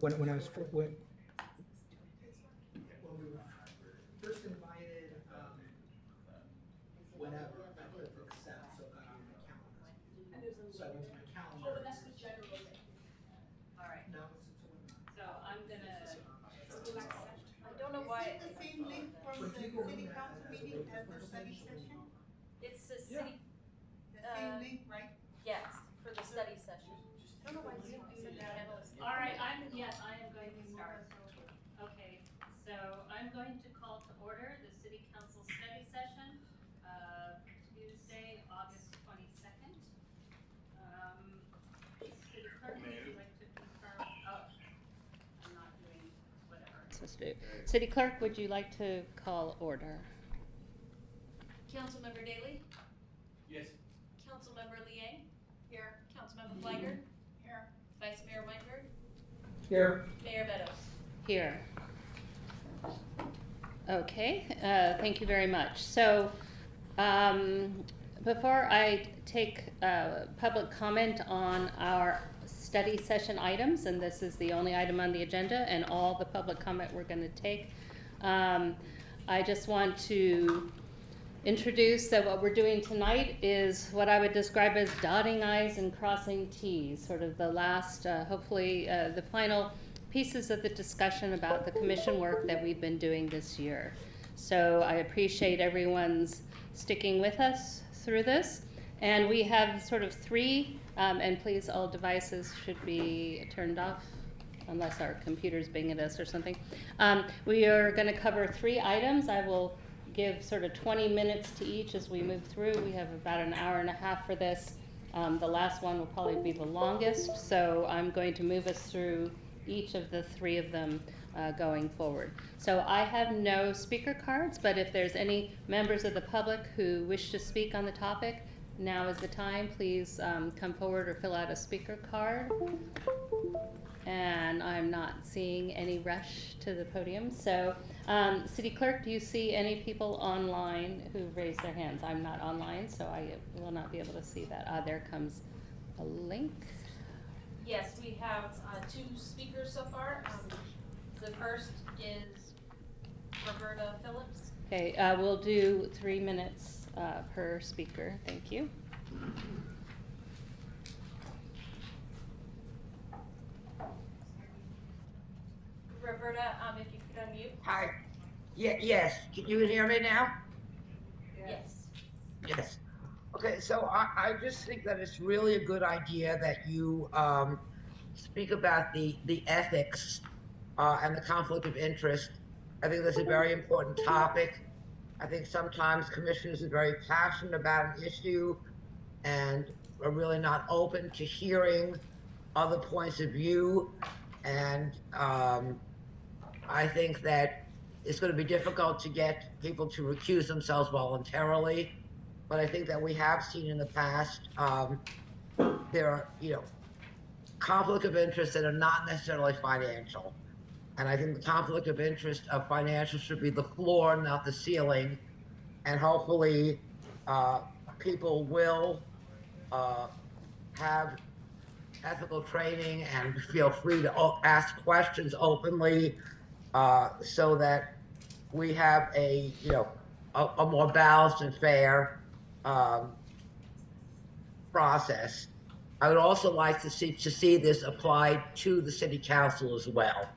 when I was when we were first invited, whenever I clicked accept, so it got on my calendar. So I went to my calendar. Oh, but that's the general thing. All right. No, it's a webinar. So I'm gonna. I don't know why. Is it the same link from But the if you go in city there council as a meeting regular as the person, study so session? It's the city. The same link, right? Yes, for the study session. I don't know why you didn't do that. All right, I am going to start. Okay, so I'm going to call to order the city council study session, Tuesday, August 22nd. City clerk, would you like to confirm? Oh, I'm not doing whatever. Supposed to do. City clerk, would you like to call order? Councilmember Daley? Yes. Councilmember Liang? Here. Councilmember Flager? Here. Vice Mayor Weinberg? here. Mayor Meadows? Here. Okay, thank you very much. So, before I take public comment on our study session items, and this is the only item on the agenda and all the public comment we're going to take, I just want to introduce that what we're doing tonight is what I would describe as dotting I's and crossing T's, sort of the last, hopefully, the final pieces of the discussion about the commission work that we've been doing this year. So I appreciate everyone's sticking with us through this. And we have sort of three, and please all devices should be turned off unless our computer's binging at us or something. We are going to cover three items. I will give sort of 20 minutes to each as we move through. We have about an hour and a half for this. The last one will probably be the longest, so I'm going to move us through each of the three of them going forward. So I have no speaker cards, but if there's any members of the public who wish to speak on the topic, now is the time. Please come forward or fill out a speaker card. And I'm not seeing any rush to the podium. So, City Clerk, do you see any people online who raised their hands? I'm not online, so I will not be able to see that. There comes a link. Yes, we have two speakers so far. The first is Roberta Phillips. Okay, we'll do 3 minutes per speaker. Thank you. Roberta, if you could unmute. Hi. Yes. Can you hear me now? Yes. Yes. Okay. So I just think that it's really a good idea that you speak about the ethics and the conflict of interest. I think that's a very important topic. I think sometimes commissioners are very passionate about an issue and are really not open to hearing other points of view. And I think that it's going to be difficult to get people to recuse themselves voluntarily. But I think that we have seen in the past, there are, conflict of interest that are not necessarily financial. And I think the conflict of interest of financial should be the floor, not the ceiling. And hopefully people will have ethical training and feel free to ask questions openly so that we have a more balanced and fair process. I would also like to see this applied to the city council as well,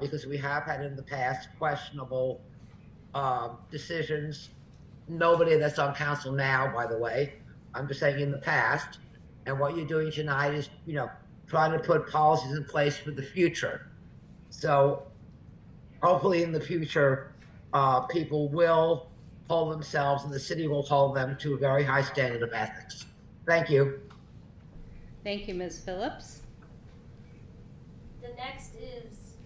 because we have had in the past questionable decisions. Nobody that's on council now, by the way, I'm just saying in the past. And what you're doing tonight is, trying to put policies in place for the future. So hopefully in the future, people will hold themselves and the city will hold them to a very high standard of ethics. Thank you. Thank you, Ms. Phillips. The next is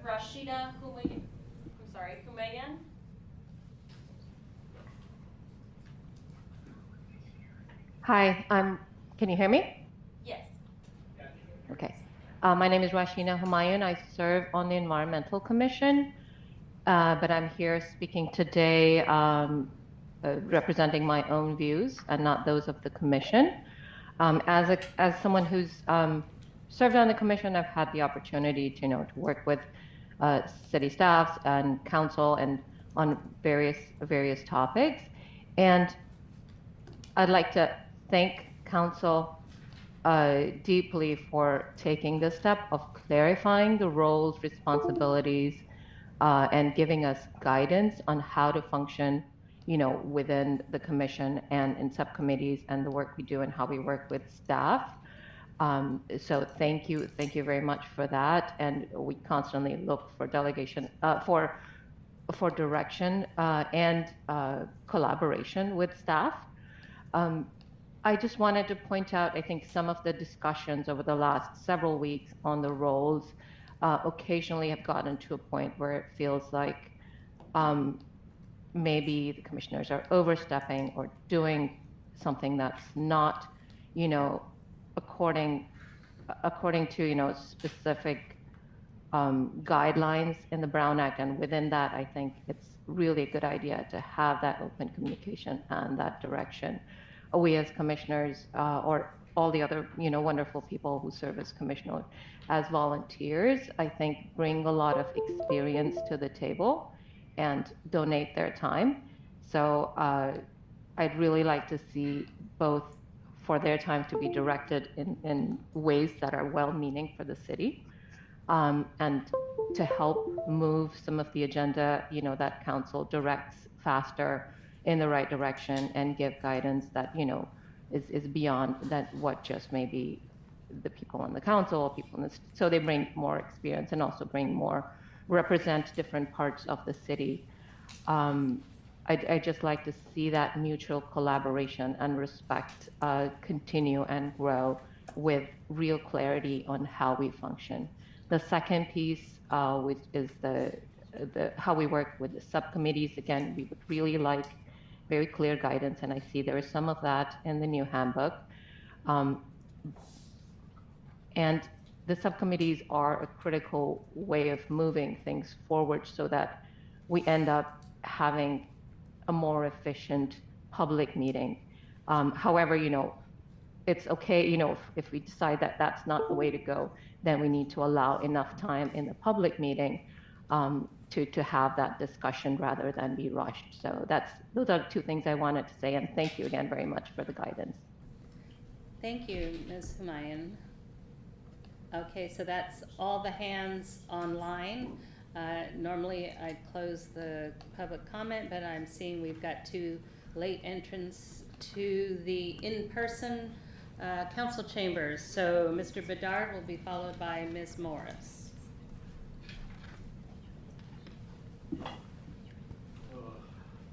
Rashida Humayun. Hi, can you hear me? Yes. Okay. My name is Rashina Humayun. I serve on the Environmental Commission, but I'm here speaking today representing my own views and not those of the Commission. As someone who's served on the commission, I've had the opportunity to, to work with city staffs and council and on various topics. And I'd like to thank council deeply for taking the step of clarifying the roles, responsibilities, and giving us guidance on how to function, within the commission and in subcommittees and the work we do and how we work with staff. So thank you very much for that. And we constantly look for delegation, for direction and collaboration with staff. I just wanted to point out, I think some of the discussions over the last several weeks on the roles occasionally have gotten to a point where it feels like maybe the commissioners are overstepping or doing something that's not, according to, specific guidelines in the Brown Act. And within that, I think it's really a good idea to have that open communication and that direction. We as commissioners, or all the other, wonderful people who serve as commissioners, as volunteers, I think bring a lot of experience to the table and donate their time. So I'd really like to see both for their time to be directed in ways that are well-meaning for the city, and to help move some of the agenda, that council directs faster in the right direction and give guidance that, is beyond that what just maybe the people on the council or people in this, so they bring more experience and also represent different parts of the city. I'd just like to see that mutual collaboration and respect continue and grow with real clarity on how we function. The second piece, which is the how we work with the subcommittees. Again, we would really like very clear guidance, and I see there is some of that in the new handbook. And the subcommittees are a critical way of moving things forward so that we end up having a more efficient public meeting. However, it's okay, if we decide that that's not the way to go, then we need to allow enough time in the public meeting to have that discussion rather than be rushed. So those are two things I wanted to say, and thank you again very much for the guidance. Thank you, Ms. Humayun. Okay, so that's all the hands online. Normally I'd close the public comment, but I'm seeing we've got 2 late entrants to the in-person council chambers. So Mr. Bedard will be followed by Ms. Morris.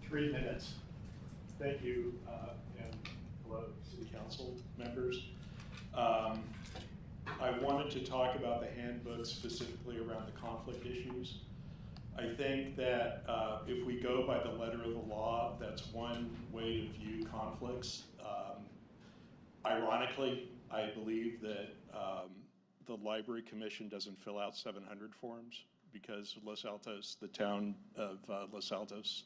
3 minutes. Thank you, and hello, City Council members. I wanted to talk about the handbook specifically around the conflict issues. I think that if we go by the letter of the law, that's one way to view conflicts. Ironically, I believe that the Library Commission doesn't fill out 700 forms because Los Altos, the town of Los Altos,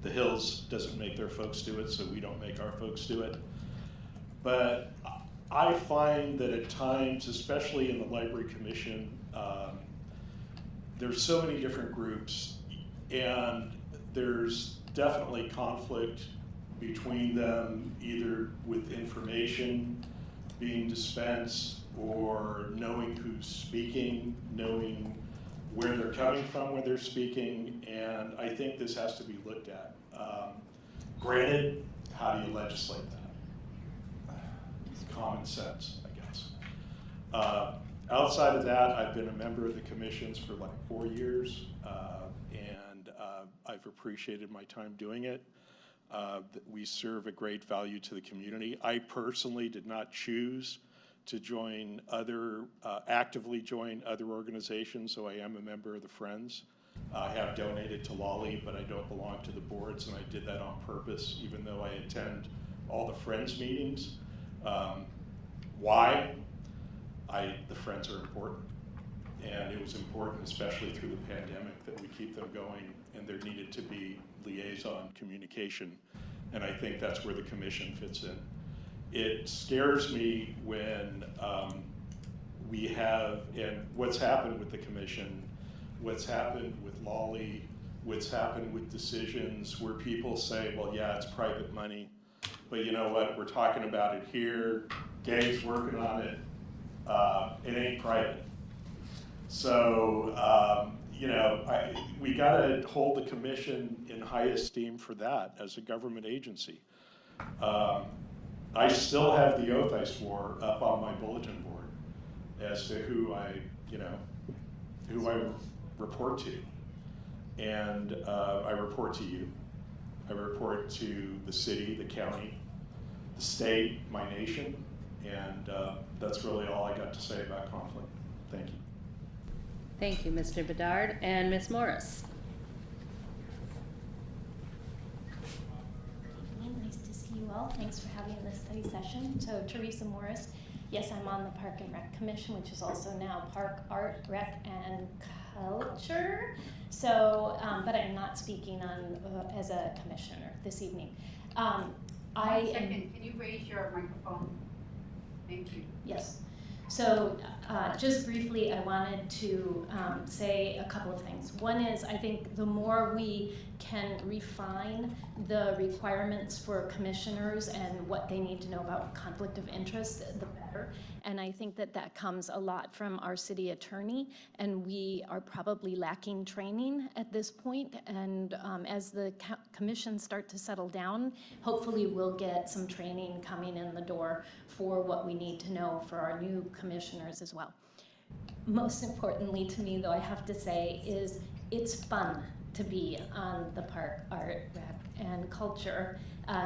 the Hills doesn't make their folks do it, so we don't make our folks do it. But I find that at times, especially in the Library Commission, there's so many different groups, and there's definitely conflict between them, either with information being dispensed or knowing who's speaking, knowing where they're coming from when they're speaking, and I think this has to be looked at. Granted, how do you legislate that? Common sense, I guess. Outside of that, I've been a member of the commissions for like 4 years, and I've appreciated my time doing it. We serve a great value to the community. I personally did not choose to join actively join other organizations, so I am a member of the Friends. I have donated to Lolly, but I don't belong to the boards, and I did that on purpose, even though I attend all the Friends meetings. Why? The Friends are important, and it was important, especially through the pandemic, that we keep them going, and there needed to be liaison communication, and I think that's where the commission fits in. It scares me when we have, and what's happened with the commission, what's happened with Lolly, what's happened with decisions where people say, well, yeah, it's private money, but you know what, we're talking about it here, Gabe's working on it, it ain't private. So, you know, we gotta hold the commission in high esteem for that as a government agency. I still have the oath I swore up on my bulletin board as to who I report to. And I report to you. I report to the city, the county, the state, my nation, and that's really all I got to say about conflict. Thank you. Thank you, Mr. Bedard. And Ms. Morris. Nice to see you all. Thanks for having this study session. So Teresa Morris, yes, I'm on the Park and Rec Commission, which is also now Park, Art, Rec, and Culture. So, but I'm not speaking on as a commissioner this evening. One second, can you raise your microphone? Thank you. Yes. So just briefly, I wanted to say a couple of things. One is, I think the more we can refine the requirements for commissioners and what they need to know about conflict of interest, the better. And I think that that comes a lot from our city attorney, and we are probably lacking training at this point. And as the commissions start to settle down, hopefully we'll get some training coming in the door for what we need to know for our new commissioners as well. Most importantly to me, though, I have to say, is it's fun to be on the Park, Art, Rec, and Culture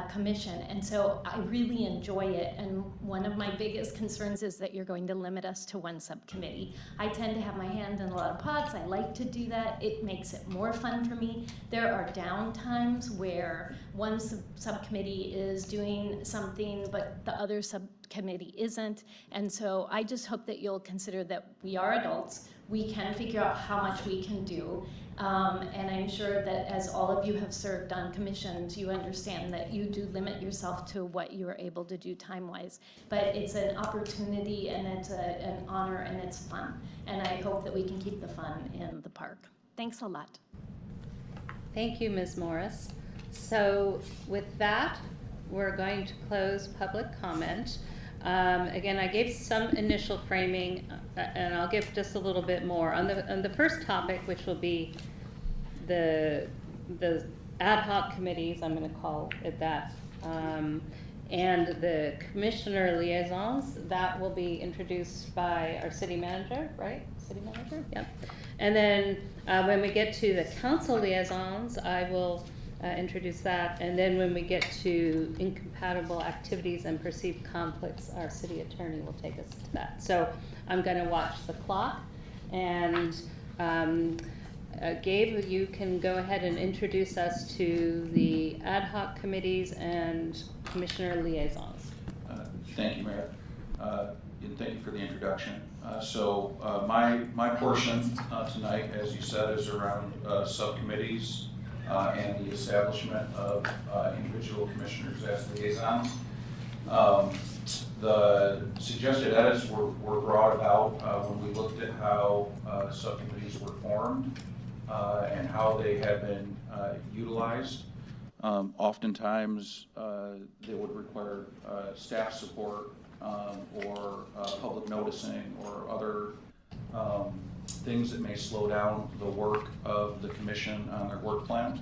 Commission, and so I really enjoy it. And one of my biggest concerns is that you're going to limit us to one subcommittee. I tend to have my hand in a lot of pots. I like to do that. It makes it more fun for me. There are down times where one subcommittee is doing something, but the other subcommittee isn't. And so I just hope that you'll consider that we are adults. We can figure out how much we can do. And I'm sure that as all of you have served on commissions, you understand that you do limit yourself to what you are able to do time-wise. But it's an opportunity, and it's an honor, and it's fun. And I hope that we can keep the fun in the park. Thanks a lot. Thank you, Ms. Morris. So with that, we're going to close public comment. Again, I gave some initial framing, and I'll give just a little bit more. On the first topic, which will be the ad hoc committees, I'm going to call it that, and the commissioner liaisons, that will be introduced by our city manager, right? City manager, yeah. And then when we get to the council liaisons, I will introduce that, and then when we get to incompatible activities and perceived conflicts, our city attorney will take us to that. So I'm going to watch the clock, and Gabe, you can go ahead and introduce us to the ad hoc committees and commissioner liaisons. Thank you, Mayor, and thank you for the introduction. So my portion tonight, as you said, is around subcommittees and the establishment of individual commissioners as liaisons. The suggested edits were brought about when we looked at how subcommittees were formed and how they have been utilized. Oftentimes, they would require staff support or public noticing or other things that may slow down the work of the commission on their work plan.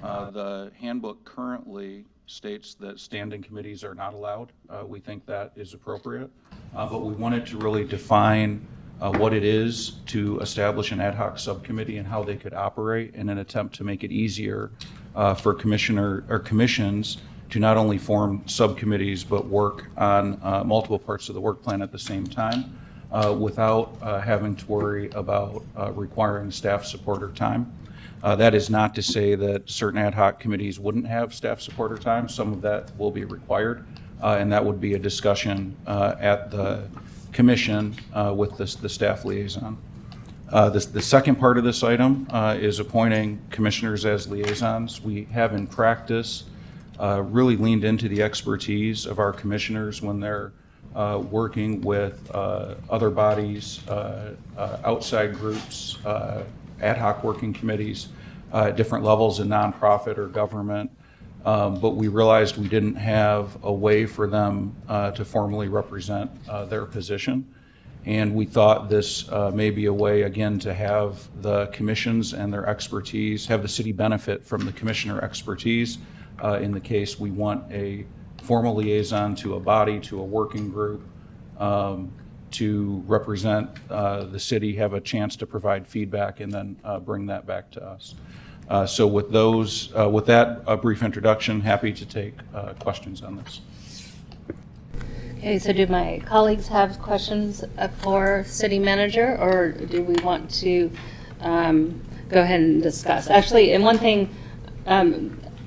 The handbook currently states that standing committees are not allowed. We think that is appropriate, but we wanted to really define what it is to establish an ad hoc subcommittee and how they could operate in an attempt to make it easier for commissioner or commissions to not only form subcommittees but work on multiple parts of the work plan at the same time without having to worry about requiring staff support or time. That is not to say that certain ad hoc committees wouldn't have staff support or time. Some of that will be required, and that would be a discussion at the commission with the staff liaison. The second part of this item is appointing commissioners as liaisons. We have in practice really leaned into the expertise of our commissioners when they're working with other bodies, outside groups, ad hoc working committees, different levels in nonprofit or government. But we realized we didn't have a way for them to formally represent their position. And we thought this may be a way, again, to have the commissions and their expertise, have the city benefit from the commissioner expertise. In the case we want a formal liaison to a body, to a working group, to represent the city, have a chance to provide feedback, and then bring that back to us. So with that brief introduction, happy to take questions on this. Okay, so do my colleagues have questions for city manager, or do we want to go ahead and discuss? Actually, and one thing,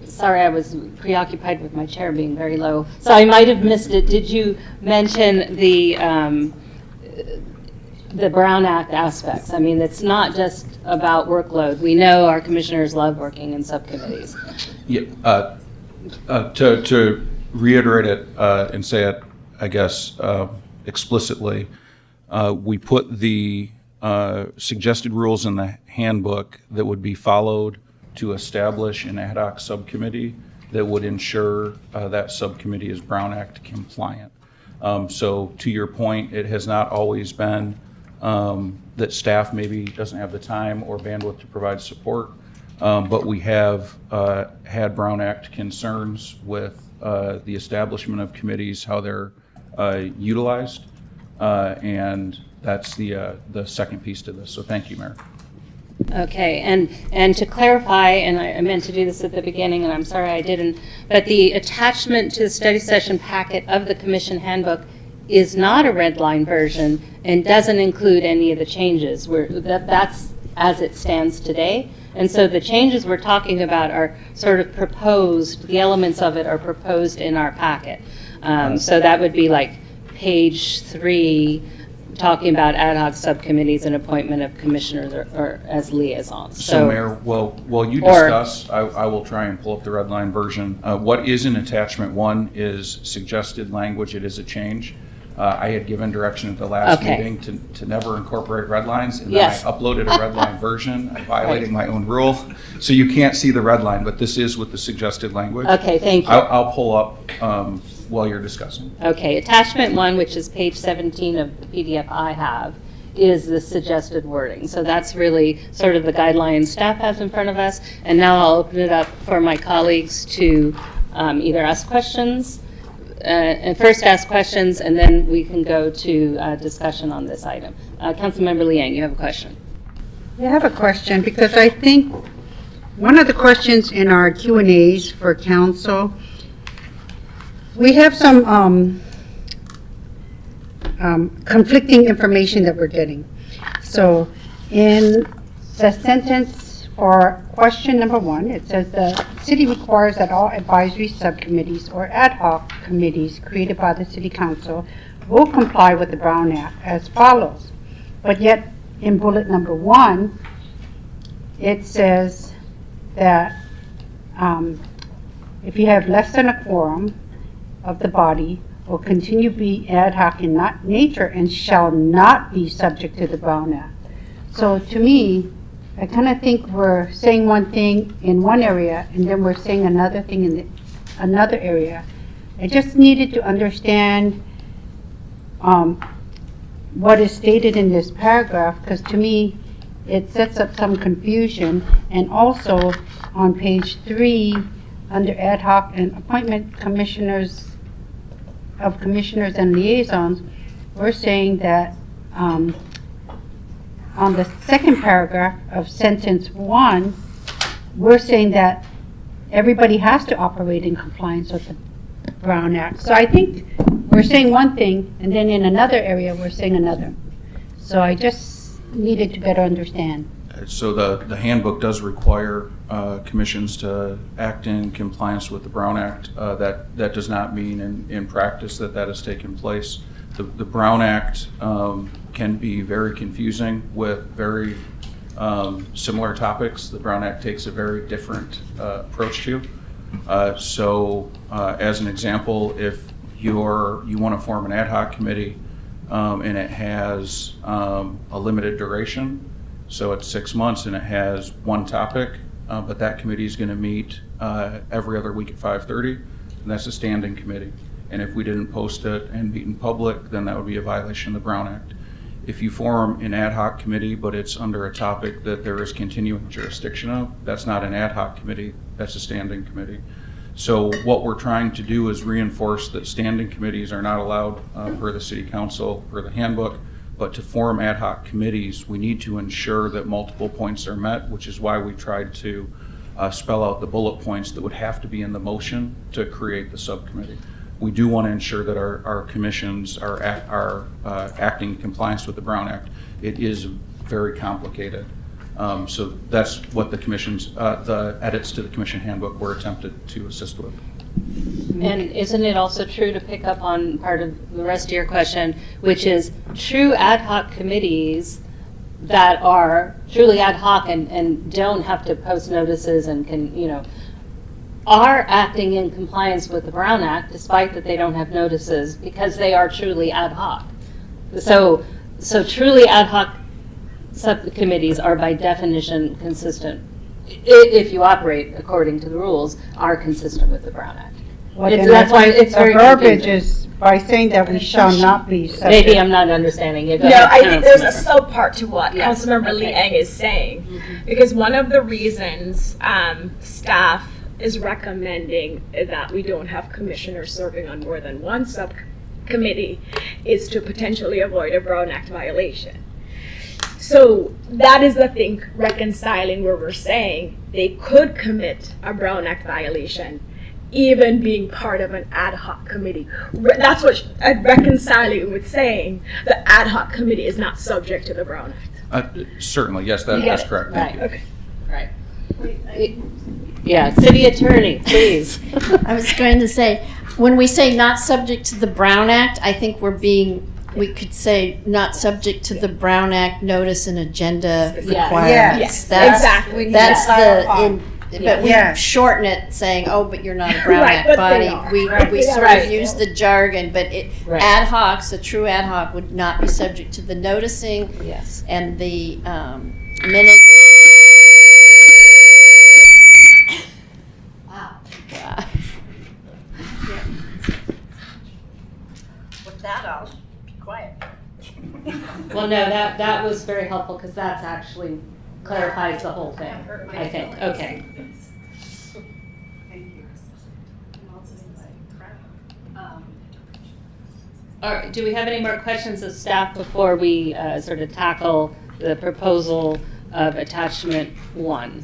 sorry, I was preoccupied with my chair being very low, so I might have missed it. Did you mention the Brown Act aspects? I mean, it's not just about workload. We know our commissioners love working in subcommittees. Yeah, to reiterate it and say it, I guess, explicitly, we put the suggested rules in the handbook that would be followed to establish an ad hoc subcommittee that would ensure that subcommittee is Brown Act compliant. So to your point, it has not always been that staff maybe doesn't have the time or bandwidth to provide support, but we have had Brown Act concerns with the establishment of committees, how they're utilized, and that's the second piece to this. So thank you, Mayor. Okay, and to clarify, and I meant to do this at the beginning, and I'm sorry I didn't, but the attachment to the study session packet of the commission handbook is not a red line version and doesn't include any of the changes. That's as it stands today. And so the changes we're talking about are sort of proposed, the elements of it are proposed in our packet. So that would be like page 3, talking about ad hoc subcommittees and appointment of commissioners or as liaisons. So Mayor, while you discuss, I will try and pull up the red line version. What is in attachment 1 is suggested language. It is a change. I had given direction at the last meeting to never incorporate red lines, and then I uploaded a red line version. I'm violating my own rule. So you can't see the red line, but this is with the suggested language. Okay, thank you. I'll pull up while you're discussing. Okay, attachment 1, which is page 17 of the PDF I have, is the suggested wording. So that's really sort of the guidelines staff has in front of us. And now I'll open it up for my colleagues to either ask questions, and first ask questions, and then we can go to discussion on this item. Councilmember Liang, you have a question. Yeah, I have a question because I think one of the questions in our Q&As for council, we have some conflicting information that we're getting. So in the sentence for question number 1, it says the city requires that all advisory subcommittees or ad hoc committees created by the city council will comply with the Brown Act as follows. But yet in bullet number 1, it says that if you have less than a quorum of the body, will continue to be ad hoc in nature and shall not be subject to the Brown Act. So to me, I kind of think we're saying one thing in one area and then we're saying another thing in another area. I just needed to understand what is stated in this paragraph, because to me it sets up some confusion. And also on page 3 under ad hoc and appointment commissioners and liaisons, we're saying that on the second paragraph of sentence 1, we're saying that everybody has to operate in compliance with the Brown Act. So I think we're saying one thing, and then in another area we're saying another. So I just needed to better understand. So the handbook does require commissions to act in compliance with the Brown Act. That does not mean in practice that has taken place. The Brown Act can be very confusing with very similar topics. The Brown Act takes a very different approach to. So as an example, if you want to form an ad hoc committee, and it has a limited duration, so it's 6 months and it has one topic, but that committee is going to meet every other week at 5:30, and that's a standing committee. And if we didn't post it and meet in public, then that would be a violation of the Brown Act. If you form an ad hoc committee, but it's under a topic that there is continuing jurisdiction of, that's not an ad hoc committee, that's a standing committee. So what we're trying to do is reinforce that standing committees are not allowed per the city council, per the handbook, but to form ad hoc committees, we need to ensure that multiple points are met, which is why we tried to spell out the bullet points that would have to be in the motion to create the subcommittee. We do want to ensure that our commissions are acting in compliance with the Brown Act. It is very complicated. So that's what the commissions, the edits to the commission handbook were attempted to assist with. And isn't it also true, to pick up on part of the rest of your question, which is true ad hoc committees that are truly ad hoc and don't have to post notices and can, are acting in compliance with the Brown Act, despite that they don't have notices, because they are truly ad hoc. So truly ad hoc subcommittees are by definition consistent, if you operate according to the rules, are consistent with the Brown Act. Well, That's why it's very verbiage confusing. is by saying that we shall not be subject. Maybe I'm not understanding it. No, I think there's a sub part to what Yes. Councilmember Okay. Liang is saying. Because one of the reasons staff is recommending that we don't have commissioners serving on more than one subcommittee is to potentially avoid a Brown Act violation. So that is the thing reconciling where we're saying they could commit a Brown Act violation even being part of an ad hoc committee. That's what reconciling with saying the ad hoc committee is not subject to the Brown Act. Certainly, yes, that's correct. Thank you. Okay. Right. Yeah, city attorney, please. I was going to say, when we say not subject to the Brown Act, I think we could say not subject to the Brown Act notice and agenda requirements. Yes, That's, exactly. That's Yeah. but we shorten it saying, oh, but you're not a Brown Right, Act but body. they are. We Right. sort Right. of use the jargon, but Right. ad hocs, a true ad hoc would not be subject to the noticing Yes. and the minutes. Wow. With that, I'll be quiet. Well, no, that was very helpful, because that's actually clarifies the whole thing, I think. Okay. Thank you. All right, do we have any more questions of staff before we sort of tackle the proposal of attachment 1?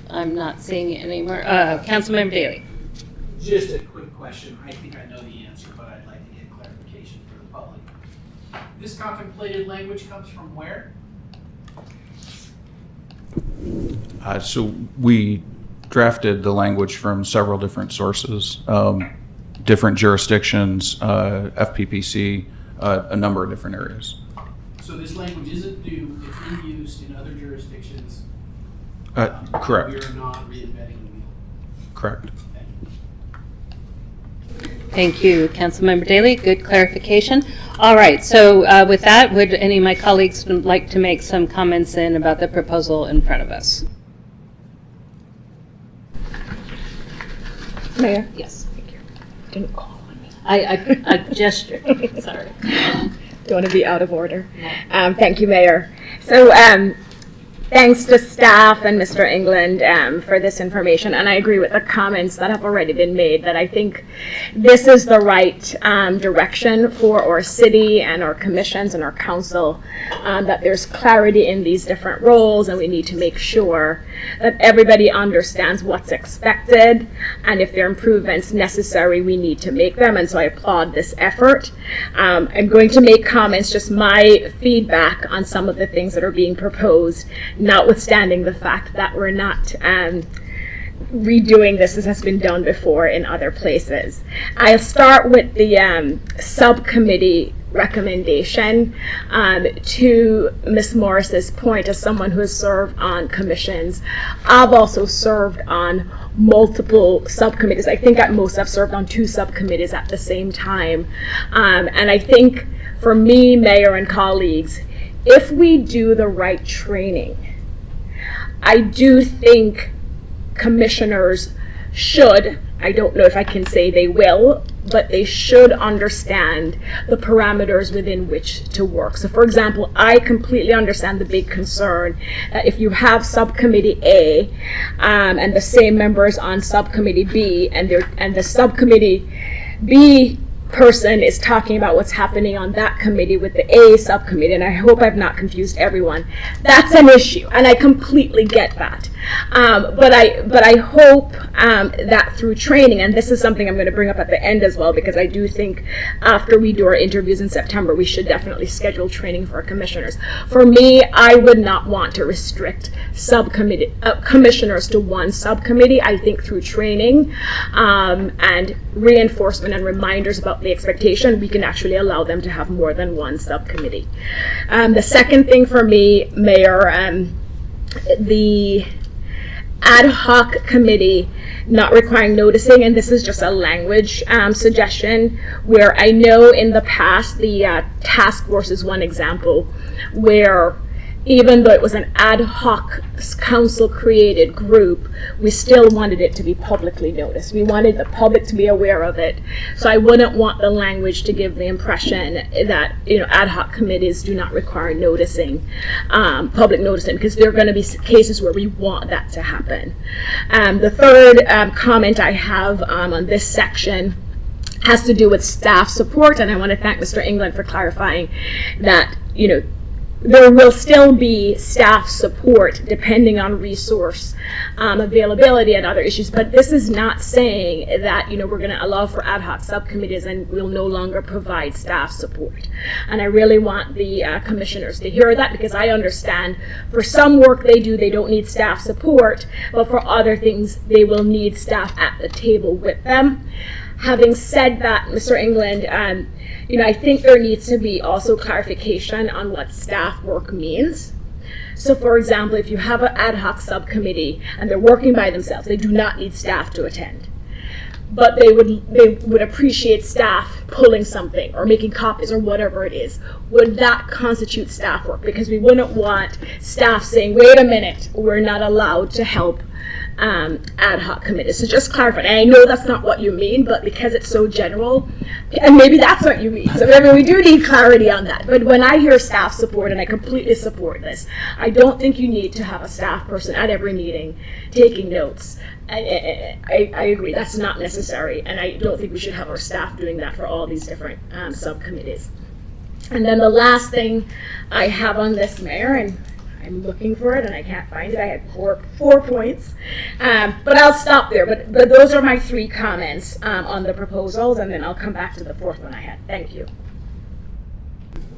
I'm not seeing any more. Councilmember Daley. Just a quick question. I think I know the answer, but I'd like to get clarification for the public. This contemplated language comes from where? So we drafted the language from several different sources, different jurisdictions, FPPC, a number of different areas. So this language isn't new, it's in use in other jurisdictions. Correct. We are not reinventing the wheel. Correct. Thank you, Councilmember Daley. Good clarification. All right, so with that, would any of my colleagues like to make some comments in about the proposal in front of us? Mayor? Yes. Didn't call on me. I gestured, sorry. Don't want to be out of order. Thank you, Mayor. So thanks to staff and Mr. England for this information, and I agree with the comments that have already been made, that I think this is the right direction for our city and our commissions and our council, that there's clarity in these different roles, and we need to make sure that everybody understands what's expected, and if there are improvements necessary, we need to make them, and so I applaud this effort. I'm going to make comments, just my feedback on some of the things that are being proposed, notwithstanding the fact that we're not redoing this as has been done before in other places. I'll start with the subcommittee recommendation. To Ms. Morris's point, as someone who has served on commissions, I've also served on multiple subcommittees. I think at most I've served on 2 subcommittees at the same time. And I think for me, Mayor and colleagues, if we do the right training, I do think commissioners should, I don't know if I can say they will, but they should understand the parameters within which to work. So for example, I completely understand the big concern that if you have subcommittee A and the same members on subcommittee B, and the subcommittee B person is talking about what's happening on that committee with the A subcommittee, and I hope I've not confused everyone. That's an issue, and I completely get that. But I hope that through training, and this is something I'm going to bring up at the end as well, because I do think after we do our interviews in September, we should definitely schedule training for our commissioners. For me, I would not want to restrict subcommittee commissioners to one subcommittee. I think through training and reinforcement and reminders about the expectation, we can actually allow them to have more than one subcommittee. The second thing for me, Mayor, the ad hoc committee not requiring noticing, and this is just a language suggestion, where I know in the past the task force is one example where even though it was an ad hoc council created group, we still wanted it to be publicly noticed. We wanted the public to be aware of it. So I wouldn't want the language to give the impression that, you know, ad hoc committees do not require noticing, public noticing, because there are going to be cases where we want that to happen. The third comment I have on this section has to do with staff support, and I want to thank Mr. England for clarifying that, you know, there will still be staff support depending on resource availability and other issues, but this is not saying that, you know, we're going to allow for ad hoc subcommittees and we'll no longer provide staff support. And I really want the commissioners to hear that, because I understand for some work they do, they don't need staff support, but for other things they will need staff at the table with them. Having said that, Mr. England, you know, I think there needs to be also clarification on what staff work means. So for example, if you have an ad hoc subcommittee and they're working by themselves, they do not need staff to attend. But they would appreciate staff pulling something or making copies or whatever it is. Would that constitute staff work? Because we wouldn't want staff saying, wait a minute, we're not allowed to help ad hoc committees. So just clarify. And I know that's not what you mean, but because it's so general, and maybe that's what you mean. So maybe we do need clarity on that. But when I hear staff support, and I completely support this, I don't think you need to have a staff person at every meeting taking notes. I agree, that's not necessary, and I don't think we should have our staff doing that for all these different subcommittees. And then the last thing I have on this, Mayor, and I'm looking for it and I can't find it. I had four points, but I'll stop there. But those are my 3 comments on the proposals, and then I'll come back to the 4th one I had. Thank you.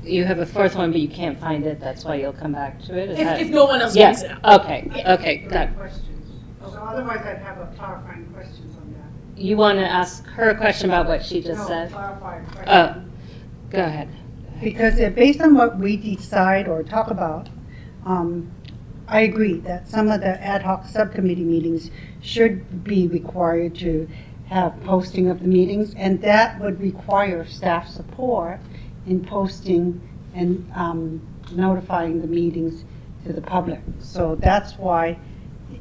You have a 4th one, but you can't find it. That's why you'll come back to it. Is that... If no one else yes. brings it up. Okay. Yeah. Okay. Done. So otherwise, I'd have a clarifying questions on that. You want to ask her a question about what she just said? Clarifying question. Oh, go ahead. Because based on what we decide or talk about, I agree that some of the ad hoc subcommittee meetings should be required to have posting of the meetings, and that would require staff support in posting and notifying the meetings to the public. So that's why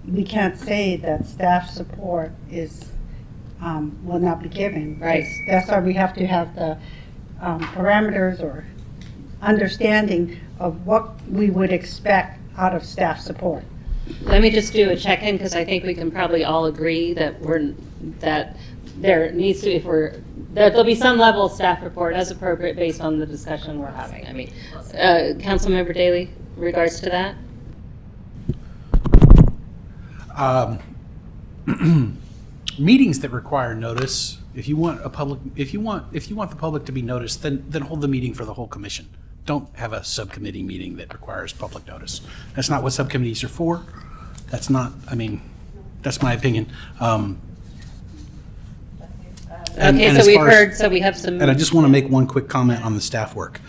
we can't say that staff support is will not be given. Right. That's why we have to have the parameters or understanding of what we would expect out of staff support. Let me just do a check-in, because I think we can probably all agree that there needs to, there'll be some level of staff report as appropriate based on the discussion we're having. I mean, Councilmember Daley, regards to that? Meetings that require notice, if you want the public to be noticed, then hold the meeting for the whole commission. Don't have a subcommittee meeting that requires public notice. That's not what subcommittees are for. That's not, I mean, that's my opinion. And Okay, as so we've far as- heard, so we have some. And I just want to make one quick comment on the staff work.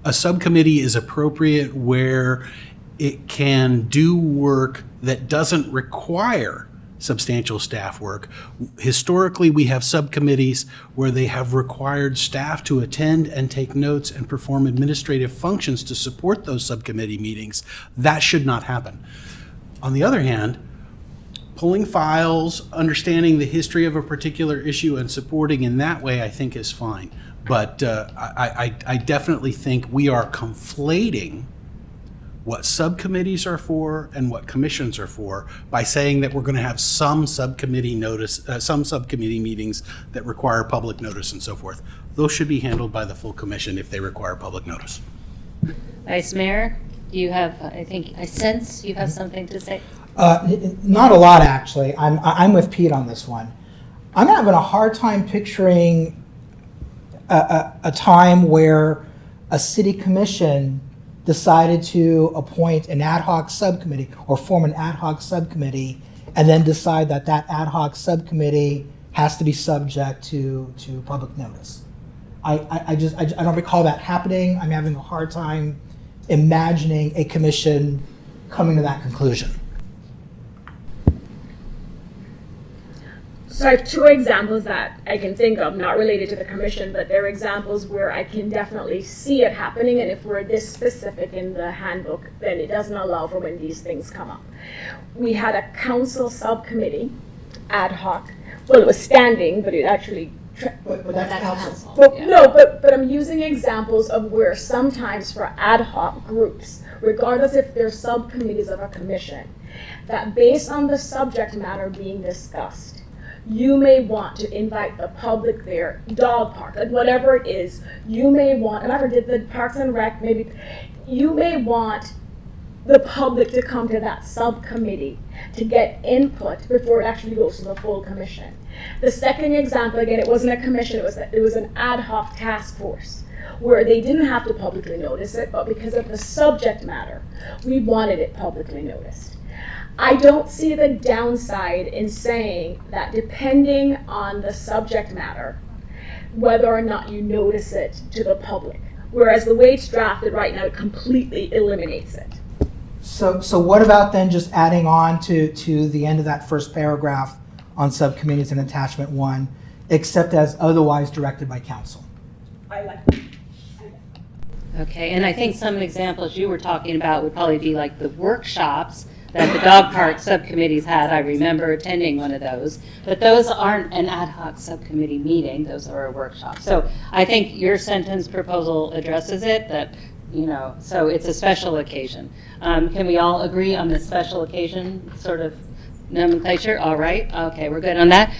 A subcommittee is appropriate where it can do work that doesn't require substantial staff work. Historically, we have subcommittees where they have required staff to attend and take notes and perform administrative functions to support those subcommittee meetings. That should not happen. On the other hand, pulling files, understanding the history of a particular issue and supporting in that way, I think is fine. But I definitely think we are conflating what subcommittees are for and what commissions are for by saying that we're going to have some subcommittee meetings that require public notice and so forth. Those should be handled by the full commission if they require public notice. Vice Mayor, you have, I sense you have something to say. Not a lot, actually. I'm with Pete on this one. I'm having a hard time picturing a time where a city commission decided to appoint an ad hoc subcommittee or form an ad hoc subcommittee and then decide that that ad hoc subcommittee has to be subject to public notice. I don't recall that happening. I'm having a hard time imagining a commission coming to that conclusion. So I have two examples that I can think of, not related to the commission, but they're examples where I can definitely see it happening, and if we're this specific in the handbook, then it doesn't allow for when these things come up. We had a council subcommittee, ad hoc. Well, it was standing, but it actually... But that's council. But I'm using examples of where sometimes for ad hoc groups, regardless if they're subcommittees of a commission, that based on the subject matter being discussed, you may want to invite the public there, dog park, like whatever it is, you may want, and I did the Parks and Rec, maybe, you may want the public to come to that subcommittee to get input before it actually goes to the full commission. The second example, again, it wasn't a commission, it was an ad hoc task force where they didn't have to publicly notice it, but because of the subject matter, we wanted it publicly noticed. I don't see the downside in saying that depending on the subject matter, whether or not you notice it to the public, whereas the way it's drafted right now, it completely eliminates it. So what about then just adding on to the end of that first paragraph on subcommittees in attachment 1, except as otherwise directed by council? I like that. Okay, and I think some examples you were talking about would probably be like the workshops that the dog park subcommittees had. I remember attending one of those, but those aren't an ad hoc subcommittee meeting, those are a workshop. So I think your sentence proposal addresses it, that, you know, so it's a special occasion. Can we all agree on this special occasion sort of nomenclature? All right, okay, we're good on that.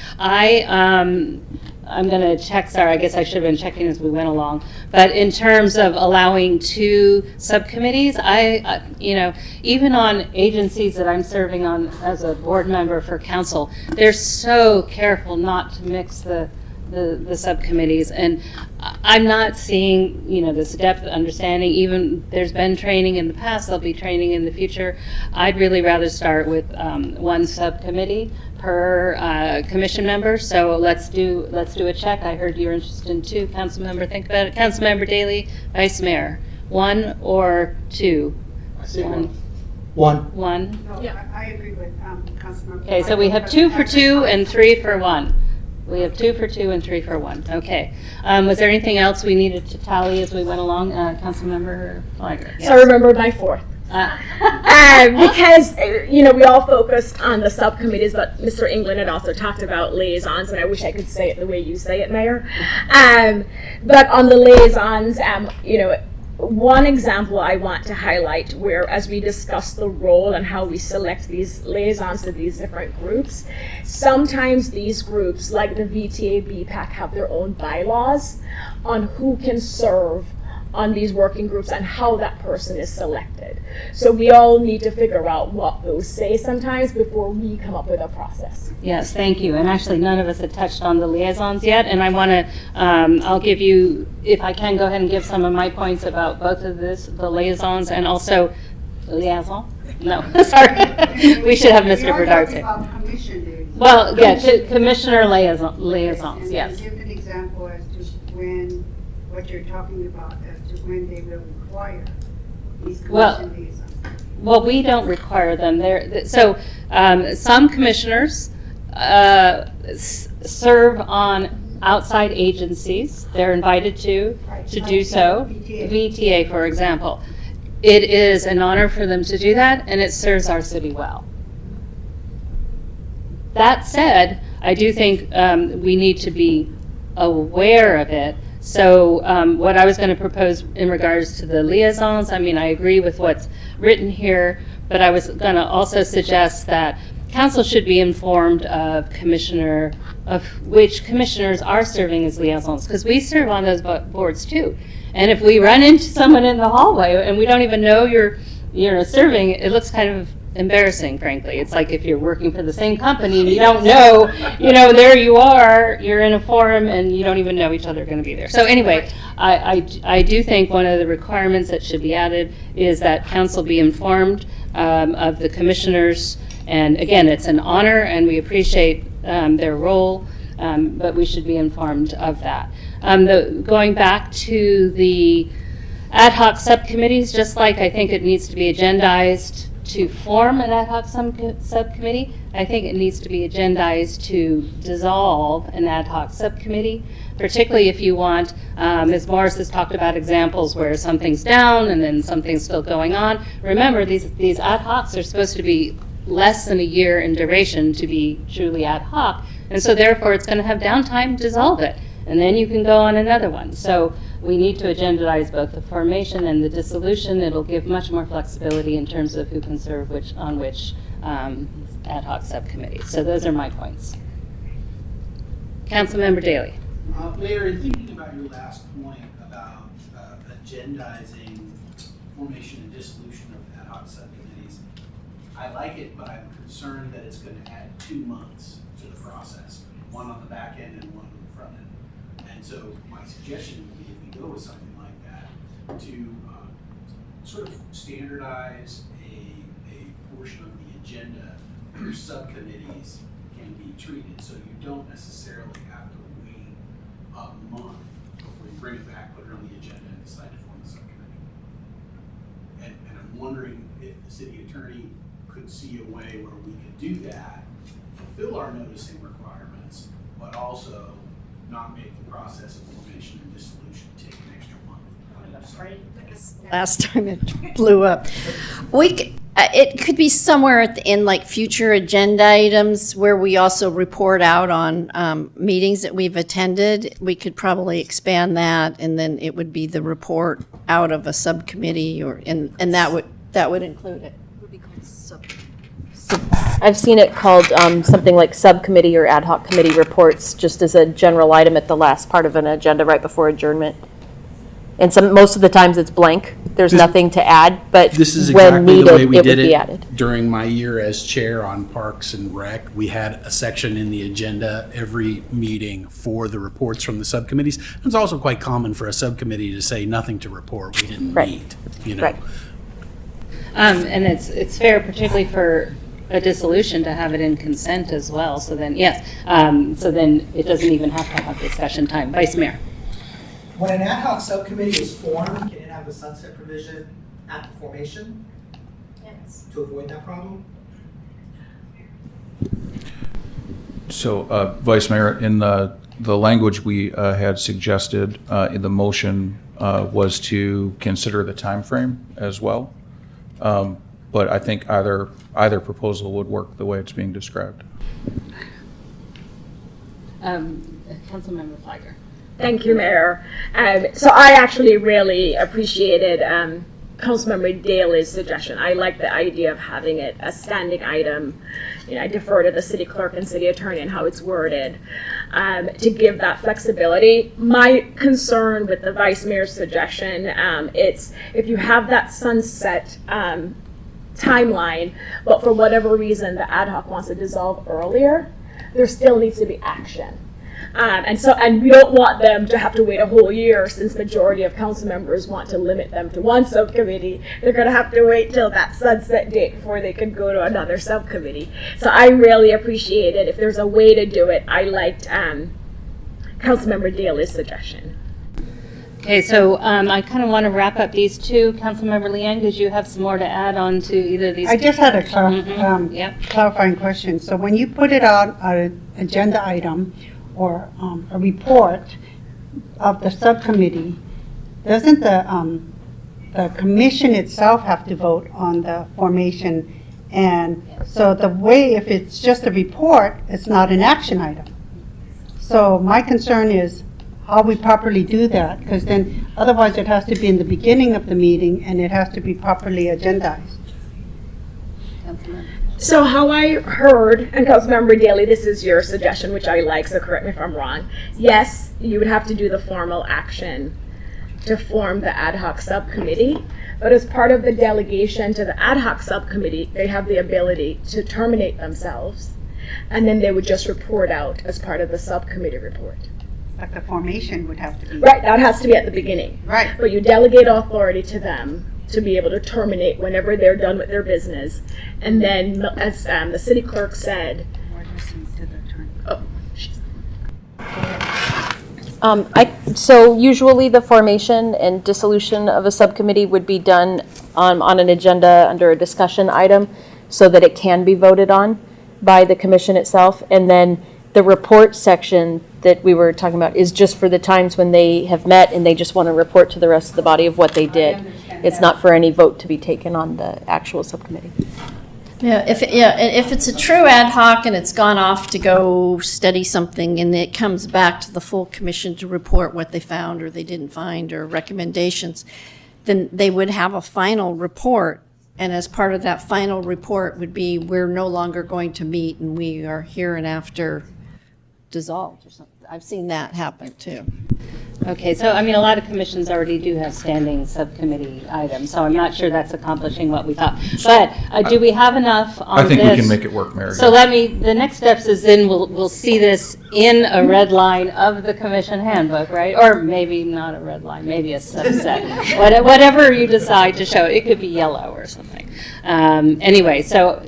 I'm going to check, sorry, I guess I should have been checking as we went along. But in terms of allowing 2 subcommittees, you know, even on agencies that I'm serving on as a board member for council, they're so careful not to mix the subcommittees. And I'm not seeing, you know, this depth of understanding. Even there's been training in the past, there'll be training in the future. I'd really rather start with 1 subcommittee per commission member. So let's do a check. I heard you're interested in 2. Councilmember, think about it. Councilmember Daley, Vice Mayor, 1 or 2? I say 1. 1. Yeah, I agree with Councilmember. Okay, so we have 2 for 2 and 3 for 1. We have 2 for 2 and 3 for 1. Okay. Was there anything else we needed to tally as we went along, Councilmember Liger? Yes. So I remembered my 4th. Because, you know, we all focused on the subcommittees, but Mr. England had also talked about liaisons, and I wish I could say it the way you say it, Mayor. But on the liaisons, you know, one example I want to highlight where, as we discuss the role and how we select these liaisons to these different groups, sometimes these groups, like the VTA BPAC, have their own bylaws on who can serve on these working groups and how that person is selected. So we all need to figure out what those say sometimes before we come up with a process. Yes, thank you. And actually, none of us had touched on the liaisons yet, and I want to, I'll give you, if I can, go ahead and give some of my points about both of this, the liaisons and also liaison. No, sorry. We should have Mr. Bernard here. Commission duties. Well, yeah, commissioner liaisons, yes. Give an example as to when, what you're talking about, as to when they will require these commission liaisons. Well, we don't require them. So some commissioners serve on outside agencies. They're invited to do so. VTA, for example. It is an honor for them to do that, and it serves our city well. That said, I do think we need to be aware of it. So what I was going to propose in regards to the liaisons, I mean, I agree with what's written here, but I was going to also suggest that council should be informed of which commissioners are serving as liaisons, because we serve on those boards too. And if we run into someone in the hallway and we don't even know you're serving, it looks kind of embarrassing, frankly. It's like if you're working for the same company and you don't know, there you are, you're in a forum and you don't even know each other are going to be there. So anyway, I do think one of the requirements that should be added is that council be informed of the commissioners. And again, it's an honor and we appreciate their role, but we should be informed of that. Going back to the ad hoc subcommittees, just like I think it needs to be agendized to form an ad hoc subcommittee, I think it needs to be agendized to dissolve an ad hoc subcommittee, particularly if you want, Ms. Morris has talked about examples where something's down and then something's still going on. Remember, these ad hocs are supposed to be less than a year in duration to be truly ad hoc, and so therefore it's going to have downtime, dissolve it, and then you can go on another one. So we need to agendize both the formation and the dissolution. It'll give much more flexibility in terms of who can serve on which ad hoc subcommittees. So those are my points. Councilmember Daley. Mayor, in thinking about your last point about agendizing formation and dissolution of ad hoc subcommittees, I like it, but I'm concerned that it's going to add 2 months to the process, one on the back end and one on the front end. And so my suggestion would be, if we go with something like that, to sort of standardize a portion of the agenda where subcommittees can be treated, so you don't necessarily have to wait a month before you bring it back, put it on the agenda, and decide to form the subcommittee. And I'm wondering if the city attorney could see a way where we could do that, fulfill our noticing requirements, but also not make the process of formation and dissolution take an extra month. Last time it blew up. It could be somewhere in like future agenda items where we also report out on meetings that we've attended. We could probably expand that, and then it would be the report out of a subcommittee, and that would include it. I've seen it called something like subcommittee or ad hoc committee reports, just as a general item at the last part of an agenda right before adjournment. And most of the times it's blank. There's nothing to add, but this is when exactly needed, the way we it did would be it added. during my year as chair on Parks and Rec. We had a section in the agenda every meeting for the reports from the subcommittees. It's also quite common for a subcommittee to say nothing to report. We didn't meet, Right. And it's fair, particularly for a dissolution, to have it in consent as well. So then, yes, so then it doesn't even have to have discussion time. Vice Mayor. When an ad hoc subcommittee is formed, can it have a sunset provision at the formation? Yes. To avoid that problem? So, Vice Mayor, in the language we had suggested in the motion was to consider the time frame as well. But I think either proposal would work the way it's being described. Councilmember Feiger. Thank you, Mayor. So I actually really appreciated Councilmember Daley's suggestion. I like the idea of having it a standing item. I defer to the city clerk and city attorney and how it's worded to give that flexibility. My concern with the vice mayor's suggestion, it's if you have that sunset timeline, but for whatever reason the ad hoc wants to dissolve earlier, there still needs to be action. And we don't want them to have to wait a whole year, since majority of council members want to limit them to one subcommittee. They're going to have to wait till that sunset date before they can go to another subcommittee. So I really appreciate it. If there's a way to do it, I liked Councilmember Daly's suggestion. Okay, so I kind of want to wrap up these two. Councilmember Leanne, because you have some more to add on to either of these. I just had a Yep. clarifying question. So when you put it on an agenda item or a report of the subcommittee, doesn't the commission itself have to vote on the formation? And so the way, if it's just a report, it's not an action item. So my concern is how we properly do that, because then otherwise it has to be in the beginning of the meeting and it has to be properly agendized. So how I heard, and Councilmember Daly, this is your suggestion, which I like, so correct me if I'm wrong. Yes, you would have to do the formal action to form the ad hoc subcommittee, but as part of the delegation to the ad hoc subcommittee, they have the ability to terminate themselves, and then they would just report out as part of the subcommittee report. But the formation would have to be. Right, that has to be at the beginning. Right. But you delegate authority to them to be able to terminate whenever they're done with their business. And then, as the city clerk said, So usually the formation and dissolution of a subcommittee would be done on an agenda under a discussion item so that it can be voted on by the commission itself. And then the report section that we were talking about is just for the times when they have met and they just want to report to the rest of the body of what they did. It's not for any vote to be taken on the actual subcommittee. Yeah, if it's a true ad hoc and it's gone off to go study something and it comes back to the full commission to report what they found or they didn't find or recommendations, then they would have a final report. And as part of that final report would be, we're no longer going to meet and we are hereinafter dissolved or something. I've seen that happen too. Okay, so I mean, a lot of commissions already do have standing subcommittee items, so I'm not sure that's accomplishing what we thought. But do we have enough on this? I think we can make it work, Mary. So the next steps is then we'll see this in a red line of the commission handbook, right? Or maybe not a red line, maybe a subset. Whatever you decide to show, it could be yellow or something. Anyway, so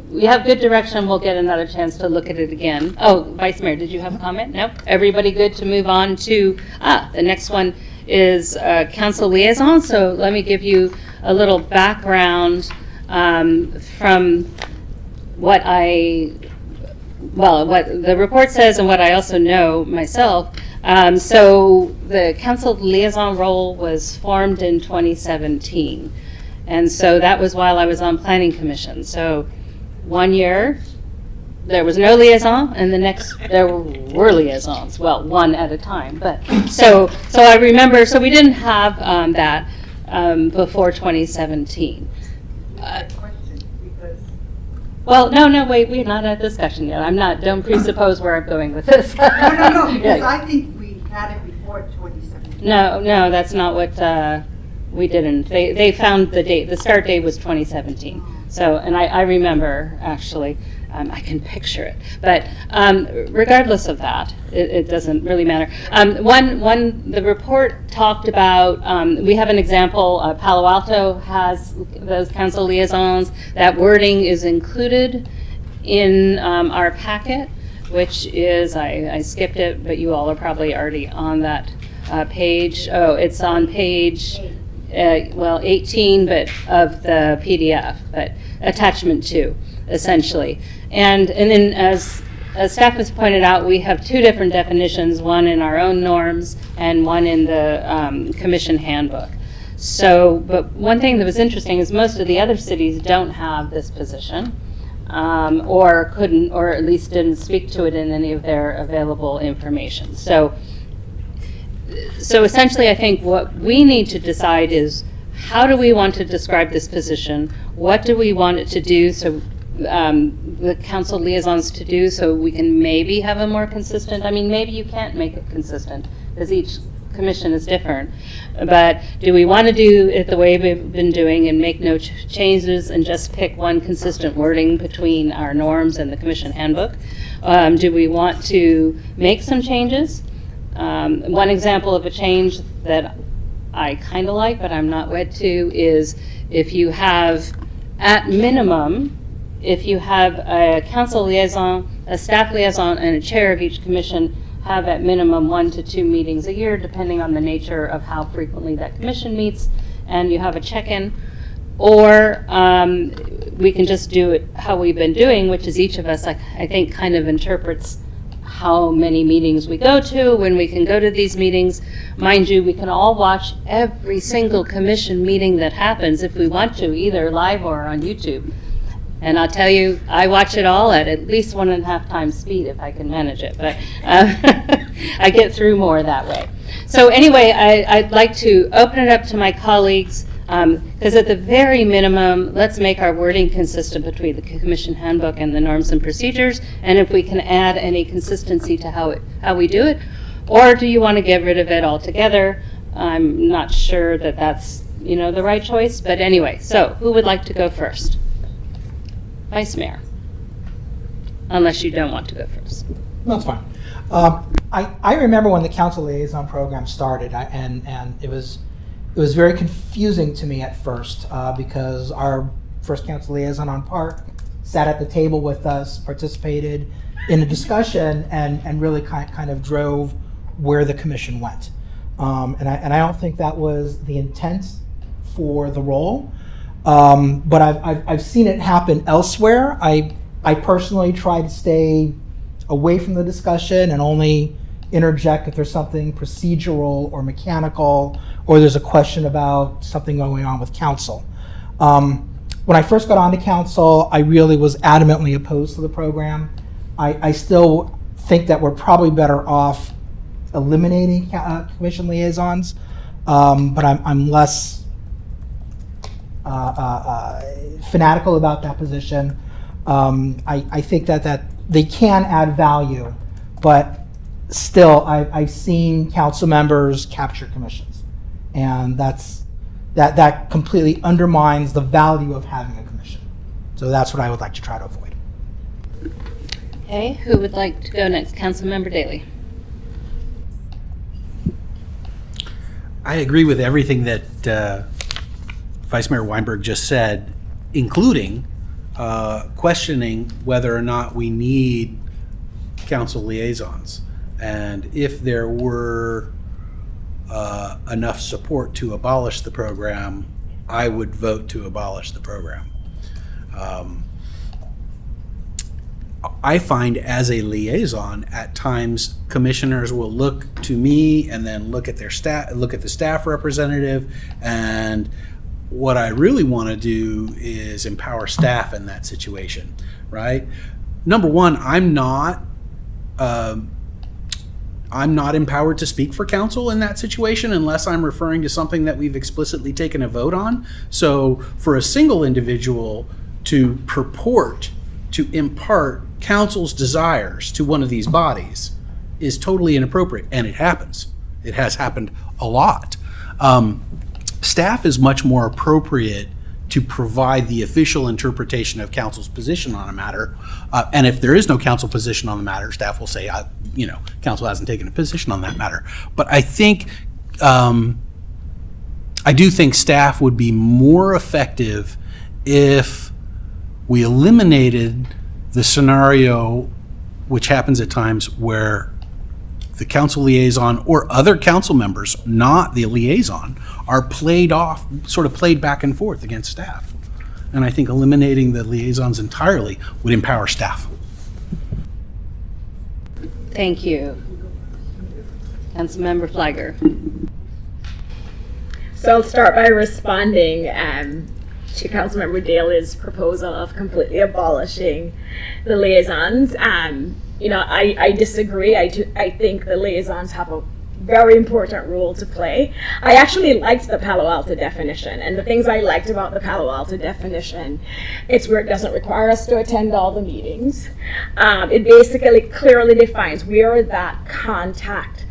we have good direction. We'll get another chance to look at it again. Oh, Vice Mayor, did you have a comment? No? Everybody good to move on to, the next one is council liaison. So let me give you a little background from what what the report says and what I also know myself. So the council liaison role was formed in 2017. And so that was while I was on Planning Commission. So 1 year, there was no liaison, and the next there were liaisons. Well, one at a time. But so I remember. So we didn't have that before 2017. Well, no, wait. We're not at discussion yet. I'm not. Don't presuppose where I'm going with this. No, because I think we had it before 2017. No, that's not what we didn't. They found the date. The start date was 2017. So, and I remember, actually, I can picture it. But regardless of that, it doesn't really matter. The report talked about, we have an example, Palo Alto has those council liaisons. That wording is included in our packet, which is, I skipped it, but you all are probably already on that page. Oh, it's on page 18, but of the PDF, but attachment 2, essentially. And then as staff has pointed out, we have two different definitions, one in our own norms and one in the commission handbook. So, but one thing that was interesting is most of the other cities don't have this position, or couldn't, or at least didn't speak to it in any of their available information. So essentially, I think what we need to decide is, how do we want to describe this position? What do we want it to do, so the council liaisons to do, so we can maybe have a more consistent, I mean, maybe you can't make it consistent, because each commission is different. But do we want to do it the way we've been doing and make no changes and just pick one consistent wording between our norms and the commission handbook? Do we want to make some changes? One example of a change that I kind of like, but I'm not wed to, is if you have, at minimum, if you have a council liaison, a staff liaison, and a chair of each commission, have at minimum 1 to 2 meetings a year, depending on the nature of how frequently that commission meets, and you have a check-in. Or we can just do it how we've been doing, which is each of us, I think, kind of interprets how many meetings we go to, when we can go to these meetings. Mind you, we can all watch every single commission meeting that happens if we want to, either live or on YouTube. And I'll tell you, I watch it all at least 1.5 times speed if I can manage it, but I get through more that way. So anyway, I'd like to open it up to my colleagues, because at the very minimum, let's make our wording consistent between the commission handbook and the norms and procedures, and if we can add any consistency to how we do it, or do you want to get rid of it altogether? I'm not sure that that's the right choice, but anyway, so who would like to go first? Vice Mayor, unless you don't want to go first. No, it's fine. I remember when the council liaison program started, and it was very confusing to me at first because our first council liaison on Park sat at the table with us, participated in a discussion, and really kind of drove where the commission went. And I don't think that was the intent for the role. But I've seen it happen elsewhere. I personally try to stay away from the discussion and only interject if there's something procedural or mechanical, or there's a question about something going on with council. When I first got onto council, I really was adamantly opposed to the program. I still think that we're probably better off eliminating commission liaisons, but I'm less fanatical about that position. I think that they can add value, but still, I've seen council members capture commissions, and that completely undermines the value of having a commission. So that's what I would like to try to avoid. Okay, who would like to go next? Councilmember Daley. I agree with everything that Vice Mayor Weinberg just said, including questioning whether or not we need council liaisons. And if there were enough support to abolish the program, I would vote to abolish the program. I find as a liaison, at times commissioners will look to me and then look at their staff, look at the staff representative, and what I really want to do is empower staff in that situation, right? Number one, I'm not empowered to speak for council in that situation unless I'm referring to something that we've explicitly taken a vote on. So for a single individual to purport to impart council's desires to one of these bodies is totally inappropriate, and it happens. It has happened a lot. Staff is much more appropriate to provide the official interpretation of council's position on a matter. And if there is no council position on the matter, staff will say, council hasn't taken a position on that matter. But I think, I do think staff would be more effective if we eliminated the scenario, which happens at times, where the council liaison or other council members, not the liaison, are played back and forth against staff. And I think eliminating the liaisons entirely would empower staff. Thank you. Councilmember Flagger. So I'll start by responding to Councilmember Daley's proposal of completely abolishing the liaisons. I disagree. I think the liaisons have a very important role to play. I actually liked the Palo Alto definition, and the things I liked about the Palo Alto definition, it's where it doesn't require us to attend all the meetings. It basically clearly defines we are that contact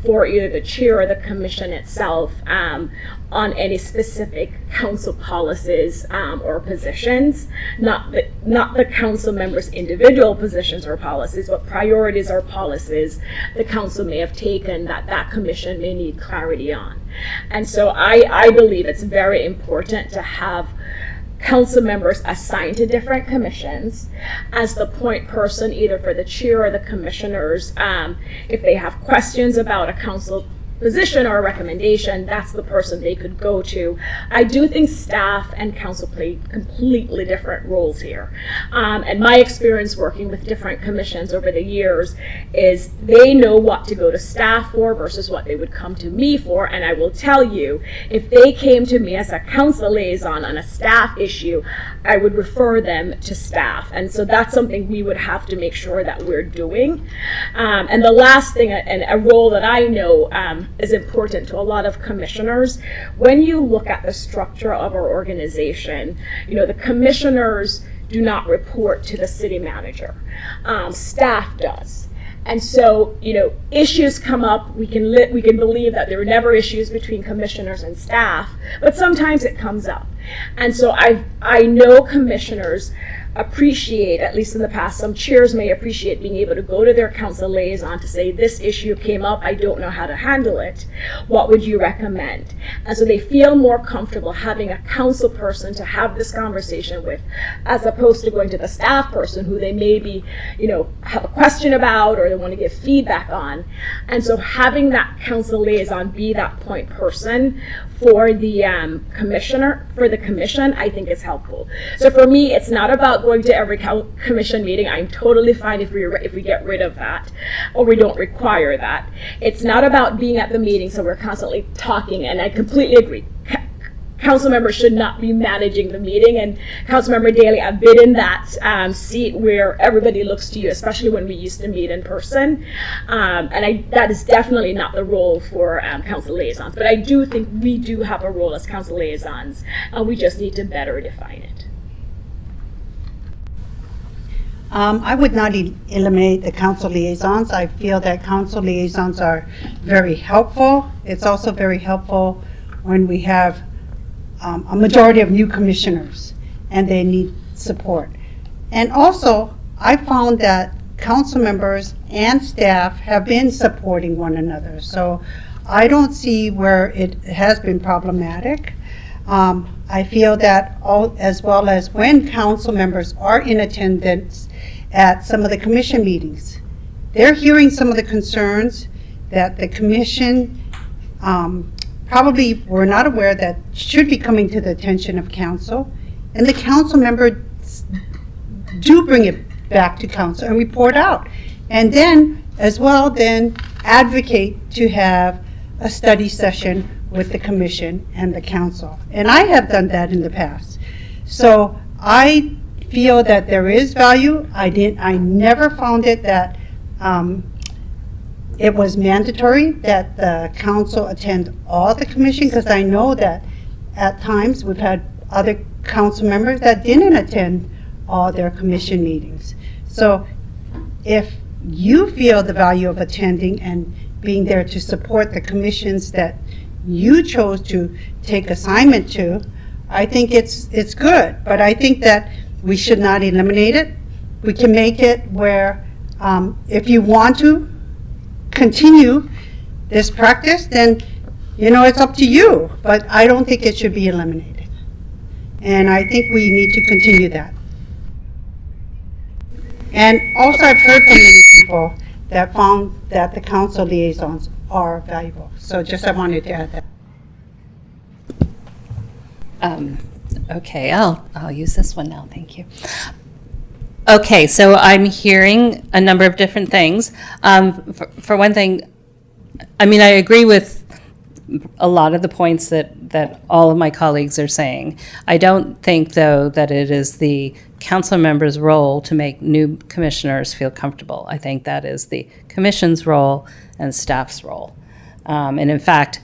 for either the chair or the commission itself on any specific council policies or positions, not the council members' individual positions or policies, but priorities or policies the council may have taken that commission may need clarity on. And so I believe it's very important to have council members assigned to different commissions as the point person either for the chair or the commissioners. If they have questions about a council position or a recommendation, that's the person they could go to. I do think staff and council play completely different roles here. And my experience working with different commissions over the years is they know what to go to staff for versus what they would come to me for. And I will tell you, if they came to me as a council liaison on a staff issue, I would refer them to staff. And so that's something we would have to make sure that we're doing. And the last thing, and a role that I know is important to a lot of commissioners, when you look at the structure of our organization, the commissioners do not report to the city manager. Staff does. And so, issues come up. We can believe that there were never issues between commissioners and staff, but sometimes it comes up. And so I know commissioners appreciate, at least in the past, some chairs may appreciate being able to go to their council liaison to say, this issue came up, I don't know how to handle it. What would you recommend? And so they feel more comfortable having a council person to have this conversation with, as opposed to going to the staff person who they maybe, have a question about or they want to give feedback on. And so having that council liaison be that point person for the commission, I think is helpful. So for me, it's not about going to every commission meeting. I'm totally fine if we get rid of that or we don't require that. It's not about being at the meeting so we're constantly talking, and I completely agree. Council members should not be managing the meeting, and Councilmember Daly, I've been in that seat where everybody looks to you, especially when we used to meet in person, and that is definitely not the role for council liaisons, but I do think we do have a role as council liaisons, and we just need to better define it. I would not eliminate the council liaisons. I feel that council liaisons are very helpful. It's also very helpful when we have a majority of new commissioners and they need support. And also, I found that council members and staff have been supporting one another. So I don't see where it has been problematic. I feel that as well as when council members are in attendance at some of the commission meetings, they're hearing some of the concerns that the commission probably were not aware that should be coming to the attention of council, and the council members do bring it back to council and report out, and then as well then advocate to have a study session with the commission and the council. And I have done that in the past. So I feel that there is value. I never found it that it was mandatory that the council attend all the commission, because I know that at times we've had other council members that didn't attend all their commission meetings. So if you feel the value of attending and being there to support the commissions that you chose to take assignment to, I think it's good. But I think that we should not eliminate it. We can make it where if you want to continue this practice, then it's up to you. But I don't think it should be eliminated. And I think we need to continue that. And also I've heard from many people that found that the council liaisons are valuable. So I wanted to add that. Okay, I'll use this one now, thank you. Okay, so I'm hearing a number of different things. For one thing, I agree with a lot of the points that all of my colleagues are saying. I don't think, though, that it is the council member's role to make new commissioners feel comfortable. I think that is the commission's role and staff's role. And in fact,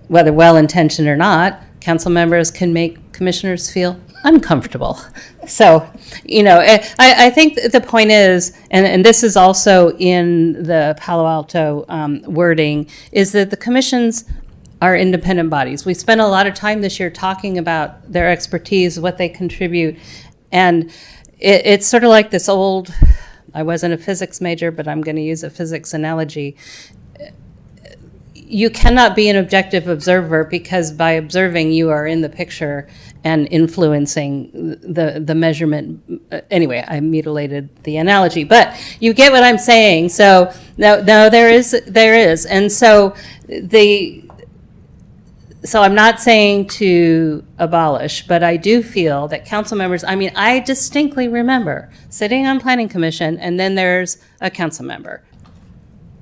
whether well-intentioned or not, council members can make commissioners feel uncomfortable. So, I think the point is, and this is also in the Palo Alto wording, is that the commissions are independent bodies. We spent a lot of time this year talking about their expertise, what they contribute, and it's sort of like this old, I wasn't a physics major, but I'm going to use a physics analogy. You cannot be an objective observer because by observing you are in the picture and influencing the measurement. Anyway, I mutilated the analogy, but you get what I'm saying. So no, there is, and so So I'm not saying to abolish, but I do feel that council members, I distinctly remember sitting on planning commission and then there's a council member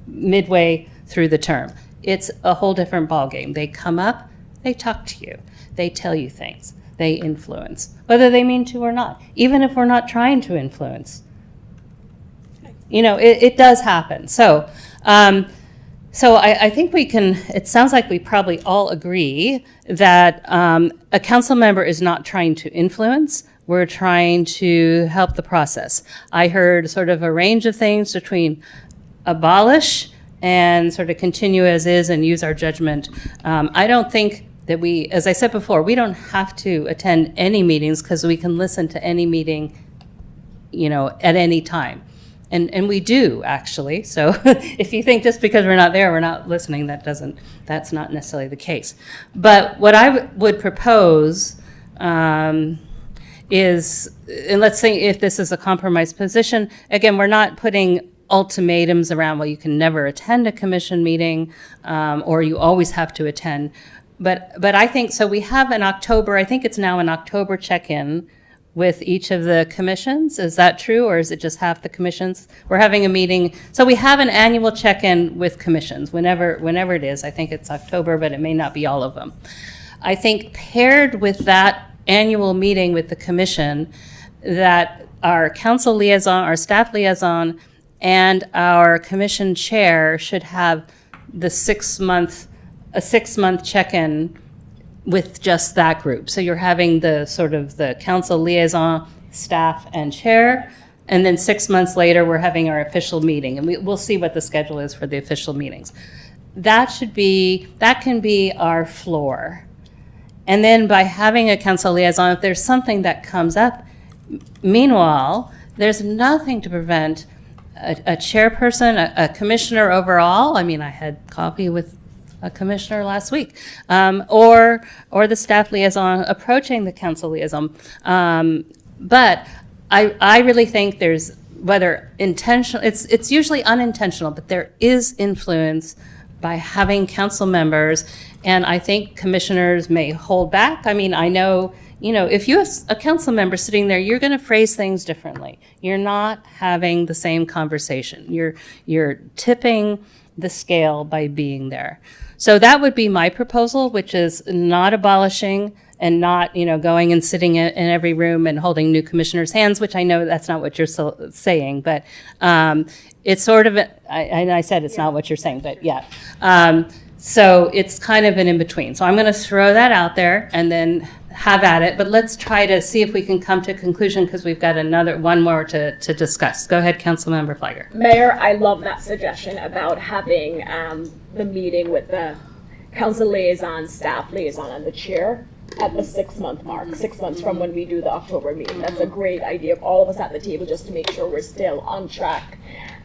midway through the term. It's a whole different ballgame. They come up, they talk to you, they tell you things, they influence, whether they mean to or not, even if we're not trying to influence. It does happen. So I think it sounds like we probably all agree that a council member is not trying to influence. We're trying to help the process. I heard sort of a range of things between abolish and sort of continue as is and use our judgment. I don't think that as I said before, we don't have to attend any meetings because we can listen to any meeting, at any time. And we do, actually. So if you think just because we're not there, we're not listening, that's not necessarily the case. But what I would propose is, and let's say if this is a compromise position, again, we're not putting ultimatums around, well, you can never attend a commission meeting, or you always have to attend. But I think, so we have an October, I think it's now an October check-in with each of the commissions. Is that true, or is it just half the commissions? We're having a meeting, so we have an annual check-in with commissions, whenever it is. I think it's October, but it may not be all of them. I think paired with that annual meeting with the commission, that our council liaison, our staff liaison, and our commission chair should have a 6-month check-in with just that group. So you're having the sort of the council liaison, staff, and chair, and then 6 months later, we're having our official meeting, and we'll see what the schedule is for the official meetings. That can be our floor. And then by having a council liaison, if there's something that comes up, meanwhile, there's nothing to prevent a chairperson, a commissioner overall. I had coffee with a commissioner last week, or the staff liaison approaching the council liaison. But I really think there's, whether intentional, it's usually unintentional, but there is influence by having council members, and I think commissioners may hold back. I know, if you have a council member sitting there, you're going to phrase things differently. You're not having the same conversation. You're tipping the scale by being there. So that would be my proposal, which is not abolishing and not, going and sitting in every room and holding new commissioners' hands, which I know that's not what you're saying, but it's sort of, I said it's not what you're saying, but yeah. So it's kind of an in-between. So I'm going to throw that out there and then have at it, but let's try to see if we can come to a conclusion, because we've got one more to discuss. Go ahead, Councilmember Fliger. Mayor, I love that suggestion about having the meeting with the council liaison, staff liaison, and the chair at the 6-month mark, 6 months from when we do the October meeting. That's a great idea of all of us at the table, just to make sure we're still on track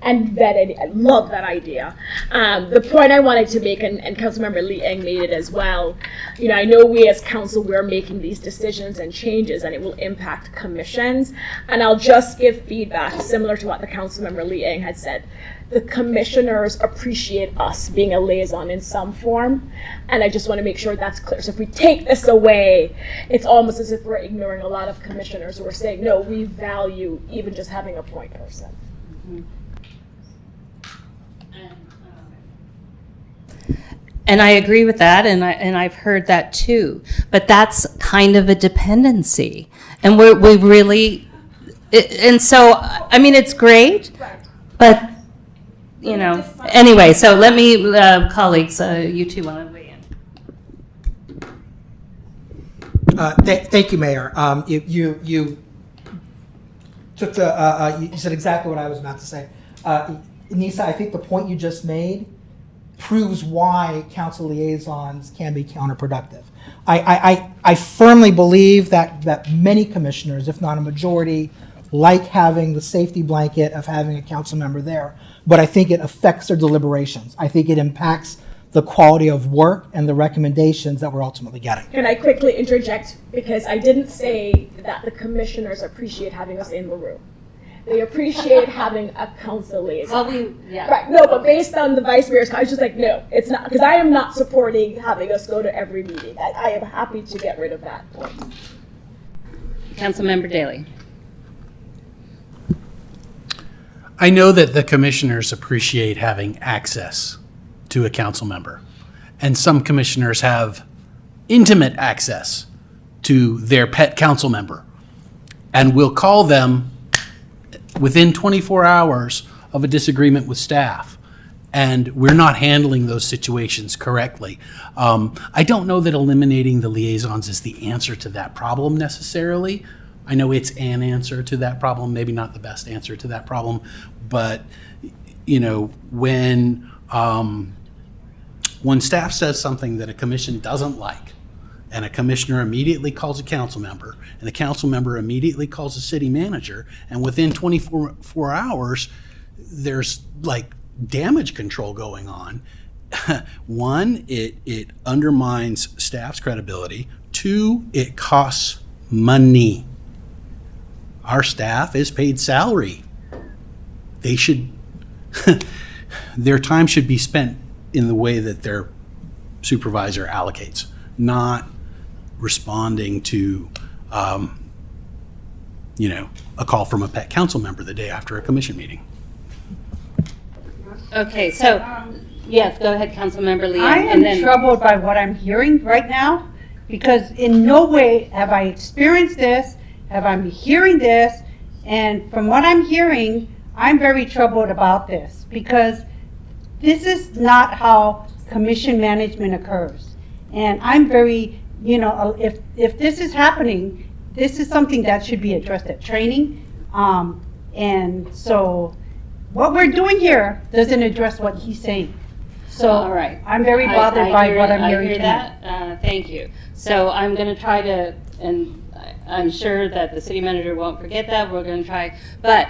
and vetted. I love that idea. The point I wanted to make, and Councilmember Lee Eng made it as well, I know we as council, we're making these decisions and changes, and it will impact commissions. And I'll just give feedback similar to what the Councilmember Lee Eng had said. The commissioners appreciate us being a liaison in some form, and I just want to make sure that's clear. So if we take this away, it's almost as if we're ignoring a lot of commissioners who are saying, no, we value even just having a point person. Mm-hmm. And I agree with that, and I've heard that too. But that's kind of a dependency, and we really, and so it's great, but anyway. So let me, colleagues, you two want to weigh Thank you, Mayor. You took the, you said exactly what I was about to say. Nisa, I think the point you just made proves why council liaisons can be counterproductive. I firmly believe that many commissioners, if not a majority, like having the safety blanket of having a council member there, but I think it affects their deliberations. I think it impacts the quality of work and the recommendations that we're ultimately getting. Can I quickly interject? Because I didn't say that the commissioners appreciate having us in the room. They appreciate having a council liaison. Well, yeah. Right, no, but based on the vice mayor's, I was just like, no, it's not, because I am not supporting having us go to every meeting. I am happy to get rid of that point. Councilmember Daley. I know that the commissioners appreciate having access to a council member, and some commissioners have intimate access to their pet council member and will call them within 24 hours of a disagreement with staff, and we're not handling those situations correctly. I don't know that eliminating the liaisons is the answer to that problem necessarily. I know it's an answer to that problem, maybe not the best answer to that problem, but when staff says something that a commission doesn't like, and a commissioner immediately calls a council member, and the council member immediately calls the city manager, and within 24 hours, there's like damage control going on. One, it undermines staff's credibility. Two, it costs money. Our staff is paid salary. They should, their time should be spent in the way that their supervisor allocates, not responding to, a call from a pet council member the day after a commission meeting. Okay, so, yes, go ahead, Councilmember Leanne. I am troubled by what I'm hearing right now, because in no way have I experienced this, have I been hearing this, and from what I'm hearing, I'm very troubled about this, because this is not how commission management occurs. And I'm very, if this is happening, this is something that should be addressed at training. And so what we're doing here doesn't address what he's saying. So all right. I'm very bothered by what I'm hearing I hear tonight. that. Thank you. So I'm going to try to, and I'm sure that the city manager won't forget that. We're going to try, but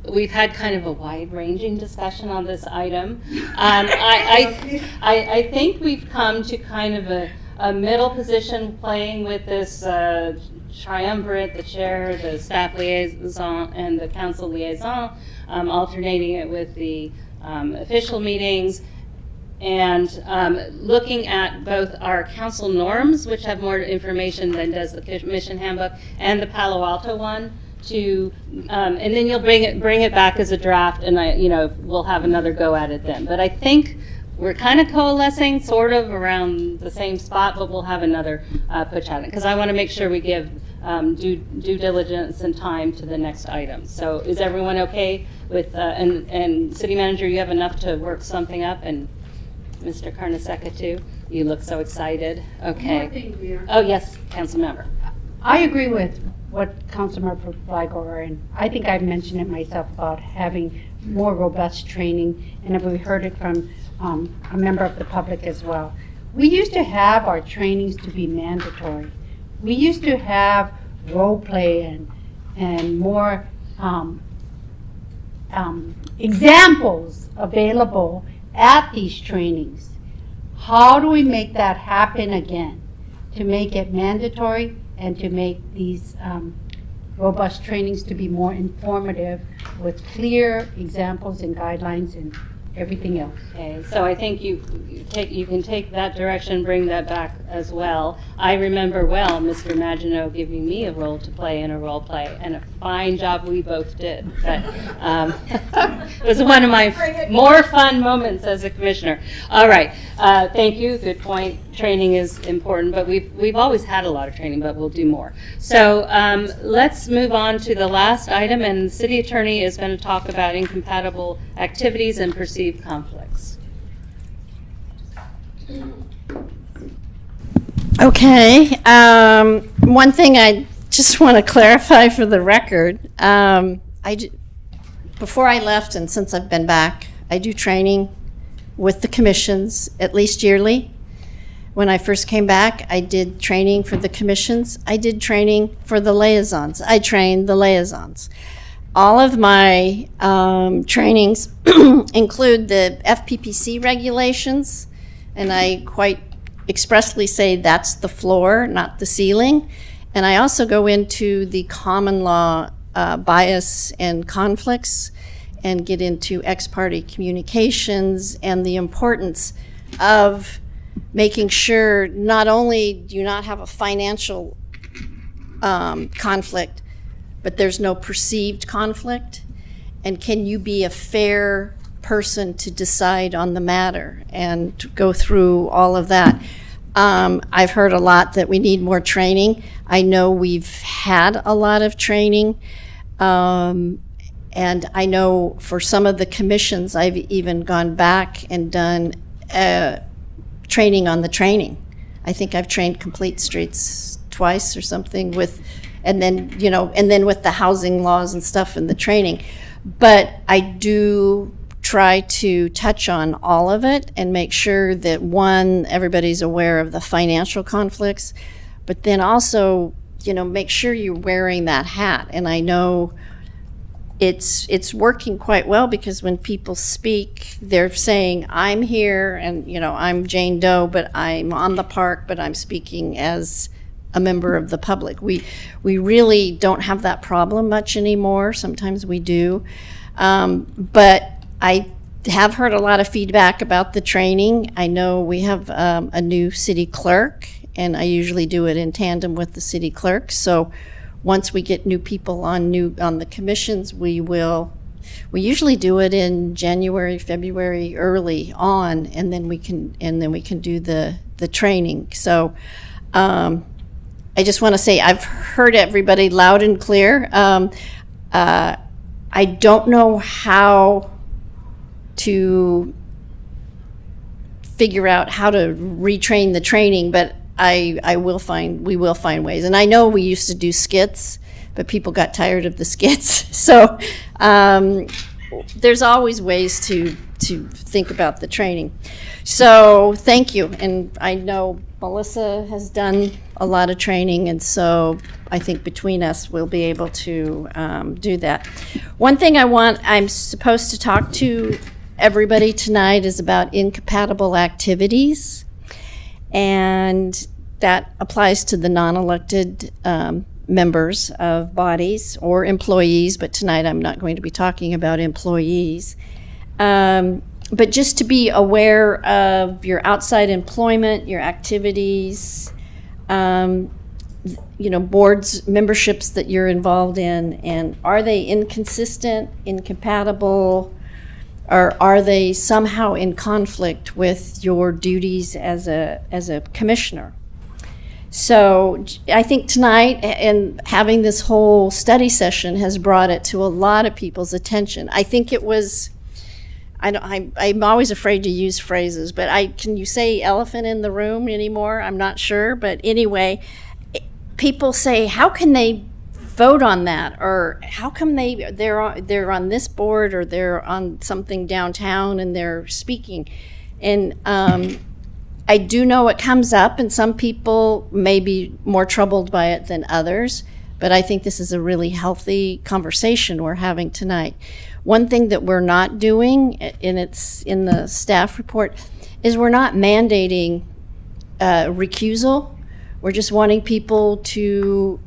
we've had kind of a wide-ranging discussion on this item. I think we've come to kind of a middle position, playing with this triumvirate, the chair, the staff liaison, and the council liaison, alternating it with the official meetings, and looking at both our council norms, which have more information than does the commission handbook, and the Palo Alto one, to and then you'll bring it back as a draft, and we'll have another go at it then. But I think we're kind of coalescing sort of around the same spot, but we'll have another push at it, because I want to make sure we give due diligence and time to the next item. So is everyone okay with, and city manager, you have enough to work something up, and Mr. Carnesecca too? You look so excited. Okay. One more thing, Mayor. Oh, yes, council member. I agree with what Councilmember Flygore, and I think I've mentioned it myself about having more robust training, and we heard it from a member of the public as well. We used to have our trainings to be mandatory. We used to have role play and more examples available at these trainings. How do we make that happen again? To make it mandatory and to make these robust trainings to be more informative with clear examples and guidelines and everything else. Okay, so I think you can take that direction, bring that back as well. I remember well Mr. Maginot giving me a role to play in a role play, and a fine job we both did. But it was one of my more fun moments as a commissioner. All right, thank you. Good point. Training is important, but we've always had a lot of training, but we'll do more. So let's move on to the last item, and the city attorney is going to talk about incompatible activities and perceived conflicts. Okay, one thing I just want to clarify for the record, before I left and since I've been back, I do training with the commissions at least yearly. When I first came back, I did training for the commissions. I did training for the liaisons. I trained the liaisons. All of my trainings include the FPPC regulations, and I quite expressly say that's the floor, not the ceiling. And I also go into the common law bias and conflicts and get into ex-parte communications and the importance of making sure not only do you not have a financial conflict, but there's no perceived conflict. And can you be a fair person to decide on the matter and to go through all of that? I've heard a lot that we need more training. I know we've had a lot of training. And I know for some of the commissions, I've even gone back and done training on the training. I think I've trained Complete Streets twice or something and then with the housing laws and stuff and the training. But I do try to touch on all of it and make sure that, one, everybody's aware of the financial conflicts, but then also, make sure you're wearing that hat. And I know it's working quite well, because when people speak, they're saying, I'm here and, I'm Jane Doe, but I'm on the park, but I'm speaking as a member of the public. We really don't have that problem much anymore. Sometimes we do. But I have heard a lot of feedback about the training. I know we have a new city clerk, and I usually do it in tandem with the city clerk. So once we get new people on the commissions, we usually do it in January, February, early on, and then we can do the training. So I just want to say I've heard everybody loud and clear. I don't know how to figure out how to retrain the training, but we will find ways. And I know we used to do skits, but people got tired of the skits. So there's always ways to think about the training. So thank you. And I know Melissa has done a lot of training, and so I think between us we'll be able to do that. One thing I'm supposed to talk to everybody tonight is about incompatible activities, and that applies to the non-elected members of bodies or employees, but tonight I'm not going to be talking about employees. But just to be aware of your outside employment, your activities, boards, memberships that you're involved in, and are they inconsistent, incompatible, or are they somehow in conflict with your duties as a commissioner? So I think tonight, and having this whole study session has brought it to a lot of people's attention. I think it was, I'm always afraid to use phrases, but can you say elephant in the room anymore? I'm not sure, but anyway, people say, how can they vote on that? Or how come they're on this board, or they're on something downtown and they're speaking? And I do know it comes up, and some people may be more troubled by it than others, but I think this is a really healthy conversation we're having tonight. One thing that we're not doing, and it's in the staff report, is we're not mandating recusal. We're just wanting people to,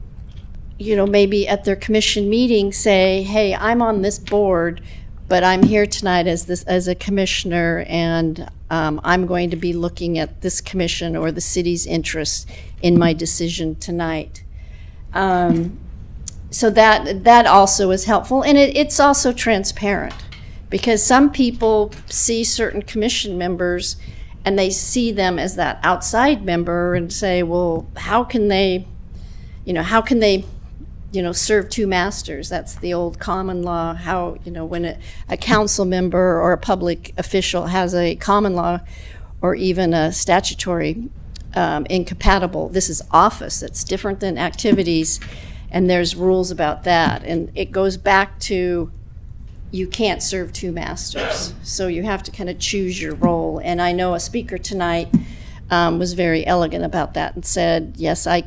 maybe at their commission meeting say, hey, I'm on this board, but I'm here tonight as a commissioner, and I'm going to be looking at this commission or the city's interest in my decision tonight. So that also is helpful, and it's also transparent, because some people see certain commission members and they see them as that outside member and say, well, how can they serve two masters? That's the old common law. How, when a council member or a public official has a common law or even a statutory incompatible. This is office. It's different than activities, and there's rules about that. And it goes back to you can't serve two masters. So you have to kind of choose your role. And I know a speaker tonight was very elegant about that and said, yes, I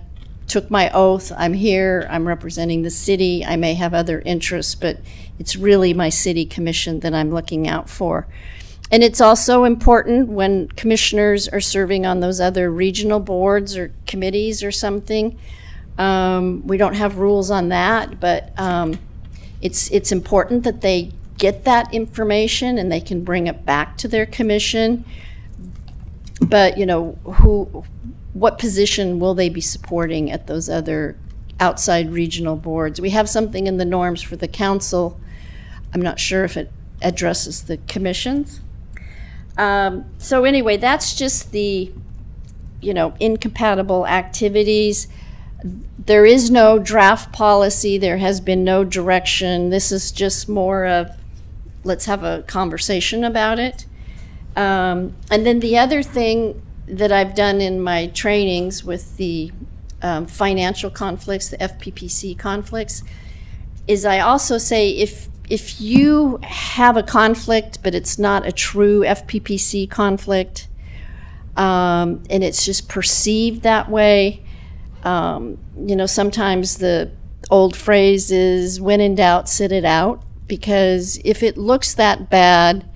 took my oath. I'm here. I'm representing the city. I may have other interests, but it's really my city commission that I'm looking out for. And it's also important when commissioners are serving on those other regional boards or committees or something. We don't have rules on that, but it's important that they get that information and they can bring it back to their commission. But, you know, what position will they be supporting at those other outside regional boards? We have something in the norms for the council. I'm not sure if it addresses the commissions. So anyway, that's just the, you know, incompatible activities. There is no draft policy. There has been no direction. This is just more of, let's have a conversation about it. And then the other thing that I've done in my trainings with the financial conflicts, the FPPC conflicts, is I also say if you have a conflict, but it's not a true FPPC conflict, and it's just perceived that way, you know, sometimes the old phrase is, when in doubt, sit it out, because if it looks that bad,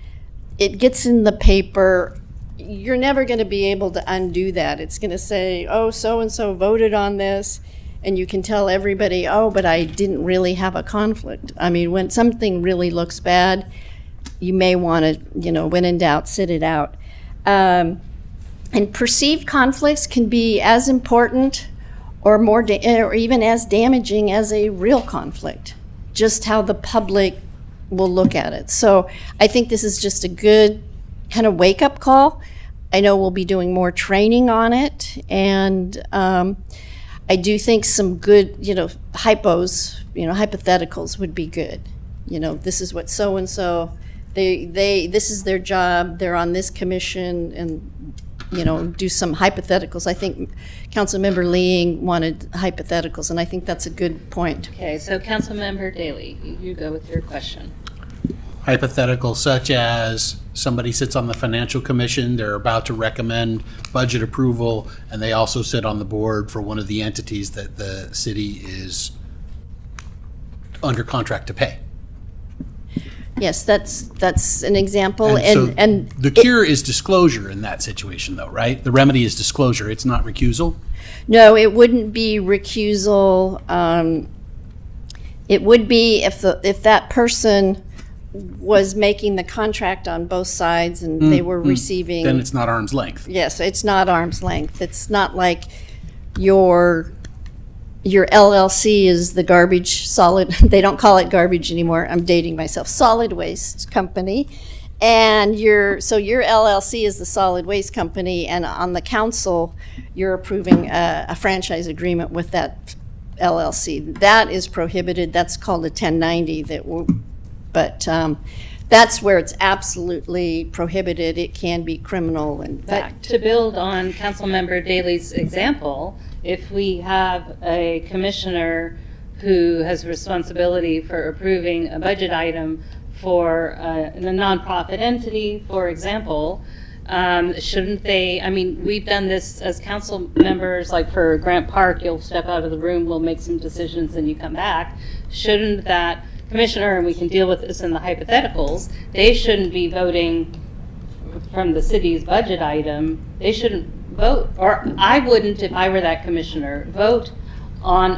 it gets in the paper, you're never going to be able to undo that. It's going to say, oh, so-and-so voted on this, and you can tell everybody, oh, but I didn't really have a conflict. I mean, when something really looks bad, you may want to, you know, when in doubt, sit it out. And perceived conflicts can be as important or more, or even as damaging as a real conflict, just how the public will look at it. So I think this is just a good kind of wake-up call. I know we'll be doing more training on it, and I do think some good, you know, hypotheticals would be good. You know, this is what so-and-so, this is their job, they're on this commission, and, you know, do some hypotheticals. I think Councilmember Leing wanted hypotheticals, and I think that's a good point. Okay, so Councilmember Daley, you go with your question. Hypothetical such as somebody sits on the financial commission, they're about to recommend budget approval, and they also sit on the board for one of the entities that the city is under contract to pay. Yes, that's an example. And the cure is disclosure in that situation, though, right? The remedy is disclosure. It's not recusal. No, it wouldn't be recusal. It would be if that person was making the contract on both sides and they were receiving. Then it's not arm's length. Yes, it's not arm's length. It's not like your LLC is the garbage solid, they don't call it garbage anymore, I'm dating myself, solid waste company. And your LLC is the solid waste company, and on the council, you're approving a franchise agreement with that LLC. That is prohibited, that's called a 1090 but that's where it's absolutely prohibited. It can be criminal, in fact. To build on Councilmember Daley's example, if we have a commissioner who has responsibility for approving a budget item for a nonprofit entity, for example, shouldn't they, I mean, we've done this as council members, like for Grant Park, you'll step out of the room, we'll make some decisions, and you come back. Shouldn't that commissioner, and we can deal with this in the hypotheticals, they shouldn't be voting from the city's budget item, they shouldn't vote, or I wouldn't, if I were that commissioner, vote on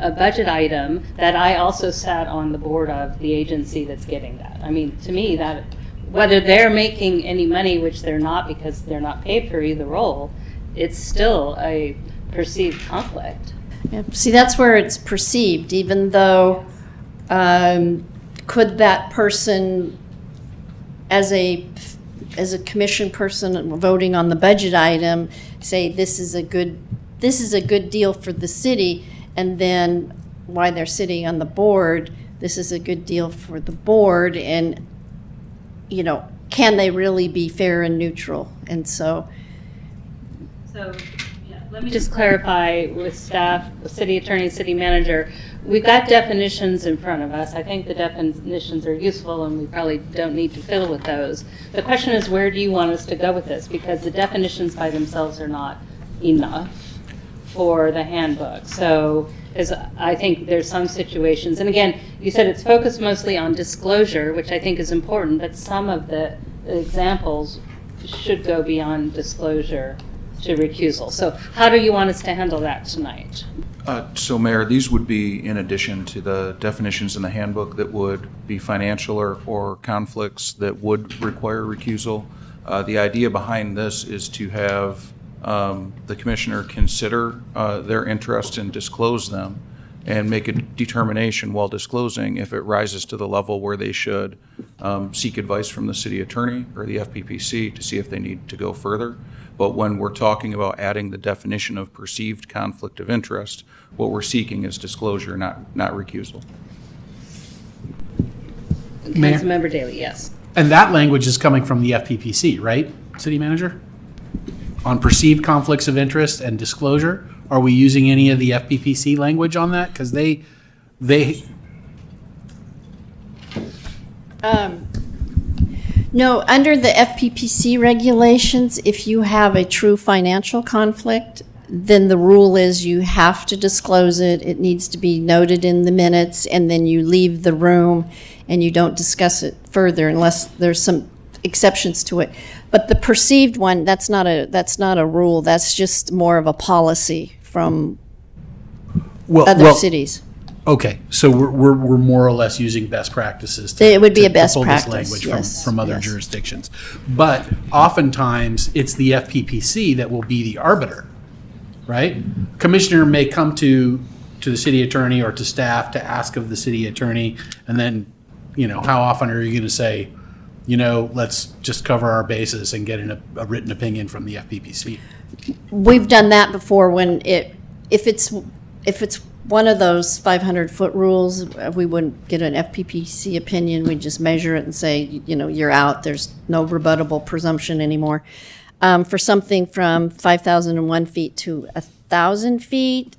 a budget item that I also sat on the board of the agency that's getting that. I mean, to me, that whether they're making any money, which they're not because they're not paid for either role, it's still a perceived conflict. Yeah. See, that's where it's perceived, even though could that person, as a commission person voting on the budget item, say this is a good deal for the city, and then while they're sitting on the board, this is a good deal for the board, and you know, can they really be fair and neutral? And so Let me just clarify with staff, the city attorney, city manager. We've got definitions in front of us. I think the definitions are useful and we probably don't need to fiddle with those. The question is, where do you want us to go with this? Because the definitions by themselves are not enough for the handbook. So I think there's some situations, and again, you said it's focused mostly on disclosure, which I think is important, but some of the examples should go beyond disclosure to recusal. So how do you want us to handle that tonight? So Mayor, these would be in addition to the definitions in the handbook that would be financial or conflicts that would require recusal. The idea behind this is to have the commissioner consider their interest and disclose them and make a determination while disclosing if it rises to the level where they should seek advice from the city attorney or the FPPC to see if they need to go further. But when we're talking about adding the definition of perceived conflict of interest, what we're seeking is disclosure, not recusal. Mayor? Councilmember Daley, yes. And that language is coming from the FPPC, right, city manager? On perceived conflicts of interest and disclosure, are we using any of the FPPC language on that? Because they No, under the FPPC regulations, if you have a true financial conflict, then the rule is you have to disclose it. It needs to be noted in the minutes, and then you leave the room and you don't discuss it further unless there's some exceptions to it. But the perceived one, that's not a rule. That's just more of a policy from other cities. Okay, so we're more or less using best practices. It would be a best pull this practice, language yes, from other yes. jurisdictions. But oftentimes, it's the FPPC that will be the arbiter, right? Commissioner may come to the city attorney or to staff to ask of the city attorney, and then, how often are you going to say, let's just cover our bases and get a written opinion from the FPPC? We've done that before when if it's one of those 500-foot rules, we wouldn't get an FPPC opinion. We'd just measure it and say, you're out. There's no rebuttable presumption anymore. For something from 5,001 feet to 1,000 feet,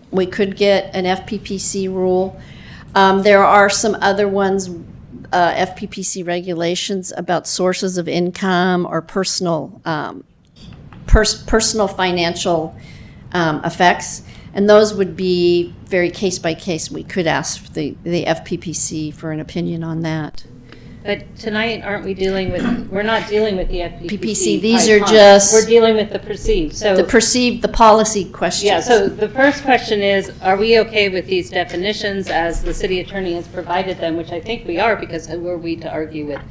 we could get an FPPC rule. There are some other ones, FPPC regulations about sources of income or personal financial effects. And those would be very case by case. We could ask the FPPC for an opinion on that. But tonight, we're not dealing with the FPPC. These are just. We're dealing with the perceived. So the policy questions. Yeah, so the first question is, are we okay with these definitions as the city attorney has provided them, which I think we are, because who are we to argue with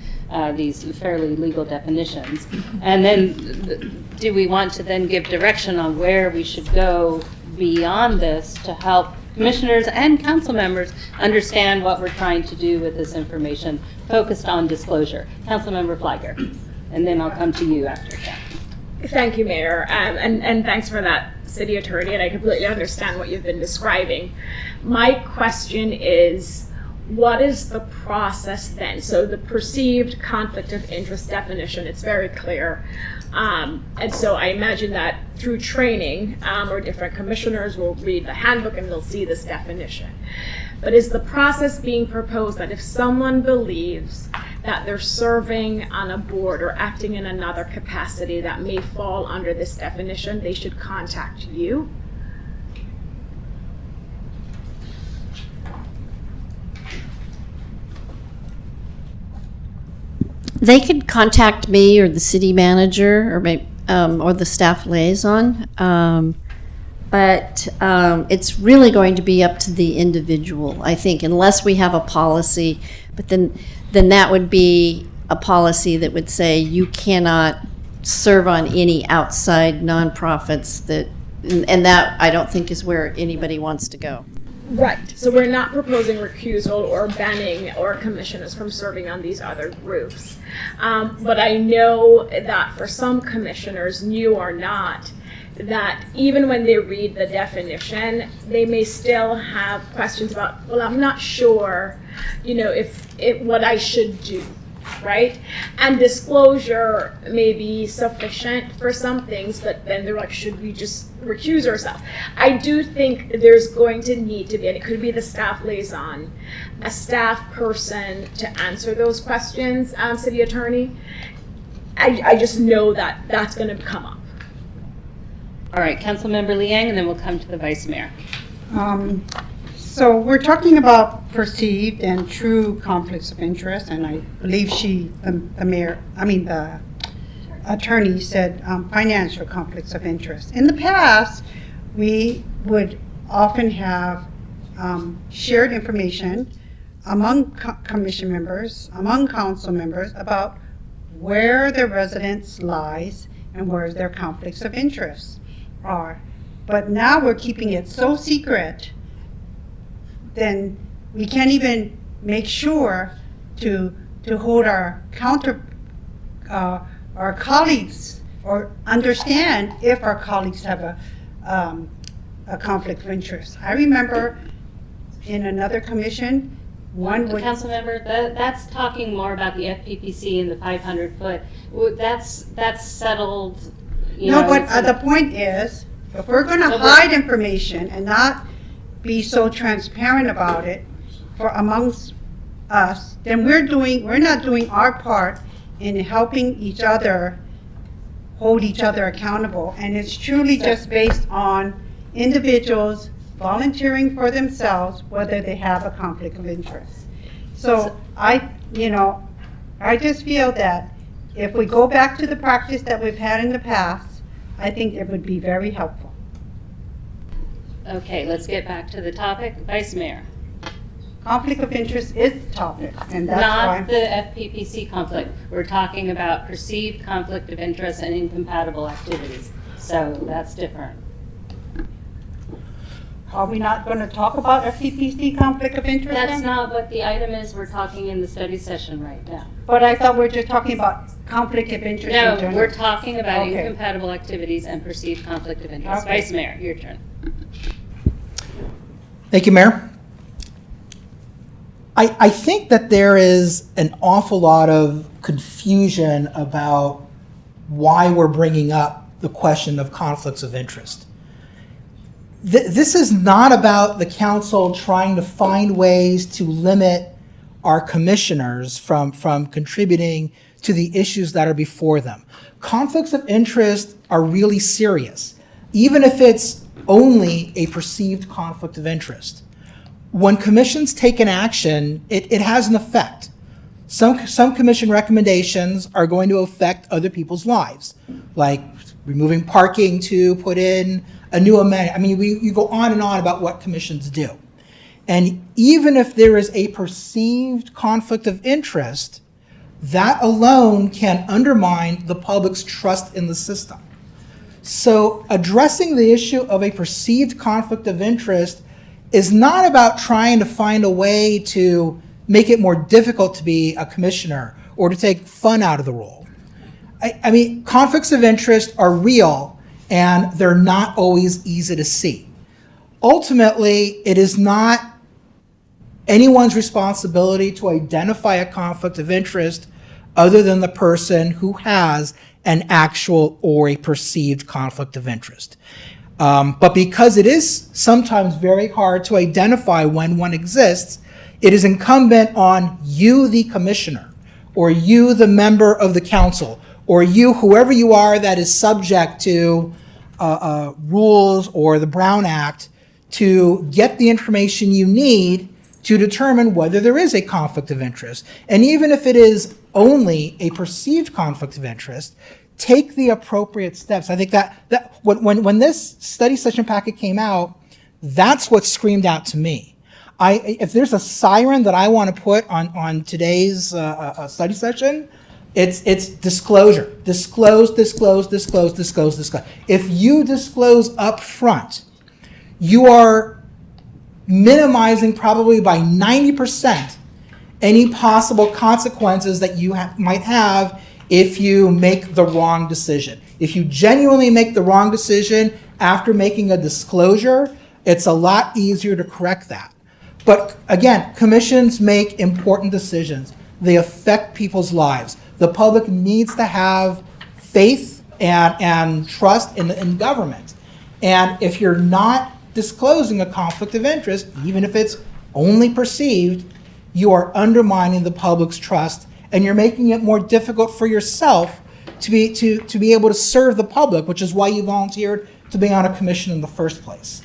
these fairly legal definitions? And then do we want to then give direction on where we should go beyond this to help commissioners and council members understand what we're trying to do with this information focused on disclosure? Councilmember Flagger, and then I'll come to you after that. Thank you, Mayor, and thanks for that, City Attorney, and I completely understand what you've been describing. My question is, what is the process then? So the perceived conflict of interest definition, it's very clear. And so I imagine that through training, or different commissioners will read the handbook and they'll see this definition. But is the process being proposed that if someone believes that they're serving on a board or acting in another capacity that may fall under this definition, they should contact you? They could contact me or the city manager or the staff liaison. But it's really going to be up to the individual, I think, unless we have a policy. But then that would be a policy that would say you cannot serve on any outside nonprofits and that I don't think is where anybody wants to go. Right. So we're not proposing recusal or banning our commissioners from serving on these other groups. But I know that for some commissioners, new or not, that even when they read the definition, they may still have questions about, well, I'm not sure, if what I should do. right? And disclosure may be sufficient for some things, but then they're like, should we just recuse ourselves? I do think there's going to need to be, and it could be the staff liaison, a staff person to answer those questions, city attorney. I just know that that's going to come up. All right, Councilmember Liang, and then we'll come to the Vice Mayor. So we're talking about perceived and true conflicts of interest, and I believe the attorney said financial conflicts of interest. In the past, we would often have shared information among commission members, among council members, about where their residence lies and where their conflicts of interest are. But now we're keeping it so secret, then we can't even make sure to hold our colleagues or understand if our colleagues have a conflict of interest. I remember in another commission, one would... Councilmember, that's talking more about the FPPC and the 500-foot. That's settled, No, but the point is, if we're going to hide information and not be so transparent about it for amongst us, then we're not doing our part in helping each other hold each other accountable. And it's truly just based on individuals volunteering for themselves whether they have a conflict of interest. So I just feel that if we go back to the practice that we've had in the past, I think it would be very helpful. Okay, let's get back to the topic. Vice Mayor. Conflict of interest is the topic, and that's Not why. the FPPC conflict. We're talking about perceived conflict of interest and incompatible activities. So that's different. Are we not going to talk about FPPC conflict of interest That's then? not what the item is. We're talking in the study session right now. But I thought we were just talking about conflict of interest in No, general. we're talking about Okay. incompatible activities and perceived conflict of interest. Okay. Vice Mayor, your turn. Thank you, Mayor. I think that there is an awful lot of confusion about why we're bringing up the question of conflicts of interest. This is not about the council trying to find ways to limit our commissioners from contributing to the issues that are before them. Conflicts of interest are really serious, even if it's only a perceived conflict of interest. When commissions take an action, it has an effect. Some commission recommendations are going to affect other people's lives, like removing parking to put in a new amenity. I mean, you go on and on about what commissions do. And even if there is a perceived conflict of interest, that alone can undermine the public's trust in the system. So addressing the issue of a perceived conflict of interest is not about trying to find a way to make it more difficult to be a commissioner or to take fun out of the role. I mean, conflicts of interest are real and they're not always easy to see. Ultimately, it is not anyone's responsibility to identify a conflict of interest other than the person who has an actual or a perceived conflict of interest. But because it is sometimes very hard to identify when one exists, it is incumbent on you, the commissioner, or you, the member of the council, or you, whoever you are that is subject to rules or the Brown Act, to get the information you need to determine whether there is a conflict of interest. And even if it is only a perceived conflict of interest, take the appropriate steps. I think that when this study session packet came out, that's what screamed out to me. If there's a siren that I want to put on today's study session, it's disclosure. Disclose. If you disclose up front, you are minimizing probably by 90% any possible consequences that you might have if you make the wrong decision. If you genuinely make the wrong decision after making a disclosure, it's a lot easier to correct that. But again, commissions make important decisions. they affect people's lives. The public needs to have faith and trust in government. And if you're not disclosing a conflict of interest, even if it's only perceived, you are undermining the public's trust, and you're making it more difficult for yourself to be able to serve the public, which is why you volunteered to be on a commission in the first place.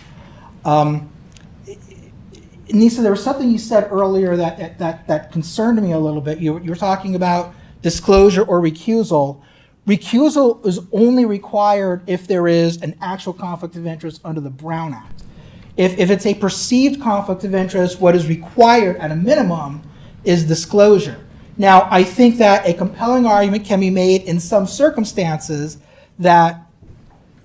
Nisa, there was something you said earlier that concerned me a little bit. You were talking about disclosure or recusal. Recusal is only required if there is an actual conflict of interest under the Brown Act. If it's a perceived conflict of interest, what is required at a minimum is disclosure. Now, I think that a compelling argument can be made in some circumstances that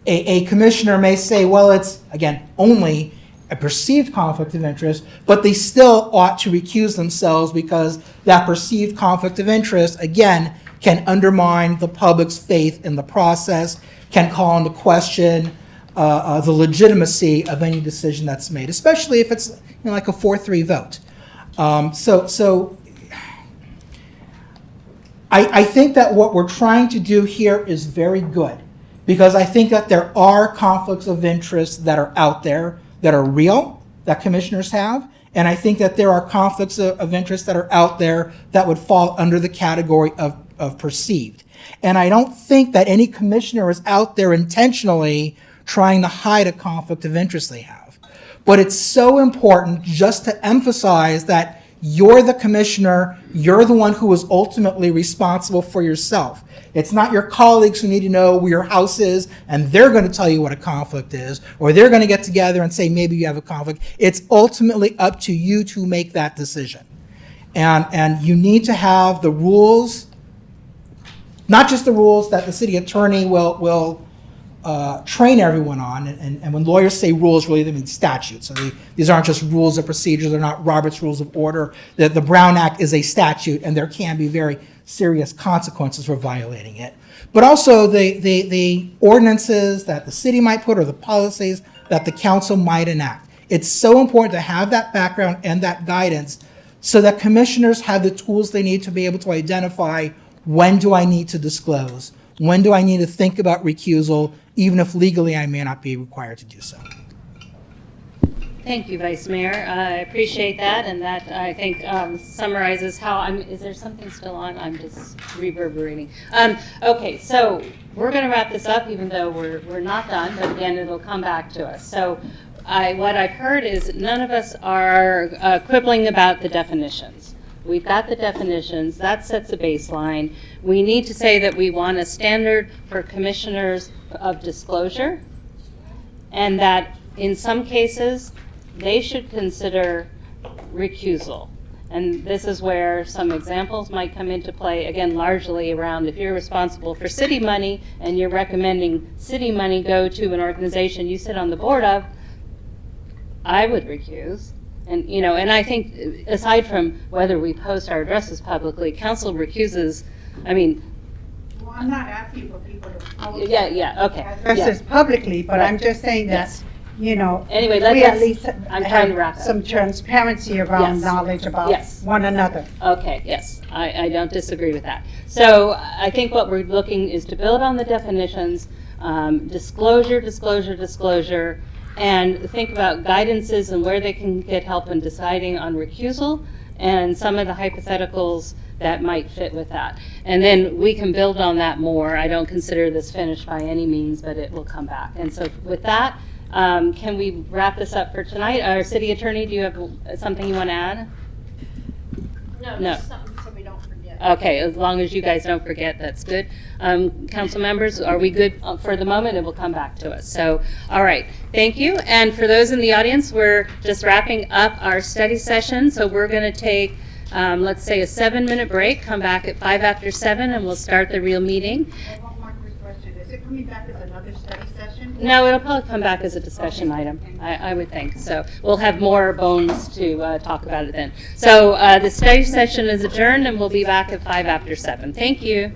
a commissioner may say, well, it's, again, only a perceived conflict of interest, but they still ought to recuse themselves because that perceived conflict of interest, again, can undermine the public's faith in the process, can call into question the legitimacy of any decision that's made, especially if it's like a 4-3 vote. So I think that what we're trying to do here is very good, because I think that there are conflicts of interest that are out there that are real, that commissioners have, and I think that there are conflicts of interest that are out there that would fall under the category of perceived. And I don't think that any commissioner is out there intentionally trying to hide a conflict of interest they have. But it's so important just to emphasize that you're the commissioner, you're the one who is ultimately responsible for yourself. It's not your colleagues who need to know where your house is and they're going to tell you what a conflict is, or they're going to get together and say maybe you have a conflict. It's ultimately up to you to make that decision. And you need to have the rules, not just the rules that the city attorney will train everyone on, and when lawyers say rules, really they mean statutes. So these aren't just rules of procedure, they're not Robert's Rules of Order. The Brown Act is a statute, and there can be very serious consequences for violating it. But also the ordinances that the city might put, or the policies that the council might enact. It's so important to have that background and that guidance so that commissioners have the tools they need to be able to identify when do I need to disclose, when do I need to think about recusal, even if legally I may not be required to do so. Thank you, Vice Mayor. I appreciate that, and that, I think, summarizes how is there something still on? I'm just reverberating. Okay, so we're going to wrap this up, even though we're not done, but again, it'll come back to us. So what I've heard is none of us are quibbling about the definitions. We've got the definitions. That sets a baseline. We need to say that we want a standard for commissioners of disclosure, and that in some cases, they should consider recusal. And this is where some examples might come into play, again, largely around if you're responsible for city money and you're recommending city money go to an organization you sit on the board of, I would recuse. And, and I think aside from whether we post our addresses publicly, council recuses, Well, I'm not asking for people to post okay. addresses publicly, but I'm just saying that, Yes. we Anyway, at least I'm trying to wrap have up. some transparency around Yes. knowledge about Yes. one another. Okay, yes, I don't disagree with that. So I think what we're looking is to build on the definitions, disclosure, and think about guidances and where they can get help in deciding on recusal and some of the hypotheticals that might fit with that. And then we can build on that more. I don't consider this finished by any means, but it will come back. And so with that, can we wrap this up for tonight? Our city attorney, do you have something you want to add? No, No. just something so we don't forget. Okay, as long as you guys don't forget, that's good. Council members, are we good for the moment? It will come back to us. So, all right, thank you. And for those in the audience, we're just wrapping up our study session. So we're going to take, let's say, a 7-minute break, come back at 5 after 7, and we'll start the real meeting. One more quick question. Is it coming back as another study session? No, it'll probably come back as a discussion item, I would think. So we'll have more bones to talk about it then. So the study session is adjourned, and we'll be back at 5 after 7. Thank you.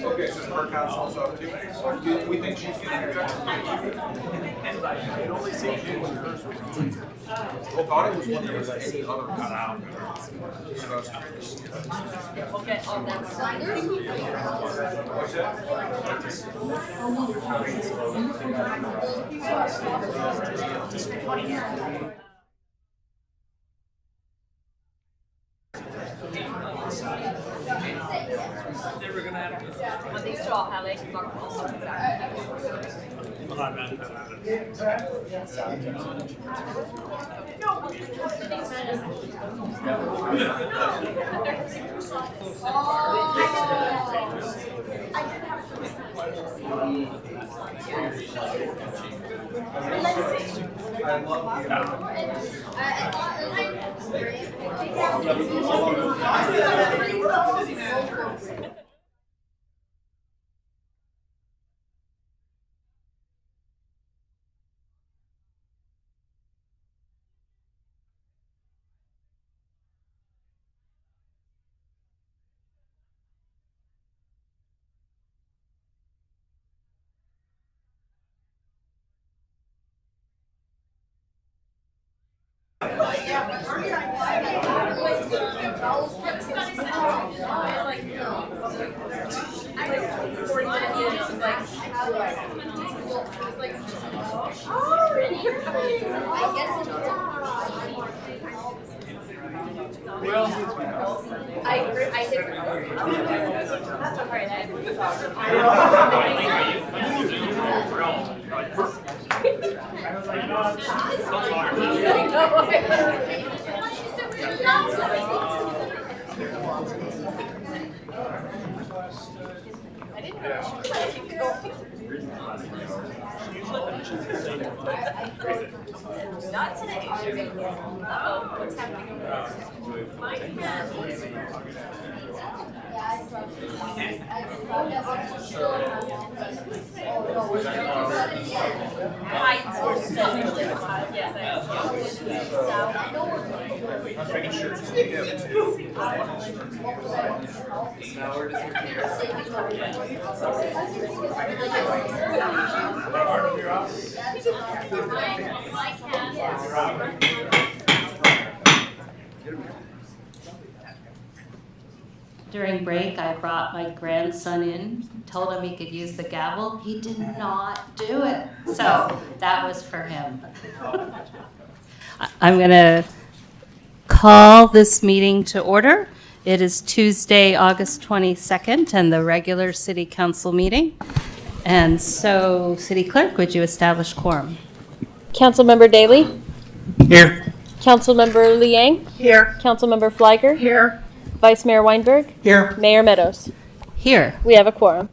Okay, so her council also have 2 minutes. We think she's getting her only see you when hers was. Well, thought it was one of those I see other cut out. Okay, on that side. But these two all have they can talk Not today. Uh-oh, what's happening over there? My During break, I brought my grandson in, told him he could use the gavel. He did not do it. So that was for him. I'm going to call this meeting to order. It is Tuesday, August 22nd, and the regular city council meeting. And so, City Clerk, would you establish quorum? Councilmember Daley? Here. Councilmember Liang? Here. Councilmember Fliger? Here. Vice Mayor Weinberg? Here. Mayor Meadows? Here. We have a quorum.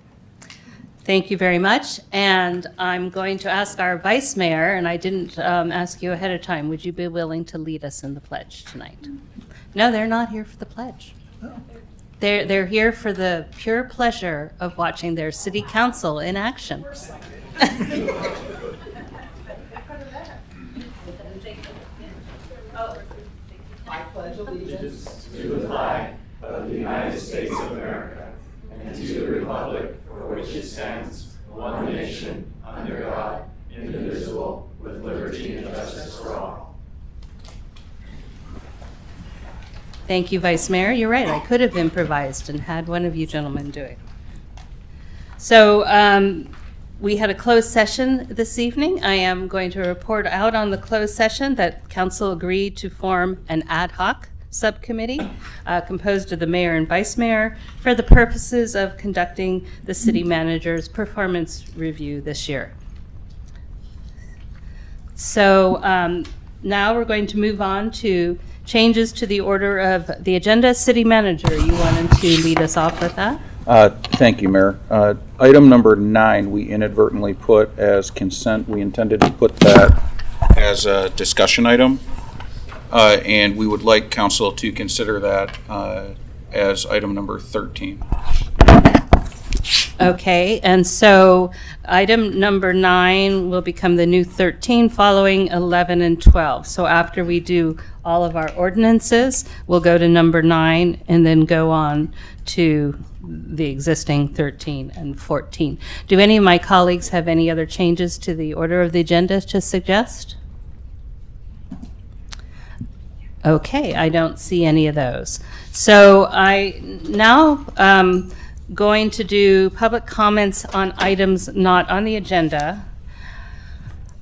Thank you very much. And I'm going to ask our Vice Mayor, and I didn't ask you ahead of time, would you be willing to lead us in the pledge tonight? No, they're not here for the pledge. They're here for the pure pleasure of watching their city council in action. I pledge allegiance to the flag of the United States of America and to the republic for which it stands, one nation, under God, indivisible, with liberty and justice for all. Thank you, Vice Mayor. You're right. I could have improvised and had one of you gentlemen do it. So we had a closed session this evening. I am going to report out on the closed session that council agreed to form an ad hoc subcommittee composed of the mayor and vice mayor for the purposes of conducting the city manager's performance review this year. So now we're going to move on to changes to the order of the agenda. City manager, you wanted to lead us off with that? Thank you, Mayor. Item number 9, we inadvertently put as consent. We intended to put that as a discussion item, and we would like council to consider that as item number 13. Okay, and so item number 9 will become the new 13 following 11 and 12. So after we do all of our ordinances, we'll go to number 9 and then go on to the existing 13 and 14. Do any of my colleagues have any other changes to the order of the agenda to suggest? Okay, I don't see any of those. So I now going to do public comments on items not on the agenda.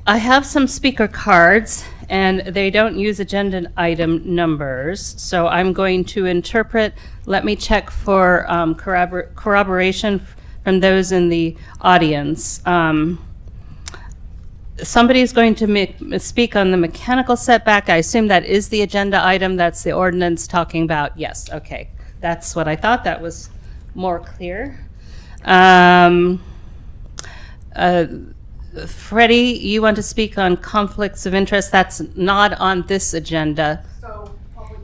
I have some speaker cards, and they don't use agenda item numbers, so I'm going to interpret. Let me check for corroboration from those in the audience. Somebody's going to speak on the mechanical setback. I assume that is the agenda item. That's the ordinance talking about. Yes, okay. That's what I thought. That was more clear. Freddie, you want to speak on conflicts of interest? That's not on this agenda. So, public,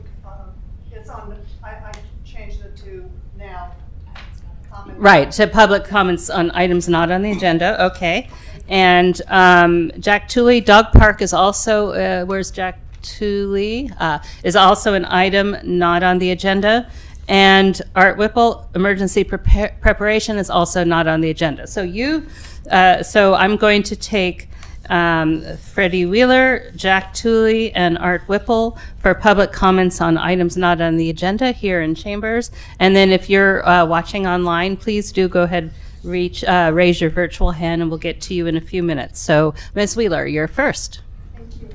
it's on, I changed it to now. Right, to public comments on items not on the agenda, okay. And Jack Tooley, Dog Park is also, where's Jack Tooley? Is also an item not on the agenda. And Art Whipple, emergency preparation is also not on the agenda. So so I'm going to take Freddie Wheeler, Jack Tooley, and Art Whipple for public comments on items not on the agenda here in Chambers. And then if you're watching online, please do go ahead, raise your virtual hand, and we'll get to you in a few minutes. So Ms. Wheeler, you're first. Thank you.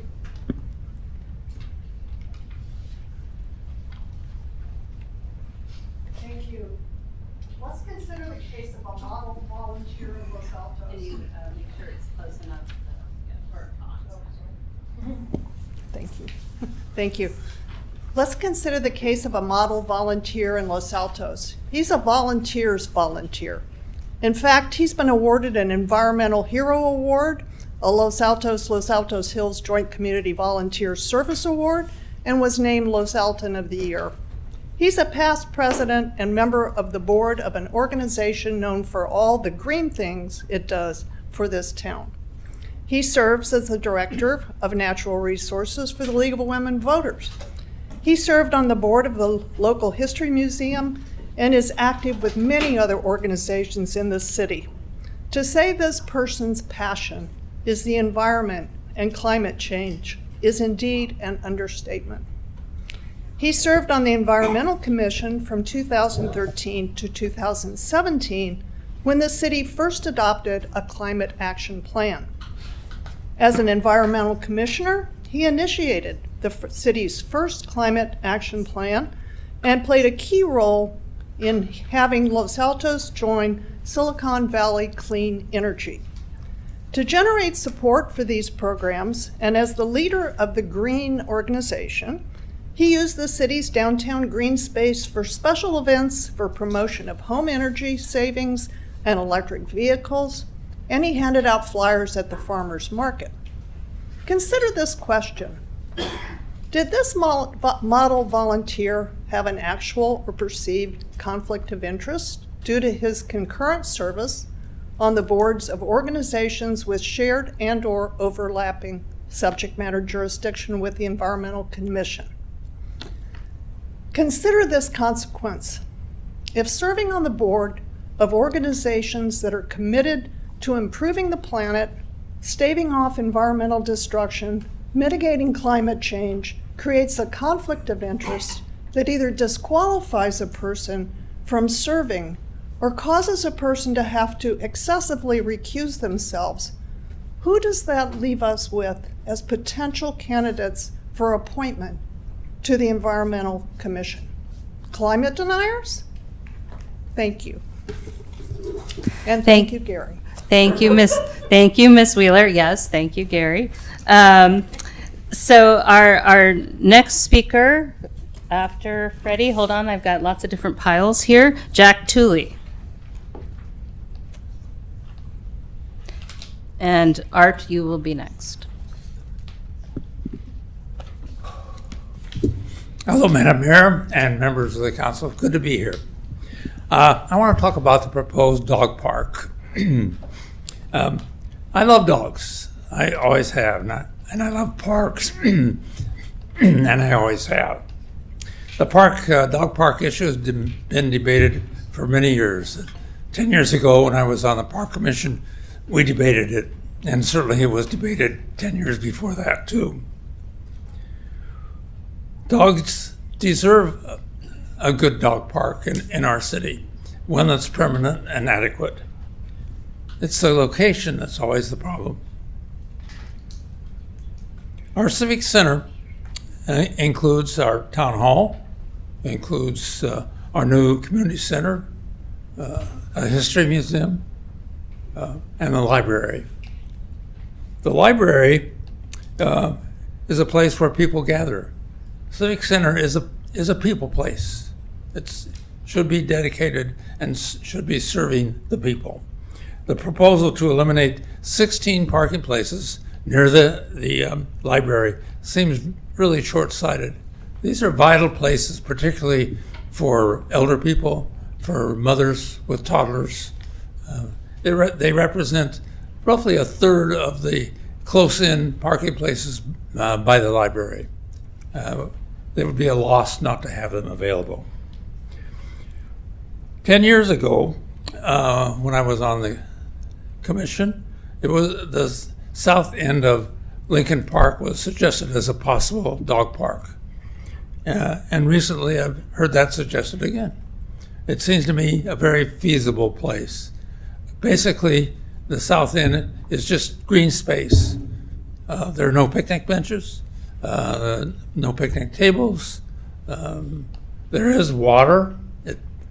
Thank you. Let's consider the case of a model volunteer in Los Altos. Can you make sure it's close enough for Thank you. Thank you. Let's consider the case of a model volunteer in Los Altos. He's a volunteer's volunteer. In fact, he's been awarded an Environmental Hero Award, a Los Altos Hills Joint Community Volunteer Service Award, and was named Los Alton of the Year. He's a past president and member of the board of an organization known for all the green things it does for this town. He serves as the director of natural resources for the League of Women Voters. He served on the board of the local history museum and is active with many other organizations in the city. To say this person's passion is the environment and climate change is indeed an understatement. He served on the Environmental Commission from 2013 to 2017 when the city first adopted a climate action plan. As an environmental commissioner, he initiated the city's first climate action plan and played a key role in having Los Altos join Silicon Valley Clean Energy. To generate support for these programs, and as the leader of the Green organization, he used the city's downtown green space for special events for promotion of home energy savings and electric vehicles, and he handed out flyers at the farmers market. Consider this question. Did this model volunteer have an actual or perceived conflict of interest due to his concurrent service on the boards of organizations with shared and/or overlapping subject matter jurisdiction with the Environmental Commission? Consider this consequence. If serving on the board of organizations that are committed to improving the planet, staving off environmental destruction, mitigating climate change, creates a conflict of interest that either disqualifies a person from serving or causes a person to have to excessively recuse themselves, who does that leave us with as potential candidates for appointment to the Environmental Commission? Climate deniers? Thank you. And thank you, Gary. Thank you, Miss Wheeler. Yes, thank you, Gary. So our next speaker after Freddie, hold on, I've got lots of different piles here. Jack Tooley. And Art, you will be next. Hello, Madam Mayor and members of the council. Good to be here. I want to talk about the proposed dog park. I love dogs. I always have, and I love parks, and I always have. The dog park issue has been debated for many years. 10 years ago, when I was on the Park Commission, we debated it, and certainly it was debated 10 years before that, too. Dogs deserve a good dog park in our city, one that's permanent and adequate. It's the location that's always the problem. Our civic center includes our town hall, includes our new community center, a history museum, and the library. The library is a place where people gather. Civic Center is a people place. It should be dedicated and should be serving the people. The proposal to eliminate 16 parking places near the library seems really short-sighted. These are vital places, particularly for elder people, for mothers with toddlers. They represent roughly a third of the close-in parking places by the library. It would be a loss not to have them available. 10 years ago, when I was on the commission, it was the south end of Lincoln Park was suggested as a possible dog park. And recently I've heard that suggested again. It seems to me a very feasible place. Basically, the south end is just green space. There are no picnic benches, no picnic tables. There is water.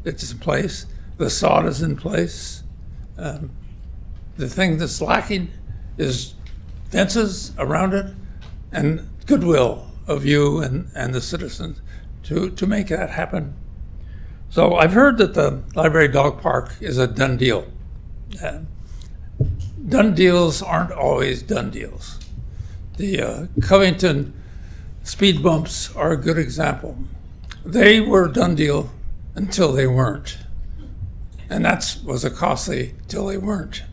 It's in place. The sod is in place. The thing that's lacking is fences around it and goodwill of you and the citizens to make that happen. So I've heard that the Library Dog Park is a done deal. Done deals aren't always done deals. The Covington speed bumps are a good example. They were a done deal until they weren't. And that was a costly till they weren't.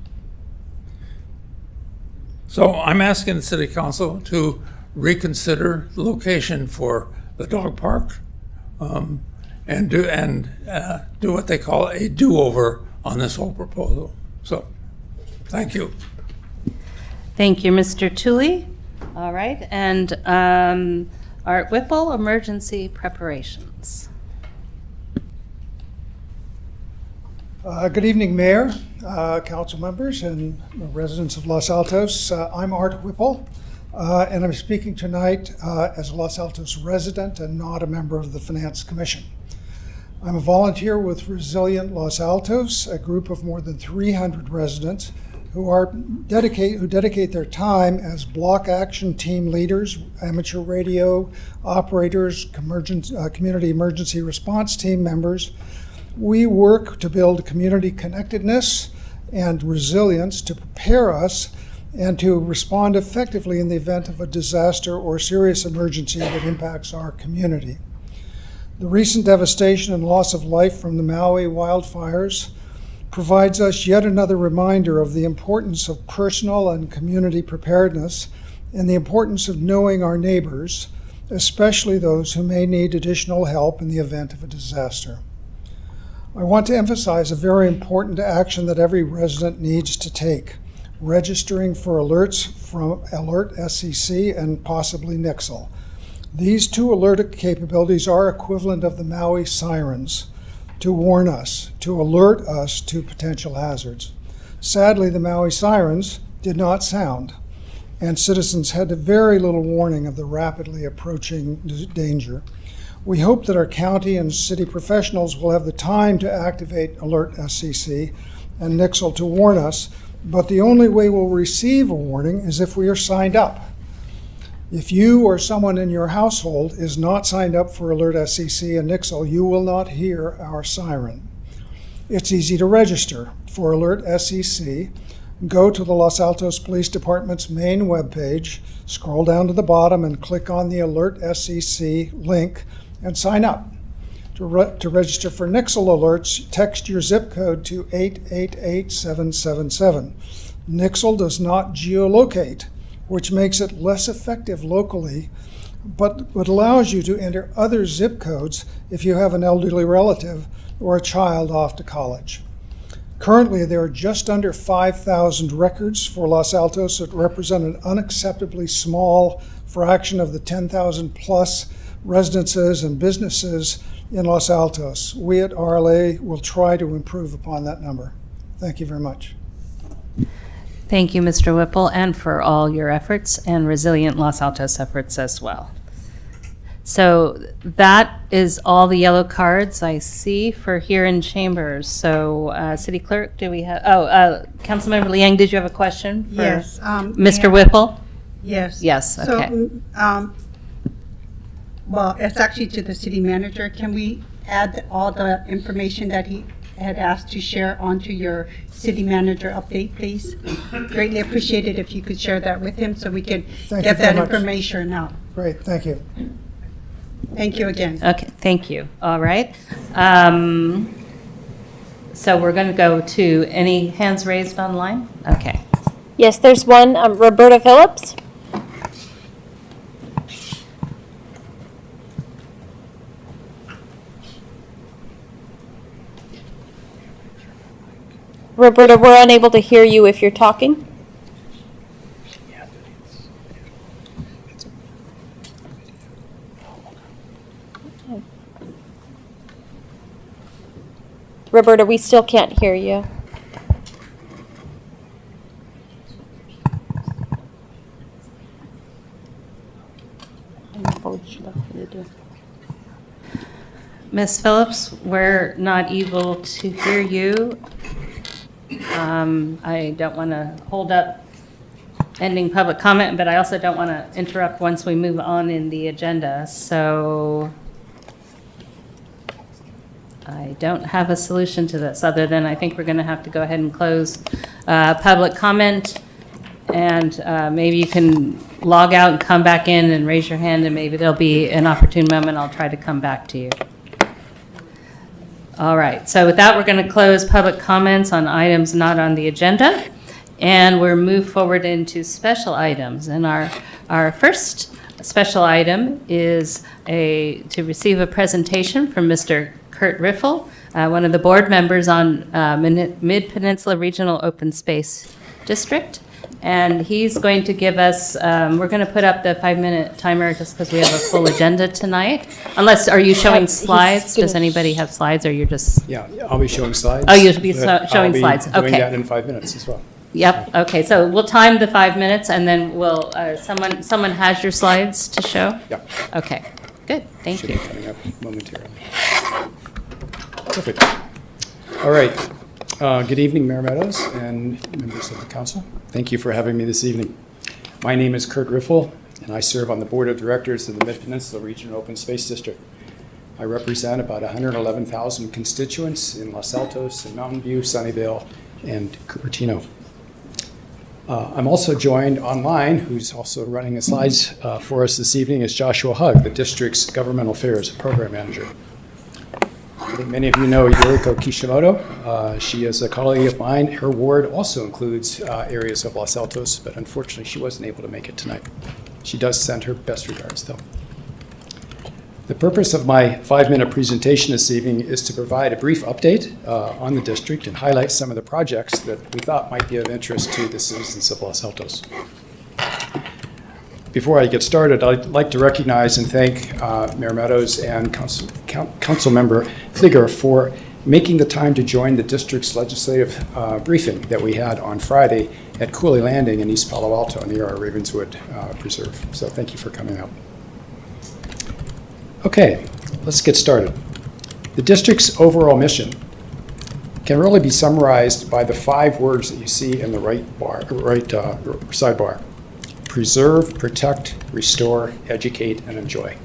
So I'm asking the City Council to reconsider the location for the dog park and do what they call a do-over on this whole proposal. So, thank you. Thank you, Mr. Tui. All right, and Art Whipple, emergency preparations. Good evening, Mayor, council members, and residents of Los Altos. I'm Art Whipple, and I'm speaking tonight as a Los Altos resident and not a member of the Finance Commission. I'm a volunteer with Resilient Los Altos, a group of more than 300 residents who dedicate their time as block action team leaders, amateur radio operators, community emergency response team members. We work to build community connectedness and resilience to prepare us and to respond effectively in the event of a disaster or serious emergency that impacts our community. The recent devastation and loss of life from the Maui wildfires provides us yet another reminder of the importance of personal and community preparedness and the importance of knowing our neighbors, especially those who may need additional help in the event of a disaster. I want to emphasize a very important action that every resident needs to take: registering for alerts from Alert SCC and possibly Nixle. These two alert capabilities are equivalent of the Maui sirens to warn us, to alert us to potential hazards. Sadly, the Maui sirens did not sound, and citizens had very little warning of the rapidly approaching danger. We hope that our county and city professionals will have the time to activate Alert SCC and Nixle to warn us, but the only way we'll receive a warning is if we are signed up. If you or someone in your household is not signed up for Alert SCC and Nixle, you will not hear our siren. It's easy to register for Alert SCC. go to the Los Altos Police Department's main webpage, scroll down to the bottom and click on the Alert SEC link and sign up. To register for Nixle alerts, text your zip code to 888777. Nixle does not geolocate, which makes it less effective locally, but allows you to enter other zip codes if you have an elderly relative or a child off to college. Currently, there are just under 5,000 records for Los Altos that represent an unacceptably small fraction of the 10,000 plus residences and businesses in Los Altos. We at RLA will try to improve upon that number. Thank you very much. Thank you, Mr. Whipple, and for all your efforts and resilient Los Altos efforts as well. So that is all the yellow cards I see for here in chambers. So City Clerk, do we have, Councilmember Liang, did you have a question? For Yes. Mr. Whipple? Yes. Yes, okay. So, well, it's actually to the city manager. Can we add all the information that he had asked to share onto your city manager update, please? Greatly appreciated if you could share that with him so we can get that information out. Great, thank you. Thank you again. Okay, thank you. All right. So we're going to go to any hands raised online? Okay. Yes, there's one, Roberta Phillips. Roberta, we're unable to hear you if you're talking. Roberta, we still can't hear you. Ms. Phillips, we're not able to hear you. I don't want to hold up ending public comment, but I also don't want to interrupt once we move on in the agenda. So I don't have a solution to this other than I think we're going to have to go ahead and close public comment. And maybe you can log out and come back in and raise your hand, and maybe there'll be an opportune moment. I'll try to come back to you. All right, so with that, we're going to close public comments on items not on the agenda, and we'll move forward into special items. And our first special item is to receive a presentation from Mr. Kurt Riffle, one of the board members on Mid-Peninsula Regional Open Space District. And he's going to give us, we're going to put up the 5-minute timer just because we have a full agenda tonight. Unless, are you showing slides? Does anybody have slides, or you're just? Yeah, I'll be showing slides. Oh, you'll be showing slides, okay. I'll be doing that in 5 minutes as well. Yep, okay, so we'll time the 5 minutes, and then we'll, someone has your slides to show? Yep. Okay, good, thank you. Should be coming up momentarily. Perfect. All right. Good evening, Mayor Meadows and members of the council. Thank you for having me this evening. My name is Kurt Riffle, and I serve on the board of directors of the Mid-Peninsula Regional Open Space District. I represent about 111,000 constituents in Los Altos and Mountain View, Sunnyvale, and Cupertino. I'm also joined online, who's also running the slides for us this evening, is Joshua Hugg, the district's governmental affairs program manager. I think many of you know Yoriko Kishimoto. She is a colleague of mine. Her ward also includes areas of Los Altos, but unfortunately she wasn't able to make it tonight. She does send her best regards, though. The purpose of my 5-minute presentation this evening is to provide a brief update on the district and highlight some of the projects that we thought might be of interest to the citizens of Los Altos. Before I get started, I'd like to recognize and thank Mayor Meadows and Council Member Fligger for making the time to join the district's legislative briefing that we had on Friday at Cooley Landing in East Palo Alto near our Ravenswood Preserve. So thank you for coming out. Okay, let's get started. The district's overall mission can really be summarized by the 5 words that you see in the right sidebar. Preserve, protect, restore, educate, and enjoy.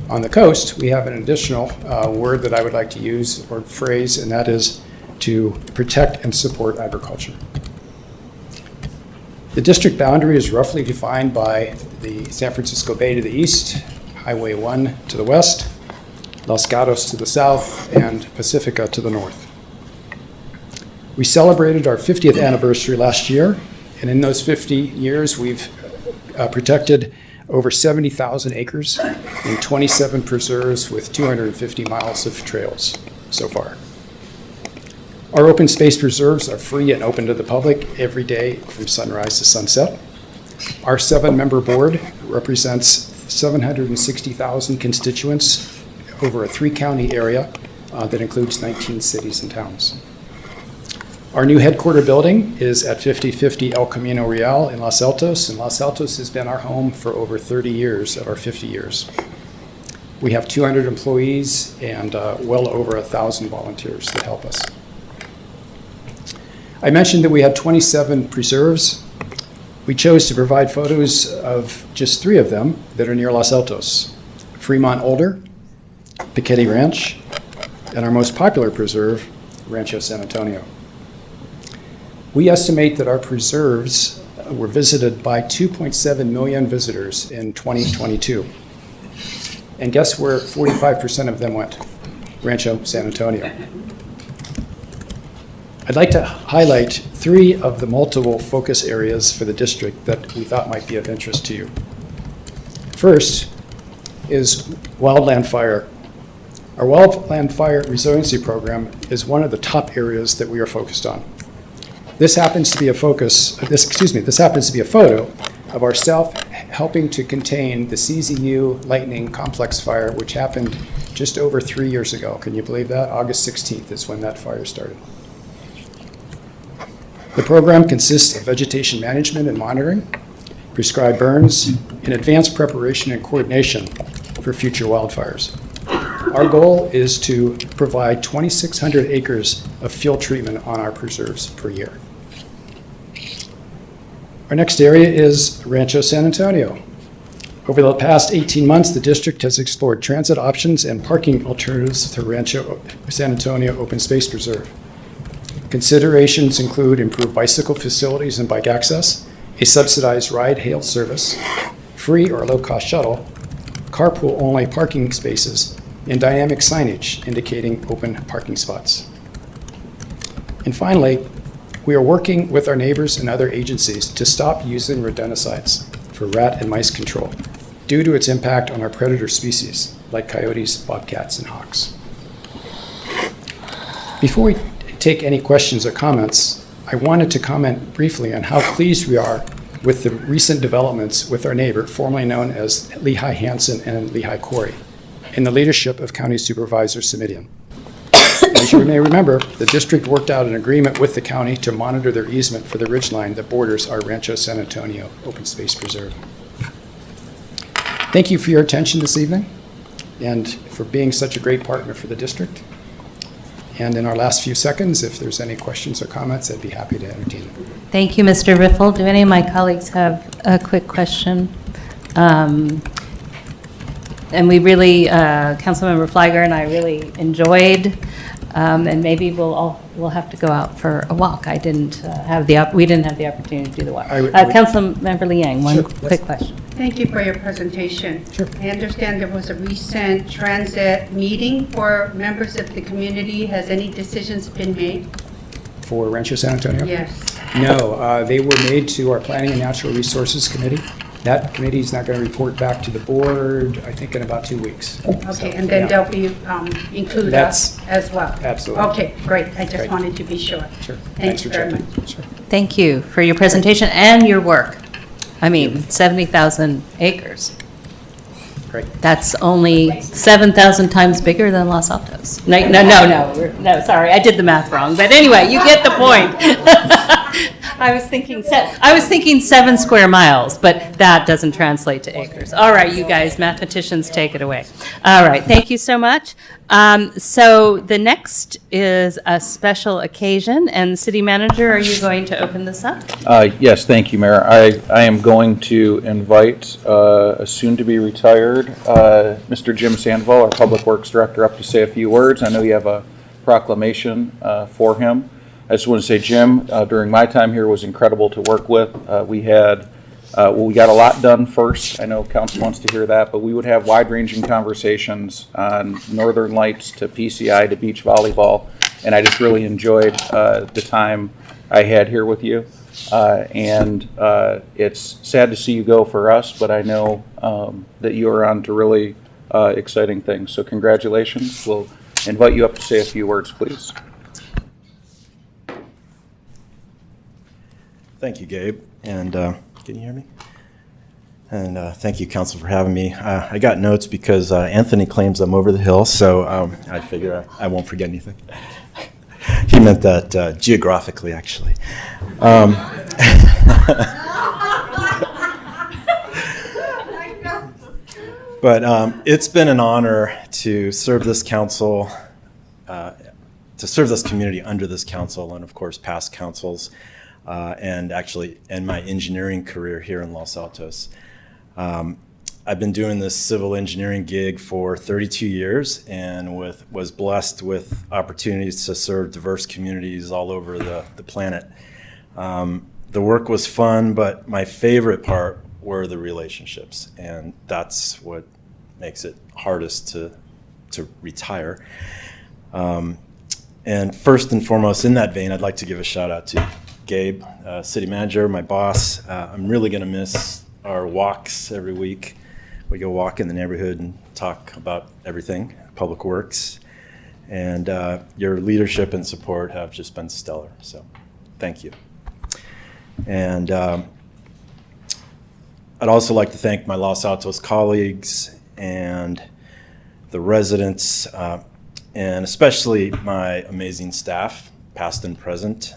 On the coast, we have an additional word that I would like to use, or phrase, and that is to protect and support agriculture. The district boundary is roughly defined by the San Francisco Bay to the east, Highway 1 to the west, Los Gatos to the south, and Pacifica to the north. We celebrated our 50th anniversary last year, and in those 50 years, we've protected over 70,000 acres in 27 preserves with 250 miles of trails so far. Our open space preserves are free and open to the public every day from sunrise to sunset. Our 7-member board represents 760,000 constituents over a 3-county area that includes 19 cities and towns. Our new headquarter building is at 5050 El Camino Real in Los Altos, and Los Altos has been our home for over 30 years of our 50 years. We have 200 employees and well over 1,000 volunteers that help us. I mentioned that we had 27 preserves. We chose to provide photos of just 3 of them that are near Los Altos: Fremont Older, Piquetti Ranch, and our most popular preserve, Rancho San Antonio. We estimate that our preserves were visited by 2.7 million visitors in 2022. And guess where 45% of them went? Rancho San Antonio. I'd like to highlight 3 of the multiple focus areas for the district that we thought might be of interest to you. First is wildland fire. Our wildland fire resiliency program is one of the top areas that we are focused on. This happens to be a photo of our staff helping to contain the CZU lightning complex fire, which happened just over 3 years ago. Can you believe that? August 16th is when that fire started. The program consists of vegetation management and monitoring, prescribed burns, and advanced preparation and coordination for future wildfires. Our goal is to provide 2,600 acres of field treatment on our preserves per year. Our next area is Rancho San Antonio. Over the past 18 months, the district has explored transit options and parking alternatives through Rancho San Antonio Open Space Preserve. Considerations include improved bicycle facilities and bike access, a subsidized ride-hail service, free or low-cost shuttle, carpool-only parking spaces, and dynamic signage indicating open parking spots. And finally, we are working with our neighbors and other agencies to stop using rodenticides for rat and mice control due to its impact on our predator species like coyotes, bobcats, and hawks. Before we take any questions or comments, I wanted to comment briefly on how pleased we are with the recent developments with our neighbor, formerly known as Lehigh Hansen and Lehigh Quarry, in the leadership of County Supervisor Simidian. As you may remember, the district worked out an agreement with the county to monitor their easement for the ridgeline that borders our Rancho San Antonio Open Space Preserve. Thank you for your attention this evening and for being such a great partner for the district. And in our last few seconds, if there's any questions or comments, I'd be happy to entertain them. Thank you, Mr. Riffle. Do any of my colleagues have a quick question? And we really, Councilmember Flagger and I really enjoyed, and maybe we'll have to go out for a walk. We didn't have the opportunity to do the walk. Councilmember Liang, one quick question. Thank you for your presentation. Sure. I understand there was a recent transit meeting for members of the community. Has any decisions been made? For Rancho San Antonio? Yes. No, they were made to our Planning and Natural Resources Committee. That committee is not going to report back to the board, I think, in about 2 weeks. Okay, So, and then yeah. they'll be included us as well? Absolutely. Okay, great. I just Great. wanted to be sure. Sure. Thanks for very checking. much. Sure. Thank you for your presentation and your work. I mean, 70,000 acres. Great. That's only 7,000 times bigger than Los Altos. No, sorry, I did the math wrong. But anyway, you get the point. I was thinking 7 square miles, but that doesn't translate to acres. All right, you guys, mathematicians, take it away. All right, thank you so much. So the next is a special occasion, and City Manager, are you going to open this up? Yes, thank you, Mayor. I am going to invite a soon-to-be retired Mr. Jim Sandoval, our Public Works Director, up to say a few words. I know you have a proclamation for him. I just want to say, Jim, during my time here was incredible to work with. We got a lot done first. I know council wants to hear that, but we would have wide-ranging conversations on Northern Lights to PCI to beach volleyball, and I just really enjoyed the time I had here with you. And it's sad to see you go for us, but I know that you are on to really exciting things. So congratulations. We'll invite you up to say a few words, please. Thank you, Gabe. And can you hear me? And thank you, Council, for having me. I got notes because Anthony claims I'm over the hill, so I figure I won't forget anything. He meant that geographically, actually. But it's been an honor to serve this council, to serve this community under this council, and of course past councils, and actually in my engineering career here in Los Altos. I've been doing this civil engineering gig for 32 years and was blessed with opportunities to serve diverse communities all over the planet. The work was fun, but my favorite part were the relationships, and that's what makes it hardest to retire. And first and foremost, in that vein, I'd like to give a shout out to Gabe, city manager, my boss. I'm really going to miss our walks every week. We go walk in the neighborhood and talk about everything, public works. And your leadership and support have just been stellar, so thank you. And I'd also like to thank my Los Altos colleagues and the residents, and especially my amazing staff, past and present.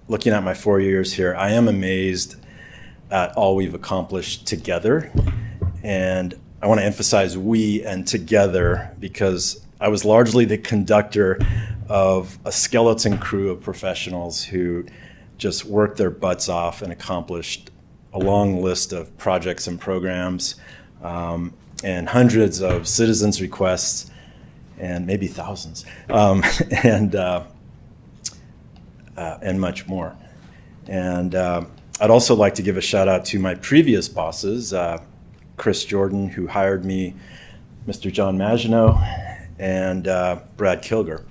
Looking at my 4 years here, I am amazed at all we've accomplished together. And I want to emphasize we and together, because I was largely the conductor of a skeleton crew of professionals who just worked their butts off and accomplished a long list of projects and programs, and hundreds of citizens' requests, and maybe thousands, and much more. And I'd also like to give a shout out to my previous bosses, Chris Jordan, who hired me, Mr. John Maginot, and Brad Kilger,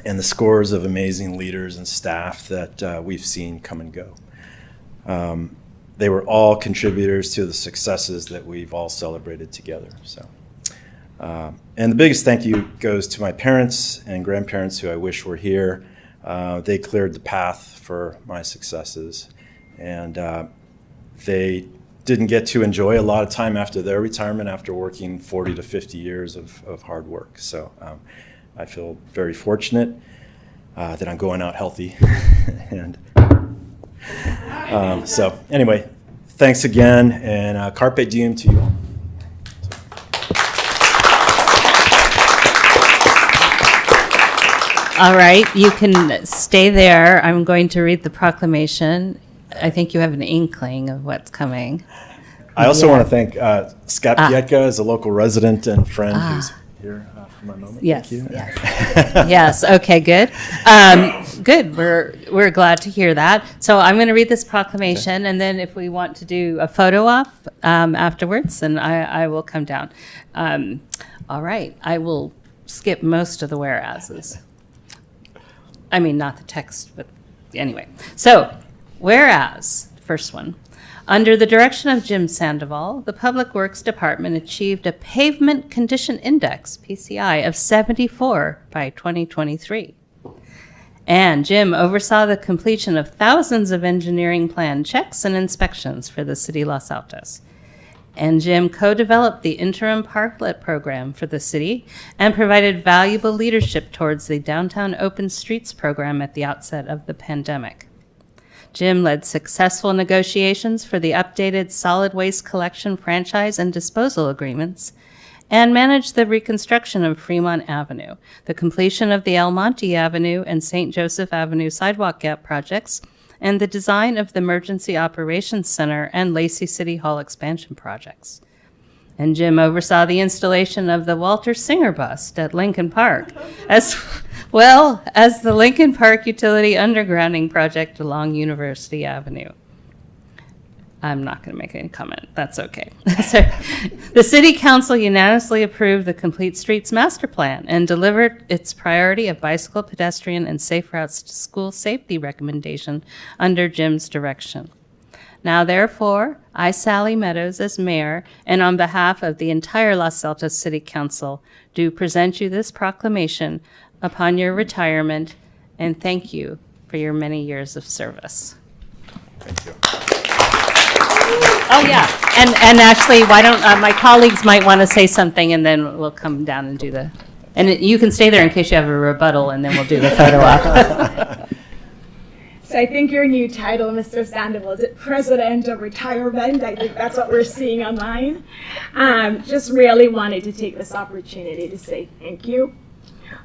and the scores of amazing leaders and staff that we've seen come and go. They were all contributors to the successes that we've all celebrated together. So, and the biggest thank you goes to my parents and grandparents who I wish were here. They cleared the path for my successes, and they didn't get to enjoy a lot of time after their retirement after working 40 to 50 years of hard work. So I feel very fortunate that I'm going out healthy. And so anyway, thanks again, and carpe diem to you all. All right, you can stay there. I'm going to read the proclamation. I think you have an inkling of what's coming. I also want to thank Scott Pietka, as a local resident and friend who's here for my moment. Yes, Thank you. yes. Yes, okay, good. Good, we're glad to hear that. So I'm going to read this proclamation, and then if we want to do a photo op afterwards, then I will come down. All right, I will skip most of the whereases. I mean, not the text, but anyway. So, whereas, first one, under the direction of Jim Sandoval, the Public Works Department achieved a Pavement Condition Index, PCI, of 74 by 2023. And Jim oversaw the completion of thousands of engineering plan checks and inspections for the city Los Altos. And Jim co-developed the interim parklet program for the city and provided valuable leadership towards the Downtown Open Streets program at the outset of the pandemic. Jim led successful negotiations for the updated solid waste collection franchise and disposal agreements, and managed the reconstruction of Fremont Avenue, the completion of the El Monte Avenue and St. Joseph Avenue sidewalk gap projects, and the design of the Emergency Operations Center and Lacey City Hall expansion projects. And Jim oversaw the installation of the Walter Singer bust at Lincoln Park, as Well, as the Lincoln Park Utility Undergrounding Project along University Avenue. I'm not going to make any comment. That's okay. So, the City Council unanimously approved the Complete Streets Master Plan and delivered its priority of bicycle, pedestrian, and safe routes to school safety recommendation under Jim's direction. Now, therefore, I, Sally Meadows, as mayor, and on behalf of the entire Los Altos City Council, do present you this proclamation upon your retirement, and thank you for your many years of service. Thank you. Oh, yeah, and actually, why don't, my colleagues might want to say something, and then we'll come down and do the, and you can stay there in case you have a rebuttal, and then we'll do the photo op. So I think your new title, Mr. Sandoval, is it President of Retirement? I think that's what we're seeing online. Just really wanted to take this opportunity to say thank you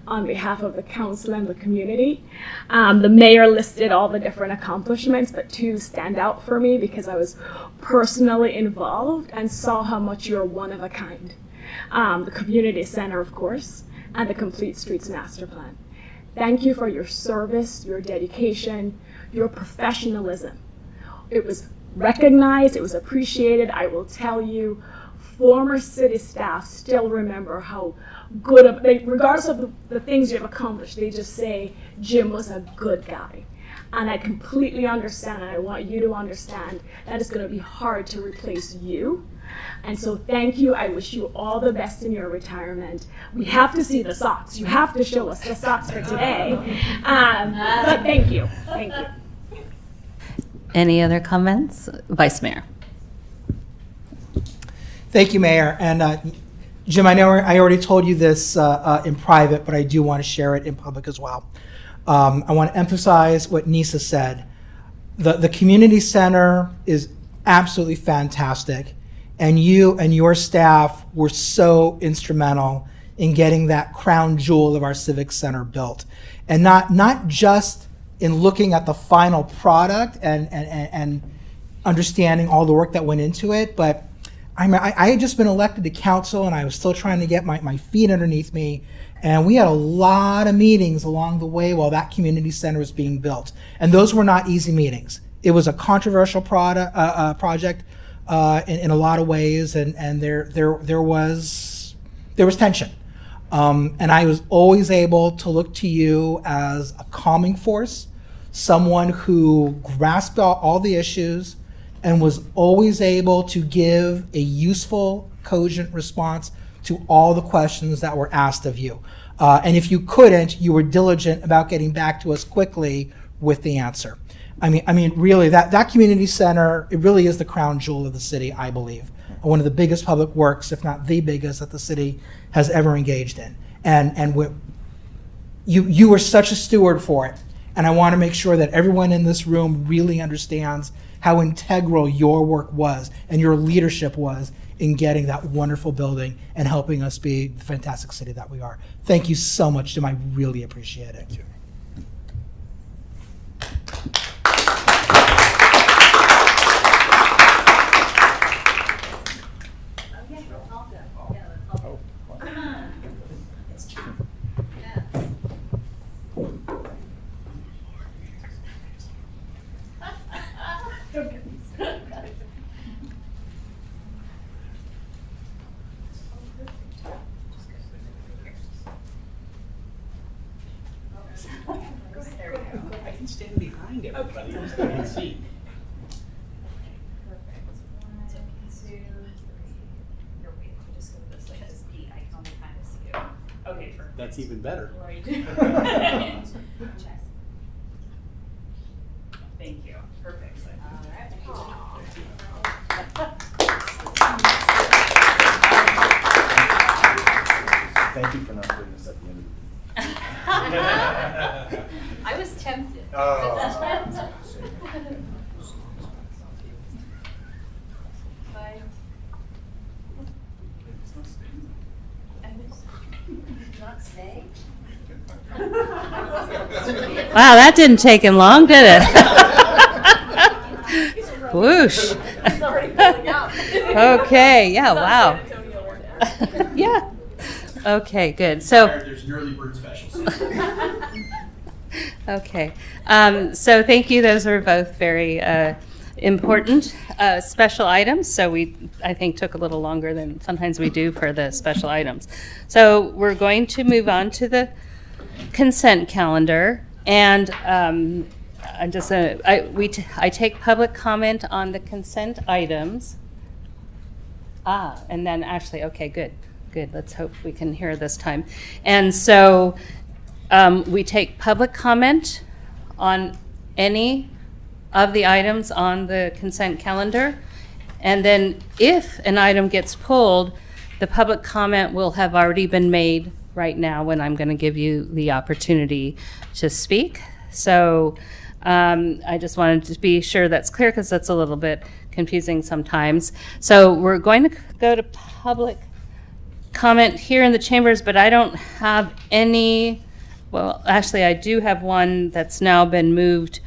on behalf of the council and the community. The mayor listed all the different accomplishments, but two stand out for me because I was personally involved and saw how much you're one of a kind. The community center, of course, and the Complete Streets Master Plan. Thank you for your service, your dedication, your professionalism. It was recognized, it was appreciated. I will tell you, former city staff still remember how good of, regardless of the things you've accomplished, they just say Jim was a good guy. And I completely understand, and I want you to understand that it's going to be hard to replace you. And so thank you. I wish you all the best in your retirement. We have to see the socks. You have to show us the socks for today. But thank you. Thank you. Any other comments? Vice Mayor. Thank you, Mayor. And Jim, I know I already told you this in private, but I do want to share it in public as well. I want to emphasize what Nisa said. The community center is absolutely fantastic, and you and your staff were so instrumental in getting that crown jewel of our civic center built. And not just in looking at the final product and understanding all the work that went into it, but I had just been elected to council, and I was still trying to get my feet underneath me. And we had a lot of meetings along the way while that community center was being built. And those were not easy meetings. It was a controversial project in a lot of ways, and there was tension. And I was always able to look to you as a calming force, someone who grasped all the issues, and was always able to give a useful, cogent response to all the questions that were asked of you. And if you couldn't, you were diligent about getting back to us quickly with the answer. I mean, really, that community center, it really is the crown jewel of the city, I believe. One of the biggest public works, if not the biggest, that the city has ever engaged in. And you were such a steward for it. And I want to make sure that everyone in this room really understands how integral your work was and your leadership was in getting that wonderful building and helping us be the fantastic city that we are. Thank you so much, Jim. I really appreciate it. Thank you. I can stand behind everybody. Just go and see. Okay, perfect. That's even better. Right. Thank you. Perfect. Thank you for not putting this at the end. I was tempted. Oh. Bye. Not stay? Wow, that didn't take him long, did it? Whoosh. He's already pulling out. Okay, yeah, wow. Yeah. Okay, good. So. There's an early bird special. Okay. So thank you. Those were both very important special items. So I think, took a little longer than sometimes we do for the special items. So we're going to move on to the consent calendar. And I take public comment on the consent items. And then Ashley, okay, good. Let's hope we can hear this time. And so we take public comment on any of the items on the consent calendar. And then if an item gets pulled, the public comment will have already been made right now when I'm going to give you the opportunity to speak. So I just wanted to be sure that's clear because that's a little bit confusing sometimes. So we're going to go to public comment here in the chambers, but I don't have any. Well, actually, I do have one that's now been moved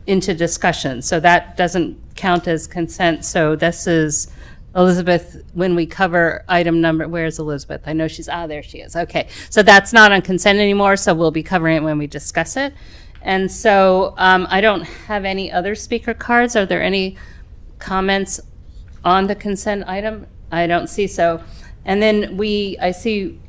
into discussion, so that doesn't count as consent. So this is Elizabeth, when we cover item number, where's Elizabeth? I know she's, there she is. Okay, so that's not on consent anymore, so we'll be covering it when we discuss it. And so I don't have any other speaker cards. Are there any comments on the consent item? I don't see so. And then I see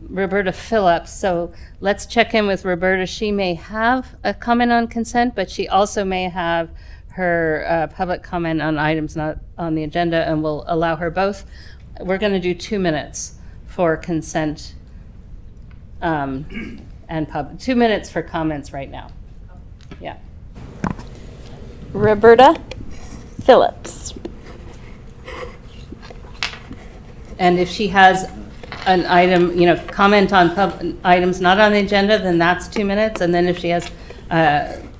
Roberta Phillips, so let's check in with Roberta. She may have a comment on consent, but she also may have her public comment on items not on the agenda, and we'll allow her both. We're going to do 2 minutes for consent and 2 minutes for comments right now. Yeah. Roberta Phillips. And if she has an item, comment on items not on the agenda, then that's 2 minutes. And then if she has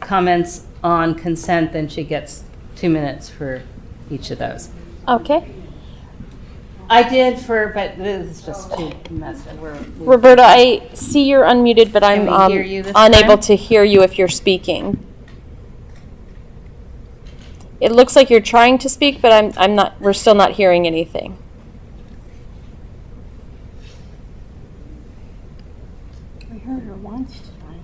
comments on consent, then she gets 2 minutes for each of those. Okay. I did but this is just too messy. Roberta, I see you're unmuted, but I'm Can we hear you this unable time? to hear you if you're speaking. It looks like you're trying to speak, but I'm not. We're still not hearing anything. We heard her once tonight.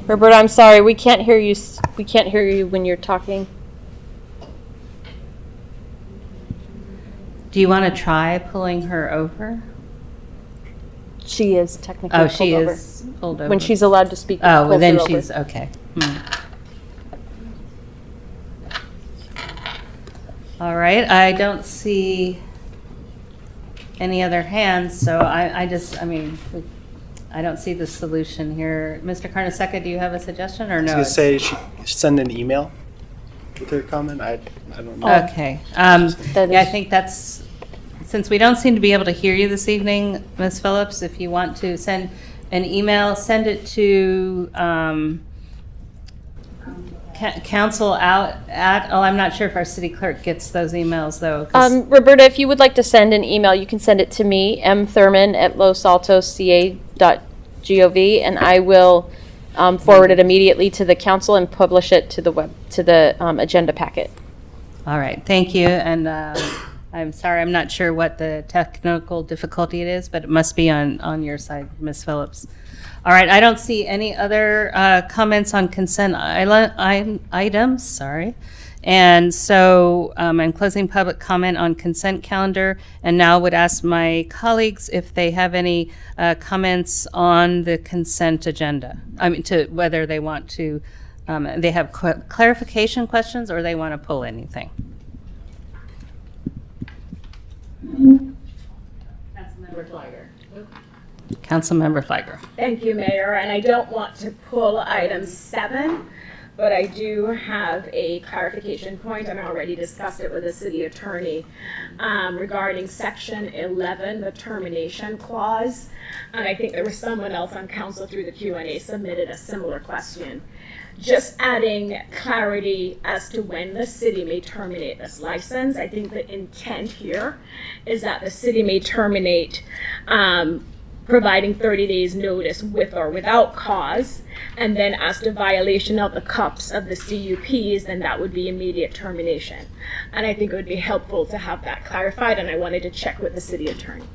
Roberta, I'm sorry. We can't hear you. We can't hear you when you're talking. Do you want to try pulling her over? She is technically Oh, pulled she over. is pulled over. When she's allowed to speak. Oh, well, pulls then her over. she's okay. All right. I don't see any other hands, so I don't see the solution here. Mr. Carnesecca, do you have a suggestion or no? I was going to say, she send an email with her comment. I don't know. Okay. I think that's, since we don't seem to be able to hear you this evening, Ms. Phillips, if you want to send an email, send it to council I'm not sure if our city clerk gets those emails though. Roberta, if you would like to send an email, you can send it to me, mthurman@losaltosca.gov, and I will forward it immediately to the council and publish it to the agenda packet. All right, thank you. And I'm sorry, I'm not sure what the technical difficulty it is, but it must be on your side, Ms. Phillips. All right, I don't see any other comments on consent items, sorry. And so I'm closing public comment on consent calendar, and now would ask my colleagues if they have any comments on the consent agenda. To whether they want to, they have clarification questions or they want to pull anything. Councilmember Flagger. Councilmember Flagger. Thank you, Mayor. And I don't want to pull item 7, but I do have a clarification point, and I already discussed it with the city attorney regarding section 11, the termination clause. And I think there was someone else on council through the Q&A submitted a similar question. Just adding clarity as to when the city may terminate this license. I think the intent here is that the city may terminate providing 30 days notice with or without cause. And then as to violation of the cups of the CUPs, then that would be immediate termination. And I think it would be helpful to have that clarified, and I wanted to check with the city attorney.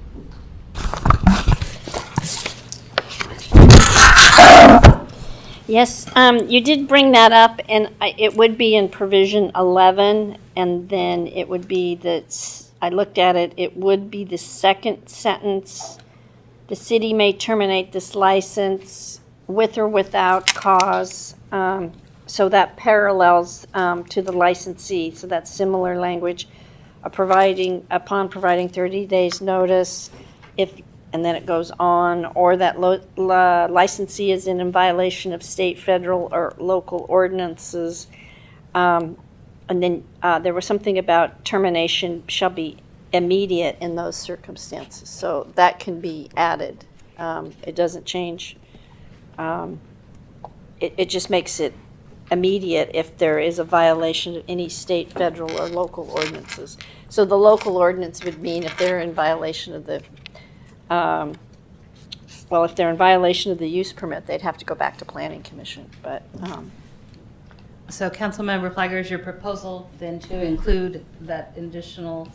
Yes, you did bring that up, and it would be in provision 11, and then it would be I looked at it, it would be the second sentence. The city may terminate this license with or without cause. So that parallels to the licensee, so that's similar language. Upon providing 30 days notice, and then it goes on, or that licensee is in violation of state, federal, or local ordinances. And then there was something about termination shall be immediate in those circumstances. So that can be added. It doesn't change. It just makes it immediate if there is a violation of any state, federal, or local ordinances. So the local ordinance would mean if they're in violation of the if they're in violation of the use permit, they'd have to go back to Planning Commission, but. So Councilmember Flagger, is your proposal then to include that additional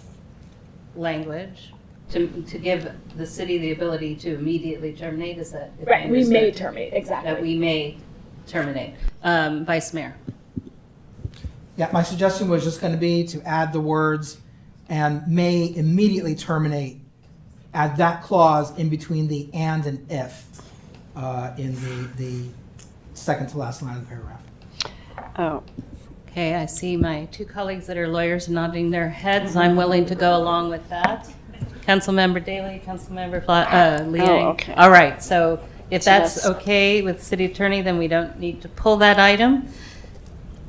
language to give the city the ability to immediately terminate? Is that? Right, we may terminate, exactly. That we may terminate. Vice Mayor. Yeah, my suggestion was just going to be to add the words "and may immediately terminate." Add that clause in between the "and" and "if" in the second to last line of the paragraph. Oh, okay. I see my two colleagues that are lawyers nodding their heads. I'm willing to go along with that. Councilmember Daley, Councilmember Liang. Oh, okay. All right. So if So that's okay with City Attorney, then we don't need to pull that item.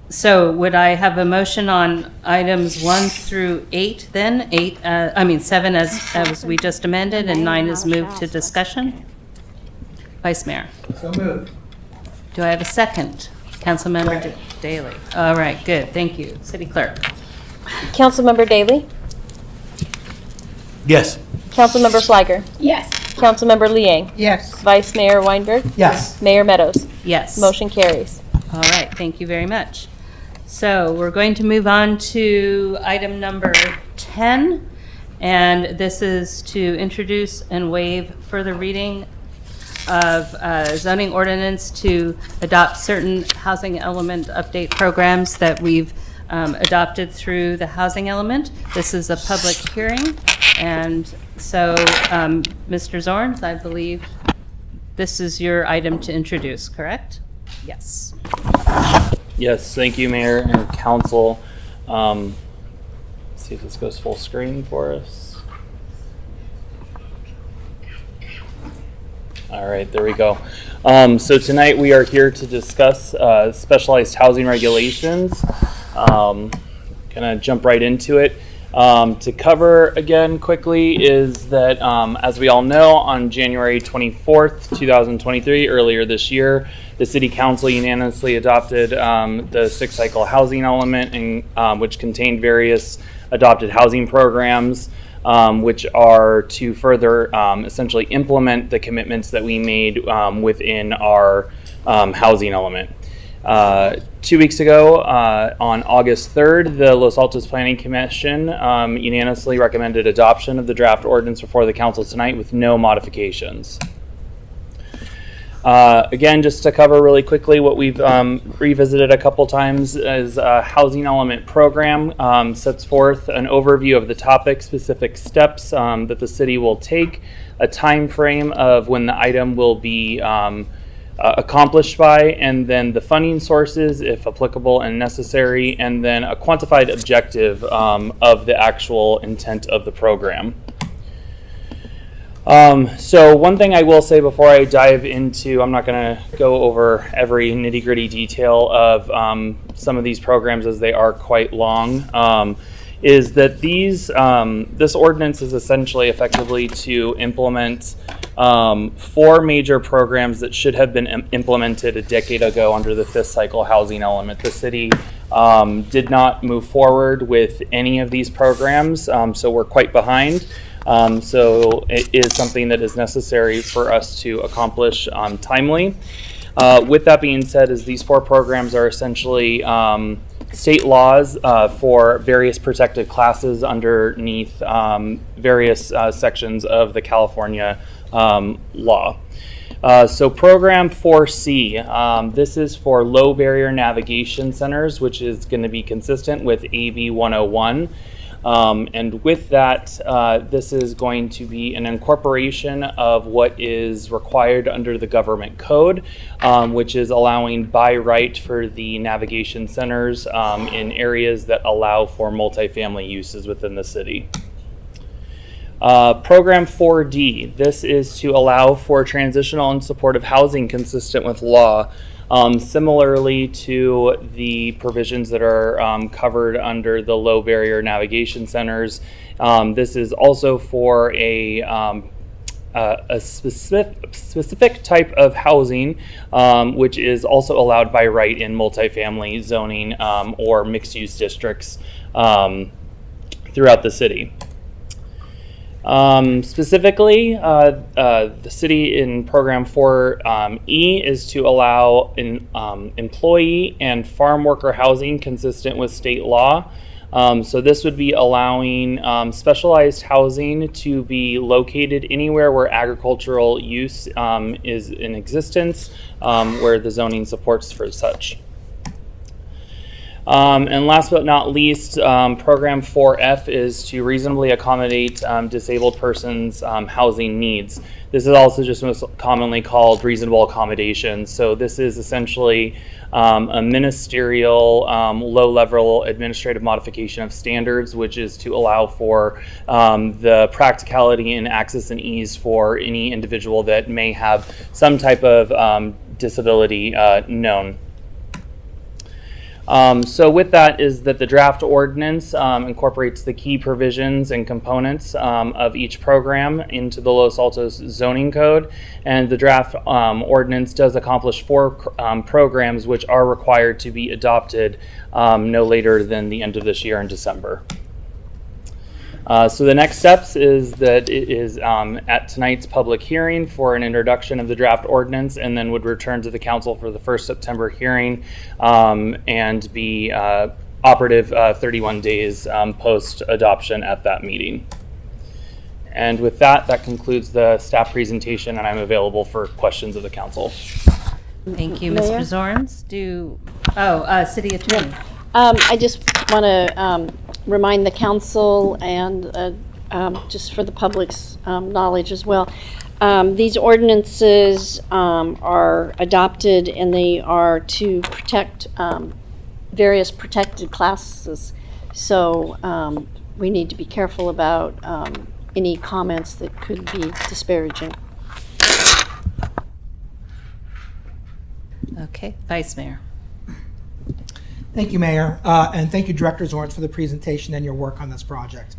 So would I have a motion on items 1 through 8 then? 7 as we just amended, and 9 is moved to discussion? Vice Mayor. So moved. Do I have a second? Councilmember Daley. All right, good. Thank you. City Clerk. Councilmember Daley? Yes. Councilmember Flagger? Yes. Councilmember Liang? Yes. Vice Mayor Weinberg? Yes. Mayor Meadows? Yes. Motion carries. All right, thank you very much. So we're going to move on to item number 10, and this is to introduce and waive further reading of zoning ordinance to adopt certain housing element update programs that we've adopted through the housing element. This is a public hearing, and so Mr. Zorns, I believe this is your item to introduce, correct? Yes. Yes, thank you, Mayor and Council. Let's see if this goes full screen for us. All right, there we go. So tonight we are here to discuss specialized housing regulations. Gonna jump right into it. To cover again quickly is that, as we all know, on January 24th, 2023, earlier this year, the City Council unanimously adopted the six-cycle housing element, which contained various adopted housing programs, which are to further essentially implement the commitments that we made within our housing element. 2 weeks ago, on August 3rd, the Los Altos Planning Commission unanimously recommended adoption of the draft ordinance before the council tonight with no modifications. Again, just to cover really quickly what we've revisited a couple times is a housing element program sets forth an overview of the topic, specific steps that the city will take, a time frame of when the item will be accomplished by, and then the funding sources, if applicable and necessary, and then a quantified objective of the actual intent of the program. So one thing I will say before I dive into, I'm not going to go over every nitty-gritty detail of some of these programs as they are quite long, is that this ordinance is essentially effectively to implement 4 major programs that should have been implemented a decade ago under the 5th cycle housing element. The city did not move forward with any of these programs, so we're quite behind. So it is something that is necessary for us to accomplish timely. With that being said, is these 4 programs are essentially state laws for various protected classes underneath various sections of the California law. So program 4C, this is for low barrier navigation centers, which is going to be consistent with AB 101. And with that, this is going to be an incorporation of what is required under the government code, which is allowing by right for the navigation centers in areas that allow for multifamily uses within the city. Program 4D, this is to allow for transitional and supportive housing consistent with law. Similarly to the provisions that are covered under the low barrier navigation centers, this is also for a specific type of housing, which is also allowed by right in multifamily zoning or mixed-use districts throughout the city. Specifically, the city in program 4E is to allow employee and farm worker housing consistent with state law. So this would be allowing specialized housing to be located anywhere where agricultural use is in existence, where the zoning supports for such. And last but not least, program 4F is to reasonably accommodate disabled persons' housing needs. This is also just most commonly called reasonable accommodation. So this is essentially a ministerial, low-level administrative modification of standards, which is to allow for the practicality and access and ease for any individual that may have some type of disability known. So with that is that the draft ordinance incorporates the key provisions and components of each program into the Los Altos zoning code, and the draft ordinance does accomplish 4 programs which are required to be adopted no later than the end of this year in December. So the next steps is that it is at tonight's public hearing for an introduction of the draft ordinance, and then would return to the council for the first September hearing and be operative 31 days post adoption at that meeting. And with that, that concludes the staff presentation, and I'm available for questions of the council. Thank you, Ms. Mayor? Brzorns. City Attorney. I just want to remind the council and just for the public's knowledge as well. These ordinances are adopted and they are to protect various protected classes. So we need to be careful about any comments that could be disparaging. Okay, Vice Mayor. Thank you, Mayor, and thank you, Director Zorns, for the presentation and your work on this project.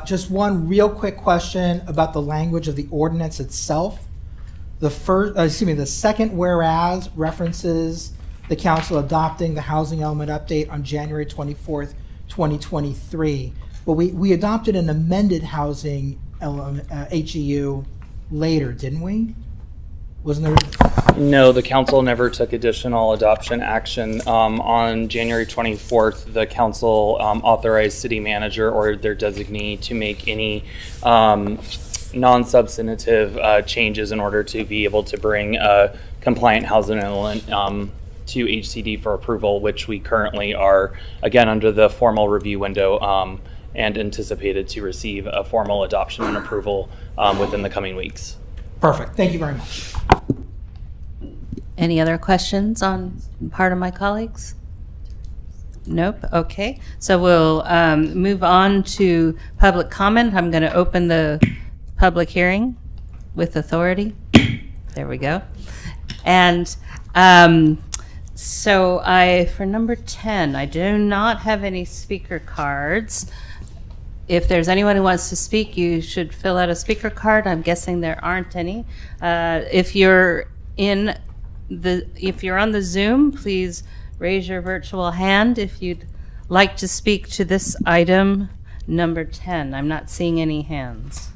Just one real quick question about the language of the ordinance itself. The second whereas references the council adopting the housing element update on January 24th, 2023. But we adopted an amended housing element, HEU later, didn't we? Wasn't there? No, the council never took additional adoption action. On January 24th, the council authorized city manager or their designee to make any non-substantive changes in order to be able to bring a compliant housing element to HCD for approval, which we currently are, again, under the formal review window and anticipated to receive a formal adoption and approval within the coming weeks. Perfect. Thank you very much. Any other questions on part of my colleagues? Nope. Okay. So we'll move on to public comment. I'm going to open the public hearing with authority. There we go. And so for number 10, I do not have any speaker cards. If there's anyone who wants to speak, you should fill out a speaker card. I'm guessing there aren't any. If you're on the Zoom, please raise your virtual hand if you'd like to speak to this item number 10? I'm not seeing any hands.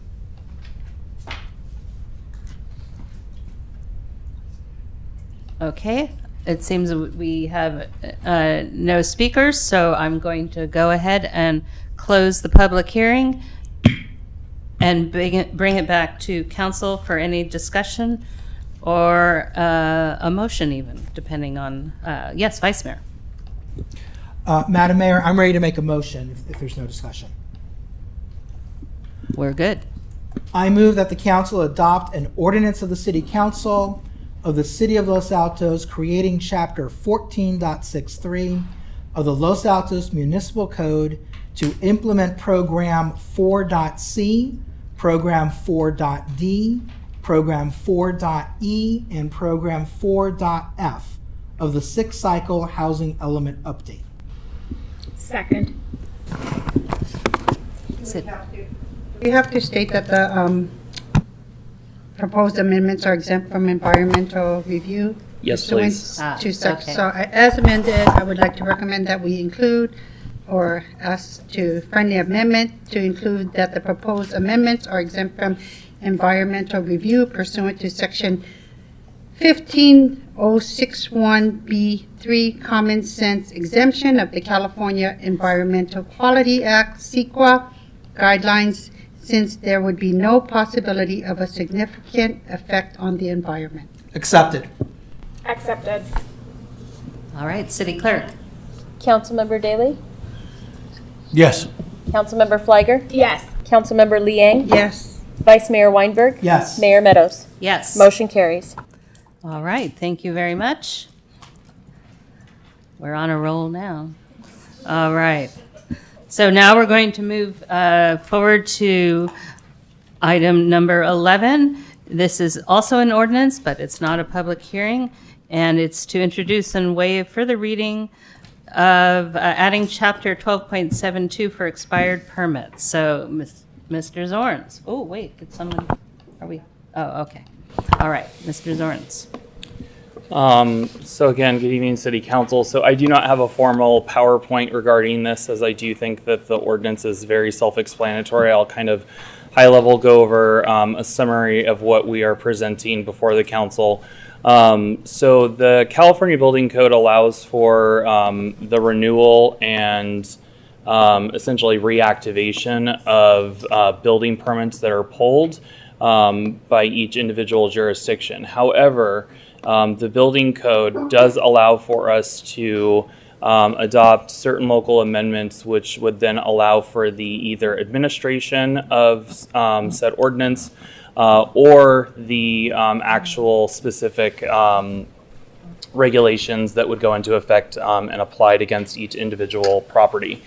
Okay, it seems we have no speakers, so I'm going to go ahead and close the public hearing and bring it back to council for any discussion or a motion even, depending on, yes, Vice Mayor. Madam Mayor, I'm ready to make a motion if there's no discussion. We're good. I move that the council adopt an ordinance of the City Council of the City of Los Altos creating Chapter 14.63 of the Los Altos Municipal Code to implement Program 4.C, Program 4.D, Program 4.E, and Program 4.F of the Sixth Cycle Housing Element Update. Second. You have to state that the proposed amendments are exempt from environmental review. Yes, pursuant please. To Okay. So as amended, I would like to recommend that we include or ask to find the amendment to include that the proposed amendments are exempt from environmental review pursuant to section 15061B3 Common Sense Exemption of the California Environmental Quality Act, CEQA guidelines, since there would be no possibility of a significant effect on the environment. Accepted. Accepted. All right, City Clerk. Councilmember Daley? Yes. Councilmember Fliger? Yes. Councilmember Liang? Yes. Vice Mayor Weinberg? Yes. Mayor Meadows? Yes. Motion carries. All right, thank you very much. We're on a roll now. All right. So now we're going to move forward to item number 11. This is also an ordinance, but it's not a public hearing, and it's to introduce and waive further reading of adding Chapter 12.72 for expired permits. So, Mr. Zorns. Oh, wait, did someone, are we? Oh, okay. All right, Mr. Zorns. So again, good evening, City Council. So I do not have a formal PowerPoint regarding this, as I do think that the ordinance is very self-explanatory. I'll kind of high level go over a summary of what we are presenting before the council. So the California Building Code allows for the renewal and essentially reactivation of building permits that are pulled by each individual jurisdiction. However, the building code does allow for us to adopt certain local amendments, which would then allow for the either administration of said ordinance or the actual specific regulations that would go into effect and applied against each individual property.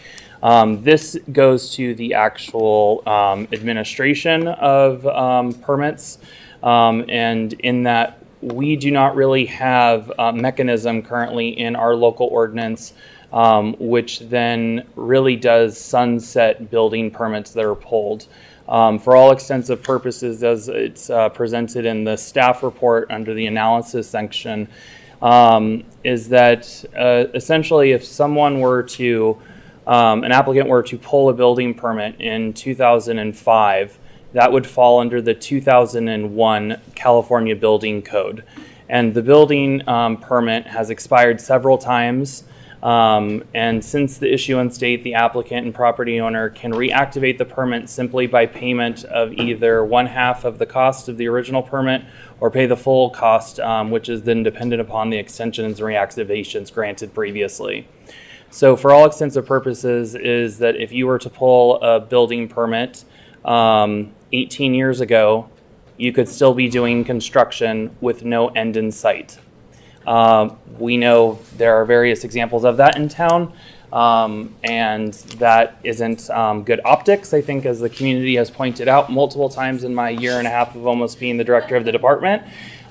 This goes to the actual administration of permits, and in that we do not really have a mechanism currently in our local ordinance which then really does sunset building permits that are pulled. For all extensive purposes, as it's presented in the staff report under the analysis section, is that essentially if someone were to, an applicant were to pull a building permit in 2005, that would fall under the 2001 California Building Code. And the building permit has expired several times. And since the issuance date, the applicant and property owner can reactivate the permit simply by payment of either 1/2 of the cost of the original permit or pay the full cost, which is then dependent upon the extensions and reactivations granted previously. So for all extensive purposes is that if you were to pull a building permit 18 years ago, you could still be doing construction with no end in sight. We know there are various examples of that in town, and that isn't good optics, I think, as the community has pointed out multiple times in my 1.5 years of almost being the director of the department,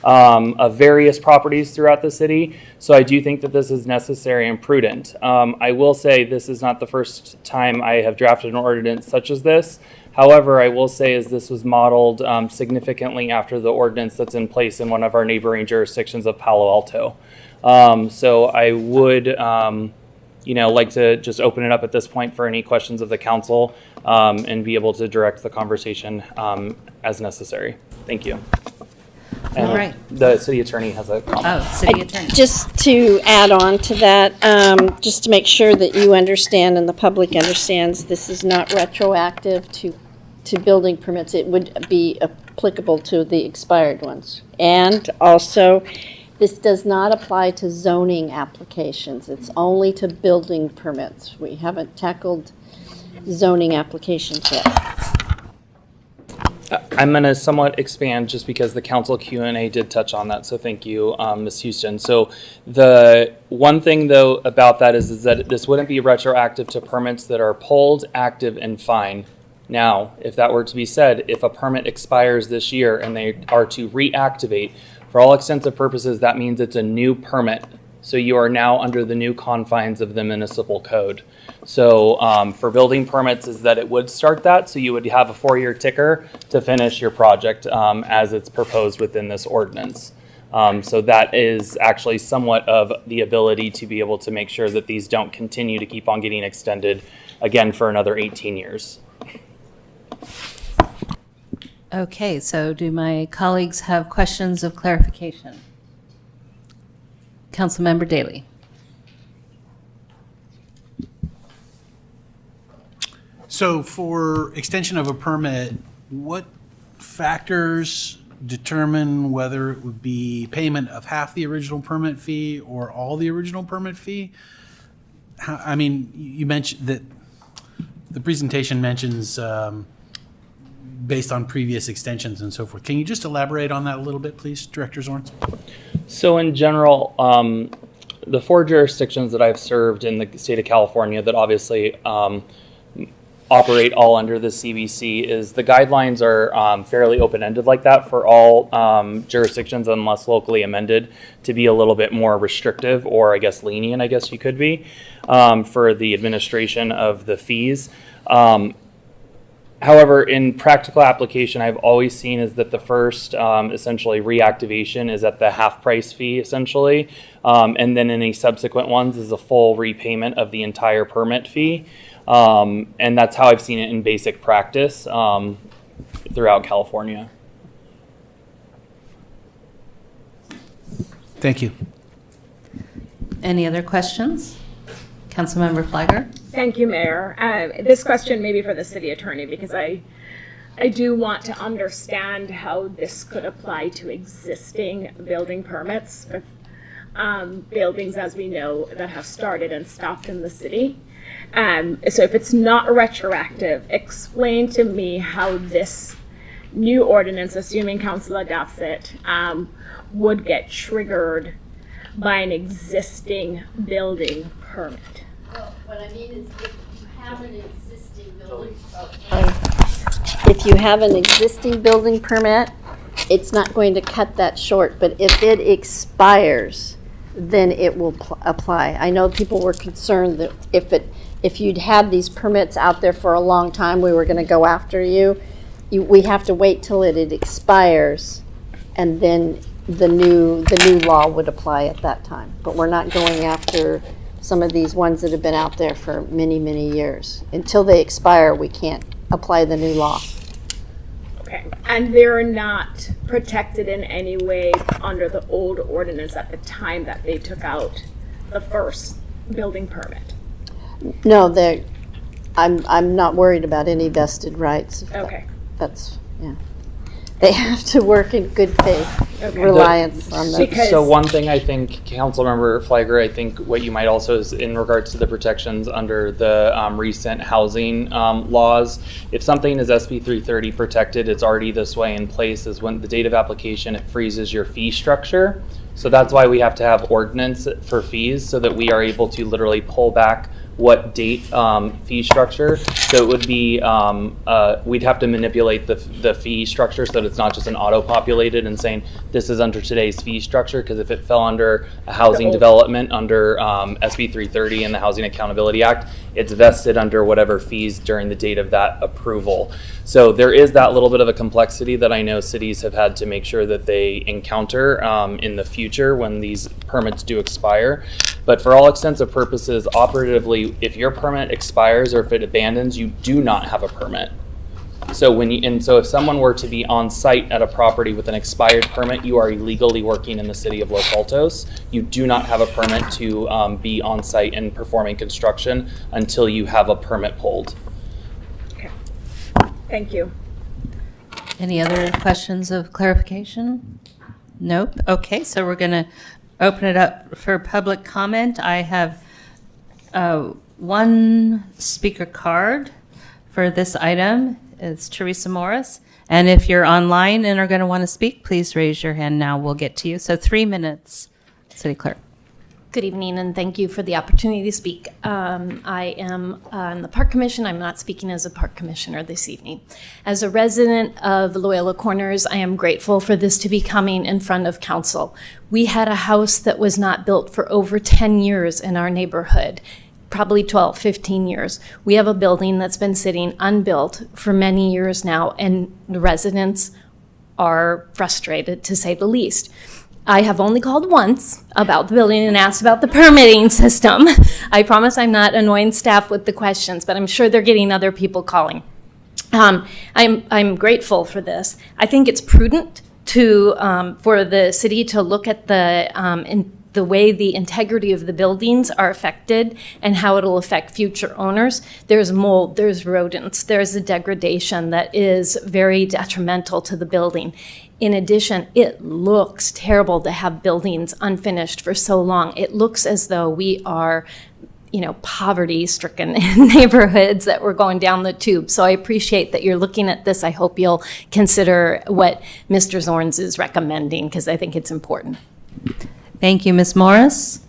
of various properties throughout the city. So I do think that this is necessary and prudent. I will say this is not the first time I have drafted an ordinance such as this. However, I will say is this was modeled significantly after the ordinance that's in place in one of our neighboring jurisdictions of Palo Alto. So I would like to just open it up at this point for any questions of the council and be able to direct the conversation as necessary. Thank you. And All right. The city attorney has a comment. Oh, city attorney. Just to add on to that, just to make sure that you understand and the public understands, this is not retroactive to building permits. It would be applicable to the expired ones. And also, this does not apply to zoning applications. It's only to building permits. We haven't tackled zoning applications yet. I'm going to somewhat expand just because the council Q&A did touch on that, so thank you, Ms. Houston. So the one thing, though, about that is that this wouldn't be retroactive to permits that are pulled, active, and fine. Now, if that were to be said, if a permit expires this year and they are to reactivate, for all extensive purposes, that means it's a new permit. So you are now under the new confines of the municipal code. So for building permits is that it would start that. So you would have a 4-year ticker to finish your project as it's proposed within this ordinance. So that is actually somewhat of the ability to be able to make sure that these don't continue to keep on getting extended again for another 18 years. Okay, so do my colleagues have questions of clarification? Councilmember Daley. So for extension of a permit, what factors determine whether it would be payment of half the original permit fee or all the original permit fee? I mean, you mentioned that the presentation mentions based on previous extensions and so forth. Can you just elaborate on that a little bit, please, Director Zorns? So in general, the 4 jurisdictions that I've served in the state of California that obviously operate all under the CBC is the guidelines are fairly open-ended like that for all jurisdictions unless locally amended to be a little bit more restrictive or I guess lenient, I guess you could be, for the administration of the fees. However, in practical application, I've always seen is that the first essentially reactivation is at the half price fee essentially, and then any subsequent ones is a full repayment of the entire permit fee. And that's how I've seen it in basic practice throughout California. Thank you. Any other questions? Councilmember Flagger? Thank you, Mayor. This question may be for the city attorney because I do want to understand how this could apply to existing building permits, buildings, as we know, that have started and stopped in the city. So if it's not retroactive, explain to me how this new ordinance, assuming council adopts it, would get triggered by an existing building permit. Well, what I mean is if you have an existing building, if you have an existing building permit, it's not going to cut that short, but if it expires, then it will apply. I know people were concerned that if you'd had these permits out there for a long time, we were going to go after you. We have to wait till it expires, and then the new law would apply at that time. But we're not going after some of these ones that have been out there for many, many years. Until they expire, we can't apply the new law. Okay, and they're not protected in any way under the old ordinance at the time that they took out the first building permit? No, I'm not worried about any vested rights. Okay. That's, yeah. They have to work in good faith, reliance on the. So one thing I think, Councilmember Flagger, I think what you might also is in regards to the protections under the recent housing laws. If something is SB 330 protected, it's already this way in place is when the date of application, it freezes your fee structure. So that's why we have to have ordinance for fees so that we are able to literally pull back what date fee structure. So it would be, we'd have to manipulate the fee structure so that it's not just an auto-populated and saying this is under today's fee structure, because if it fell under a housing development under SB 330 and the Housing Accountability Act, it's vested under whatever fees during the date of that approval. So there is that little bit of a complexity that I know cities have had to make sure that they encounter in the future when these permits do expire. But for all extensive purposes, operatively, if your permit expires or if it abandons, you do not have a permit. So so if someone were to be on site at a property with an expired permit, you are illegally working in the city of Los Altos. You do not have a permit to be on site and performing construction until you have a permit pulled. Okay. Thank you. Any other questions of clarification? Nope. Okay, so we're going to open it up for public comment. I have one speaker card for this item. It's Teresa Morris. And if you're online and are going to want to speak, please raise your hand now. We'll get to you. So 3 minutes, City Clerk. Good evening, and thank you for the opportunity to speak. I am on the Park Commission. I'm not speaking as a Park Commissioner this evening. As a resident of Loyola Corners, I am grateful for this to be coming in front of council. We had a house that was not built for over 10 years in our neighborhood, probably 12, 15 years. We have a building that's been sitting unbuilt for many years now, and the residents are frustrated, to say the least. I have only called once about the building and asked about the permitting system. I promise I'm not annoying staff with the questions, but I'm sure they're getting other people calling. I'm grateful for this. I think it's prudent for the city to look at the way the integrity of the buildings are affected and how it'll affect future owners. There's mold, there's rodents, there's a degradation that is very detrimental to the building. In addition, it looks terrible to have buildings unfinished for so long. It looks as though we are, poverty-stricken neighborhoods that we're going down the tube. So I appreciate that you're looking at this. I hope you'll consider what Mr. Zorns is recommending, because I think it's important. Thank you, Ms. Morris.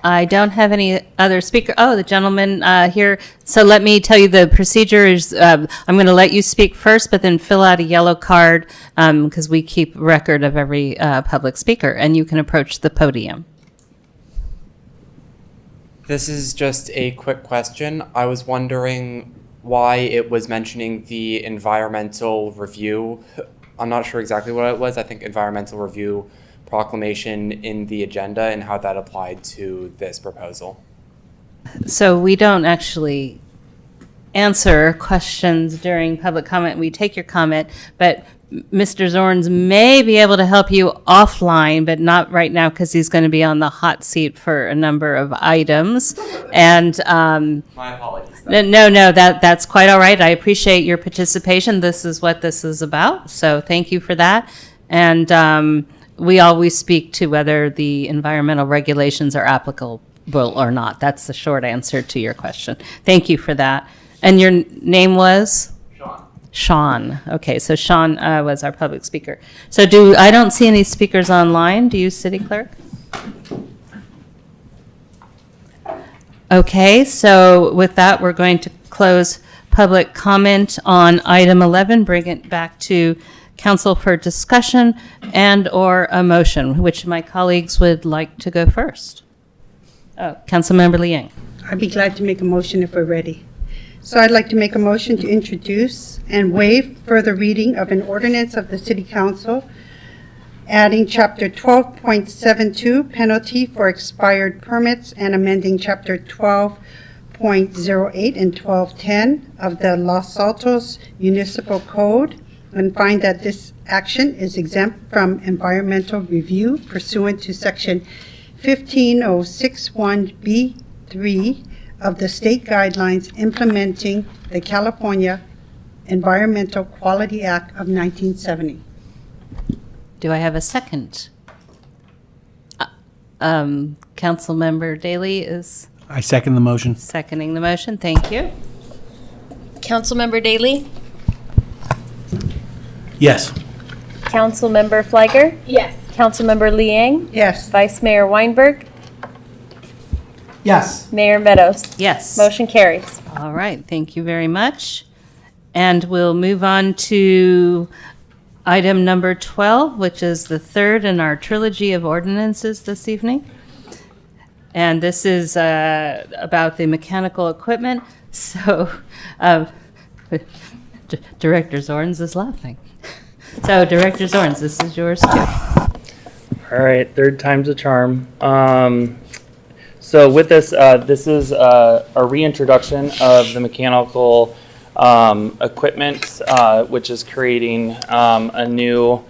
I don't have any other speaker. Oh, the gentleman here. So let me tell you the procedure is I'm going to let you speak first, but then fill out a yellow card because we keep record of every public speaker, and you can approach the podium. This is just a quick question. I was wondering why it was mentioning the environmental review. I'm not sure exactly what it was. I think environmental review proclamation in the agenda and how that applied to this proposal. So we don't actually answer questions during public comment. We take your comment, but Mr. Zorns may be able to help you offline, but not right now because he's going to be on the hot seat for a number of items. And my apologies. No, that's quite all right. I appreciate your participation. This is what this is about. So thank you for that. And we always speak to whether the environmental regulations are applicable or not. That's the short answer to your question. Thank you for that. And your name was? Sean. Okay, so Sean was our public speaker. So I don't see any speakers online. Do you, City Clerk? Okay, so with that, we're going to close public comment on item 11, bring it back to council for discussion and or a motion. Which of my colleagues would like to go first? Oh, Councilmember Liang. I'd be glad to make a motion if we're ready. So I'd like to make a motion to introduce and waive further reading of an ordinance of the City Council, adding Chapter 12.72, penalty for expired permits, and amending Chapter 12.08 and 12.10 of the Los Altos Municipal Code, and find that this action is exempt from environmental review pursuant to Section 15061B3 of the state guidelines implementing the California Environmental Quality Act of 1970. Do I have a second? Councilmember Daley is I second the motion. seconding the motion. Thank you. Councilmember Daley? Yes. Councilmember Fleiger? Yes. Councilmember Liang? Yes. Vice Mayor Weinberg? Yes. Mayor Meadows. Yes. Motion carries. All right, thank you very much. And we'll move on to item number 12, which is the third in our trilogy of ordinances this evening. And this is about the mechanical equipment. So Director Zorns is laughing. So Director Zorns, this is yours too. All right, third time's a charm. So with this, this is a reintroduction of the mechanical equipment, which is creating a new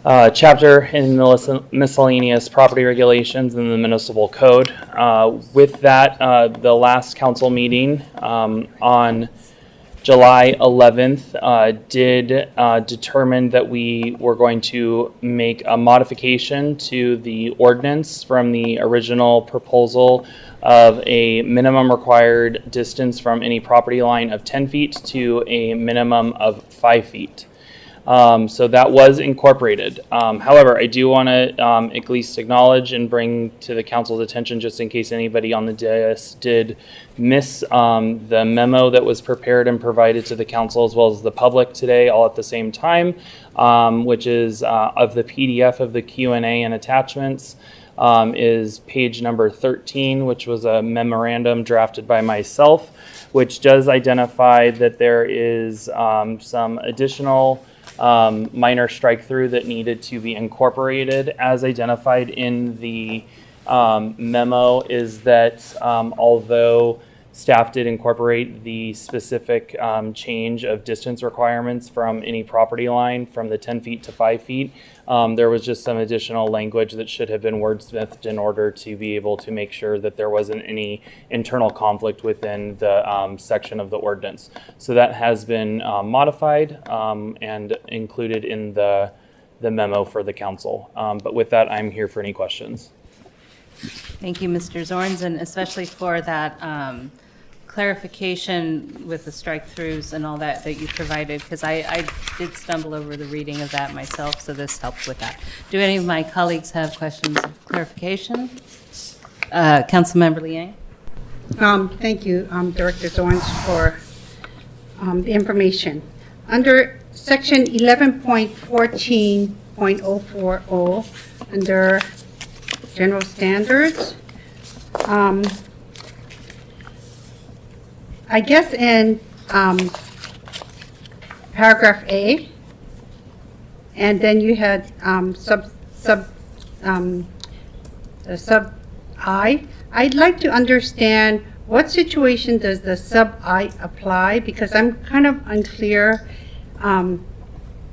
chapter in the miscellaneous property regulations in the municipal code. With that, the last council meeting on July 11th did determine that we were going to make a modification to the ordinance from the original proposal of a minimum required distance from any property line of 10 feet to a minimum of 5 feet. So that was incorporated. However, I do want to at least acknowledge and bring to the council's attention, just in case anybody on the dais did miss the memo that was prepared and provided to the council as well as the public today, all at the same time, which is of the PDF of the Q&A and attachments, is page number 13, which was a memorandum drafted by myself, which does identify that there is some additional minor strike through that needed to be incorporated. As identified in the memo is that although staff did incorporate the specific change of distance requirements from any property line from the 10 feet to 5 feet, there was just some additional language that should have been wordsmithed in order to be able to make sure that there wasn't any internal conflict within the section of the ordinance. So that has been modified and included in the memo for the council. But with that, I'm here for any questions. Thank you, Mr. Zorns, and especially for that clarification with the strike-throughs and all that you provided, because I did stumble over the reading of that myself, so this helped with that. Do any of my colleagues have questions of clarification? Councilmember Liang? Thank you, Director Zorns, for the information. Under section 11.14.040, under general standards, I guess in paragraph A, and then you had sub I. I'd like to understand what situation does the sub I apply, because I'm kind of unclear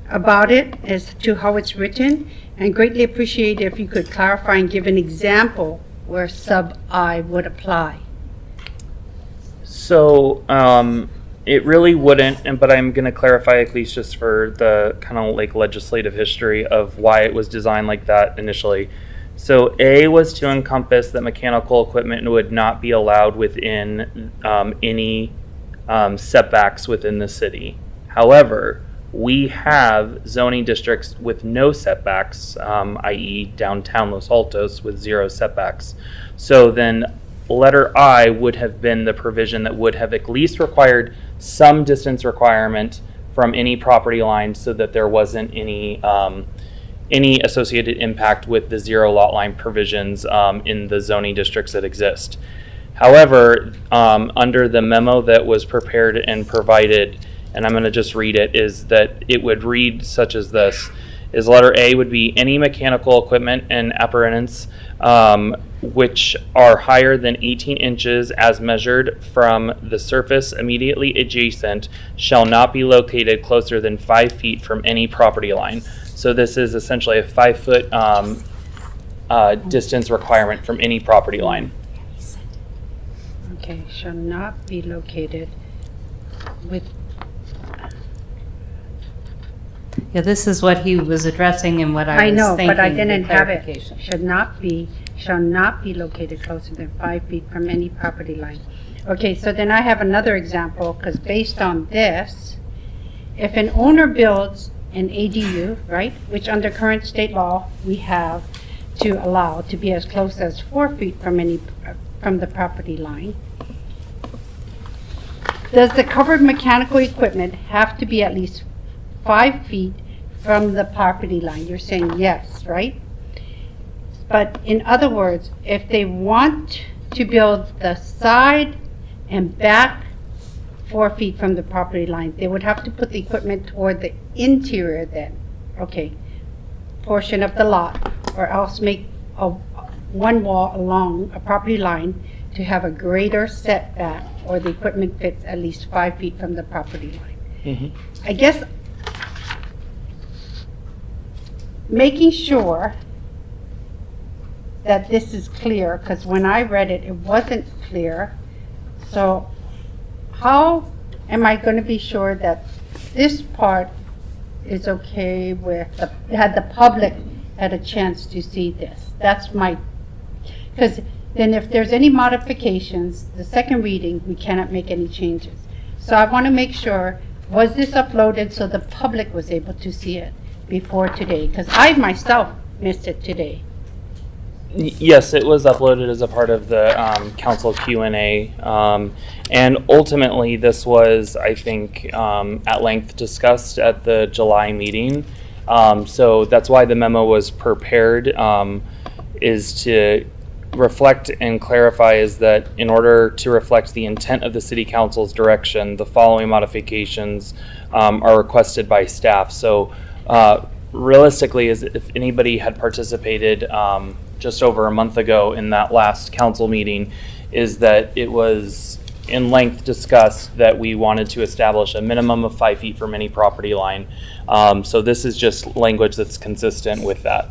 about it as to how it's written, and greatly appreciate if you could clarify and give an example where sub I would apply. So it really wouldn't, but I'm going to clarify at least just for the kind of like legislative history of why it was designed like that initially. So A was to encompass that mechanical equipment would not be allowed within any setbacks within the city. However, we have zoning districts with no setbacks, i.e. downtown Los Altos with 0 setbacks. So then letter I would have been the provision that would have at least required some distance requirement from any property line so that there wasn't any associated impact with the 0 lot line provisions in the zoning districts that exist. However, under the memo that was prepared and provided, and I'm going to just read it, is that it would read such as this, is letter A would be any mechanical equipment and apparatus which are higher than 18 inches as measured from the surface immediately adjacent shall not be located closer than 5 feet from any property line. So this is essentially a 5 foot distance requirement from any property line. Okay, shall not be located with. Yeah, this is what he was addressing and what I was know, thinking. but I didn't have it. Clarification. Shall not be located closer than 5 feet from any property line. Okay, so then I have another example, because based on this, if an owner builds an ADU, right, which under current state law we have to allow to be as close as 4 feet from the property line. Does the covered mechanical equipment have to be at least 5 feet from the property line? You're saying yes, right? But in other words, if they want to build the side and back 4 feet from the property line, they would have to put the equipment toward the interior then, okay, portion of the lot, or else make one wall along a property line to have a greater setback, or the equipment fits at least 5 feet from the property line. Mm-hmm. I guess making sure that this is clear, because when I read it, it wasn't clear. So how am I going to be sure that this part is okay with had the public had a chance to see this? That's my, because then if there's any modifications, the second reading, we cannot make any changes. So I want to make sure, was this uploaded so the public was able to see it before today? Because I myself missed it today. Yes, it was uploaded as a part of the council Q&A, and ultimately this was, I think, at length discussed at the July meeting. So that's why the memo was prepared, is to reflect and clarify is that in order to reflect the intent of the city council's direction, the following modifications are requested by staff. So realistically, as if anybody had participated just over a month ago in that last council meeting, is that it was in length discussed that we wanted to establish a minimum of 5 feet from any property line. So this is just language that's consistent with that.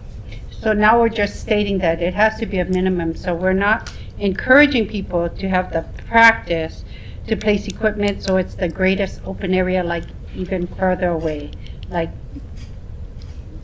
So now we're just stating that it has to be a minimum. So we're not encouraging people to have the practice to place equipment so it's the greatest open area, like even further away. Like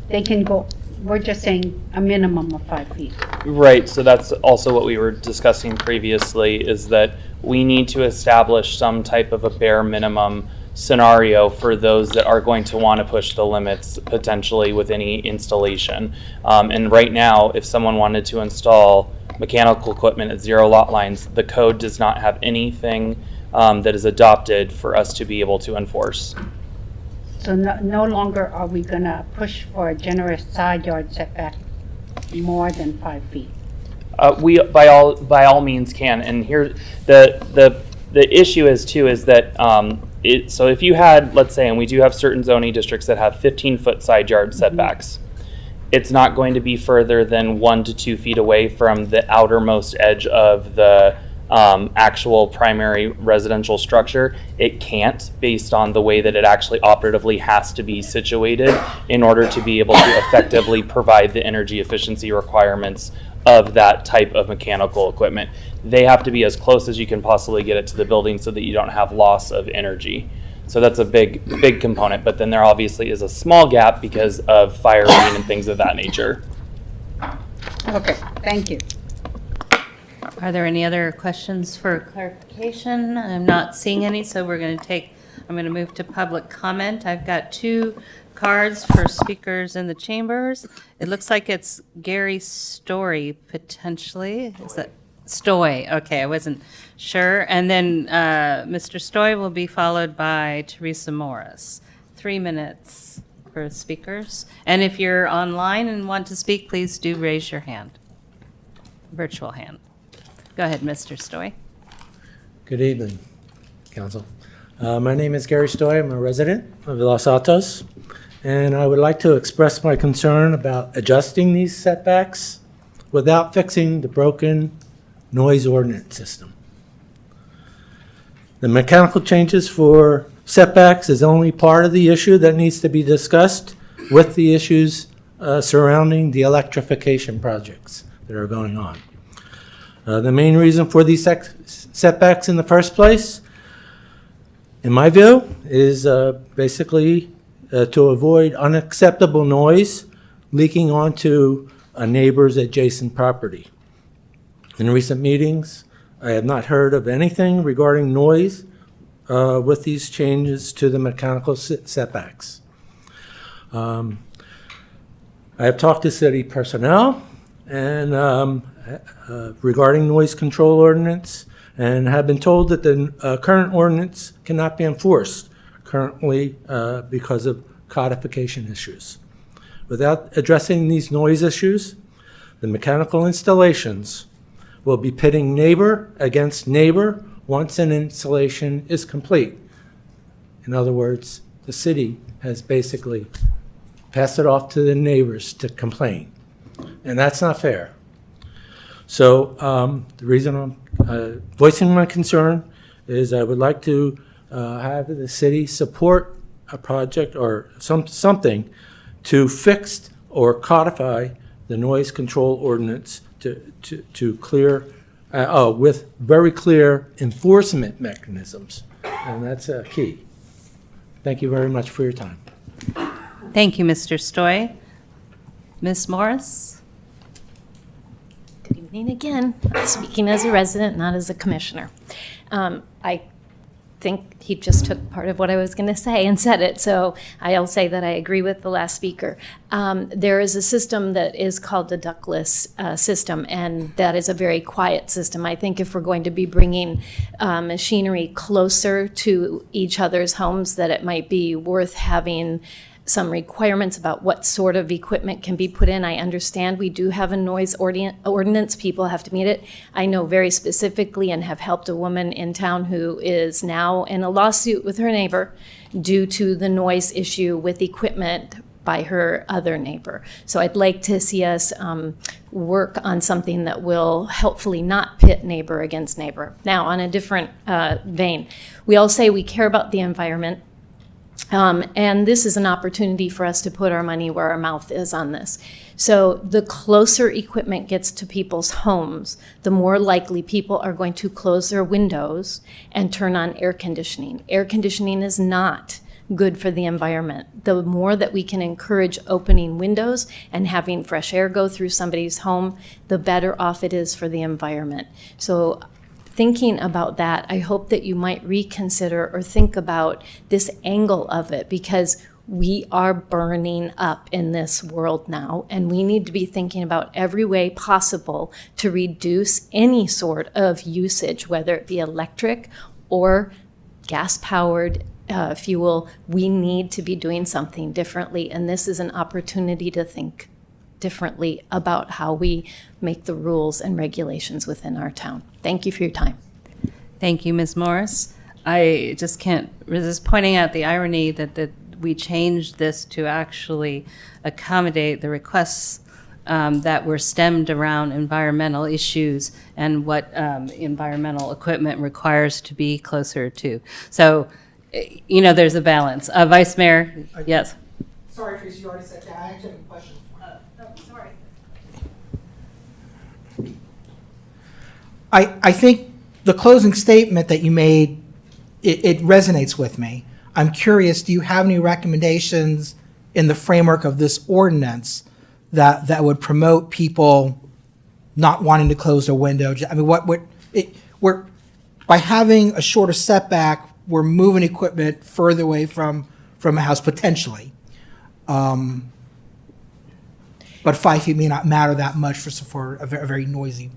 they can go, we're just saying a minimum of 5 feet. Right, so that's also what we were discussing previously, is that we need to establish some type of a bare minimum scenario for those that are going to want to push the limits potentially with any installation. And right now, if someone wanted to install mechanical equipment at 0 lot lines, the code does not have anything that is adopted for us to be able to enforce. So no longer are we gonna push for a generous side yard setback more than 5 feet? We by all means can, and here the issue is too is that so if you had, let's say, and we do have certain zoning districts that have 15-foot side yard setbacks, it's not going to be further than 1 to 2 feet away from the outermost edge of the actual primary residential structure. It can't, based on the way that it actually operatively has to be situated in order to be able to effectively provide the energy efficiency requirements of that type of mechanical equipment. They have to be as close as you can possibly get it to the building so that you don't have loss of energy. So that's a big component, but then there obviously is a small gap because of fire rating and things of that nature. Okay, thank you. Are there any other questions for clarification? I'm not seeing any, so I'm going to move to public comment. I've got 2 cards for speakers in the chambers. It looks like it's Gary Story, potentially. Is that Stoy? Okay, I wasn't sure. And then Mr. Stoy will be followed by Teresa Morris. 3 minutes for speakers. And if you're online and want to speak, please do raise your hand. Virtual hand. Go ahead, Mr. Stoy. Good evening, Council. My name is Gary Stoy. I'm a resident of Los Altos, and I would like to express my concern about adjusting these setbacks without fixing the broken noise ordinance system. The mechanical changes for setbacks is only part of the issue that needs to be discussed with the issues surrounding the electrification projects that are going on. The main reason for these setbacks in the first place, in my view, is basically to avoid unacceptable noise leaking onto a neighbor's adjacent property. In recent meetings, I have not heard of anything regarding noise with these changes to the mechanical setbacks. I have talked to city personnel and regarding noise control ordinance, and have been told that the current ordinance cannot be enforced currently because of codification issues. Without addressing these noise issues, the mechanical installations will be pitting neighbor against neighbor once an installation is complete. In other words, the city has basically passed it off to the neighbors to complain, and that's not fair. So the reason I'm voicing my concern is I would like to have the city support a project or something to fix or codify the noise control ordinance to clear, with very clear enforcement mechanisms, and that's key. Thank you very much for your time. Thank you, Mr. Stoy. Ms. Morris? Good evening again. I'm speaking as a resident, not as a commissioner. I think he just took part of what I was going to say and said it, so I'll say that I agree with the last speaker. There is a system that is called the ductless system, and that is a very quiet system. I think if we're going to be bringing machinery closer to each other's homes, that it might be worth having some requirements about what sort of equipment can be put in. I understand we do have a noise ordinance. People have to meet it. I know very specifically and have helped a woman in town who is now in a lawsuit with her neighbor due to the noise issue with equipment by her other neighbor. So I'd like to see us work on something that will helpfully not pit neighbor against neighbor. Now, on a different vein, we all say we care about the environment. And this is an opportunity for us to put our money where our mouth is on this. So the closer equipment gets to people's homes, the more likely people are going to close their windows and turn on air conditioning. Air conditioning is not good for the environment. The more that we can encourage opening windows and having fresh air go through somebody's home, the better off it is for the environment. So thinking about that, I hope that you might reconsider or think about this angle of it, because we are burning up in this world now, and we need to be thinking about every way possible to reduce any sort of usage, whether it be electric or gas-powered fuel. We need to be doing something differently, and this is an opportunity to think differently about how we make the rules and regulations within our town. Thank you for your time. Thank you, Ms. Morris. I just can't resist pointing out the irony that we changed this to actually accommodate the requests that were stemmed around environmental issues and what environmental equipment requires to be closer to. So, you know, there's a balance. Vice Mayor, yes. Sorry, Tracy, you already said that. I actually have a question. Sorry. I think the closing statement that you made, it resonates with me. I'm curious, do you have any recommendations in the framework of this ordinance that would promote people not wanting to close their window? I mean, we're by having a shorter setback, we're moving equipment further away from a house potentially. But 5 feet may not matter that much for a very noisy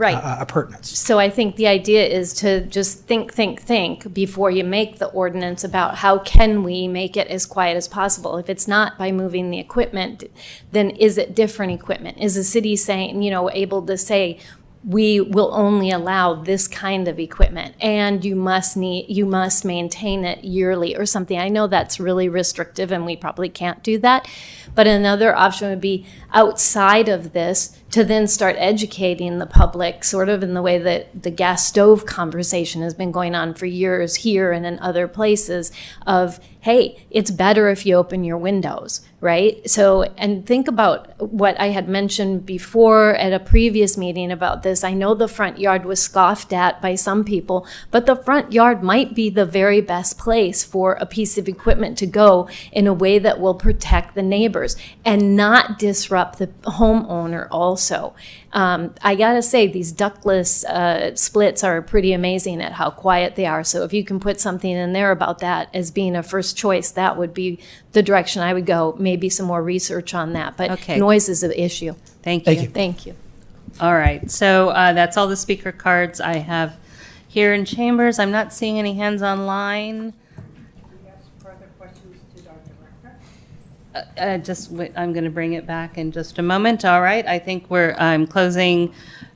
appurtenance. So I think the idea is to just think before you make the ordinance about how can we make it as quiet as possible. If it's not by moving the equipment, then is it different equipment? Is the city saying, able to say, we will only allow this kind of equipment and you must maintain it yearly or something? I know that's really restrictive and we probably can't do that. But another option would be outside of this to then start educating the public, sort of in the way that the gas stove conversation has been going on for years here and in other places of, hey, it's better if you open your windows, right? So, and think about what I had mentioned before at a previous meeting about this. I know the front yard was scoffed at by some people, but the front yard might be the very best place for a piece of equipment to go in a way that will protect the neighbors and not disrupt the homeowner also. also. I gotta say, these ductless splits are pretty amazing at how quiet they are. So if you can put something in there about that as being a first choice, that would be the direction I would go. Maybe some more research on that. But Okay. noise is an issue. Thank you. Thank you. All right, so that's all the speaker cards I have here in chambers. I'm not seeing any hands online. I'm going to bring it back in just a moment. All right, I think I'm closing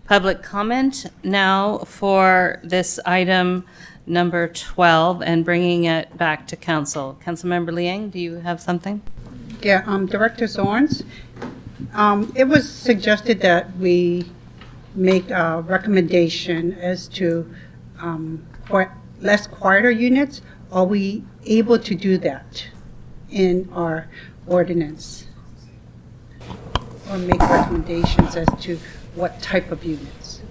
public comment now for this item number 12 and bringing it back to council. Councilmember Liang, do you have something? Yeah, Director Zorns, it was suggested that we make a recommendation as to less quieter units. Are we able to do that in our ordinance? Or make recommendations as to what type of units?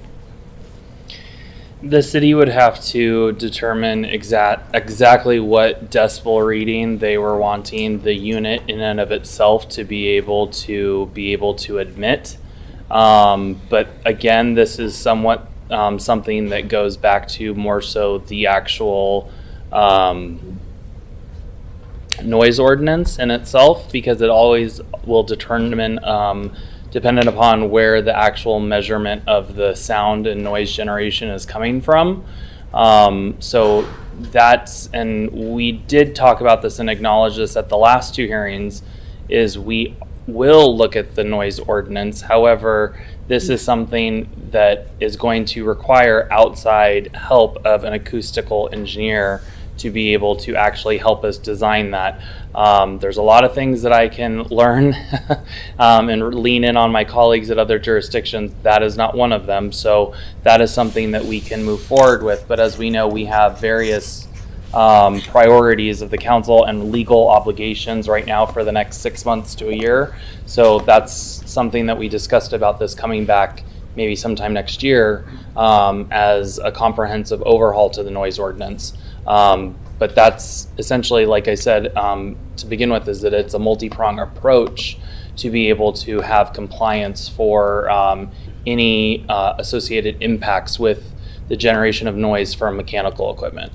The city would have to determine exactly what decibel reading they were wanting the unit in and of itself to be able to admit. But again, this is somewhat something that goes back to more so the actual noise ordinance in itself, because it always will determine, dependent upon where the actual measurement of the sound and noise generation is coming from. So that's, and we did talk about this and acknowledge this at the last two hearings, is we will look at the noise ordinance. However, this is something that is going to require outside help of an acoustical engineer to be able to actually help us design that. There's a lot of things that I can learn and lean in on my colleagues at other jurisdictions. That is not one of them. So that is something that we can move forward with. But as we know, we have various priorities of the council and legal obligations right now for the next 6 months to a year. So that's something that we discussed about this coming back maybe sometime next year as a comprehensive overhaul to the noise ordinance. But that's essentially, like I said, to begin with, is that it's a multi-pronged approach to be able to have compliance for any associated impacts with the generation of noise from mechanical equipment.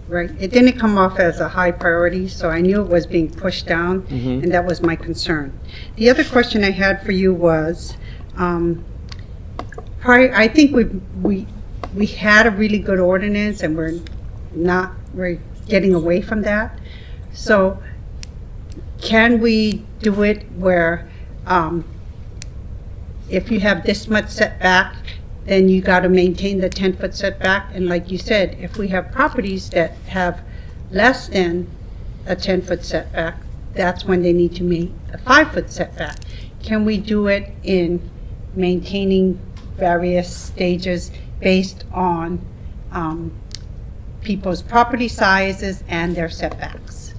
Right. It didn't come off as a high priority, so I knew it was being pushed down, Mhm. and that was my concern. The other question I had for you was, I think we had a really good ordinance, and we're getting away from that. So can we do it where if you have this much setback, then you got to maintain the 10-foot setback? And like you said, if we have properties that have less than a 10-foot setback, that's when they need to meet a 5-foot setback. Can we do it in maintaining various stages based on people's property sizes and their setbacks?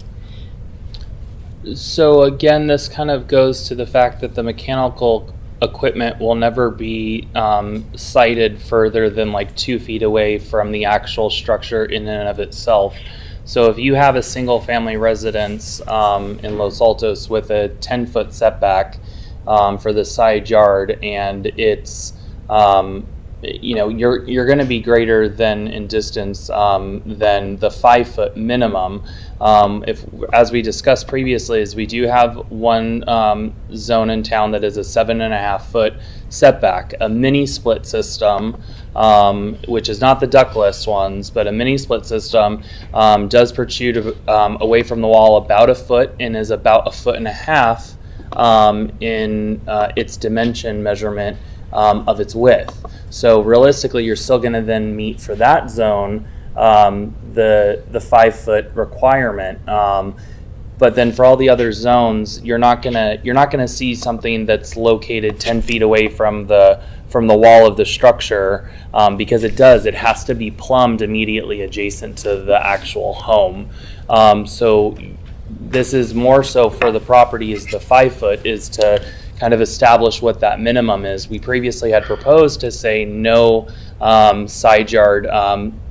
So again, this kind of goes to the fact that the mechanical equipment will never be sited further than like 2 feet away from the actual structure in and of itself. So if you have a single family residence in Los Altos with a 10-foot setback for the side yard, and it's you're going to be greater than in distance than the 5-foot minimum. If, as we discussed previously, is we do have one zone in town that is a 7.5-foot setback, a mini split system, which is not the ductless ones, but a mini split system does protrude away from the wall about a foot and is about 1.5 feet in its dimension measurement of its width. So realistically, you're still going to then meet for that zone the 5-foot requirement. But then for all the other zones, you're not gonna see something that's located 10 feet away from the wall of the structure, because it has to be plumbed immediately adjacent to the actual home. So this is more so for the properties. The 5-foot is to kind of establish what that minimum is. We previously had proposed to say no side yard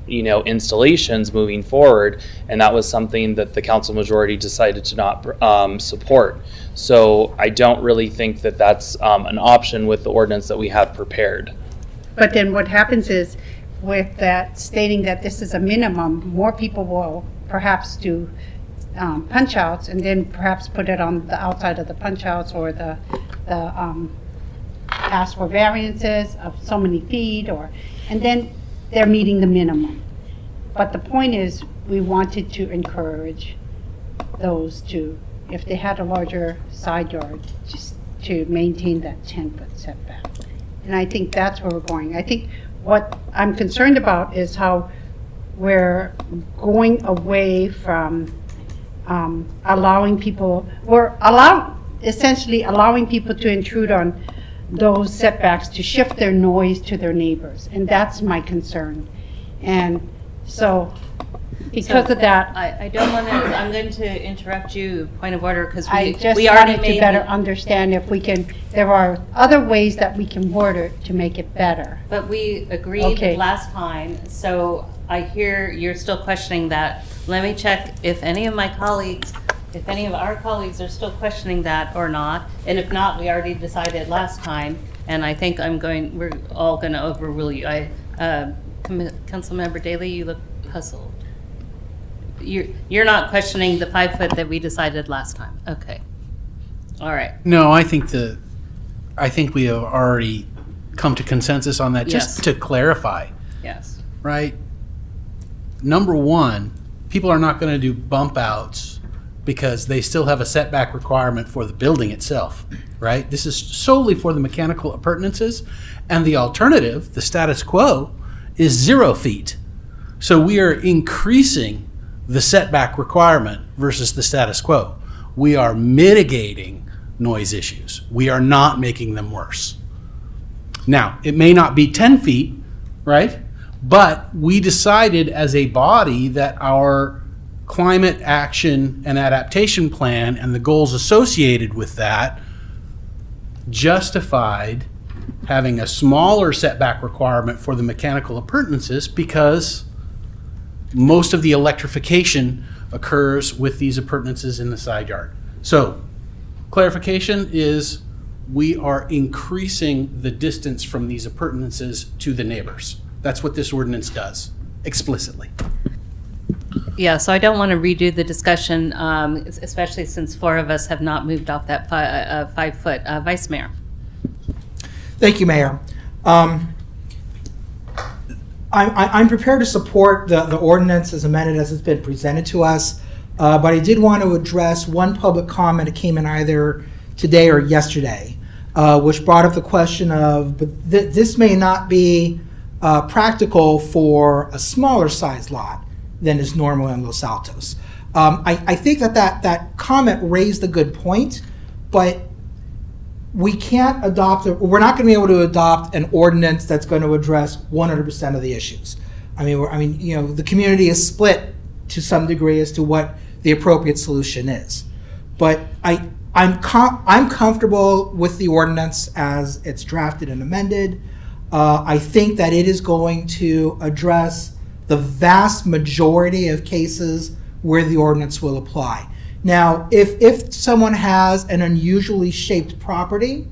installations moving forward, and that was something that the council majority decided to not support. So I don't really think that that's an option with the ordinance that we have prepared. But then what happens is, with that stating that this is a minimum, more people will perhaps do punch outs and then perhaps put it on the outside of the punch outs, or the ask for variances of so many feet, and then they're meeting the minimum. But the point is, we wanted to encourage those to, if they had a larger side yard, just to maintain that 10-foot setback. And I think that's where we're going. I think what I'm concerned about is how we're going away from allowing people, essentially allowing people to intrude on those setbacks, to shift their noise to their neighbors. And that's my concern. And so because of that, I don't want to, I'm going to interrupt you, point of order, because I just we already wanted to made better understand if we can, there are other ways that we can word it to make it better. But we agreed Okay. last time, so I hear you're still questioning that. Let me check if any of my colleagues, if any of our colleagues are still questioning that or not. And if not, we already decided last time, and I think we're all going to overrule you. Councilmember Daley, you look puzzled. You're not questioning the 5 foot that we decided last time. Okay. All right. No, I think we have already come to consensus on that. Just Yes. to clarify, Yes. right? Number one, people are not going to do bump outs because they still have a setback requirement for the building itself, right? This is solely for the mechanical appurtenances, and the alternative, the status quo, is 0 feet. So we are increasing the setback requirement versus the status quo. We are mitigating noise issues. We are not making them worse. Now, it may not be 10 feet, right? But we decided as a body that our climate action and adaptation plan and the goals associated with that justified having a smaller setback requirement for the mechanical appurtenances, because most of the electrification occurs with these appurtenances in the side yard. So, clarification is we are increasing the distance from these appurtenances to the neighbors. That's what this ordinance does, explicitly. Yeah, so I don't want to redo the discussion, especially since 4 of us have not moved off that 5 foot. Vice Mayor. Thank you, Mayor. I'm prepared to support the ordinance as amended as it's been presented to us, but I did want to address one public comment that came in either today or yesterday, which brought up the question of, but this may not be practical for a smaller size lot than is normal in Los Altos. I think that comment raised a good point, but we can't we're not going to be able to adopt an ordinance that's going to address 100% of the issues. The community is split to some degree as to what the appropriate solution is. But I'm comfortable with the ordinance as it's drafted and amended. I think that it is going to address the vast majority of cases where the ordinance will apply. Now, if someone has an unusually shaped property,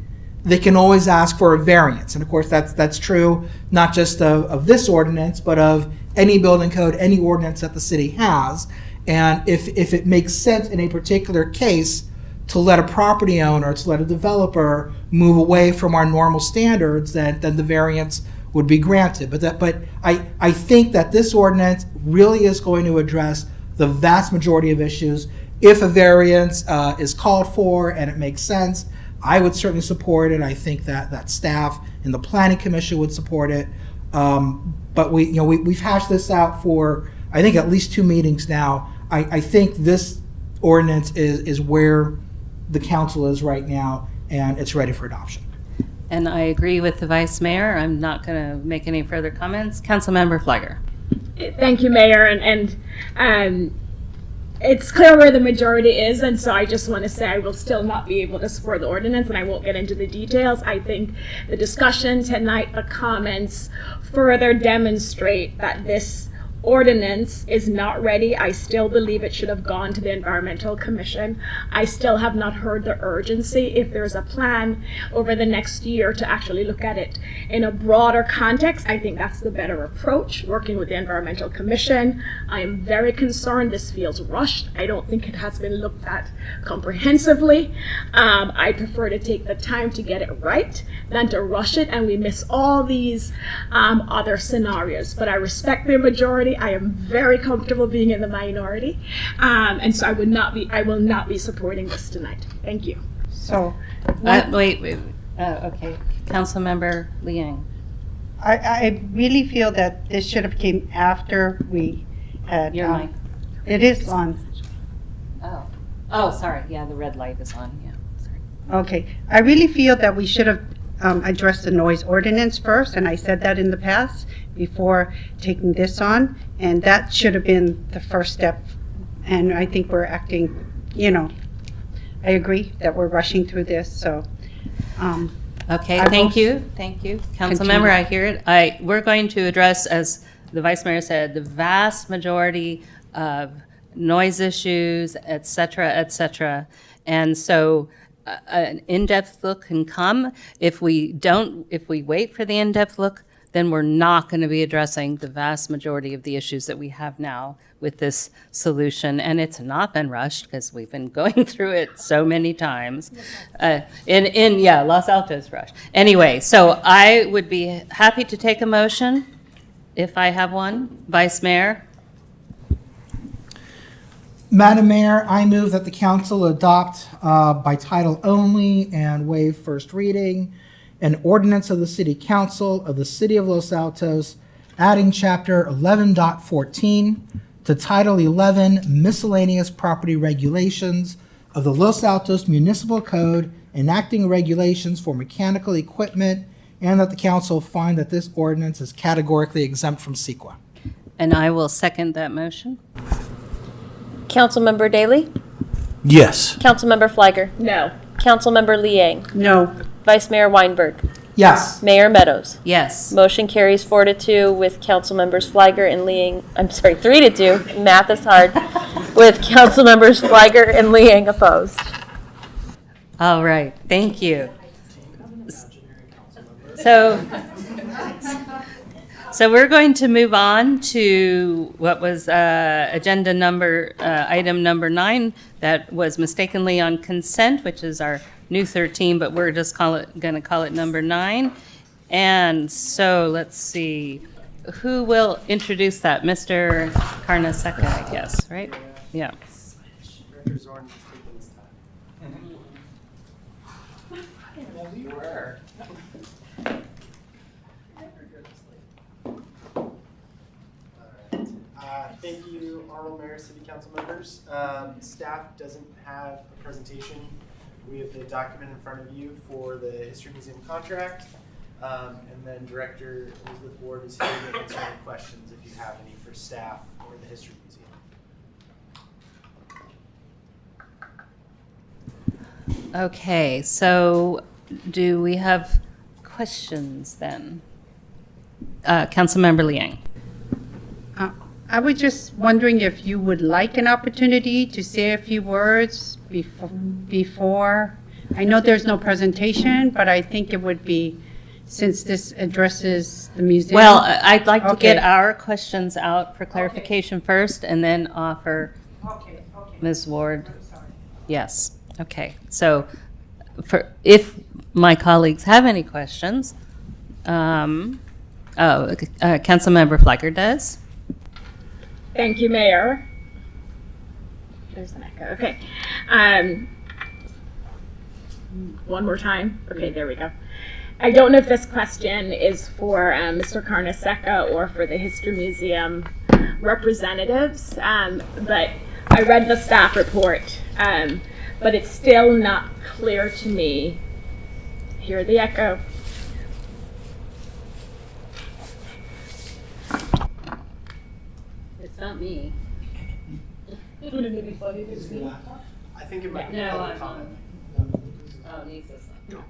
they can always ask for a variance. And of course, that's true not just of this ordinance, but of any building code, any ordinance that the city has. And if it makes sense in a particular case to let a property owner, to let a developer move away from our normal standards, then the variance would be granted. But I think that this ordinance really is going to address the vast majority of issues. If a variance is called for and it makes sense, I would certainly support it. I think that staff and the planning commission would support it. But we've hashed this out for, I think, at least 2 meetings now. I think this ordinance is where the council is right now, and it's ready for adoption. And I agree with the Vice Mayor. I'm not going to make any further comments. Councilmember Flagger. Thank you, Mayor. And it's clear where the majority is, and so I just want to say I will still not be able to support the ordinance, and I won't get into the details. I think the discussion tonight, the comments, further demonstrate that this ordinance is not ready. I still believe it should have gone to the Environmental Commission. I still have not heard the urgency. If there's a plan over the next year to actually look at it in a broader context, I think that's the better approach, working with the Environmental Commission. I am very concerned this feels rushed. I don't think it has been looked at comprehensively. I prefer to take the time to get it right than to rush it and we miss all these other scenarios. But I respect the majority. I am very comfortable being in the minority, and so I will not be supporting this tonight. Thank you. So, Wait. Okay. Councilmember Liang. I really feel that this should have came after we had. Your mic. It is on. Oh, sorry. Yeah, the red light is on. Yeah. Sorry. Okay. I really feel that we should have addressed the noise ordinance first, and I said that in the past before taking this on, and that should have been the first step. And I think we're acting, I agree that we're rushing through this, so. Okay, thank you. Councilmember, I hear it. We're going to address, as the Vice Mayor said, the vast majority of noise issues, et cetera. And so an in-depth look can come. If we wait for the in-depth look, then we're not going to be addressing the vast majority of the issues that we have now with this solution. And it's not been rushed because we've been going through it so many times. Los Altos rushed. Anyway, so I would be happy to take a motion if I have one. Vice Mayor? Madam Mayor, I move that the council adopt by title only and waive first reading an ordinance of the City Council of the City of Los Altos, adding Chapter 11.14 to Title 11 Miscellaneous Property Regulations of the Los Altos Municipal Code, enacting regulations for mechanical equipment, and that the council find that this ordinance is categorically exempt from CEQA. And I will second that motion. Councilmember Daley? Yes. Councilmember Flagger? No. Councilmember Liang? No. Vice Mayor Weinberg? Yes. Mayor Meadows? Yes. Motion carries 4-2 with Councilmembers Flagger and Liang, 3-2, math is hard, with Councilmembers Flagger and Liang opposed. All right, thank you. So we're going to move on to what was agenda item number 9 that was mistakenly on consent, which is our new 13, but we're just going to call it number 9. And so let's see, who will introduce that? Mr. Carnesecca, I guess, right? Yeah. Thank you, Honorable Mayor, City Council members. Staff doesn't have a presentation. We have the document in front of you for the History Museum contract. And then Director Elizabeth Ward is here to answer any questions if you have any for staff or the History Museum. Okay, so do we have questions then? Councilmember Liang. I was just wondering if you would like an opportunity to say a few words before. I know there's no presentation, but I think it would be, since this addresses the museum. Well, I'd like to get our questions out for clarification first and then offer Ms. Ward. Yes, okay. So if my colleagues have any questions, Councilmember Flagger does. Thank you, Mayor. There's an echo. Okay. One more time. Okay, there we go. I don't know if this question is for Mr. Carnesecca or for the History Museum representatives, but I read the staff report, but it's still not clear to me. Hear the echo. It's not me. Wouldn't it be funny if it's me? I think it might be a public comment. Oh, Lisa's not.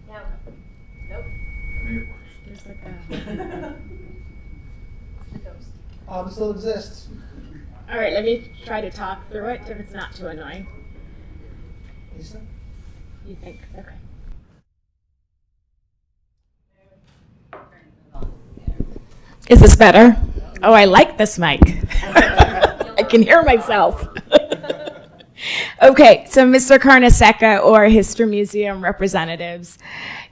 No. Nope. There's like a... still exists. All right, let me try to talk through it if it's not too annoying. Lisa? You think? Okay. Is this better? Oh, I like this mic. I can hear myself. Okay, so Mr. Carnesecca or History Museum representatives,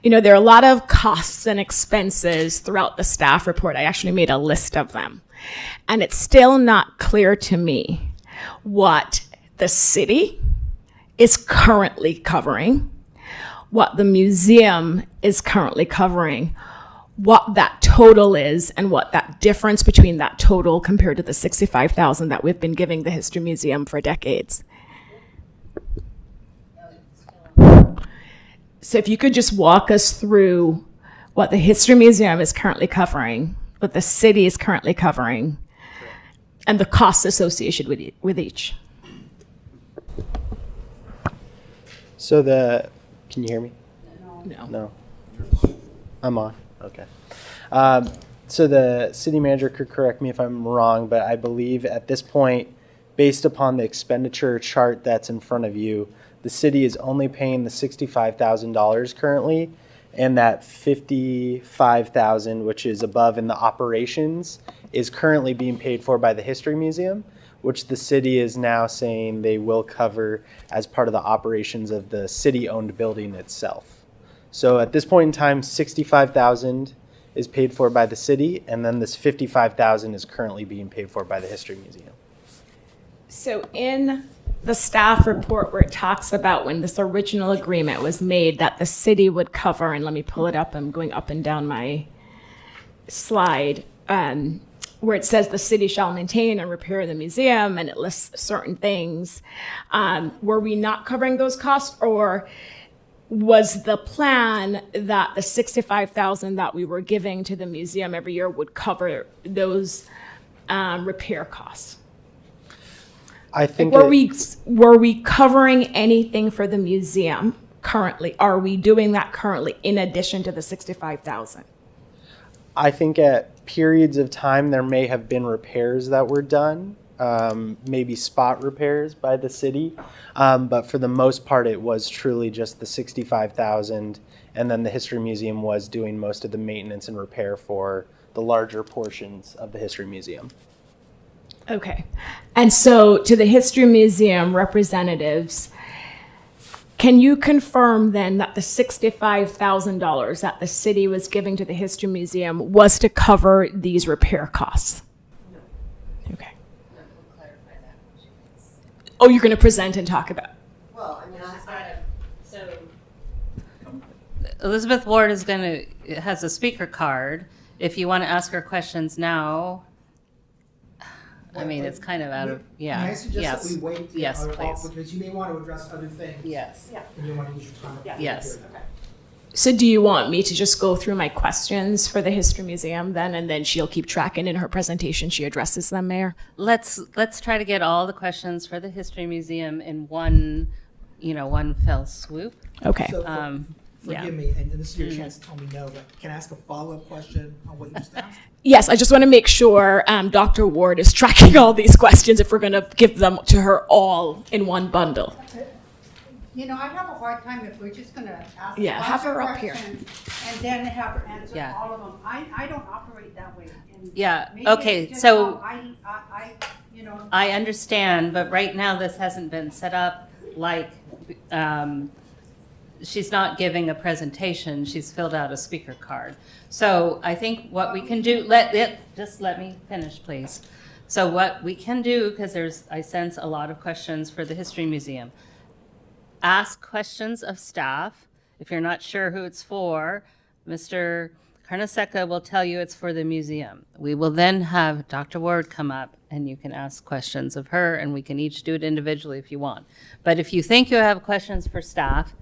you know, there are a lot of costs and expenses throughout the staff report. I actually made a list of them. And it's still not clear to me what the city is currently covering, what the museum is currently covering, what that total is, and what that difference between that total compared to the $65,000 that we've been giving the History Museum for decades. So if you could just walk us through what the History Museum is currently covering, what the city is currently covering, and the costs associated with each. So can you hear me? No. No. I'm on. Okay. So the city manager could correct me if I'm wrong, but I believe at this point, based upon the expenditure chart that's in front of you, the city is only paying the $65,000 currently, and that $55,000, which is above in the operations, is currently being paid for by the History Museum, which the city is now saying they will cover as part of the operations of the city-owned building itself. So at this point in time, $65,000 is paid for by the city, and then this $55,000 is currently being paid for by the History Museum. So in the staff report where it talks about when this original agreement was made that the city would cover, and let me pull it up, I'm going up and down my slide, where it says the city shall maintain and repair the museum, and it lists certain things. Were we not covering those costs, or was the plan that the $65,000 that we were giving to the museum every year would cover those repair costs? I think were we covering anything for the museum currently? Are we doing that currently in addition to the $65,000? I think at periods of time there may have been repairs that were done, maybe spot repairs by the city, but for the most part it was truly just the $65,000, and then the History Museum was doing most of the maintenance and repair for the larger portions of the History Museum. Okay. And so to the History Museum representatives, can you confirm then that the $65,000 that the city was giving to the History Museum was to cover these repair costs? No. Okay. Oh, you're going to present and talk about? Well, I mean, so Elizabeth Ward has a speaker card. If you want to ask her questions now, I mean, it's kind of out of, yeah. May I suggest that we wait to Yes, other please. because you may want to address other things. Yes. Yeah. And you want to use your time. Yes. So do you want me to just go through my questions for the History Museum then, and then she'll keep track, and in her presentation she addresses them, Mayor? Let's try to get all the questions for the History Museum in one fell swoop. Okay. So yeah. forgive me, and this is your chance to tell me no, but can I ask a follow-up question on what you just asked? Yes, I just want to make sure Dr. Ward is tracking all these questions if we're going to give them to her all in one bundle. You know, I'd have a hard time if we're just going to ask Yeah, lots have of her up here. questions and then have her answer Yeah. all of them. I don't operate that way. And Yeah, maybe okay, it's just so how I understand, but right now this hasn't been set up like, she's not giving a presentation, she's filled out a speaker card. So I think what we can do, just let me finish, please. So what we can do, because I sense a lot of questions for the History Museum. Ask questions of staff. If you're not sure who it's for, Mr. Carnesecca will tell you it's for the museum. We will then have Dr. Ward come up and you can ask questions of her, and we can each do it individually if you want. But if you think you have questions for staff,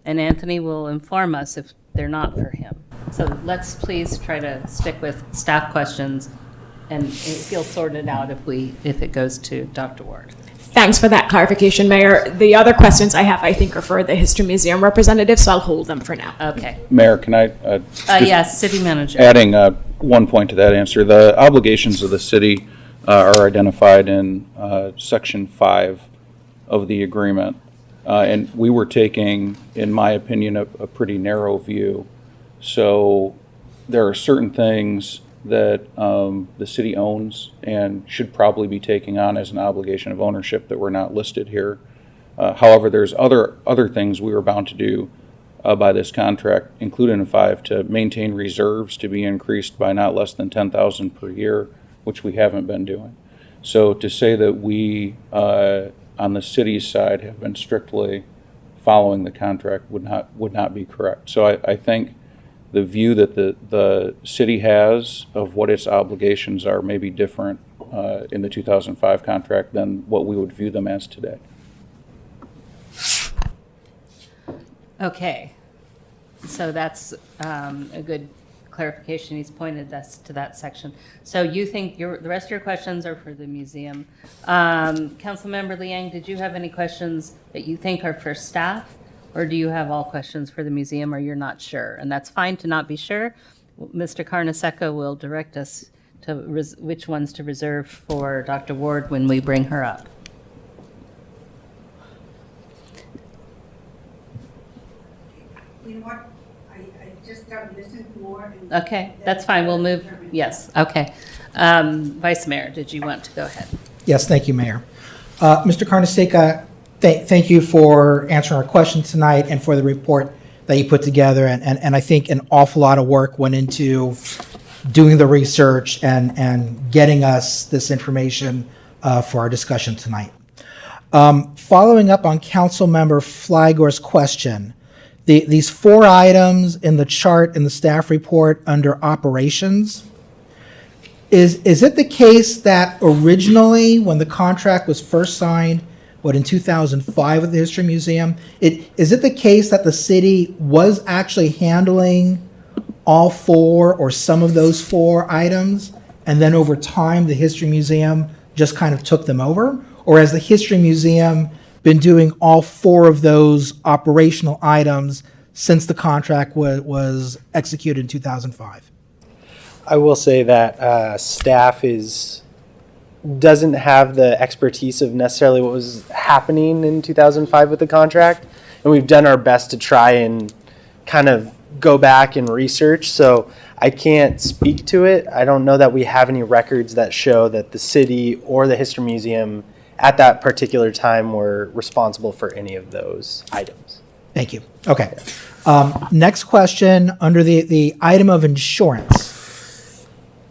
and Anthony will inform us if they're not for him. So let's please try to stick with staff questions, and he'll sort it out if it goes to Dr. Ward. Thanks for that clarification, Mayor. The other questions I have, I think, are for the History Museum representative, so I'll hold them for now. Okay. Mayor, can I? Yes, City Manager. Adding one point to that answer, the obligations of the city are identified in Section 5 of the agreement. And we were taking, in my opinion, a pretty narrow view. So there are certain things that the city owns and should probably be taking on as an obligation of ownership that were not listed here. However, there's other things we were bound to do by this contract, including in 5, to maintain reserves to be increased by not less than $10,000 per year, which we haven't been doing. So to say that we, on the city's side, have been strictly following the contract would not be correct. So I think the view that the city has of what its obligations are may be different in the 2005 contract than what we would view them as today. Okay, so that's a good clarification. He's pointed us to that section. So you think the rest of your questions are for the museum. Councilmember Liang, did you have any questions that you think are for staff? Or do you have all questions for the museum, or you're not sure? And that's fine to not be sure. Mr. Carnesecca will direct us to which ones to reserve for Dr. Ward when we bring her up. You know what? I just gotta listen more. Okay, that's fine. We'll move. Yes, okay. Vice Mayor, did you want to go ahead? Yes, thank you, Mayor. Mr. Carnesecca, thank you for answering our questions tonight and for the report that you put together. And I think an awful lot of work went into doing the research and getting us this information for our discussion tonight. Following up on Councilmember Flygor's question, these 4 items in the chart in the staff report under operations, is it the case that originally when the contract was first signed, in 2005 with the History Museum, is it the case that the city was actually handling all 4 or some of those 4 items, and then over time the History Museum just kind of took them over? Or has the History Museum been doing all 4 of those operational items since the contract was executed in 2005? I will say that staff doesn't have the expertise of necessarily what was happening in 2005 with the contract, and we've done our best to try and kind of go back and research, so I can't speak to it. I don't know that we have any records that show that the city or the History Museum at that particular time were responsible for any of those items. Thank you. Okay. Next question, under the item of insurance.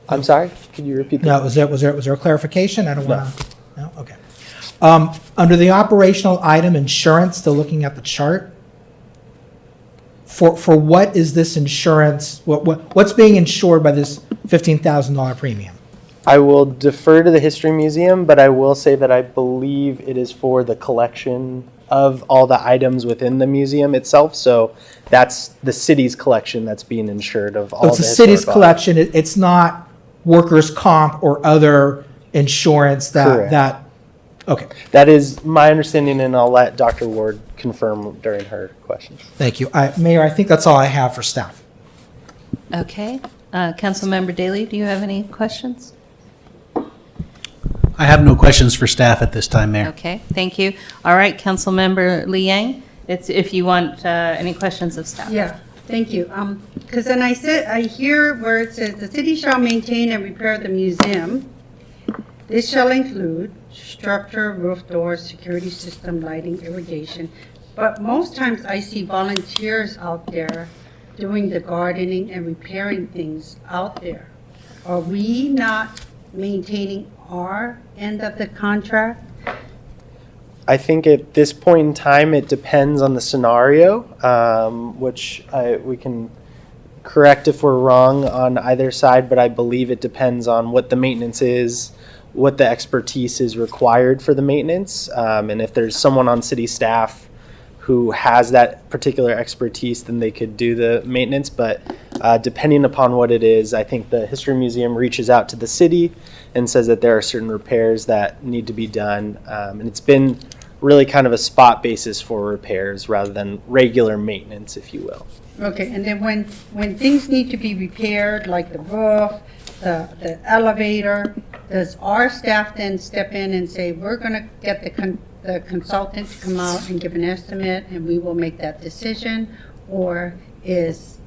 I'm sorry, could you repeat that? No, was there a clarification? I don't want to. No? Okay. Under the operational item insurance, still looking at the chart, for what is this insurance, what's being insured by this $15,000 premium? I will defer to the History Museum, but I will say that I believe it is for the collection of all the items within the museum itself. So that's the city's collection that's being insured of all. So it's the city's collection. It's not workers' comp or other insurance that. Okay. That is my understanding, and I'll let Dr. Ward confirm during her questions. Thank you. Mayor, I think that's all I have for staff. Okay. Councilmember Daley, do you have any questions? I have no questions for staff at this time, Mayor. Okay, thank you. All right, Councilmember Liang, it's if you want any questions of staff. Yeah, thank you. Because then I hear where it says the city shall maintain and repair the museum. This shall include structure, roof doors, security system, lighting, irrigation. But most times I see volunteers out there doing the gardening and repairing things out there. Are we not maintaining our end of the contract? I think at this point in time, it depends on the scenario, which we can correct if we're wrong on either side, but I believe it depends on what the maintenance is, what the expertise is required for the maintenance, and if there's someone on city staff who has that particular expertise, then they could do the maintenance. But depending upon what it is, I think the History Museum reaches out to the city and says that there are certain repairs that need to be done. And it's been really kind of a spot basis for repairs rather than regular maintenance, if you will. Okay, and then when things need to be repaired, like the roof, the elevator, does our staff then step in and say, we're going to get the consultant to come out and give an estimate and we will make that decision? Or is...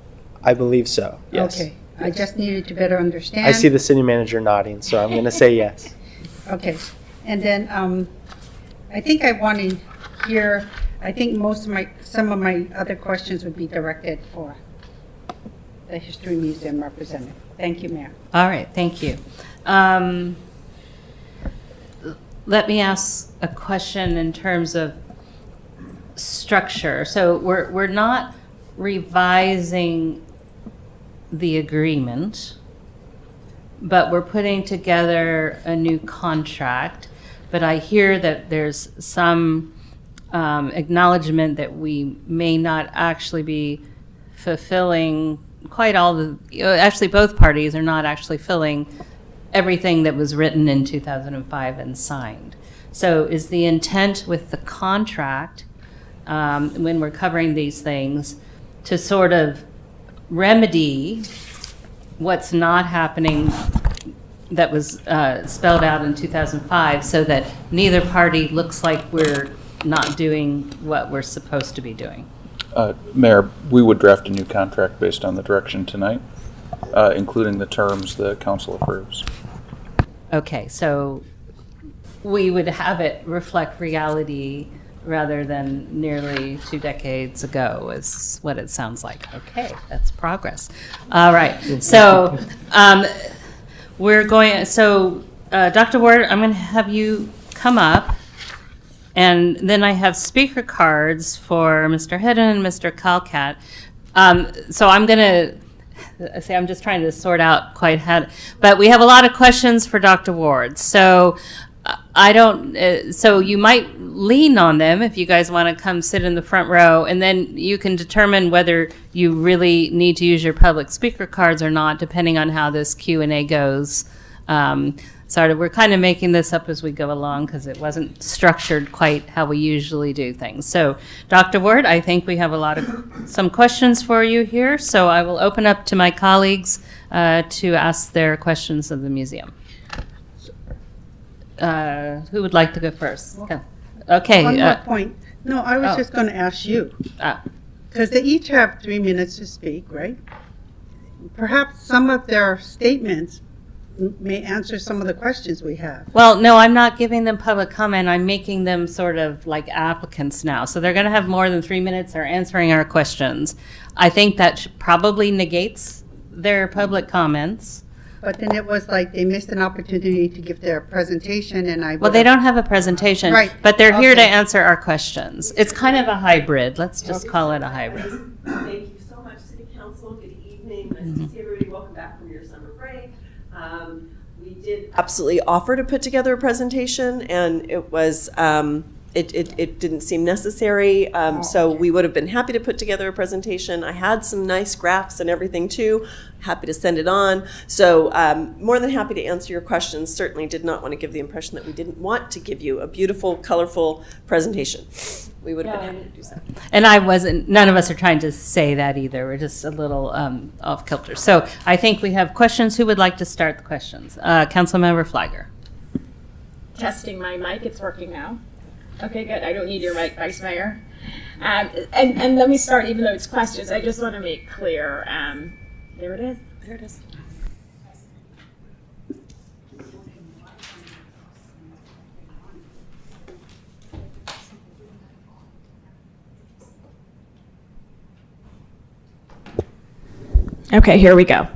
I believe so, yes. Okay, I just needed to better understand. I see the city manager nodding, so I'm going to say yes. Okay, and then I think I want to hear, I think some of my other questions would be directed for the History Museum representative. Thank you, Mayor. All right, thank you. Let me ask a question in terms of structure. So we're not revising the agreement, but we're putting together a new contract. But I hear that there's some acknowledgement that we may not actually be fulfilling quite all the, actually both parties are not actually filling everything that was written in 2005 and signed. So is the intent with the contract, when we're covering these things, to sort of remedy what's not happening that was spelled out in 2005 so that neither party looks like we're not doing what we're supposed to be doing? Mayor, we would draft a new contract based on the direction tonight, including the terms the council approves. Okay, so we would have it reflect reality rather than nearly 2 decades ago is what it sounds like. Okay, that's progress. All right, so we're going, so Dr. Ward, I'm going to have you come up. And then I have speaker cards for Mr. Hidden and Mr. Calcat. So I'm going to say, I'm just trying to sort out quite how, but we have a lot of questions for Dr. Ward. So so you might lean on them if you guys want to come sit in the front row, and then you can determine whether you really need to use your public speaker cards or not, depending on how this Q&A goes. Sorry, we're kind of making this up as we go along because it wasn't structured quite how we usually do things. So, Dr. Ward, I think we have some questions for you here. So I will open up to my colleagues to ask their questions of the museum. Who would like to go first? Okay. One more point. No, I was just going to ask you. Because they each have 3 minutes to speak, right? Perhaps some of their statements may answer some of the questions we have. Well, no, I'm not giving them public comment. I'm making them sort of like applicants now. So they're going to have more than 3 minutes. They're answering our questions. I think that probably negates their public comments. But then it was like they missed an opportunity to give their presentation, and Well, they don't have a presentation, right. But they're here to answer our questions. It's kind of a hybrid. Let's just call it a hybrid. Thank you so much, City Council. Good evening. Nice to see everybody. Welcome back from your summer break. We did absolutely offer to put together a presentation, and it was it didn't seem necessary. So we would have been happy to put together a presentation. I had some nice graphs and everything too. Happy to send it on. So more than happy to answer your questions. Certainly did not want to give the impression that we didn't want to give you a beautiful, colorful presentation. We would have been happy to do so. And none of us are trying to say that either. We're just a little off kilter. So I think we have questions. Who would like to start the questions? Councilmember Flagger. Testing my mic, it's working now. Okay, good. I don't need your mic, Vice Mayor. And let me start, even though it's questions, I just want to make clear. There it is. There it is. Okay, here we go.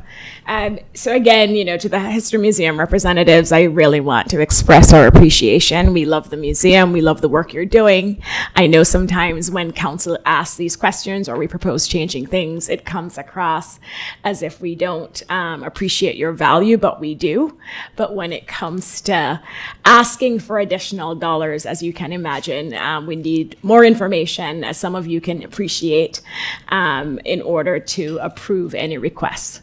So again, to the History Museum representatives, I really want to express our appreciation. We love the museum. We love the work you're doing. I know sometimes when council asks these questions or we propose changing things, it comes across as if we don't appreciate your value, but we do. But when it comes to asking for additional dollars, as you can imagine, we need more information, as some of you can appreciate, in order to approve any requests.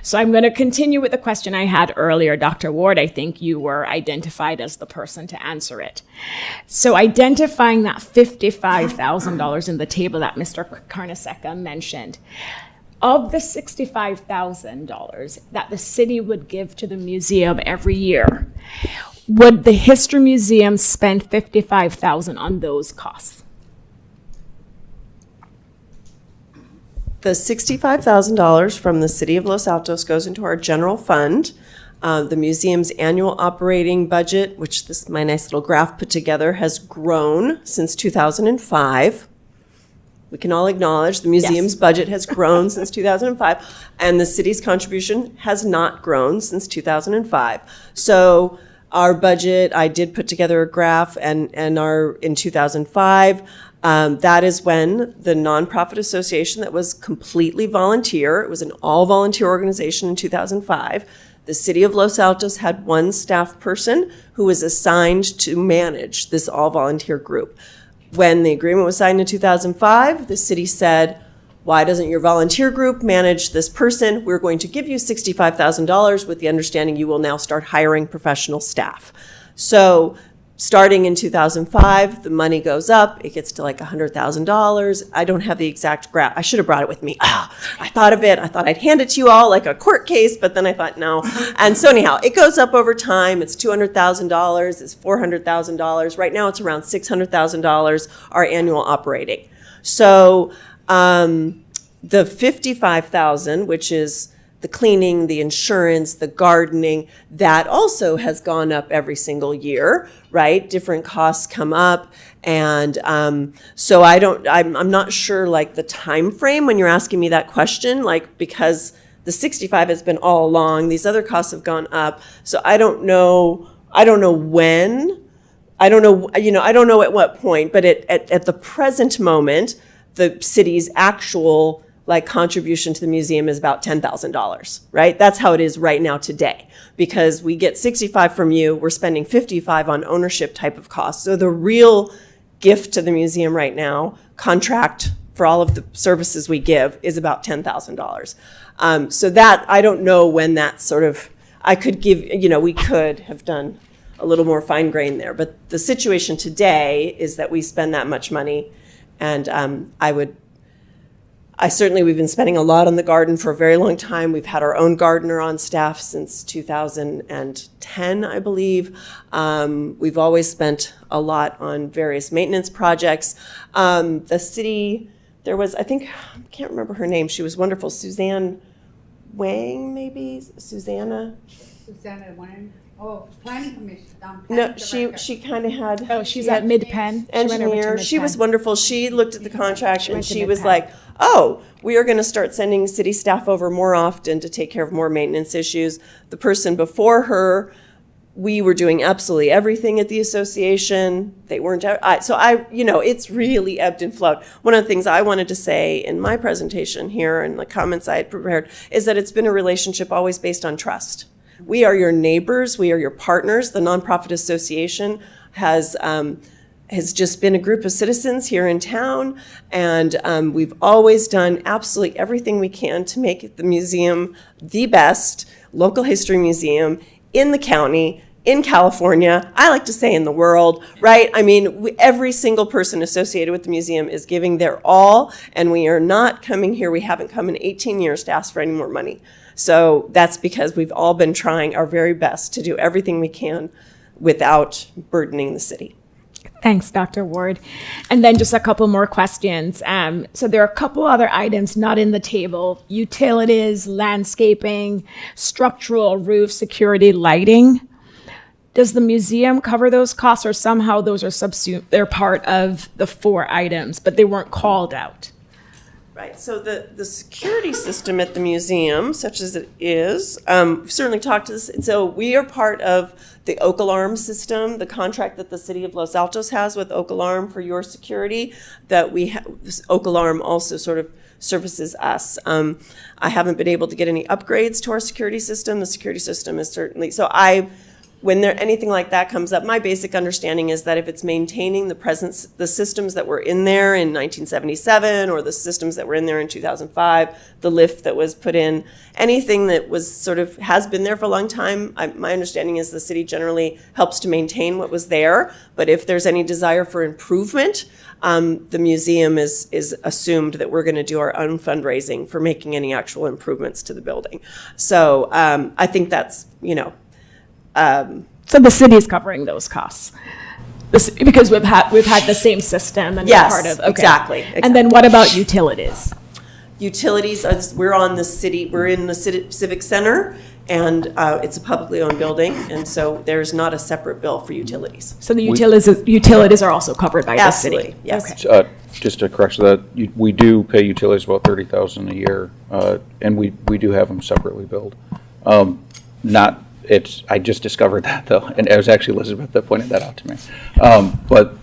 So I'm going to continue with the question I had earlier. Dr. Ward, I think you were identified as the person to answer it. So identifying that $55,000 in the table that Mr. Carnesecca mentioned, of the $65,000 that the city would give to the museum every year, would the History Museum spend $55,000 on those costs? The $65,000 from the City of Los Altos goes into our general fund. The museum's annual operating budget, which this my nice little graph put together, has grown since 2005. We can all acknowledge the museum's budget has grown since 2005, and the city's contribution has not grown since 2005. So our budget, I did put together a graph, and in 2005, that is when the nonprofit association that was completely volunteer, it was an all-volunteer organization in 2005, the City of Los Altos had one staff person who was assigned to manage this all-volunteer group. When the agreement was signed in 2005, the city said, why doesn't your volunteer group manage this person? We're going to give you $65,000 with the understanding you will now start hiring professional staff. So starting in 2005, the money goes up. It gets to like $100,000. I don't have the exact graph. I should have brought it with me. I thought of it. I thought I'd hand it to you all like a court case, but then I thought no. And so anyhow, it goes up over time. It's $200,000. It's $400,000. Right now it's around $600,000, our annual operating. So the $55,000, which is the cleaning, the insurance, the gardening, that also has gone up every single year, right? Different costs come up. And so I'm not sure like the time frame when you're asking me that question, like because the 65 has been all along, these other costs have gone up. So I don't know when, I don't know at what point, but at the present moment, the city's actual like contribution to the museum is about $10,000, right? That's how it is right now today, because we get 65 from you, we're spending 55 on ownership type of costs. So the real gift to the museum right now, contract for all of the services we give, is about $10,000. So that, I don't know when that sort of, I could give, we could have done a little more fine grain there, but the situation today is that we spend that much money, and we've been spending a lot on the garden for a very long time. We've had our own gardener on staff since 2010, I believe. We've always spent a lot on various maintenance projects. The city, there was, I can't remember her name. She was wonderful. Suzanne Wang, maybe? Susanna Wang. Oh, planning commission. No, she kind of had. Oh, she's at Mid-Penn. Engineer. She was wonderful. She looked at the contract and she was like, oh, we are going to start sending city staff over more often to take care of more maintenance issues. The person before her, we were doing absolutely everything at the association. They weren't. It's really ebbed and flowed. One of the things I wanted to say in my presentation here and the comments I had prepared is that it's been a relationship always based on trust. We are your neighbors. We are your partners. The nonprofit association has just been a group of citizens here in town, and we've always done absolutely everything we can to make the museum the best local history museum in the county, in California, I like to say in the world, right? I mean, every single person associated with the museum is giving their all, and we are not coming here. We haven't come in 18 years to ask for any more money. So that's because we've all been trying our very best to do everything we can without burdening the city. Thanks, Dr. Ward. And then just a couple more questions. So there are a couple other items not in the table: utilities, landscaping, structural, roof, security, lighting. Does the museum cover those costs, or somehow those are subsumed? They're part of the 4 items, but they weren't called out. Right, so the security system at the museum, such as it is, we've certainly talked to this. So we are part of the Oak Alarm system, the contract that the city of Los Altos has with Oak Alarm for your security, that Oak Alarm also sort of services us. I haven't been able to get any upgrades to our security system. The security system is certainly, so when there anything like that comes up, my basic understanding is that if it's maintaining the systems that were in there in 1977 or the systems that were in there in 2005, the lift that was put in, anything that was sort of has been there for a long time, my understanding is the city generally helps to maintain what was there. But if there's any desire for improvement, the museum is assumed that we're going to do our own fundraising for making any actual improvements to the building. So I think that's, So the city is covering those costs? Because we've had the same system and yes, we're part of, okay. Exactly. And then what about utilities? Utilities, we're in the Civic Center, and it's a publicly owned building, and so there's not a separate bill for utilities. So the utilities are also covered by the city? Absolutely, yes. Okay. Just to correct that, we do pay utilities about $30,000 a year, and we do have them separately billed. I just discovered that though, and it was actually Elizabeth that pointed that out to me. But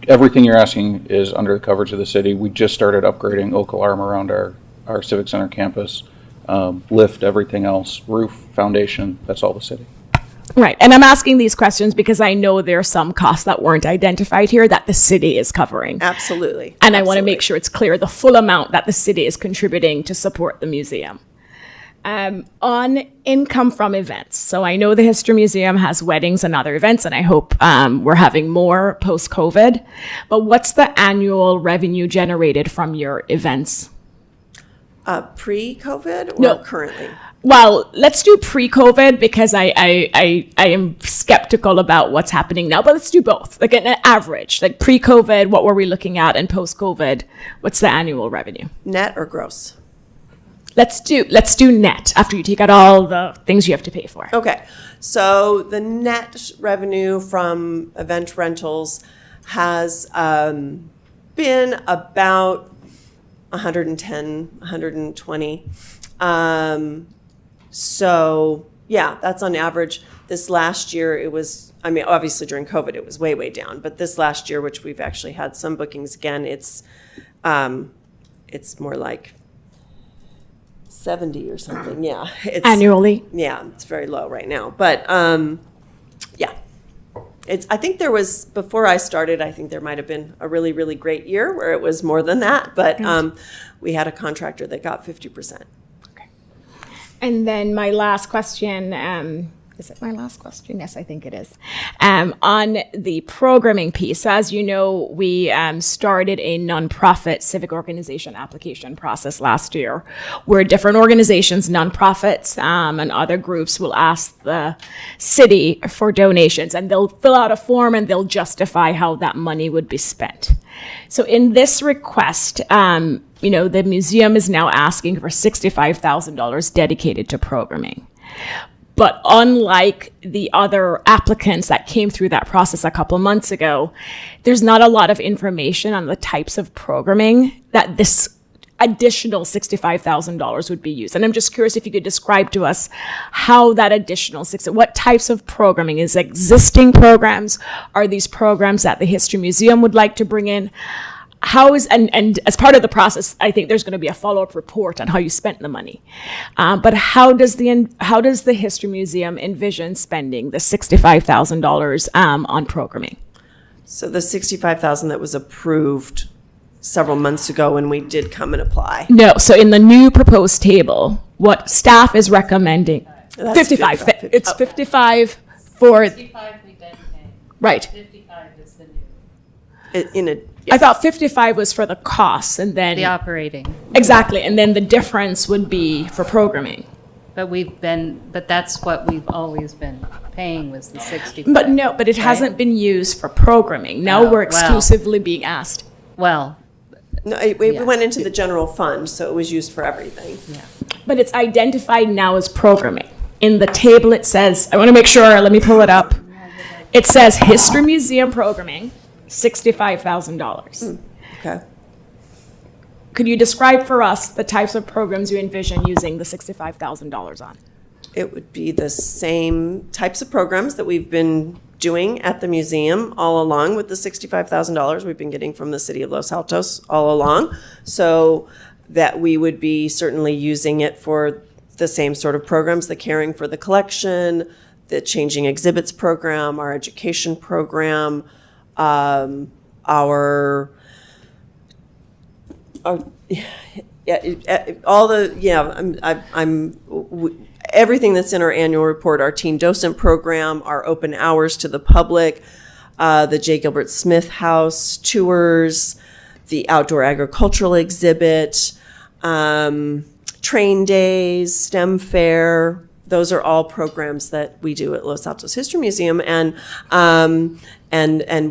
everything you're asking is under the coverage of the city. We just started upgrading oak alarm around our Civic Center campus, lift, everything else, roof, foundation, that's all the city. Right, and I'm asking these questions because I know there are some costs that weren't identified here that the city is covering. Absolutely. And I want to make sure it's clear the full amount that the city is contributing to support the museum. On income from events. So I know the History Museum has weddings and other events, and I hope we're having more post-COVID. But what's the annual revenue generated from your events? Pre-COVID or No. currently? Well, let's do pre-COVID because I am skeptical about what's happening now, but let's do both. Like an average, like pre-COVID, what were we looking at, and post-COVID, what's the annual revenue? Net or gross? Let's do net after you take out all the things you have to pay for. Okay, so the net revenue from event rentals has been about 110, 120. So yeah, that's on average. This last year it was, obviously during COVID it was way, way down, but this last year, which we've actually had some bookings again, it's more like 70 or something. Yeah. Annually? Yeah, it's very low right now. But yeah. I think there was, before I started, I think there might have been a really, really great year where it was more than that. But we had a contractor that got 50%. Okay. And then my last question, is it my last question? Yes, I think it is. On the programming piece, as you know, we started a nonprofit civic organization application process last year, where different organizations, nonprofits, and other groups will ask the city for donations, and they'll fill out a form and they'll justify how that money would be spent. So in this request, the museum is now asking for $65,000 dedicated to programming. But unlike the other applicants that came through that process a couple months ago, there's not a lot of information on the types of programming that this additional $65,000 would be used. And I'm just curious if you could describe to us how that additional what types of programming is existing programs? Are these programs that the History Museum would like to bring in? And as part of the process, I think there's going to be a follow-up report on how you spent the money. But how does the History Museum envision spending the $65,000 on programming? So the $65,000 that was approved several months ago when we did come and apply. No, so in the new proposed table, what staff is recommending, That's 55. 55. It's 55 for 55 we've been paying. right. 55 is the new. I thought 55 was for the costs and then The operating. exactly, and then the difference would be for programming. But that's what we've always been paying was the 65. But it hasn't been used for programming. Now Oh, we're well. exclusively being asked. Well, No, we went into the general fund, so it was used for everything. But it's identified now as programming. In the table it says, I want to make sure, let me pull it up. It says History Museum programming, $65,000. Okay. Could you describe for us the types of programs you envision using the $65,000 on? It would be the same types of programs that we've been doing at the museum all along with the $65,000 we've been getting from the city of Los Altos all along. So that we would be certainly using it for the same sort of programs, the caring for the collection, the Changing Exhibits program, our education program, our all the, everything that's in our annual report, our teen docent program, our open hours to the public, the J. Gilbert Smith House tours, the outdoor agricultural exhibit, train days, STEM fair. Those are all programs that we do at Los Altos History Museum, and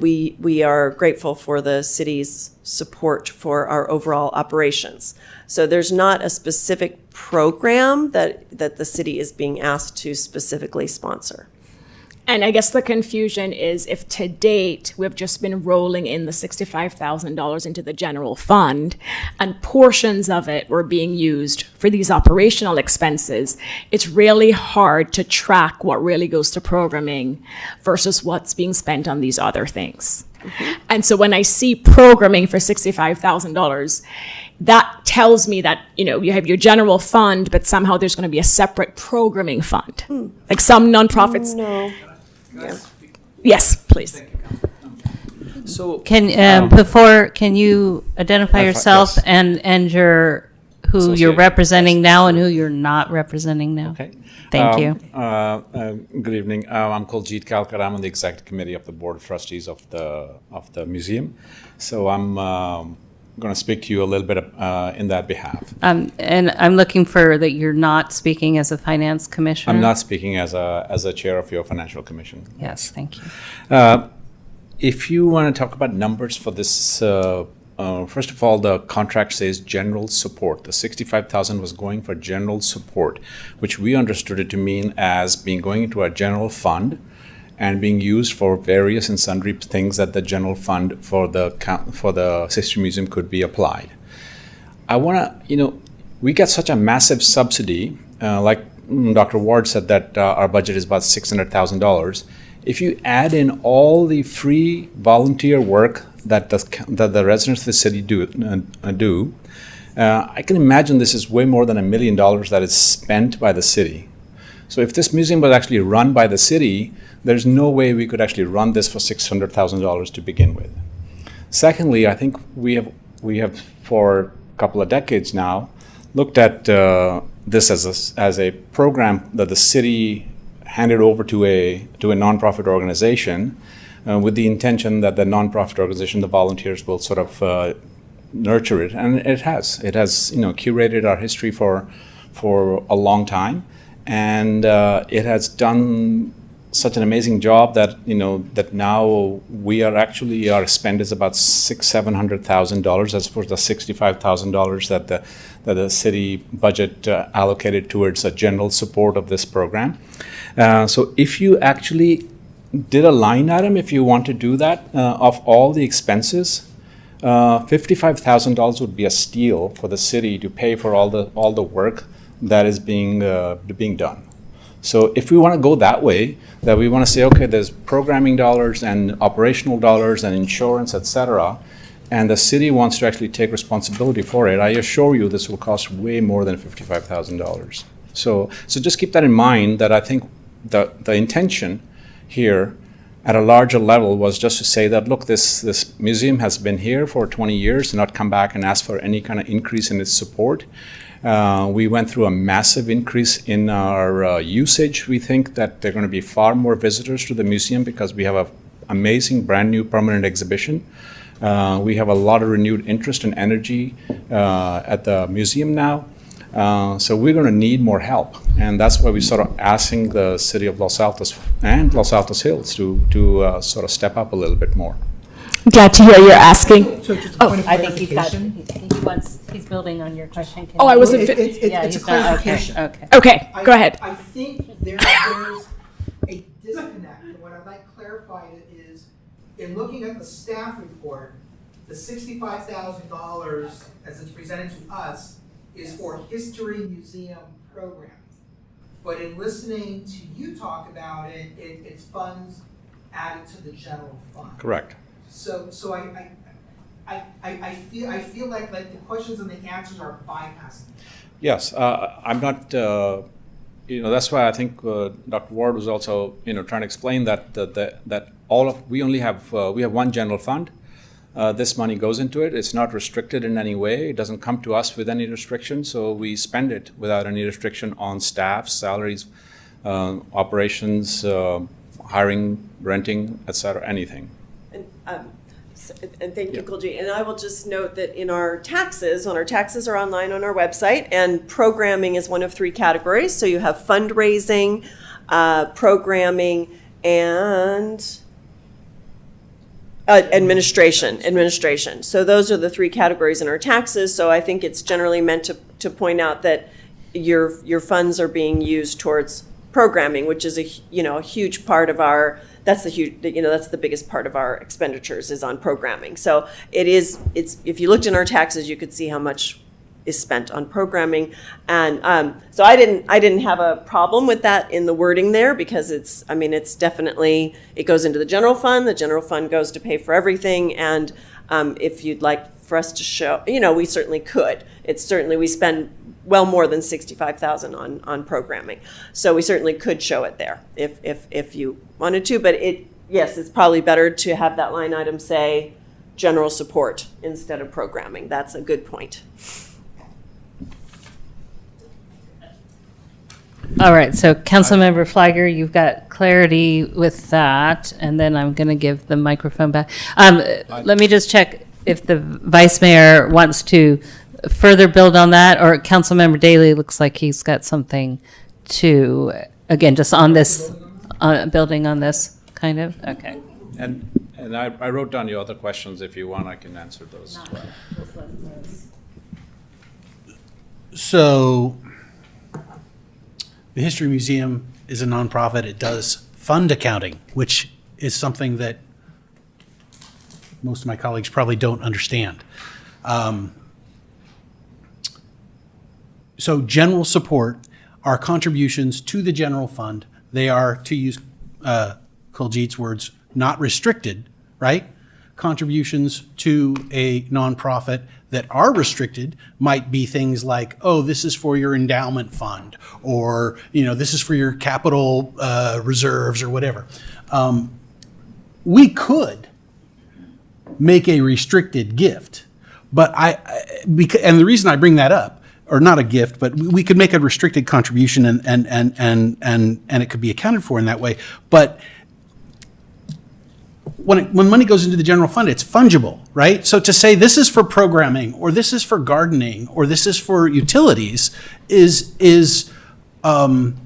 we are grateful for the city's support for our overall operations. So there's not a specific program that the city is being asked to specifically sponsor. And I guess the confusion is if to date we've just been rolling in the $65,000 into the general fund and portions of it were being used for these operational expenses, it's really hard to track what really goes to programming versus what's being spent on these other things. And so when I see programming for $65,000, that tells me that, you have your general fund, but somehow there's going to be a separate programming fund. Like some nonprofits. No. Yeah. Yes, please. So can you identify yourself and who you're representing now and who you're not representing now? Okay. Thank you. Good evening. I'm called Jeet Kalkar. I'm on the executive committee of the board of trustees of the museum. So I'm going to speak to you a little bit in that behalf. And I'm looking for that you're not speaking as a finance commissioner. I'm not speaking as a chair of your financial commission. Yes, thank you. If you want to talk about numbers for this, first of all, the contract says general support. The $65,000 was going for general support, which we understood it to mean as being going into our general fund and being used for various and sundry things that the general fund for the History Museum could be applied. I want to, we get such a massive subsidy, like Dr. Ward said that our budget is about $600,000. If you add in all the free volunteer work that the residents of the city do, I can imagine this is way more than $1 million that is spent by the city. So if this museum was actually run by the city, there's no way we could actually run this for $600,000 to begin with. Secondly, I think we have for a couple of decades now looked at this as a program that the city handed over to a nonprofit organization with the intention that the nonprofit organization, the volunteers, will sort of nurture it, and it has curated our history for a long time, and it has done such an amazing job that that now our spend is about $600,000-$700,000 as opposed to the $65,000 that the city budget allocated towards a general support of this program. So if you actually did a line item, if you want to do that, of all the expenses, $55,000 would be a steal for the city to pay for all the work that is being done. So if we want to go that way, that we want to say, okay, there's programming dollars and operational dollars and insurance, etc., and the city wants to actually take responsibility for it, I assure you this will cost way more than $55,000. So just keep that in mind, that I think the intention here at a larger level was just to say that, look, this museum has been here for 20 years and not come back and ask for any kind of increase in its support. We went through a massive increase in our usage. We think that there are going to be far more visitors to the museum because we have an amazing brand new permanent exhibition. We have a lot of renewed interest and energy at the museum now. So we're going to need more help. And that's why we sort of asking the city of Los Altos and Los Altos Hills to sort of step up a little bit more. Glad to hear you're asking. I think he's building on your question. I wasn't. It's a clarification. Okay, go ahead. I think there's a disconnect. And what I'd like clarified is, in looking at the staff report, the $65,000 as it's presented to us is for History Museum programs. But in listening to you talk about it, it's funds added to the general fund. Correct. So I feel like the questions and the answers are bypassing. Yes, I'm not that's why I think Dr. Ward was also, trying to explain that we only have we have one general fund. This money goes into it. It's not restricted in any way. It doesn't come to us with any restriction, so we spend it without any restriction on staff, salaries, operations, hiring, renting, etc., anything. And thank you, Kulji. And I will just note that in our taxes, when our taxes are online on our website, and programming is one of 3 categories. So you have fundraising, programming, and administration. So those are the 3 categories in our taxes. So I think it's generally meant to point out that your funds are being used towards programming, which is a huge part of our. That's the biggest part of our expenditures is on programming. So it's if you looked in our taxes, you could see how much is spent on programming. And so I didn't have a problem with that in the wording there, because it's definitely, it goes into the general fund. The general fund goes to pay for everything. And if you'd like for us to show, we certainly could. We spend well more than $65,000 on programming. So we certainly could show it there if you wanted to, but it's probably better to have that line item say general support instead of programming. That's a good point. All right, so Councilmember Flagger, you've got clarity with that, and then I'm going to give the microphone back. Let me just check if the Vice Mayor wants to further build on that, or Councilmember Daley looks like he's got something to, again, just on this, building on this, kind of? Okay. And I wrote down your other questions. If you want, I can answer those as well. So, the History Museum is a nonprofit. It does fund accounting, which is something that most of my colleagues probably don't understand. So general support are contributions to the general fund. They are, to use Kuljit's words, not restricted, right? Contributions to a nonprofit that are restricted might be things like, oh, this is for your endowment fund, or this is for your capital reserves or whatever. We could make a restricted gift, but and the reason I bring that up, or not a gift, but we could make a restricted contribution and it could be accounted for in that way. But when money goes into the general fund, it's fungible, right? So to say this is for programming, or this is for gardening, or this is for utilities doesn't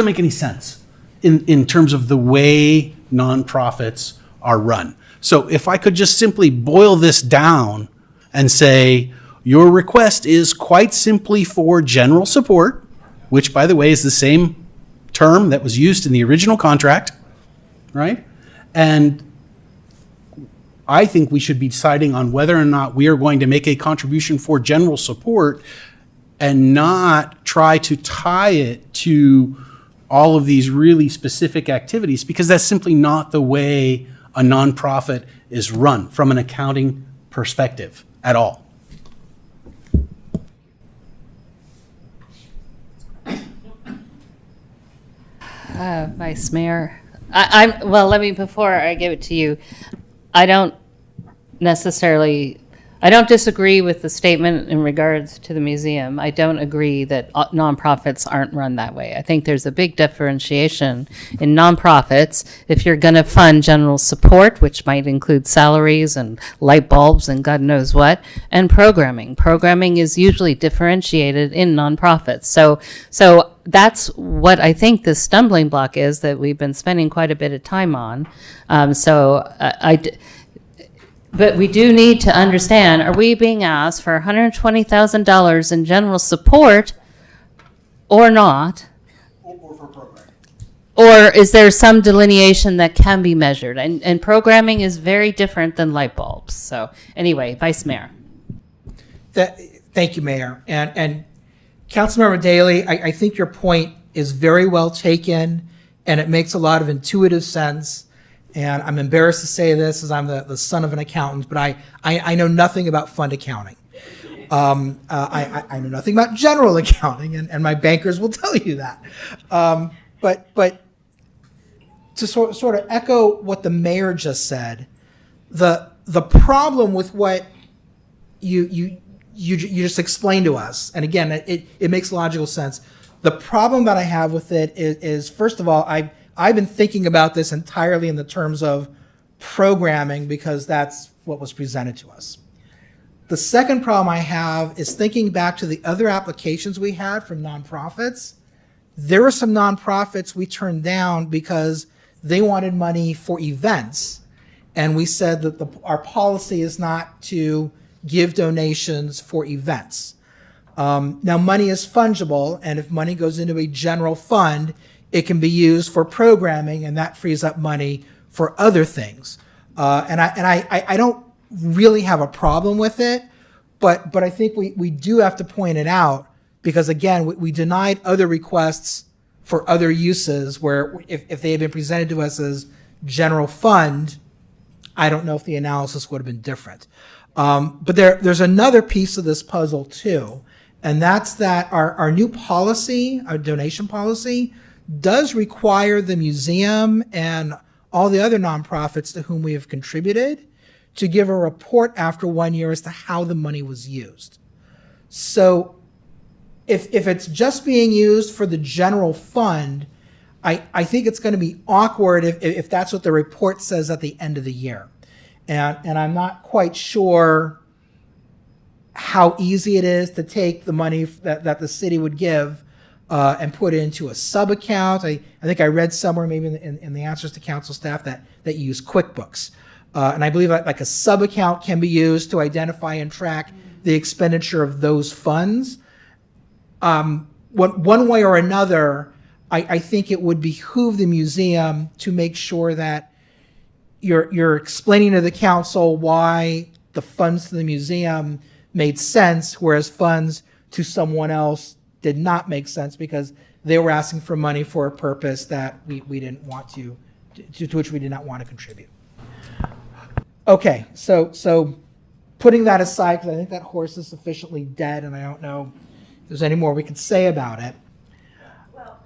make any sense in terms of the way nonprofits are run. So if I could just simply boil this down and say, your request is quite simply for general support, which, by the way, is the same term that was used in the original contract, right? And I think we should be deciding on whether or not we are going to make a contribution for general support and not try to tie it to all of these really specific activities, because that's simply not the way a nonprofit is run from an accounting perspective at all. Vice Mayor, before I give it to you, I don't disagree with the statement in regards to the museum. I don't agree that nonprofits aren't run that way. I think there's a big differentiation in nonprofits. If you're going to fund general support, which might include salaries and light bulbs and God knows what, and programming. Programming is usually differentiated in nonprofits. So that's what I think the stumbling block is that we've been spending quite a bit of time on. But we do need to understand, are we being asked for $120,000 in general support or not? Or for programming. Or is there some delineation that can be measured? And programming is very different than light bulbs. So anyway, Vice Mayor. Thank you, Mayor. And Councilmember Daley, I think your point is very well taken, and it makes a lot of intuitive sense. And I'm embarrassed to say this as I'm the son of an accountant, but I know nothing about fund accounting. I know nothing about general accounting, and my bankers will tell you that. But to sort of echo what the mayor just said, the problem with what you just explained to us, and again, it makes logical sense. The problem that I have with it is first of all, I've been thinking about this entirely in the terms of programming because that's what was presented to us. The second problem I have is thinking back to the other applications we had from nonprofits. There were some nonprofits we turned down because they wanted money for events. And we said that our policy is not to give donations for events. Now, money is fungible, and if money goes into a general fund, it can be used for programming, and that frees up money for other things. And I don't really have a problem with it, but I think we do have to point it out because, again, we denied other requests for other uses where if they had been presented to us as general fund, I don't know if the analysis would have been different. But there's another piece of this puzzle too, and that's that our new policy, our donation policy, does require the museum and all the other nonprofits to whom we have contributed to give a report after 1 year as to how the money was used. So if it's just being used for the general fund, I think it's going to be awkward if that's what the report says at the end of the year. And I'm not quite sure how easy it is to take the money that the city would give and put it into a sub-account. I think I read somewhere maybe in the answers to council staff that you use QuickBooks. And I believe like a sub-account can be used to identify and track the expenditure of those funds. One way or another, I think it would behoove the museum to make sure that you're explaining to the council why the funds to the museum made sense, whereas funds to someone else did not make sense because they were asking for money for a purpose that we didn't want to which we did not want to contribute. Okay, so putting that aside, because I think that horse is sufficiently dead, and I don't know if there's any more we can say about it. Well,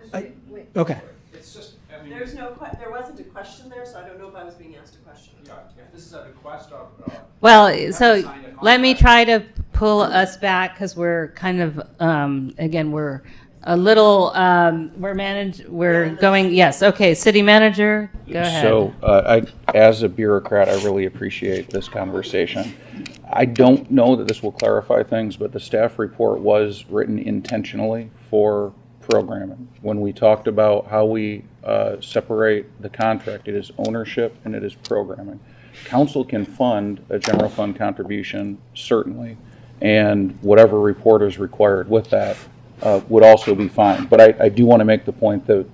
Okay. It's just, I mean. There wasn't a question there, so I don't know if I was being asked a question. Yeah, if this is a request of. Well, so let me try to pull us back because we're kind of, again, we're a little, we're going, yes, okay, city manager, go ahead. So as a bureaucrat, I really appreciate this conversation. I don't know that this will clarify things, but the staff report was written intentionally for programming. When we talked about how we separate the contract, it is ownership and it is programming. Council can fund a general fund contribution, certainly, and whatever report is required with that would also be fine. But I do want to make the point that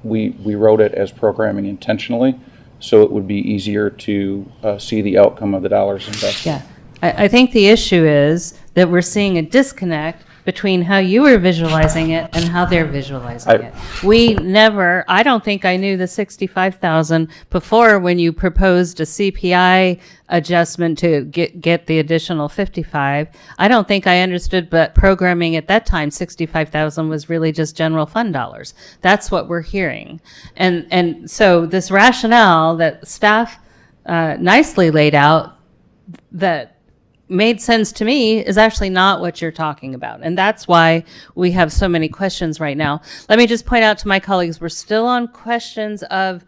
we wrote it as programming intentionally, so it would be easier to see the outcome of the dollars invested. Yeah, I think the issue is that we're seeing a disconnect between how you were visualizing it and how they're visualizing it. We never, I don't think I knew the 65,000 before when you proposed a CPI adjustment to get the additional 55. I don't think I understood, but programming at that time, 65,000 was really just general fund dollars. That's what we're hearing. And so this rationale that staff nicely laid out that made sense to me is actually not what you're talking about. And that's why we have so many questions right now. Let me just point out to my colleagues, we're still on questions of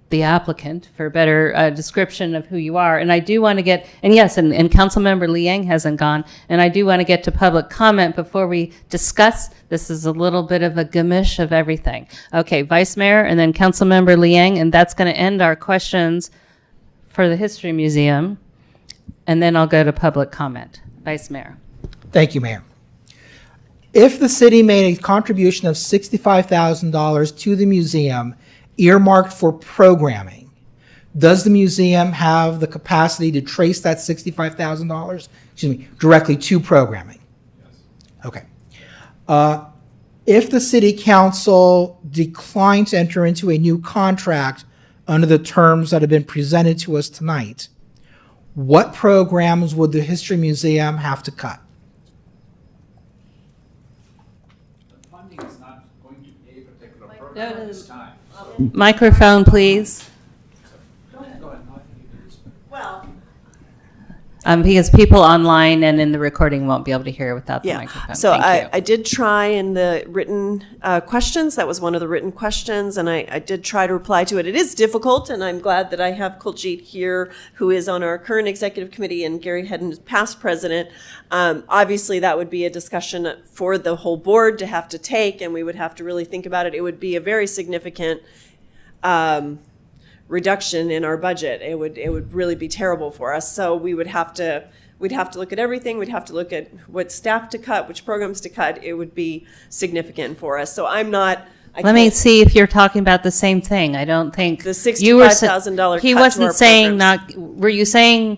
the applicant for a better description of who you are. And I do want to get, and yes, and Councilmember Liang hasn't gone, and I do want to get to public comment before we discuss. This is a little bit of a gamish of everything. Okay, Vice Mayor and then Councilmember Liang, and that's going to end our questions for the History Museum. And then I'll go to public comment. Vice Mayor. Thank you, Mayor. If the city made a contribution of $65,000 to the museum earmarked for programming, does the museum have the capacity to trace that $65,000, directly to programming? Yes. Okay. If the city council declined to enter into a new contract under the terms that have been presented to us tonight, what programs would the History Museum have to cut? Microphone, please. Well, Because people online and in the recording won't be able to hear without the microphone. So Thank you. I did try in the written questions. That was one of the written questions, and I did try to reply to it. It is difficult, and I'm glad that I have Kuljit here, who is on our current executive committee, and Gary Hedden, past president. Obviously, that would be a discussion for the whole board to have to take, and we would have to really think about it. It would be a very significant reduction in our budget. It would really be terrible for us. So we'd have to look at everything. We'd have to look at what staff to cut, which programs to cut. It would be significant for us. So I'm not. Let me see if you're talking about the same thing. I don't think the $65,000 He cut wasn't to our saying programs. not. Were you saying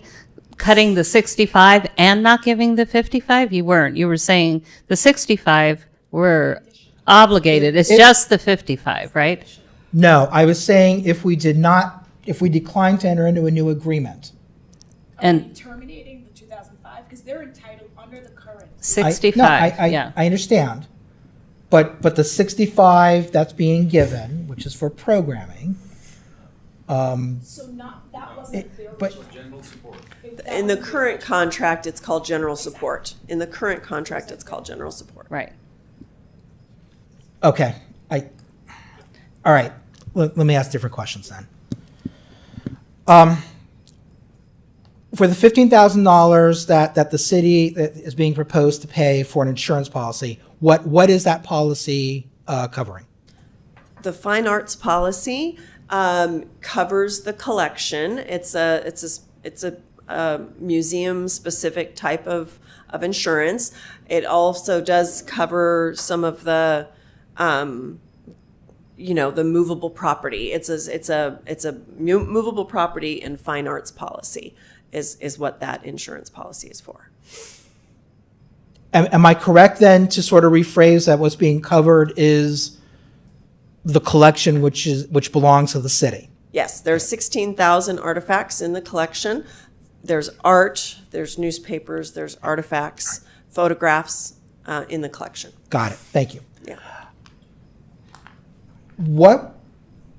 cutting the 65 and not giving the 55? You weren't. You were saying the 65 were obligated. It's just the 55, right? No, I was saying if we declined to enter into a new agreement. And terminating the 2005 because they're entitled under the current 65. I understand. But the 65 that's being given, which is for programming. So not that wasn't their General support. In the current contract, it's called general support. In the current contract, it's called general support. Right. Okay. All right. Let me ask different questions then. For the $15,000 that the city that is being proposed to pay for an insurance policy, what is that policy covering? The fine arts policy covers the collection. It's a museum specific type of insurance. It also does cover some of the the movable property. It's a movable property and fine arts policy is what that insurance policy is for. Am I correct then to sort of rephrase that what's being covered is the collection which belongs to the city? Yes, there's 16,000 artifacts in the collection. There's art, there's newspapers, there's artifacts, photographs in the collection. Got it. Thank you. Yeah. What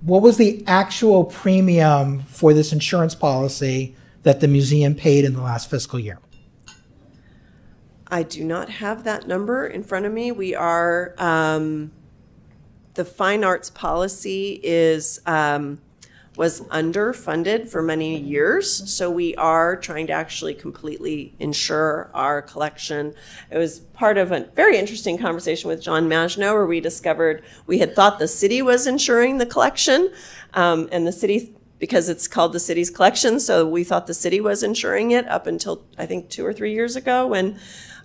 was the actual premium for this insurance policy that the museum paid in the last fiscal year? I do not have that number in front of me. We are, the fine arts policy was underfunded for many years, so we are trying to actually completely insure our collection. It was part of a very interesting conversation with John Maginot where we discovered we had thought the city was insuring the collection, and the city, because it's called the city's collection, so we thought the city was insuring it up until I think 2 or 3 years ago when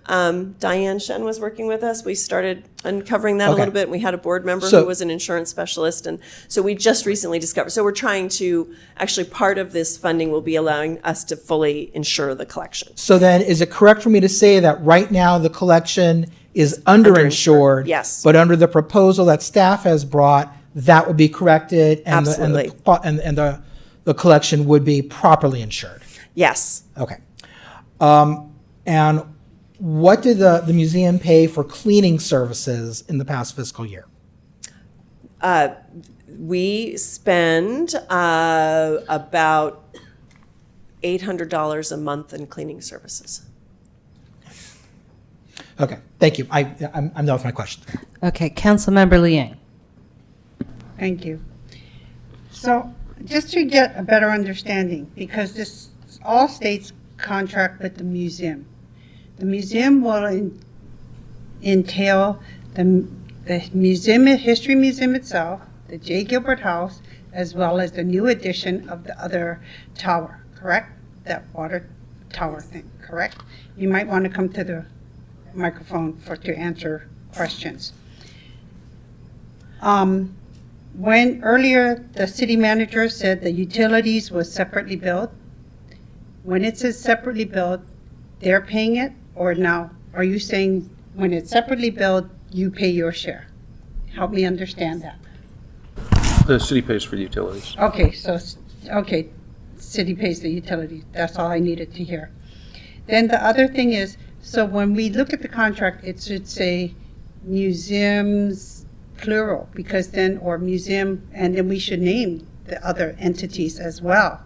Diane Shen was working with us. We started uncovering that a little bit. We had a board member who was an insurance specialist. And so we just recently discovered. So we're trying to, actually part of this funding will be allowing us to fully insure the collection. So then is it correct for me to say that right now the collection is underinsured? Yes. But under the proposal that staff has brought, that would be corrected and Absolutely. The collection would be properly insured? Yes. Okay. And what did the museum pay for cleaning services in the past fiscal year? We spend about $800 a month in cleaning services. Okay, thank you. I'm done with my questions. Okay, Councilmember Liang. Thank you. So just to get a better understanding, because this all states contract with the museum. The museum will entail the museum, history museum itself, the J. Gilbert House, as well as the new addition of the other tower, correct? That water tower thing, correct? You might want to come to the microphone to answer questions. When earlier the city manager said the utilities was separately billed, when it says separately billed, they're paying it, or now? Are you saying when it's separately billed, you pay your share? Help me understand that. The city pays for the utilities. Okay, city pays the utilities. That's all I needed to hear. Then the other thing is, so when we look at the contract, it should say museums plural, because then, or museum, and then we should name the other entities as well.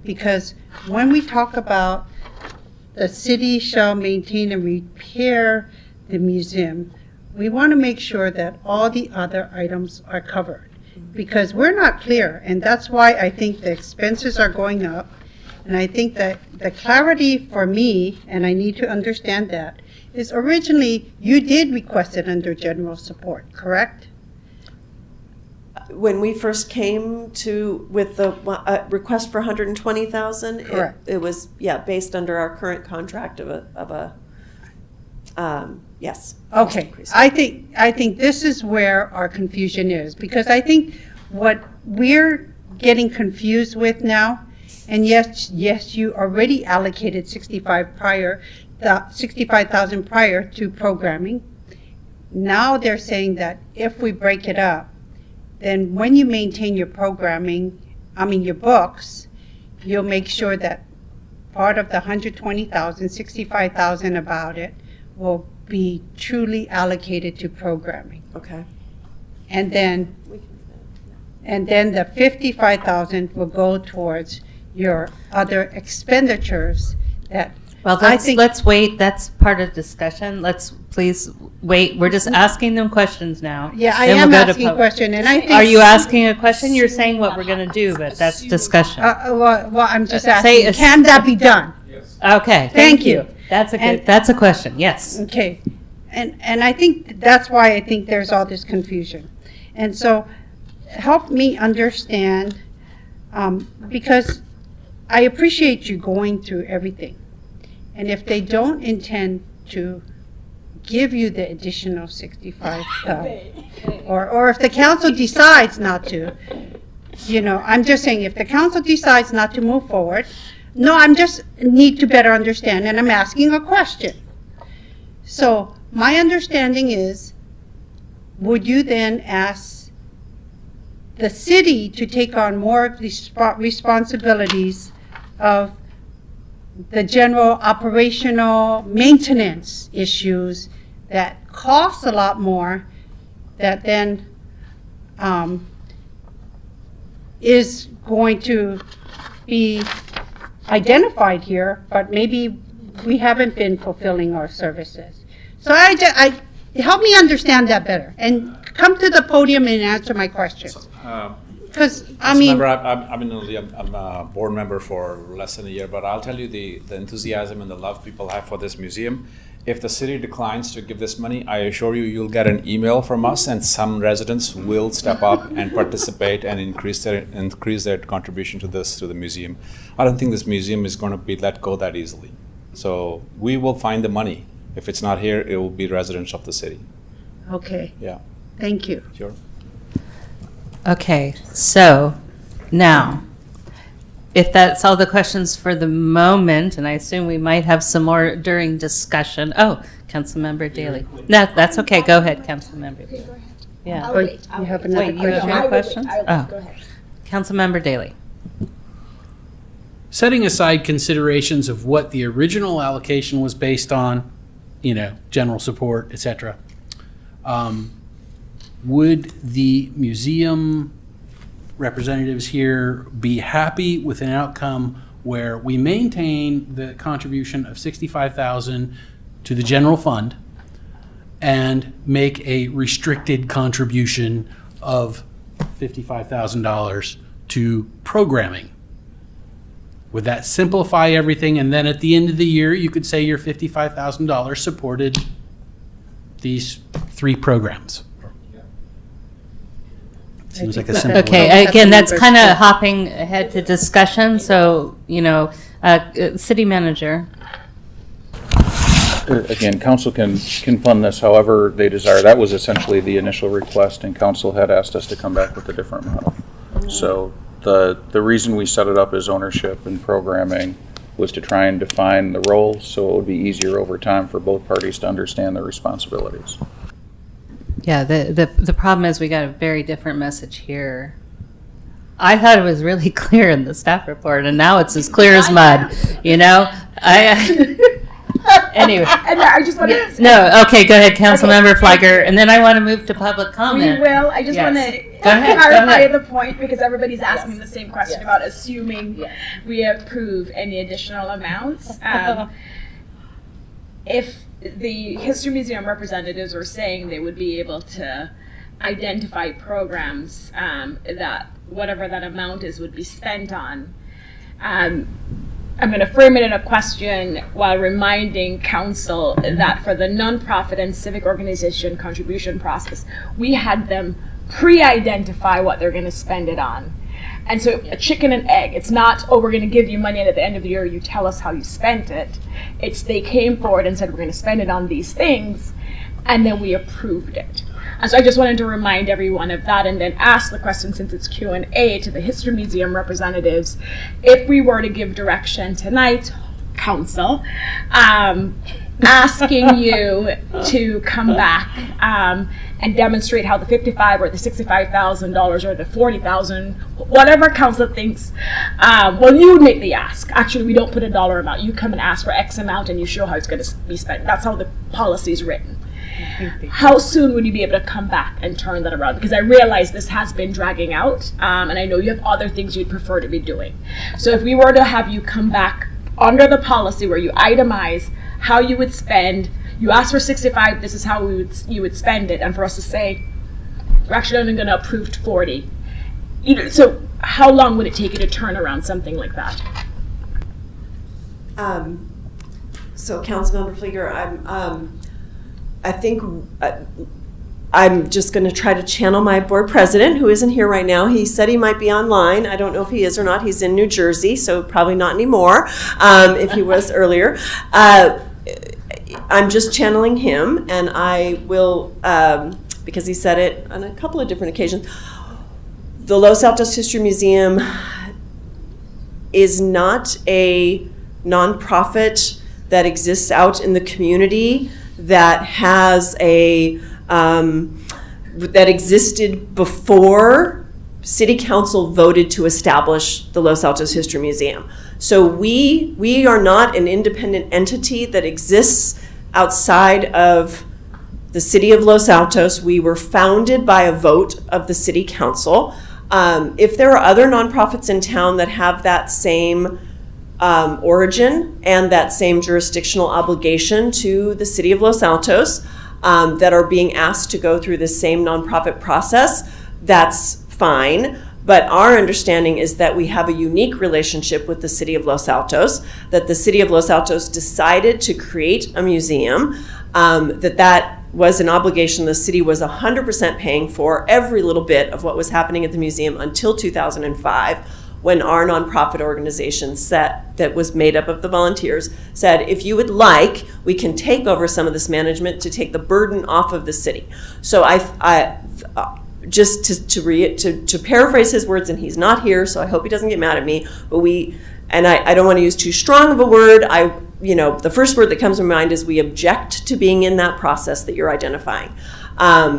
Because when we talk about the city shall maintain and repair the museum, we want to make sure that all the other items are covered. Because we're not clear, and that's why I think the expenses are going up. And I think that the clarity for me, and I need to understand that, is originally you did request it under general support, correct? When we first came with the request for 120,000, Correct. it was, based under our current contract yes. Okay, I think this is where our confusion is, because I think what we're getting confused with now, and yes, you already allocated 65,000 prior to programming. Now they're saying that if we break it up, then when you maintain your your books, you'll make sure that part of the 120,000, 65,000 about it will be truly allocated to programming. Okay. And then the 55,000 will go towards your other expenditures that Well, let's wait. That's part of discussion. Let's please wait. We're just asking them questions now. Yeah, I Then am we'll go to asking a question, and I think. Are you asking a question? You're saying what we're going to do, but that's discussion. Well, I'm just Say asking, can that be done? Okay, thank you. That's a good, that's a question, yes. Okay, and I think that's why I think there's all this confusion. And so, help me understand, because I appreciate you going through everything. And if they don't intend to give you the additional 65,000, or if the council decides not to, I'm just saying, if the council decides not to move forward, no, I'm just need to better understand, and I'm asking a question. So my understanding is, would you then ask the city to take on more of the responsibilities of the general operational maintenance issues that cost a lot more, that then is going to be identified here, but maybe we haven't been fulfilling our services. So I help me understand that better, and come to the podium and answer my question. Because I'm a board member for less than a year, but I'll tell you the enthusiasm and the love people have for this museum. If the city declines to give this money, I assure you, you'll get an email from us, and some residents will step up and participate and increase their contribution to the museum. I don't think this museum is going to be let go that easily. So we will find the money. If it's not here, it will be residents of the city. Okay. Yeah. Thank you. Sure. Okay, so now, if that's all the questions for the moment, and I assume we might have some more during discussion. Oh, Councilmember Daley. No, that's okay. Go ahead, Councilmember. Yeah. You have another Wait, you have question? more questions? Oh, Go ahead. Councilmember Daley. Setting aside considerations of what the original allocation was based on, general support, et cetera, would the museum representatives here be happy with an outcome where we maintain the contribution of $65,000 to the general fund and make a restricted contribution of $55,000 to programming? Would that simplify everything? And then at the end of the year, you could say your $55,000 supported these 3 programs. Seems like a simple. Okay, again, that's kind of hopping ahead to discussion, so, city manager. Again, council can fund this however they desire. That was essentially the initial request, and council had asked us to come back with a different model. So the reason we set it up as ownership and programming was to try and define the roles so it would be easier over time for both parties to understand their responsibilities. Yeah, the problem is we got a very different message here. I thought it was really clear in the staff report, and now it's as clear as mud, Anyway. And I just want to. No, okay, go ahead, Councilmember Okay. Flagger, and then I want to move to public comment. We will. I just Yes. want to Go ahead, clarify go ahead. the point because everybody's asking the same question about assuming we approve any additional amounts. If the History Museum representatives were saying they would be able to identify programs that whatever that amount is would be spent on, I'm going to frame it in a question while reminding council that for the nonprofit and civic organization contribution process, we had them pre-identify what they're going to spend it on. And so a chicken and egg, it's not, oh, we're going to give you money and at the end of the year you tell us how you spent it. It's they came forward and said we're going to spend it on these things, and then we approved it. And so I just wanted to remind everyone of that and then ask the question, since it's Q&A, to the History Museum representatives. If we were to give direction tonight, council, asking you to come back and demonstrate how the $55,000 or the $65,000 or the $40,000, whatever council thinks, well, you would make the ask. Actually, we don't put a dollar amount. You come and ask for X amount and you show how it's going to be spent. That's how the policy is written. How soon would you be able to come back and turn that around? Because I realize this has been dragging out, and I know you have other things you'd prefer to be doing. So if we were to have you come back under the policy where you itemize how you would spend, you ask for 65, this is how you would spend it, and for us to say, we're actually only going to approve 40. So how long would it take you to turn around something like that? So Councilmember Flieger, I think I'm just going to try to channel my board president, who isn't here right now. He said he might be online. I don't know if he is or not. He's in New Jersey, so probably not anymore, if he was earlier. I'm just channeling him, and I will, because he said it on a couple of different occasions. The Los Altos History Museum is not a nonprofit that exists out in the community that has that existed before City Council voted to establish the Los Altos History Museum. So we are not an independent entity that exists outside of the City of Los Altos. We were founded by a vote of the City Council. If there are other nonprofits in town that have that same origin and that same jurisdictional obligation to the City of Los Altos that are being asked to go through the same nonprofit process, that's fine. But our understanding is that we have a unique relationship with the City of Los Altos, that the City of Los Altos decided to create a museum, that was an obligation the city was 100% paying for every little bit of what was happening at the museum until 2005, when our nonprofit organization that was made up of the volunteers said, if you would like, we can take over some of this management to take the burden off of the city. So I just to paraphrase his words, and he's not here, so I hope he doesn't get mad at me, but I don't want to use too strong of a word. The first word that comes to mind is we object to being in that process that you're identifying,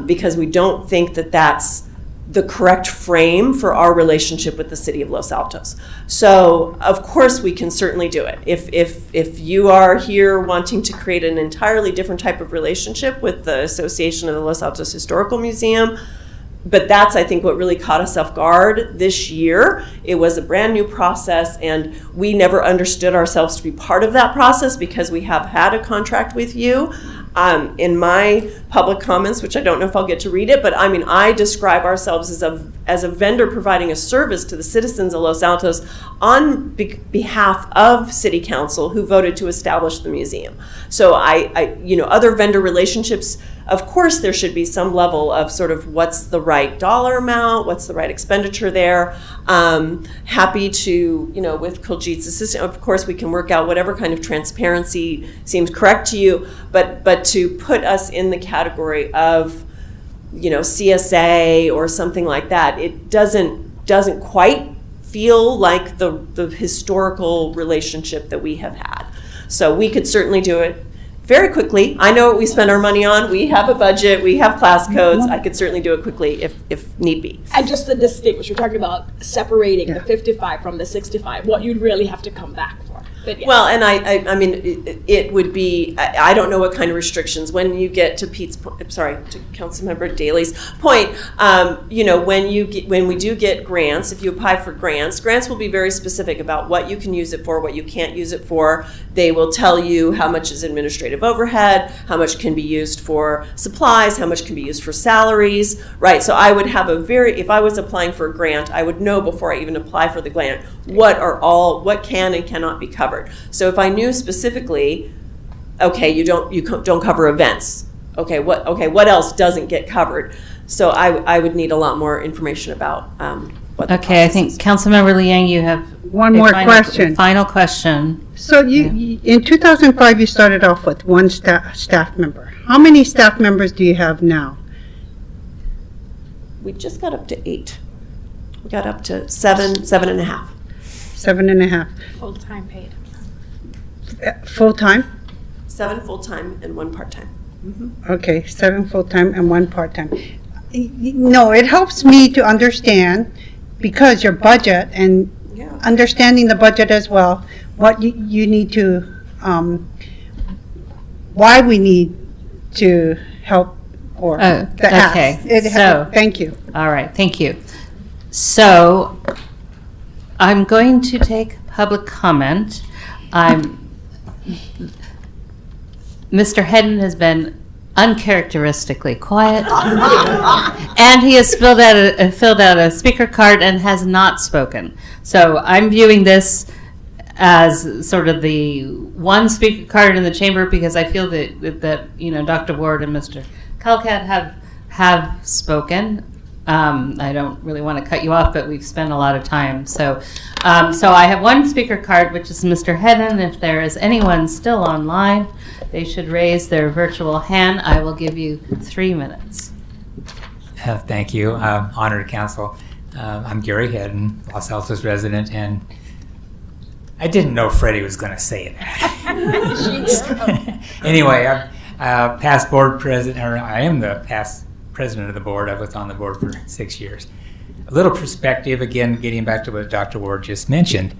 because we don't think that that's the correct frame for our relationship with the City of Los Altos. So of course we can certainly do it. If you are here wanting to create an entirely different type of relationship with the Association of the Los Altos Historical Museum, but that's, I think, what really caught us off guard this year. It was a brand new process, and we never understood ourselves to be part of that process because we have had a contract with you. In my public comments, which I don't know if I'll get to read it, but I describe ourselves as a vendor providing a service to the citizens of Los Altos on behalf of City Council who voted to establish the museum. So other vendor relationships, of course there should be some level of sort of what's the right dollar amount, what's the right expenditure there. Happy to, with Kuljit's assistance, of course we can work out whatever kind of transparency seems correct to you, but to put us in the category of, CSA or something like that, it doesn't quite feel like the historical relationship that we have had. So we could certainly do it very quickly. I know what we spend our money on. We have a budget. We have class codes. I could certainly do it quickly if need be. And just the distinguish, you're talking about separating the 55 from the 65, what you'd really have to come back for. Well, and I mean, it would be, I don't know what kind of restrictions, when you get to to Councilmember Daley's point, you know, when we do get grants, if you apply for grants will be very specific about what you can use it for, what you can't use it for. They will tell you how much is administrative overhead, how much can be used for supplies, how much can be used for salaries, right? So I would have if I was applying for a grant, I would know before I even apply for the grant, what can and cannot be covered. So if I knew specifically, okay, you don't cover events. Okay, what else doesn't get covered? So I would need a lot more information about what the Okay, I process think is. Councilmember Liang, you have One a more final- question. Final question. So in 2005, you started off with one staff member. How many staff members do you have now? We just got up to 8. We got up to 7 and a half. 7.5. Full-time paid. Full-time? 7 full-time and 1 part-time. Okay, 7 full-time and 1 part-time. No, it helps me to understand, because your budget and understanding the budget as well, what you need to, why we need to help or the ask. Okay, so. Thank you. All right, thank you. So I'm going to take public comment. Mr. Hedden has been uncharacteristically quiet, and he has filled out a speaker card and has not spoken. So I'm viewing this as sort of the one speaker card in the chamber, because I feel that you know, Dr. Ward and Mr. Calcat have spoken. I don't really want to cut you off, but we've spent a lot of time. So I have one speaker card, which is Mr. Hedden. If there is anyone still online, they should raise their virtual hand. I will give you 3 minutes. Thank you. Honored council. I'm Gary Hedden, Los Altos resident, and I didn't know Freddie was going to say that. Anyway, I'm past board president, or I am the past president of the board. I was on the board for 6 years. A little perspective, again, getting back to what Dr. Ward just mentioned.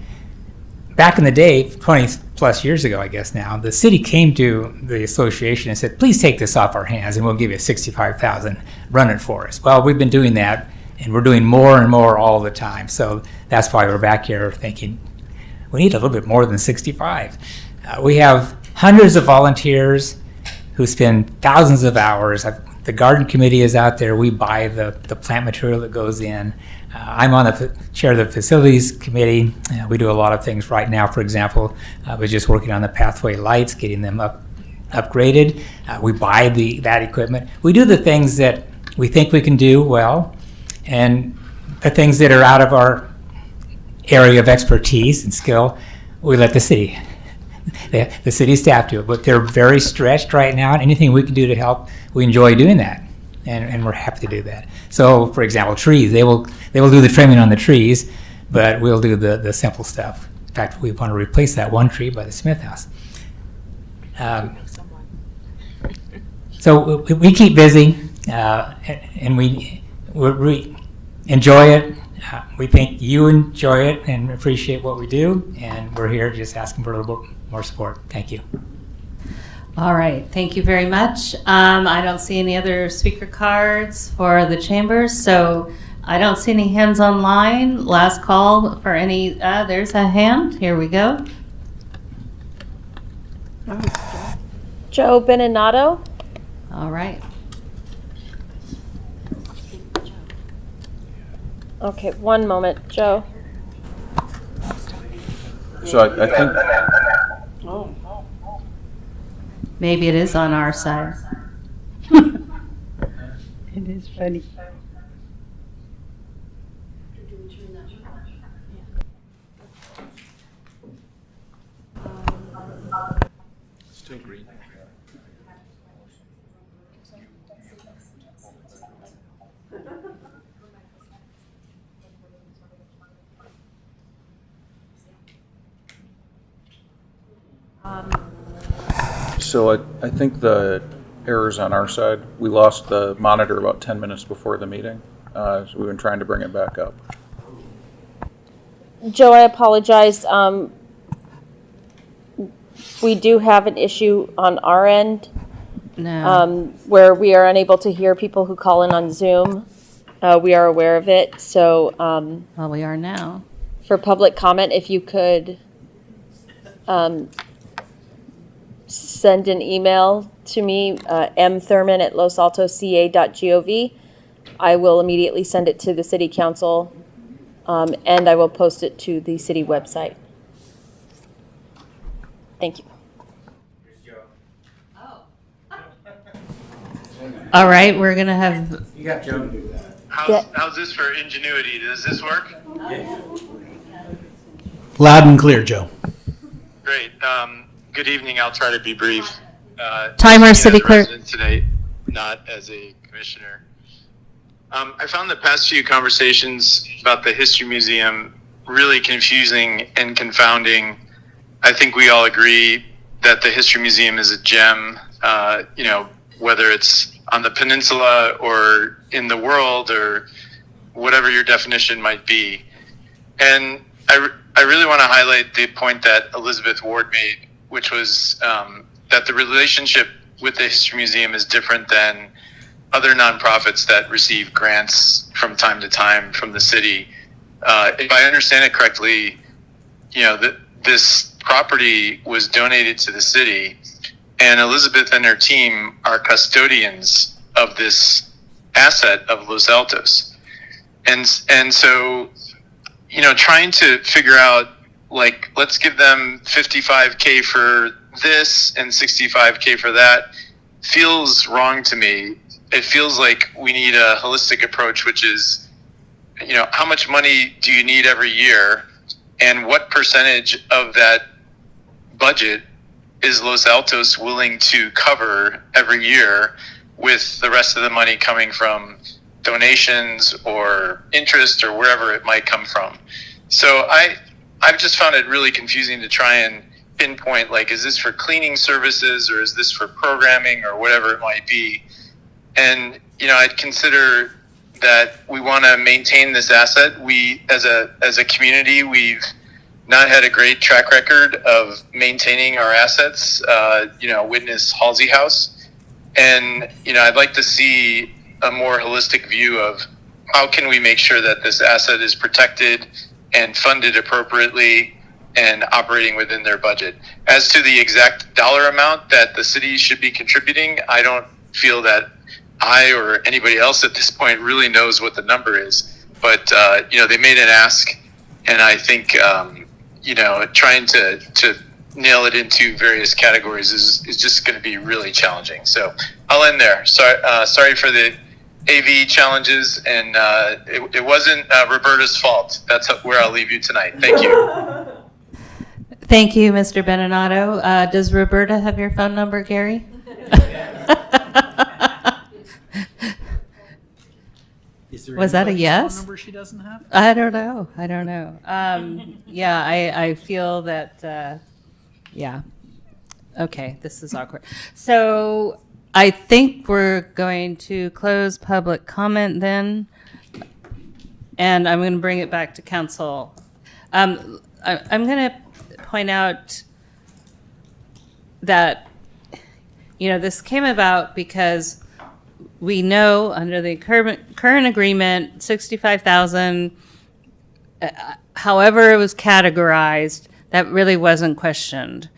Back in the day, 20 plus years ago, I guess now, the city came to the association and said, please take this off our hands and we'll give you $65,000, run it for us. Well, we've been doing that, and we're doing more and more all the time. So that's why we're back here thinking, we need a little bit more than 65. We have hundreds of volunteers who spend thousands of hours. The garden committee is out there. We buy the plant material that goes in. I'm on the chair of the facilities committee. We do a lot of things right now. For example, we're just working on the pathway lights, getting them upgraded. We buy that equipment. We do the things that we think we can do well, and the things that are out of our area of expertise and skill, we let the city staff do it. But they're very stretched right now, and anything we can do to help, we enjoy doing that, and we're happy to do that. So, for example, trees, they will do the trimming on the trees, but we'll do the simple stuff. In fact, we want to replace that one tree by the Smith house. So we keep busy, and we enjoy it. We think you enjoy it and appreciate what we do, and we're here just asking for a little bit more support. Thank you. All right, thank you very much. I don't see any other speaker cards for the chambers, so I don't see any hands online. Last call for any, there's a hand, here we go. Joe Beninato. All right. Okay, one moment, Joe. So I think Maybe it is on our side. It is funny. Still green. So I think the error's on our side. We lost the monitor about 10 minutes before the meeting, so we've been trying to bring it back up. Joe, I apologize. We do have an issue on our end No. where we are unable to hear people who call in on Zoom. We are aware of it. So Well, we are now. for public comment, if you could send an email to me, mthurman@losaltosca.gov. I will immediately send it to the city council, and I will post it to the city website. Thank you. All right, we're going to have, You got Joe to do that. How's this for ingenuity? Does this work? Loud and clear, Joe. Great. Good evening. I'll try to be brief. Timer, As a city clerk. resident today, not as a commissioner. I found the past few conversations about the History Museum really confusing and confounding. I think we all agree that the History Museum is a gem, whether it's on the peninsula or in the world or whatever your definition might be. And I really want to highlight the point that Elizabeth Ward made, which was that the relationship with the History Museum is different than other nonprofits that receive grants from time to time from the city. If I understand it correctly, this property was donated to the city, and Elizabeth and her team are custodians of this asset of Los Altos. And so, trying to figure out, let's give them $55K for this and $65K for that feels wrong to me. It feels like we need a holistic approach, which is, how much money do you need every year, and what percentage of that budget is Los Altos willing to cover every year, with the rest of the money coming from donations or interest or wherever it might come from. So I've just found it really confusing to try and pinpoint, is this for cleaning services or is this for programming or whatever it might be. And, I'd consider that we want to maintain this asset. We, as a community, we've not had a great track record of maintaining our assets, witness Halsey House. And, I'd like to see a more holistic view of how can we make sure that this asset is protected and funded appropriately and operating within their budget. As to the exact dollar amount that the city should be contributing, I don't feel that I or anybody else at this point really knows what the number is. But, they made an ask, and I think, trying to nail it into various categories is just going to be really challenging. So I'll end there. Sorry for the AV challenges, and it wasn't Roberta's fault. That's where I'll leave you tonight. Thank you. Thank you, Mr. Benenato. Does Roberta have your phone number, Gary? Was that a yes? Phone number she doesn't have? I don't know. I feel that, Okay, this is awkward. So I think we're going to close public comment then, and I'm going to bring it back to council. I'm going to point out that, this came about because we know under the current agreement, $65,000, however it was categorized, that really wasn't questioned.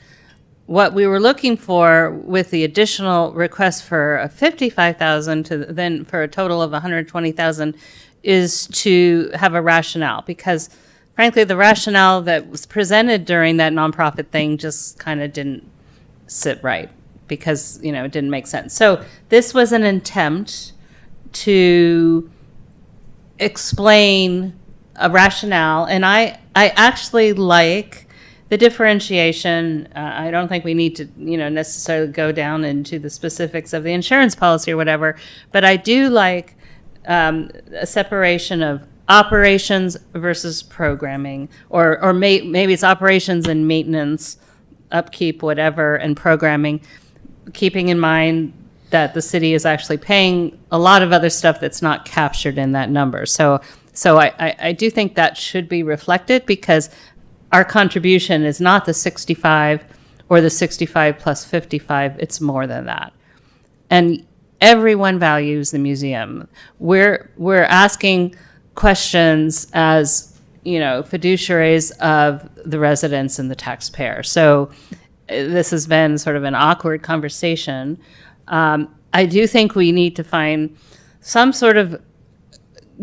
What we were looking for with the additional request for a $55,000 to then for a total of $120,000 is to have a rationale, because frankly, the rationale that was presented during that nonprofit thing just kind of didn't sit right, because, it didn't make sense. So this was an attempt to explain a rationale, and I actually like the differentiation. I don't think we need to, necessarily go down into the specifics of the insurance policy or whatever, but I do like a separation of operations versus programming, or maybe it's operations and maintenance, upkeep, whatever, and programming, keeping in mind that the city is actually paying a lot of other stuff that's not captured in that number. So I do think that should be reflected, because our contribution is not the 65 or the 65 plus 55, it's more than that. And everyone values the museum. We're asking questions as, you know, fiduciaries of the residents and the taxpayer. So this has been sort of an awkward conversation. I do think we need to find some sort of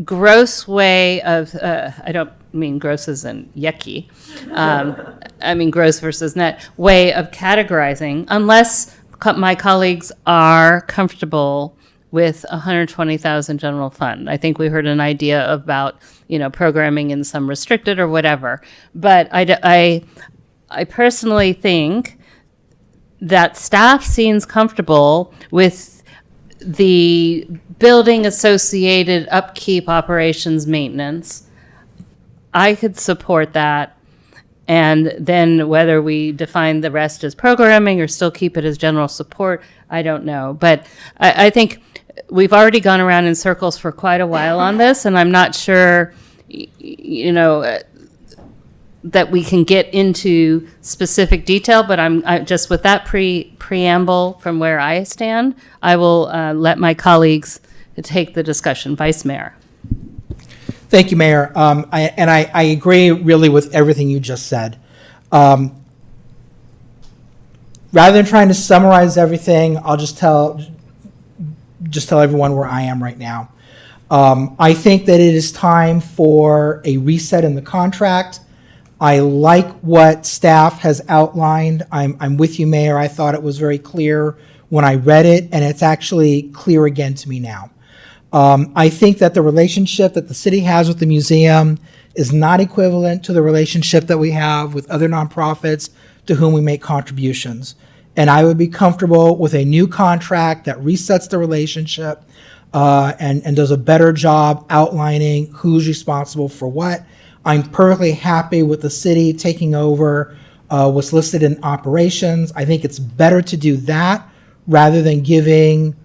gross way of, I don't mean gross as in yucky, I mean gross versus net, way of categorizing, unless my colleagues are comfortable with 120,000 general fund. I think we heard an idea about, you know, programming in some restricted or whatever. But I personally think that staff seems comfortable with the building associated upkeep, operations, maintenance. I could support that. And then whether we define the rest as programming or still keep it as general support, I don't know. But I think we've already gone around in circles for quite a while on this, and I'm not sure, you know, that we can get into specific detail, but I just with that preamble from where I stand, I will let my colleagues take the discussion. Vice Mayor. Thank you, Mayor. I agree really with everything you just said. Rather than trying to summarize everything, I'll just tell everyone where I am right now. I think that it is time for a reset in the contract. I like what staff has outlined. I'm with you, Mayor. I thought it was very clear when I read it, and it's actually clear again to me now. I think that the relationship that the city has with the museum is not equivalent to the relationship that we have with other nonprofits to whom we make contributions. And I would be comfortable with a new contract that resets the relationship and does a better job outlining who's responsible for what. I'm perfectly happy with the city taking over what's listed in operations. I think it's better to do that rather than giving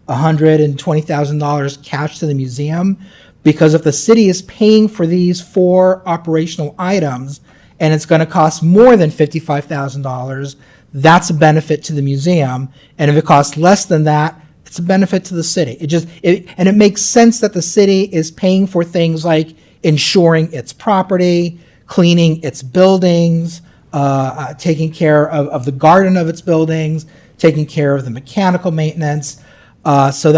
$120,000 cash to the museum, because if the city is paying for these 4 operational items and it's going to cost more than $55,000, that's a benefit to the museum. And if it costs less than that, it's a benefit to the city. It makes sense that the city is paying for things like insuring its property, cleaning its buildings, taking care of the garden of its buildings, taking care of the mechanical maintenance. So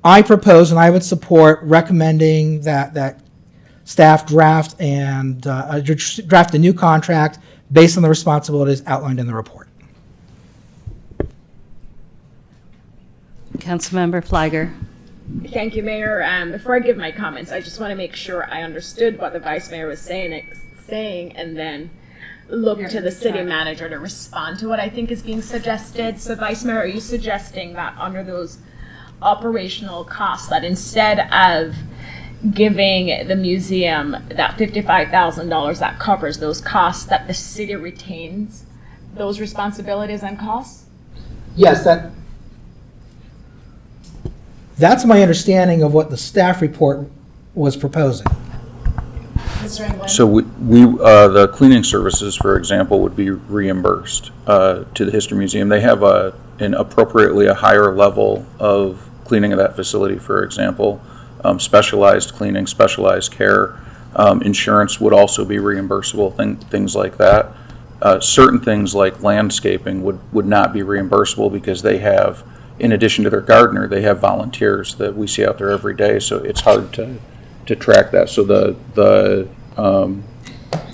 I propose and I would support recommending that staff draft a new contract based on the responsibilities outlined in the report. Councilmember Fliger. Thank you, Mayor. Before I give my comments, I just want to make sure I understood what the Vice Mayor was saying, and then look to the city manager to respond to what I think is being suggested. So, Vice Mayor, are you suggesting that under those operational costs, that instead of giving the museum that $55,000 that covers those costs, that the city retains those responsibilities and costs? Yes, that's my understanding of what the staff report was proposing. So the cleaning services, for example, would be reimbursed to the History Museum. They have an appropriately a higher level of cleaning of that facility, for example. Specialized cleaning, specialized care. Insurance would also be reimbursable, things like that. Certain things like landscaping would not be reimbursable because they have, in addition to their gardener, they have volunteers that we see out there every day, so it's hard to track that. So the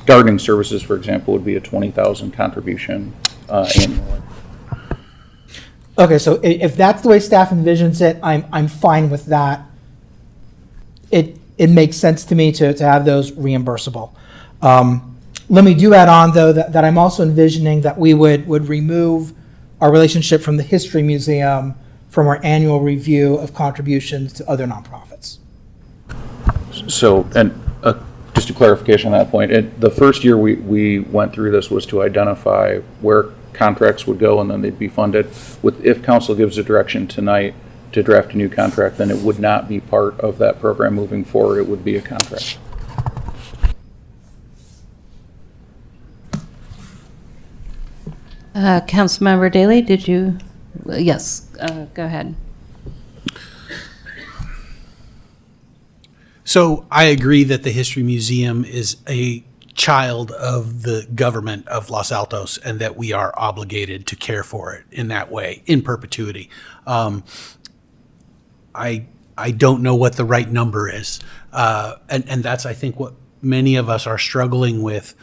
gardening services, for example, would be a $20,000 contribution annually. Okay, so if that's the way staff envisions it, I'm fine with that. It makes sense to me to have those reimbursable. Let me do add on, though, that I'm also envisioning that we would remove our relationship from the History Museum from our annual review of contributions to other nonprofits. So, and just a clarification on that point, the first year we went through this was to identify where contracts would go and then they'd be funded. If council gives a direction tonight to draft a new contract, then it would not be part of that program moving forward. It would be a contract. Councilmember Daley, did you? Yes, go ahead. So I agree that the History Museum is a child of the government of Los Altos and that we are obligated to care for it in that way, in perpetuity. I don't know what the right number is. And that's, I think, what many of us are struggling with.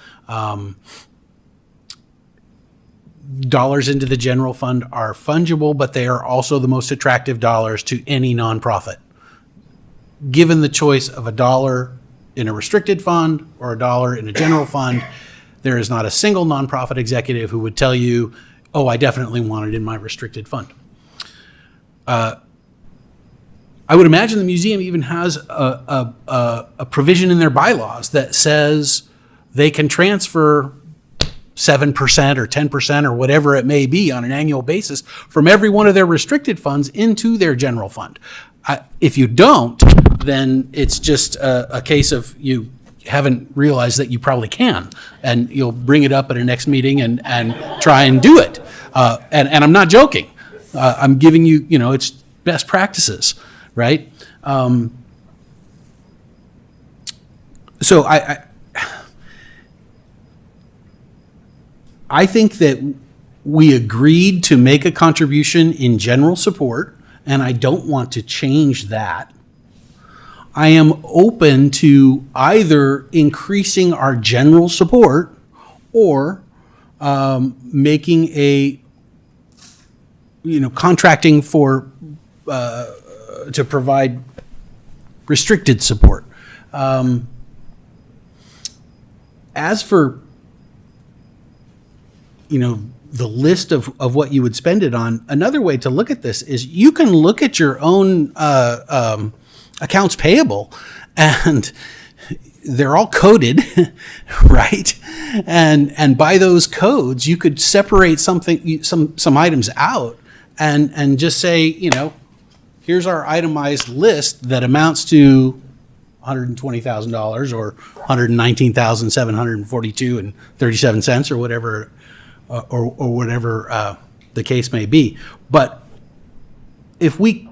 Dollars into the general fund are fungible, but they are also the most attractive dollars to any nonprofit. Given the choice of $1 in a restricted fund or $1 in a general fund, there is not a single nonprofit executive who would tell you, oh, I definitely want it in my restricted fund. I would imagine the museum even has a provision in their bylaws that says they can transfer 7% or 10% or whatever it may be on an annual basis from every one of their restricted funds into their general fund. If you don't, then it's just a case of you haven't realized that you probably can, and you'll bring it up at a next meeting and try and do it. And I'm not joking. I'm giving you, it's best practices, right? So I think that we agreed to make a contribution in general support, and I don't want to change that. I am open to either increasing our general support or making a, contracting for, to provide restricted support. As for, the list of what you would spend it on, another way to look at this is you can look at your own accounts payable, and they're all coded, right? And by those codes, you could separate some items out and just say, here's our itemized list that amounts to $120,000 or $119,742.37 or whatever, or whatever the case may be. But if we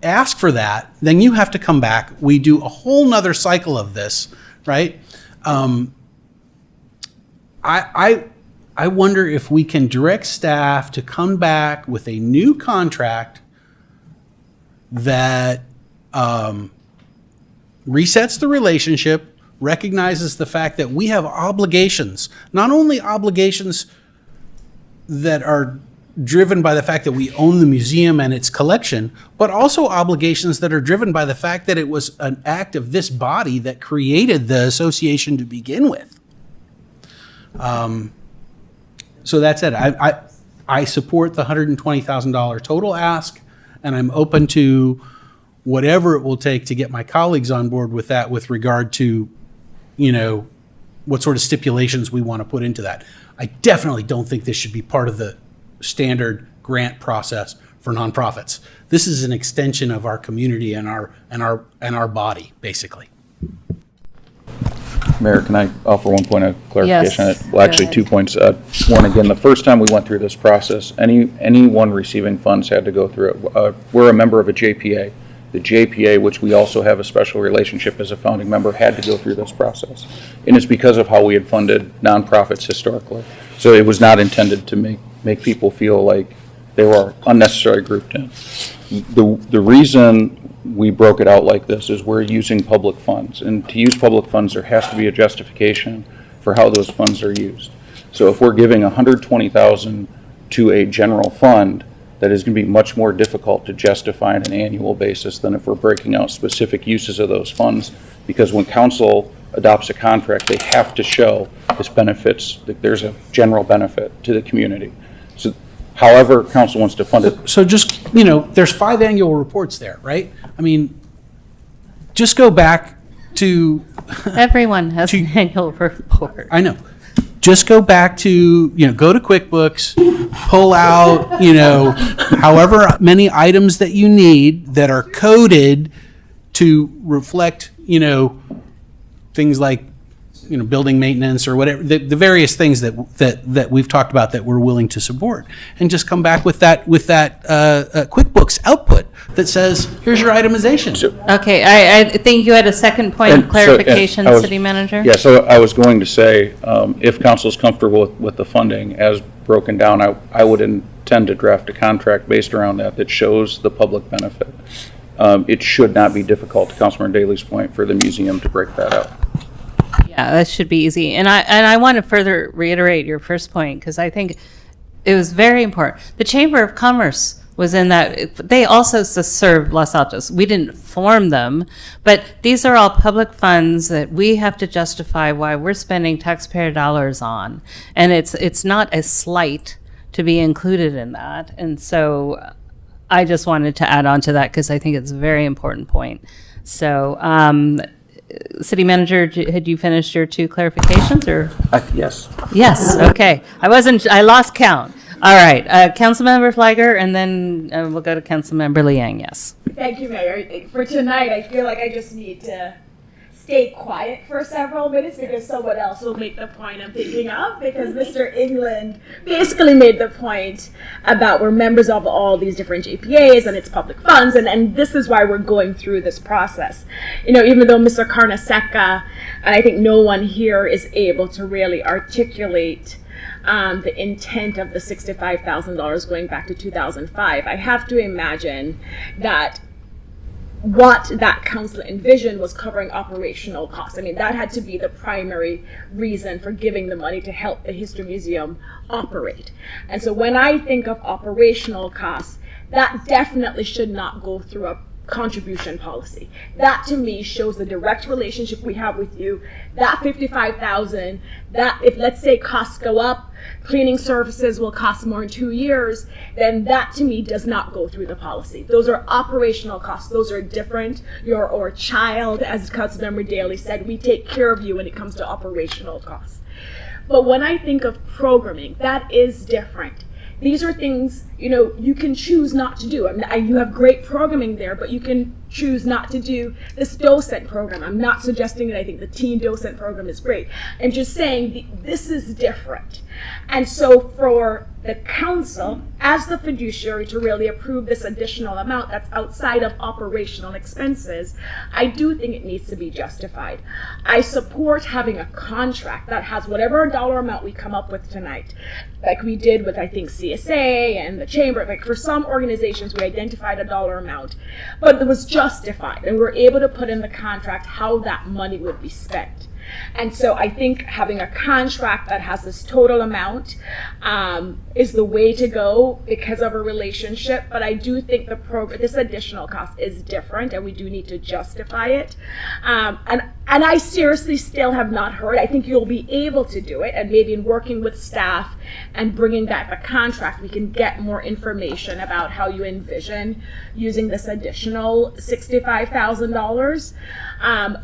ask for that, then you have to come back. We do a whole nother cycle of this, right? I wonder if we can direct staff to come back with a new contract that resets the relationship, recognizes the fact that we have obligations, not only obligations that are driven by the fact that we own the museum and its collection, but also obligations that are driven by the fact that it was an act of this body that created the association to begin with. So that's it. I support the $120,000 total ask, and I'm open to whatever it will take to get my colleagues on board with that with regard to, what sort of stipulations we want to put into that. I definitely don't think this should be part of the standard grant process for nonprofits. This is an extension of our community and our body, basically. Mayor, can I offer one point of clarification? Yes, Well, actually, 2 points. One, again, the first time we went through this process, anyone receiving funds had to go through it. We're a member of a JPA. The JPA, which we also have a special relationship as a founding member, had to go through this process. And it's because of how we had funded nonprofits historically. So it was not intended to make people feel like they were unnecessarily grouped in. The reason we broke it out like this is we're using public funds. And to use public funds, there has to be a justification for how those funds are used. So if we're giving $120,000 to a general fund, that is going to be much more difficult to justify on an annual basis than if we're breaking out specific uses of those funds. Because when council adopts a contract, they have to show this benefits, that there's a general benefit to the community. So however council wants to fund it. So just, there's 5 annual reports there, right? I mean, just go back to... Everyone has an annual report. I know. Just go back to, go to QuickBooks, pull out, however many items that you need that are coded to reflect, things like building maintenance or whatever, the various things that we've talked about that we're willing to support, and just come back with that QuickBooks output that says, here's your itemization. Okay, I think you had a second point of clarification, City Manager? Yeah, so I was going to say, if council's comfortable with the funding as broken down, I would intend to draft a contract based around that shows the public benefit. It should not be difficult, to Councilman Daley's point, for the museum to break that out. Yeah, that should be easy. And I want to further reiterate your first point, because I think it was very important. The Chamber of Commerce was in that. They also served Los Altos. We didn't form them, but these are all public funds that we have to justify why we're spending taxpayer dollars on. And it's not a slight to be included in that. And so I just wanted to add on to that because I think it's a very important point. So, City Manager, had you finished your two clarifications, or? Yes. Yes, okay. I lost count. All right, Councilmember Fliger, and then we'll go to Councilmember Liang, yes. Thank you, Mayor. For tonight, I feel like I just need to stay quiet for several minutes because someone else will make the point I'm thinking of, because Mr. England basically made the point about we're members of all these different JPAs and it's public funds, and this is why we're going through this process. Even though Mr. Carnesecca, and I think no one here is able to really articulate the intent of the $65,000 going back to 2005, I have to imagine that what that council envisioned was covering operational costs. I mean, that had to be the primary reason for giving the money to help the History Museum operate. And so when I think of operational costs, that definitely should not go through a contribution policy. That to me shows the direct relationship we have with you. That $55,000, that if let's say costs go up, cleaning services will cost more in 2 years, then that to me does not go through the policy. Those are operational costs. Those are different. You're a child, as Councilmember Daley said, we take care of you when it comes to operational costs. But when I think of programming, that is different. These are things, you can choose not to do. You have great programming there, but you can choose not to do this docent program. I'm not suggesting that I think the teen docent program is great. I'm just saying this is different. And so for the council, as the fiduciary, to really approve this additional amount that's outside of operational expenses, I do think it needs to be justified. I support having a contract that has whatever dollar amount we come up with tonight, like we did with, I think, CSA and the Chamber. Like for some organizations, we identified a dollar amount, but it was justified, and we were able to put in the contract how that money would be spent. And so I think having a contract that has this total amount is the way to go because of a relationship. But I do think this additional cost is different, and we do need to justify it. And I seriously still have not heard. I think you'll be able to do it, and maybe in working with staff and bringing back the contract, we can get more information about how you envision using this additional $65,000.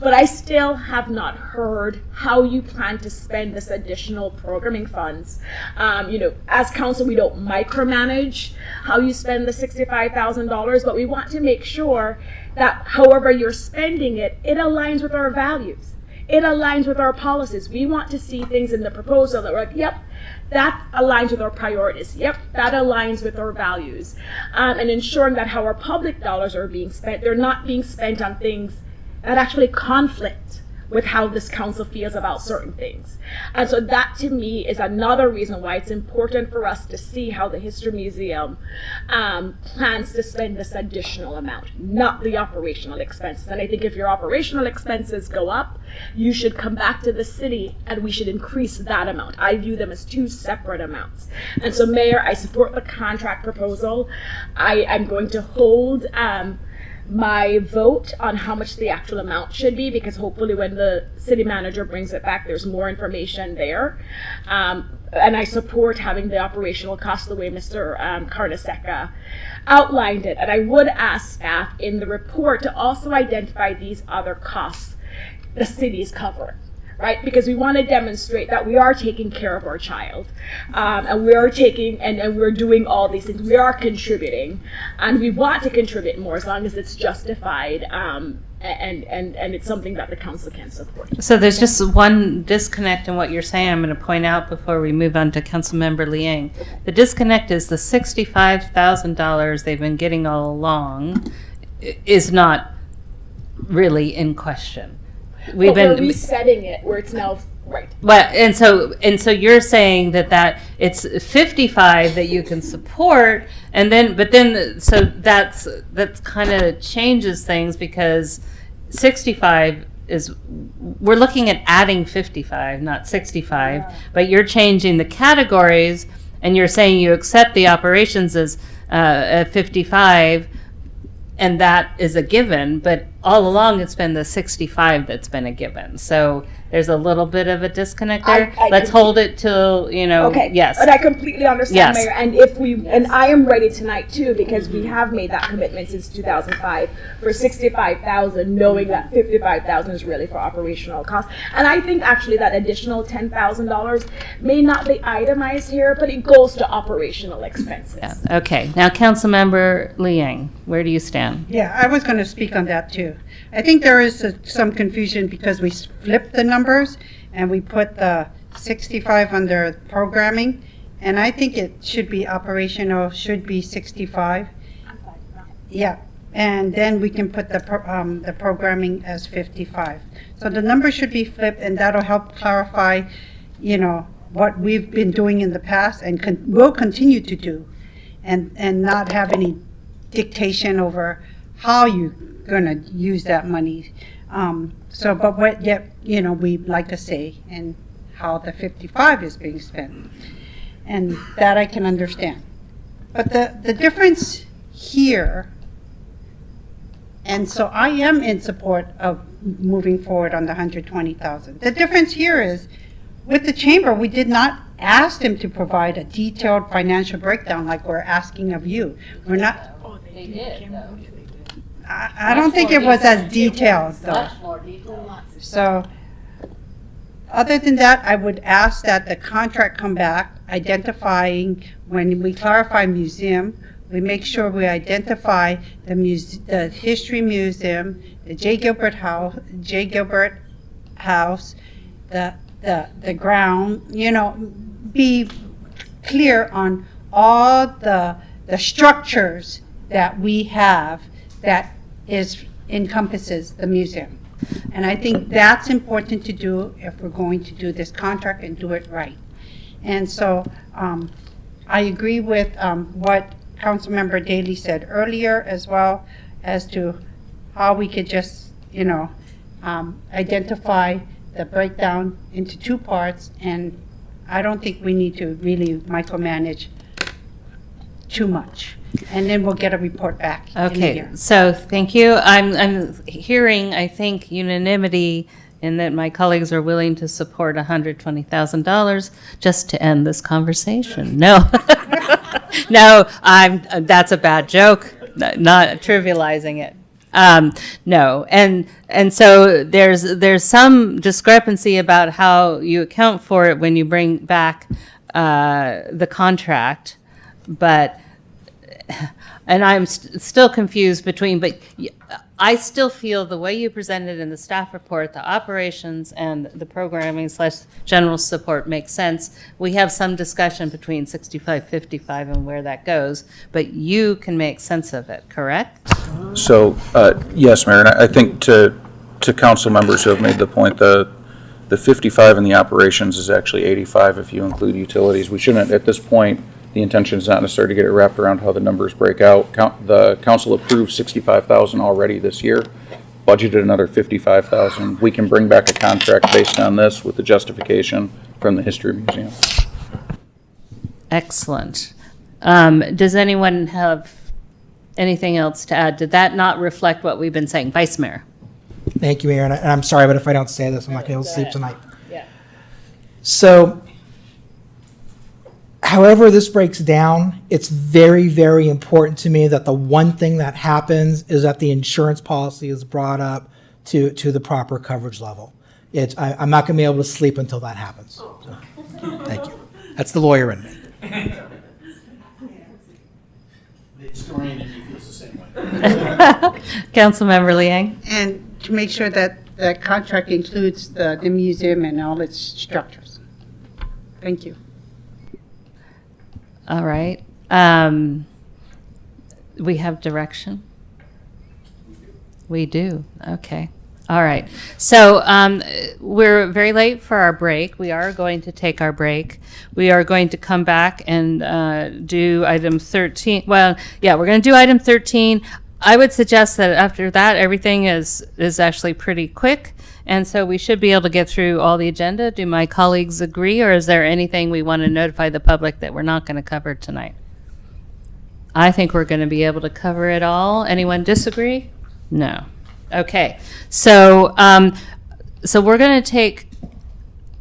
But I still have not heard how you plan to spend this additional programming funds. As council, we don't micromanage how you spend the $65,000, but we want to make sure that however you're spending it, it aligns with our values. It aligns with our policies. We want to see things in the proposal that we're like, yep, that aligns with our priorities. Yep, that aligns with our values. And ensuring that how our public dollars are being spent, they're not being spent on things that actually conflict with how this council feels about certain things. And so that to me is another reason why it's important for us to see how the History Museum plans to spend this additional amount, not the operational expenses. And I think if your operational expenses go up, you should come back to the city and we should increase that amount. I view them as two separate amounts. And so Mayor, I support the contract proposal. I'm going to hold my vote on how much the actual amount should be, because hopefully when the city manager brings it back, there's more information there. And I support having the operational cost the way Mr. Carnesecca outlined it. And I would ask staff in the report to also identify these other costs the city's covering. Right? Because we want to demonstrate that we are taking care of our child, and we are taking and we're doing all these things. We are contributing, and we want to contribute more as long as it's justified and it's something that the council can support. So there's just one disconnect in what you're saying I'm going to point out before we move on to Councilmember Liang. The disconnect is the $65,000 they've been getting all along is not really in question. But we're resetting it where it's now right. But and so you're saying that it's 55 that you can support, and then so that's kind of changes things, because 65 is, we're looking at adding 55, not 65, but you're changing the categories, and you're saying you accept the operations as 55, and that is a given, but all along it's been the 65 that's been a given. So there's a little bit of a disconnect there. Let's hold it till, Okay. Yes. But I completely understand, Yes. Mayor. And I am ready tonight too, because we have made that commitment since 2005 for 65,000, knowing that 55,000 is really for operational costs. And I think actually that additional $10,000 may not be itemized here, but it goes to operational expenses. Yeah. Okay. Now, Councilmember Liang, where do you stand? Yeah, I was going to speak on that too. I think there is some confusion because we flipped the numbers and we put the 65 under programming, and I think it should be operational, should be 65. Yeah, and then we can put the programming as 55. So the number should be flipped, and that'll help clarify, what we've been doing in the past and will continue to do, and not have any dictation over how you're going to use that money. But what yet, we'd like to say, and how the 55 is being spent. And that I can understand. But the difference here, and so I am in support of moving forward on the 120,000. The difference here is, with the chamber, we did not ask them to provide a detailed financial breakdown like we're asking of you. We're not. They did, though. I don't think it was as detailed, though. Much more detailed. So, other than that, I would ask that the contract come back, identifying, when we clarify museum, we make sure we identify the History Museum, the J. Gilbert House, the ground, be clear on all the structures that we have that encompasses the museum. And I think that's important to do if we're going to do this contract and do it right. And so I agree with what Councilmember Daley said earlier, as well as to how we could just, identify the breakdown into two parts. And I don't think we need to really micromanage too much. And then we'll get a report back. Okay, so thank you. I'm hearing, I think, unanimity in that my colleagues are willing to support $120,000 just to end this conversation. No, no, that's a bad joke. Not trivializing it. No, and so there's some discrepancy about how you account for it when you bring back the contract, but. And I'm still confused but I still feel the way you presented in the staff report, the operations and the programming / general support makes sense. We have some discussion between 65, 55 and where that goes, but you can make sense of it, correct? So, yes, Mayor, and I think to council members who have made the point, the 55 in the operations is actually 85 if you include utilities. We shouldn't, at this point, the intention is not necessarily to get it wrapped around how the numbers break out. The council approved 65,000 already this year, budgeted another 55,000. We can bring back a contract based on this with the justification from the History Museum. Excellent. Does anyone have anything else to add? Did that not reflect what we've been saying? Vice Mayor. Thank you, Mayor. And I'm sorry, but if I don't say this, I'm not going to be able to sleep tonight. Yeah. So, however this breaks down, it's very, very important to me that the one thing that happens is that the insurance policy is brought up to the proper coverage level. I'm not going to be able to sleep until that happens. So, thank you. That's the lawyer in me. The historian in me feels the same way. Councilmember Liang. And to make sure that the contract includes the museum and all its structures. Thank you. All right. We have direction? We do. Okay. All right. So we're very late for our break. We are going to take our break. We are going to come back and do item 13. Well, yeah, we're going to do item 13. I would suggest that after that, everything is actually pretty quick. And so we should be able to get through all the agenda. Do my colleagues agree, or is there anything we want to notify the public that we're not going to cover tonight? I think we're going to be able to cover it all. Anyone disagree? No. Okay. So, so we're going to take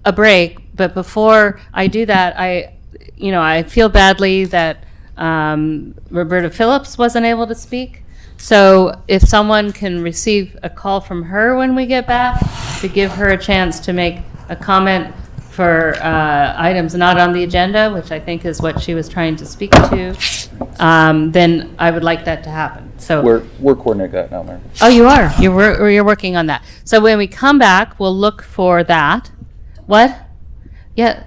a break, but before I do that, I feel badly that Roberta Phillips wasn't able to speak. So if someone can receive a call from her when we get back to give her a chance to make a comment for items not on the agenda, which I think is what she was trying to speak to, then I would like that to happen. So We're coordinating that now, Mayor. Oh, you are? You're working on that. So when we come back, we'll look for that. What? Yeah.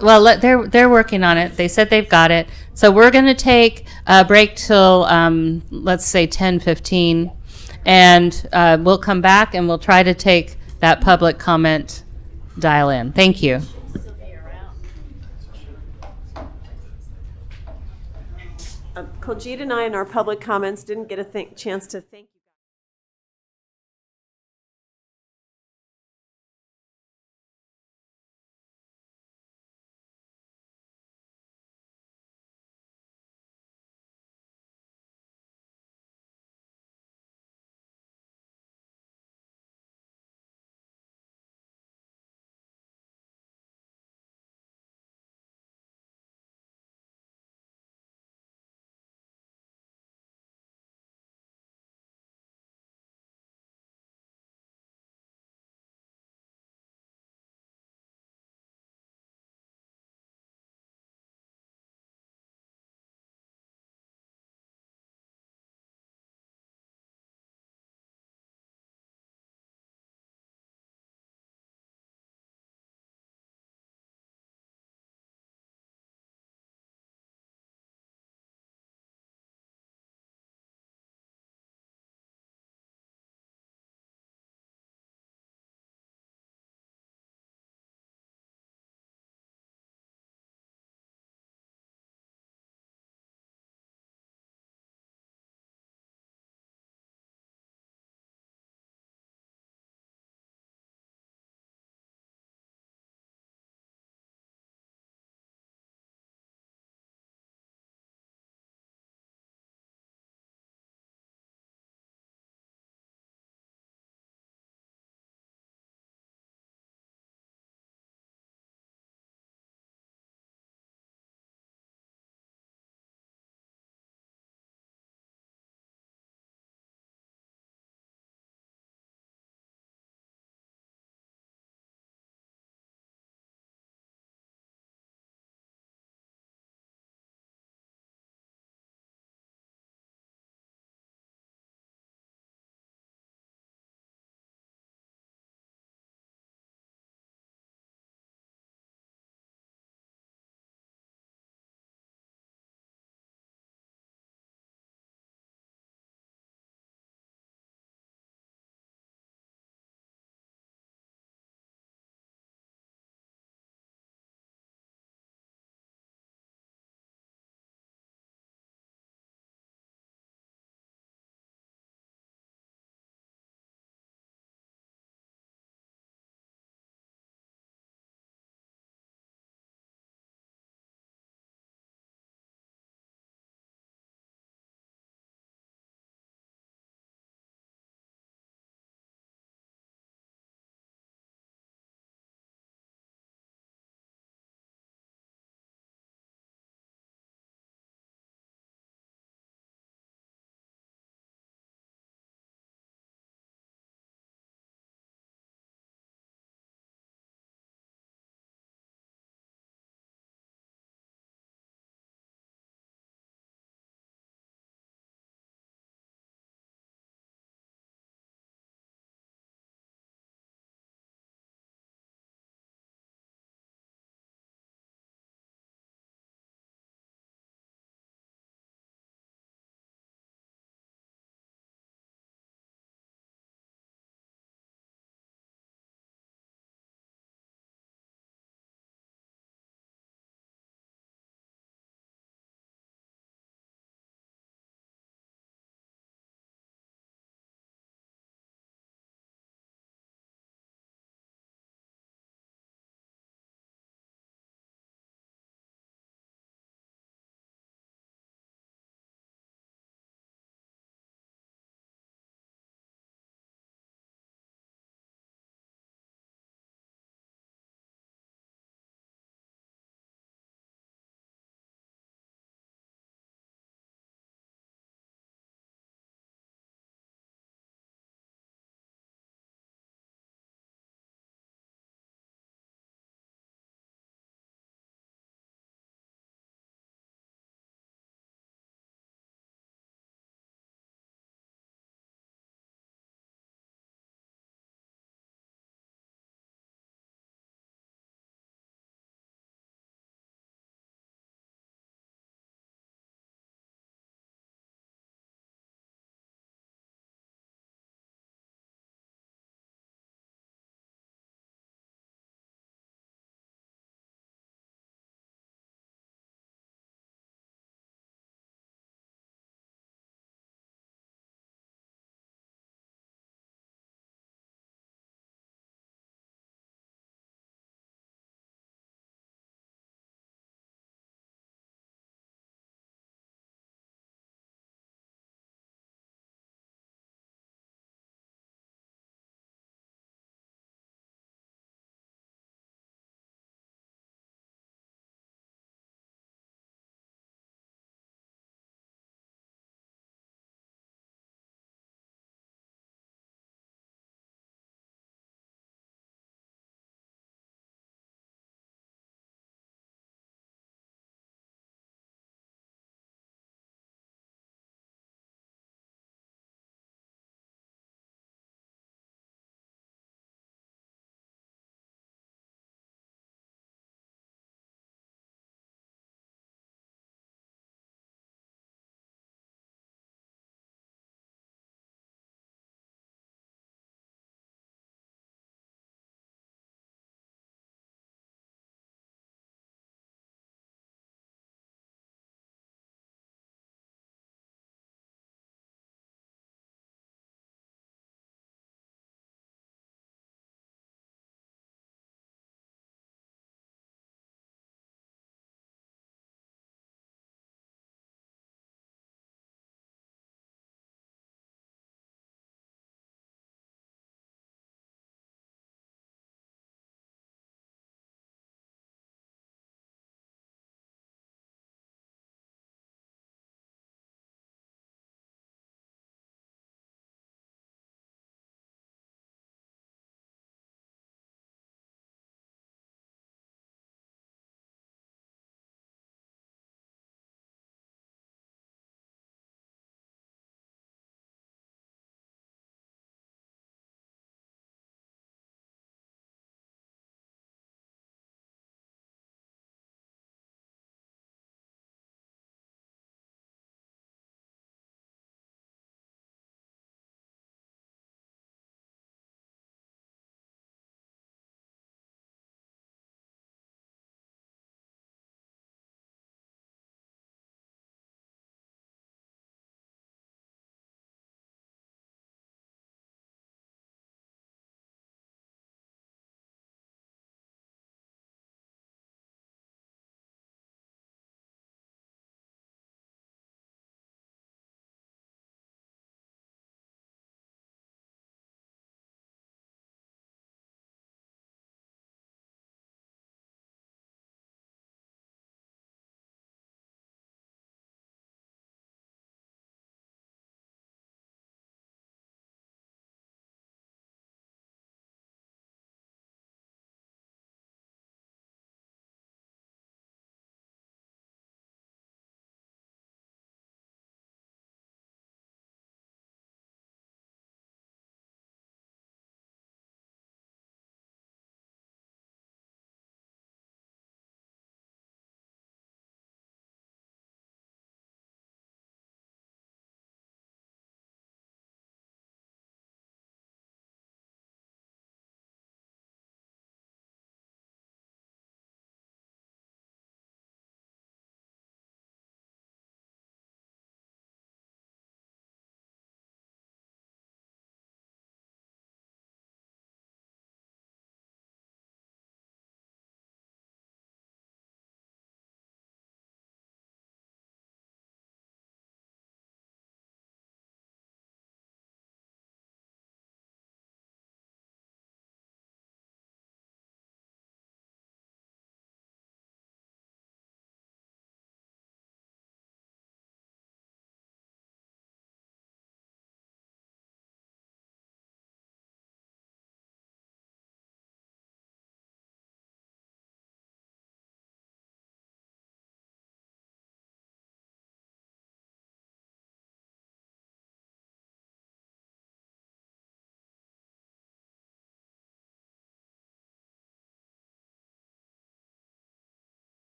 Well, they're working on it. They said they've got it. So we're going to take a break till, let's say 10:15, and we'll come back and we'll try to take that public comment dial in. Thank you. Koljit and I in our public comments didn't get a chance to thank you.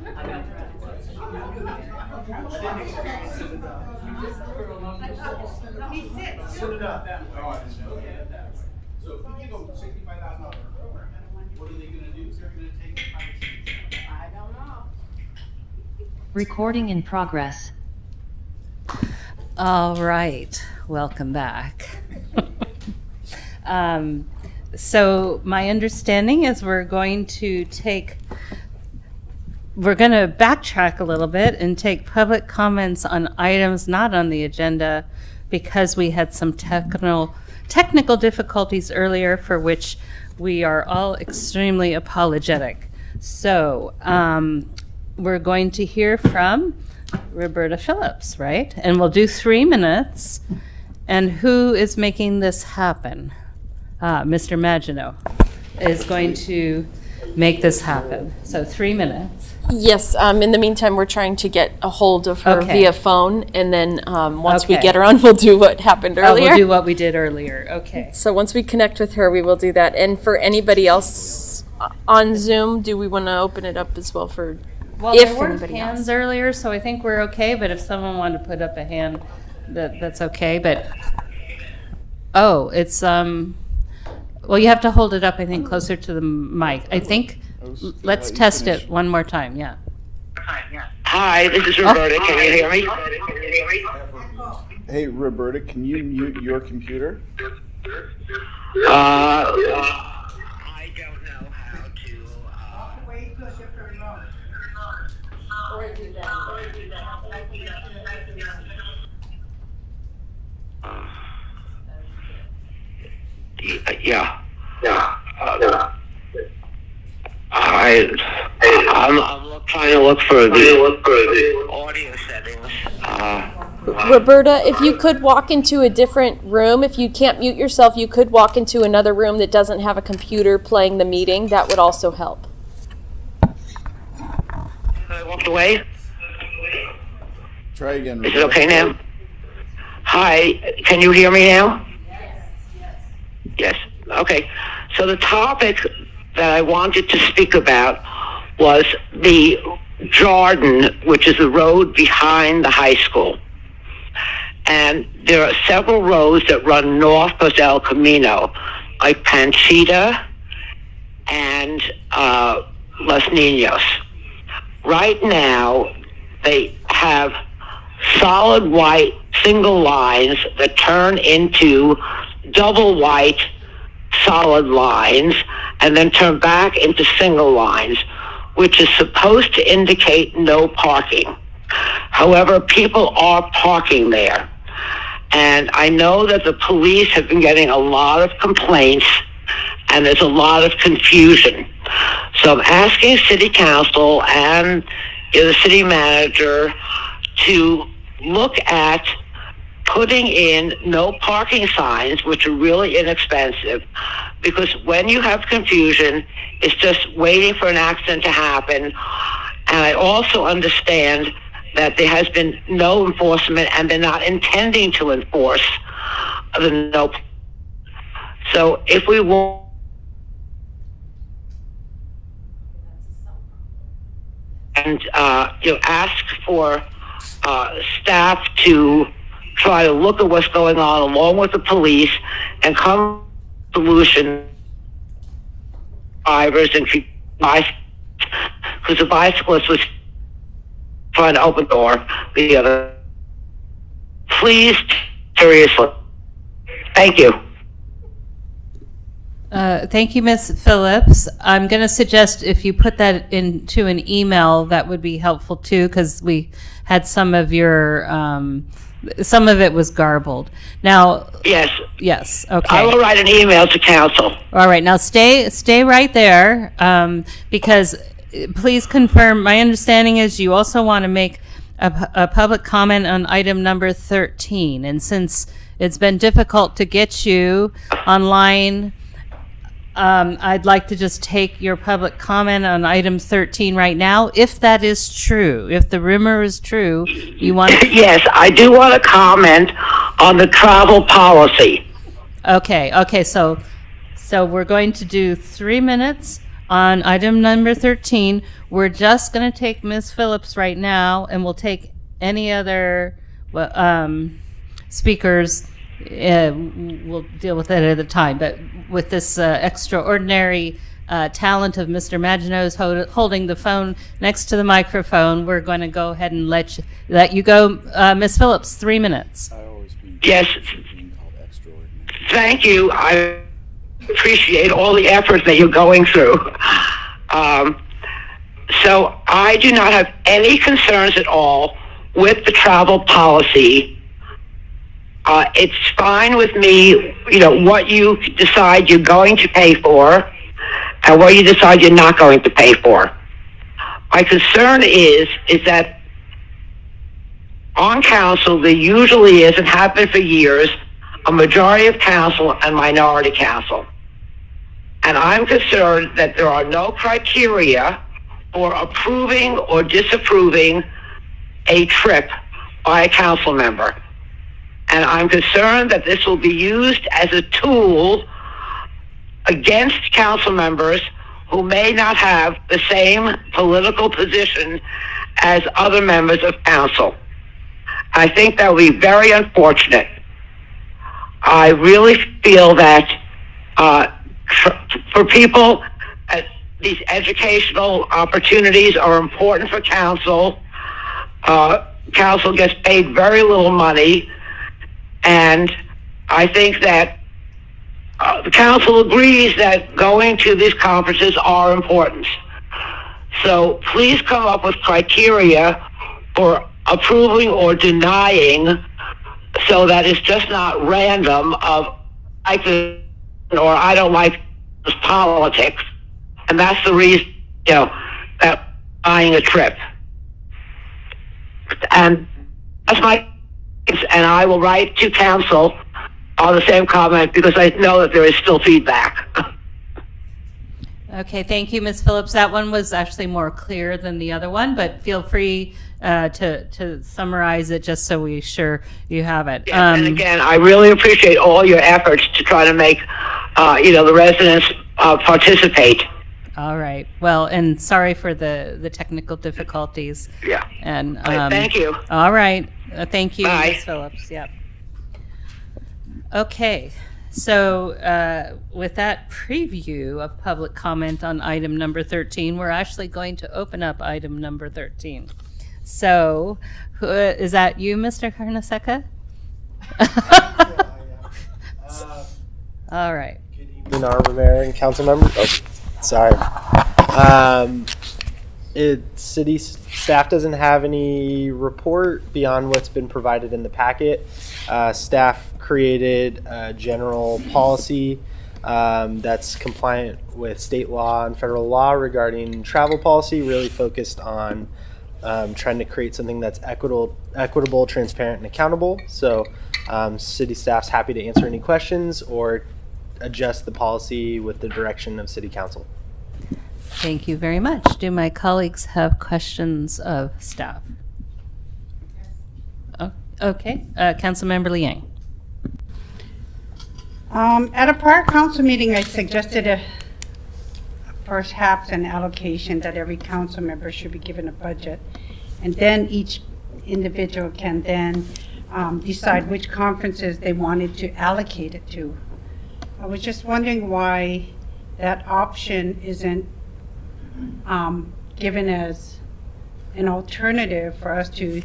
Sit it up. So if we give them $65,000 per program, what are they gonna do? They're gonna take private seats. I don't know. Recording in progress. All right, welcome back. So my understanding is we're going to backtrack a little bit and take public comments on items not on the agenda because we had some technical difficulties earlier for which we are all extremely apologetic. So we're going to hear from Roberta Phillips, right? And we'll do 3 minutes. And who is making this happen? Mr. Maginot is going to make this happen. So 3 minutes. Yes, in the meantime, we're trying to get a hold of her Okay. via phone, and then once we Okay. get her on, we'll do what happened earlier. We'll do what we did earlier. Okay. So once we connect with her, we will do that. And for anybody else on Zoom, do we want to open it up as well for Well, if there weren't anybody hands else? earlier, so I think we're okay, but if someone wanted to put up a hand, that's okay, but, oh, it's, well, you have to hold it up, I think, closer to the mic. I think, let's test it one more time, yeah. Hi, this is Roberta. Can you hear me? Hey, Roberta, can you mute your computer? I don't know how to. Yeah. I'm trying to look for the audio settings. Roberta, if you could walk into a different room, if you can't mute yourself, you could walk into another room that doesn't have a computer playing the meeting. That would also help. I walked away. Try again, Is Roberta. it okay now? Hi, can you hear me now? Yes. Okay. So the topic that I wanted to speak about was the Jordan, which is the road behind the high school. And there are several roads that run north of El Camino, like Panchita and Los Niños. Right now, they have solid white single lines that turn into double white solid lines and then turn back into single lines, which is supposed to indicate no parking. However, people are parking there. And I know that the police have been getting a lot of complaints and there's a lot of confusion. So I'm asking City Council and the City Manager to look at putting in no parking signs, which are really inexpensive, because when you have confusion, it's just waiting for an accident to happen. And I also understand that there has been no enforcement and they're not intending to enforce the no. So if we want and ask for staff to try to look at what's going on along with the police and come to a solution drivers and because the bicyclist was trying to open the door the other. Please, seriously. Thank you. Thank you, Ms. Phillips. I'm going to suggest if you put that into an email, that would be helpful too, because we had some of your, some of it was garbled. Now. Yes, okay. I will write an email to council. All right, now stay right there, because please confirm, my understanding is you also want to make a public comment on item number 13. And since it's been difficult to get you online, I'd like to just take your public comment on item 13 right now. If that is true, if the rumor is true, you want to... Yes, I do want to comment on the travel policy. Okay, so we're going to do 3 minutes on item number 13, we're just going to take Ms. Phillips right now, and we'll take any other speakers. We'll deal with it at a time. But with this extraordinary talent of Mr. Maginot's holding the phone next to the microphone, we're going to go ahead and let you go. Ms. Phillips, 3 minutes. Yes. Thank you. I appreciate all the effort that you're going through. So I do not have any concerns at all with the travel policy. It's fine with me, what you decide you're going to pay for and what you decide you're not going to pay for. My concern is that on council, there usually is, and have been for years, a majority of council and minority council. And I'm concerned that there are no criteria for approving or disapproving a trip by a council member. And I'm concerned that this will be used as a tool against council members who may not have the same political position as other members of council. I think that would be very unfortunate. I really feel that for people, these educational opportunities are important for council. Council gets paid very little money, and I think that the council agrees that going to these conferences are important. So please come up with criteria for approving or denying, so that it's just not random of I like this or I don't like this politics, and that's the reason that buying a trip. And that's my, and I will write to council on the same comment because I know that there is still feedback. Okay, thank you, Ms. Phillips. That one was actually more clear than the other one, but feel free to summarize it just so we're sure you have it. And again, I really appreciate all your efforts to try to make the residents participate. All right. Well, and sorry for the technical difficulties. Yeah. And thank you. All right. Thank you, Bye. Ms. Phillips. Yep. Okay. So with that preview of public comment on item number 13, we're actually going to open up item number 13. So is that you, Mr. Carnesecca? All right. Good evening, Honorable Mayor and council members. Oh, sorry. City staff doesn't have any report beyond what's been provided in the packet. Staff created a general policy that's compliant with state law and federal law regarding travel policy, really focused on trying to create something that's equitable, transparent, and accountable. So city staff's happy to answer any questions or adjust the policy with the direction of city council. Thank you very much. Do my colleagues have questions of staff? Oh, okay. Councilmember Liang. At a prior council meeting, I suggested perhaps an allocation that every council member should be given a budget, and then each individual can then decide which conferences they wanted to allocate it to. I was just wondering why that option isn't given as an alternative for us to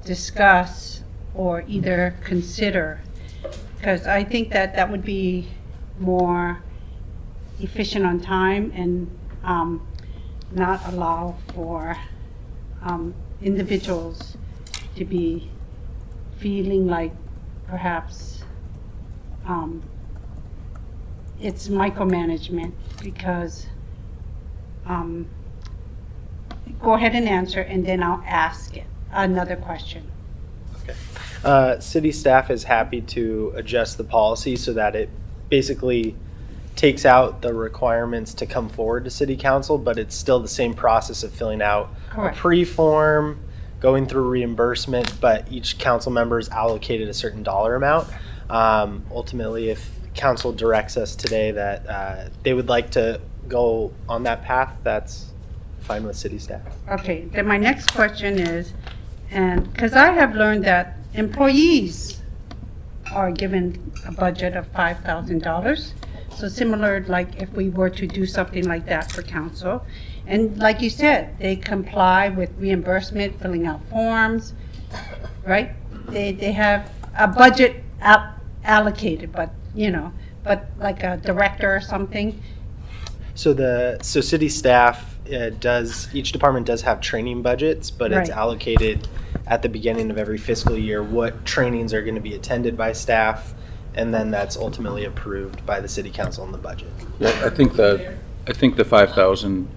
discuss or either consider, because I think that that would be more efficient on time and not allow for individuals to be feeling like perhaps it's micromanagement, because go ahead and answer and then I'll ask another question. Okay. City staff is happy to adjust the policy so that it basically takes out the requirements to come forward to city council, but it's still the same process of filling out Correct. a pre-form, going through reimbursement, but each council member is allocated a certain dollar amount. Ultimately, if council directs us today that they would like to go on that path, that's fine with city staff. Okay, then my next question is, and, because I have learned that employees are given a budget of $5,000. So similar, like if we were to do something like that for council. And like you said, they comply with reimbursement, filling out forms, right? They have a budget allocated, but, but like a director or something. So city staff each department does have training budgets, but it's Right. allocated at the beginning of every fiscal year what trainings are going to be attended by staff, and then that's ultimately approved by the city council in the budget. Yeah, I think the 5,000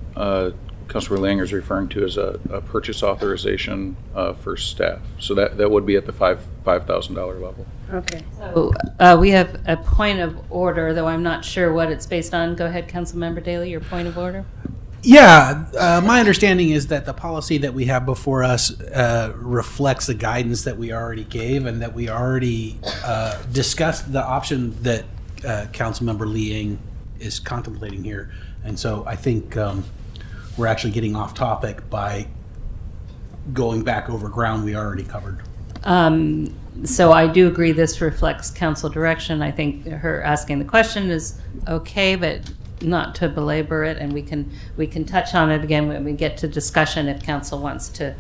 Councilor Langer is referring to as a purchase authorization for staff. So that would be at the $5,000 level. Okay. So we have a point of order, though I'm not sure what it's based on. Go ahead, Councilmember Daley, your point of order. Yeah, my understanding is that the policy that we have before us reflects the guidance that we already gave and that we already discussed the option that Councilmember Liang is contemplating here. And so I think we're actually getting off topic by going back over ground we already covered. So I do agree this reflects council direction. I think her asking the question is okay, but not to belabor it, and we can touch on it again when we get to discussion if council wants to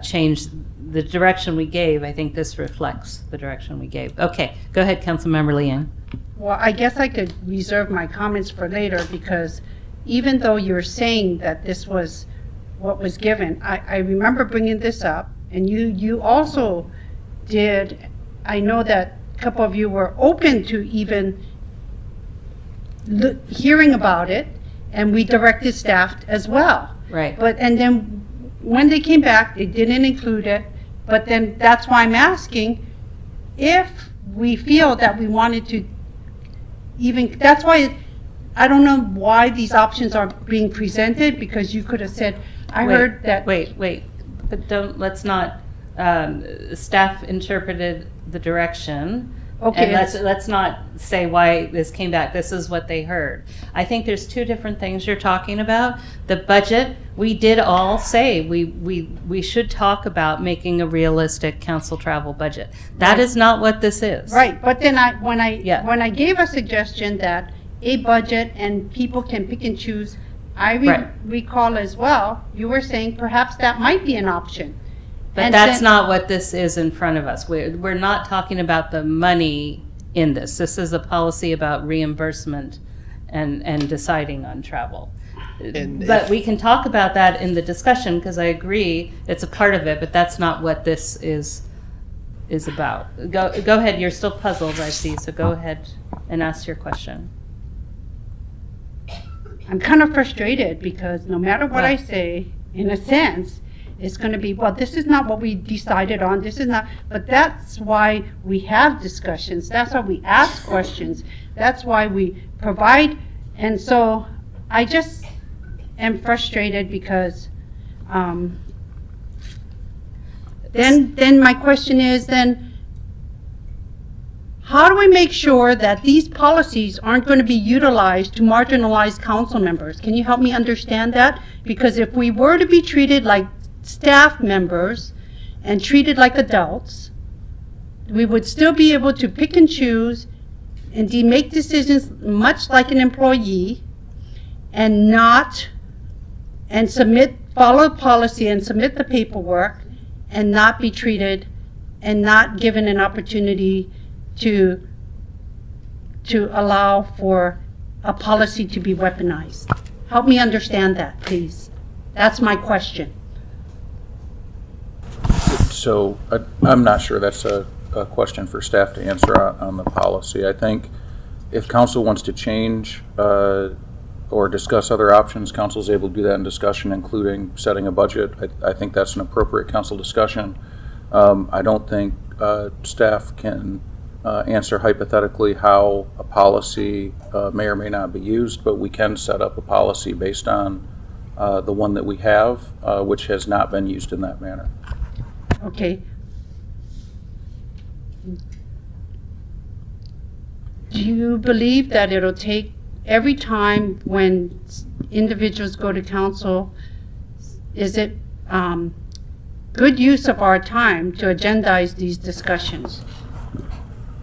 change the direction we gave. I think this reflects the direction we gave. Okay, go ahead, Councilmember Liang. Well, I guess I could reserve my comments for later, because even though you're saying that this was what was given, I remember bringing this up, and you also did. I know that a couple of you were open to even hearing about it, and we directed staff as well. Right. And then when they came back, they didn't include it. But then that's why I'm asking if we feel that we wanted to even. That's why I don't know why these options are being presented, because you could have said, heard that. Wait, but let's not. Staff interpreted the direction. Okay. And let's not say why this came back. This is what they heard. I think there's two different things you're talking about. The budget, we did all say we should talk about making a realistic council travel budget. That is not what this is. Right, but then when I gave a suggestion that a budget and people can pick and choose, I recall as well, you were saying perhaps that might be an option. But that's not what this is in front of us. We're not talking about the money in this. This is a policy about reimbursement and deciding on travel. But we can talk about that in the discussion, because I agree it's a part of it, but that's not what this is about. Go ahead. You're still puzzled, I see, so go ahead and ask your question. I'm kind of frustrated, because no matter what I say, in a sense, it's going to be, well, this is not what we decided on, this is not, but that's why we have discussions, that's why we ask questions, that's why we provide, and so I just am frustrated, because then my question is then, how do we make sure that these policies aren't going to be utilized to marginalize council members? Can you help me understand that? Because if we were to be treated like staff members and treated like adults, we would still be able to pick and choose and make decisions much like an employee, and follow policy and submit the paperwork, and not be treated and not given an opportunity to allow for a policy to be weaponized. Help me understand that, please. That's my question. So I'm not sure that's a question for staff to answer on the policy. I think if council wants to change or discuss other options, council is able to do that in discussion, including setting a budget. I think that's an appropriate council discussion. I don't think staff can answer hypothetically how a policy may or may not be used, but we can set up a policy based on the one that we have, which has not been used in that manner. Okay. Do you believe that it'll take every time when individuals go to council, is it good use of our time to agendize these discussions?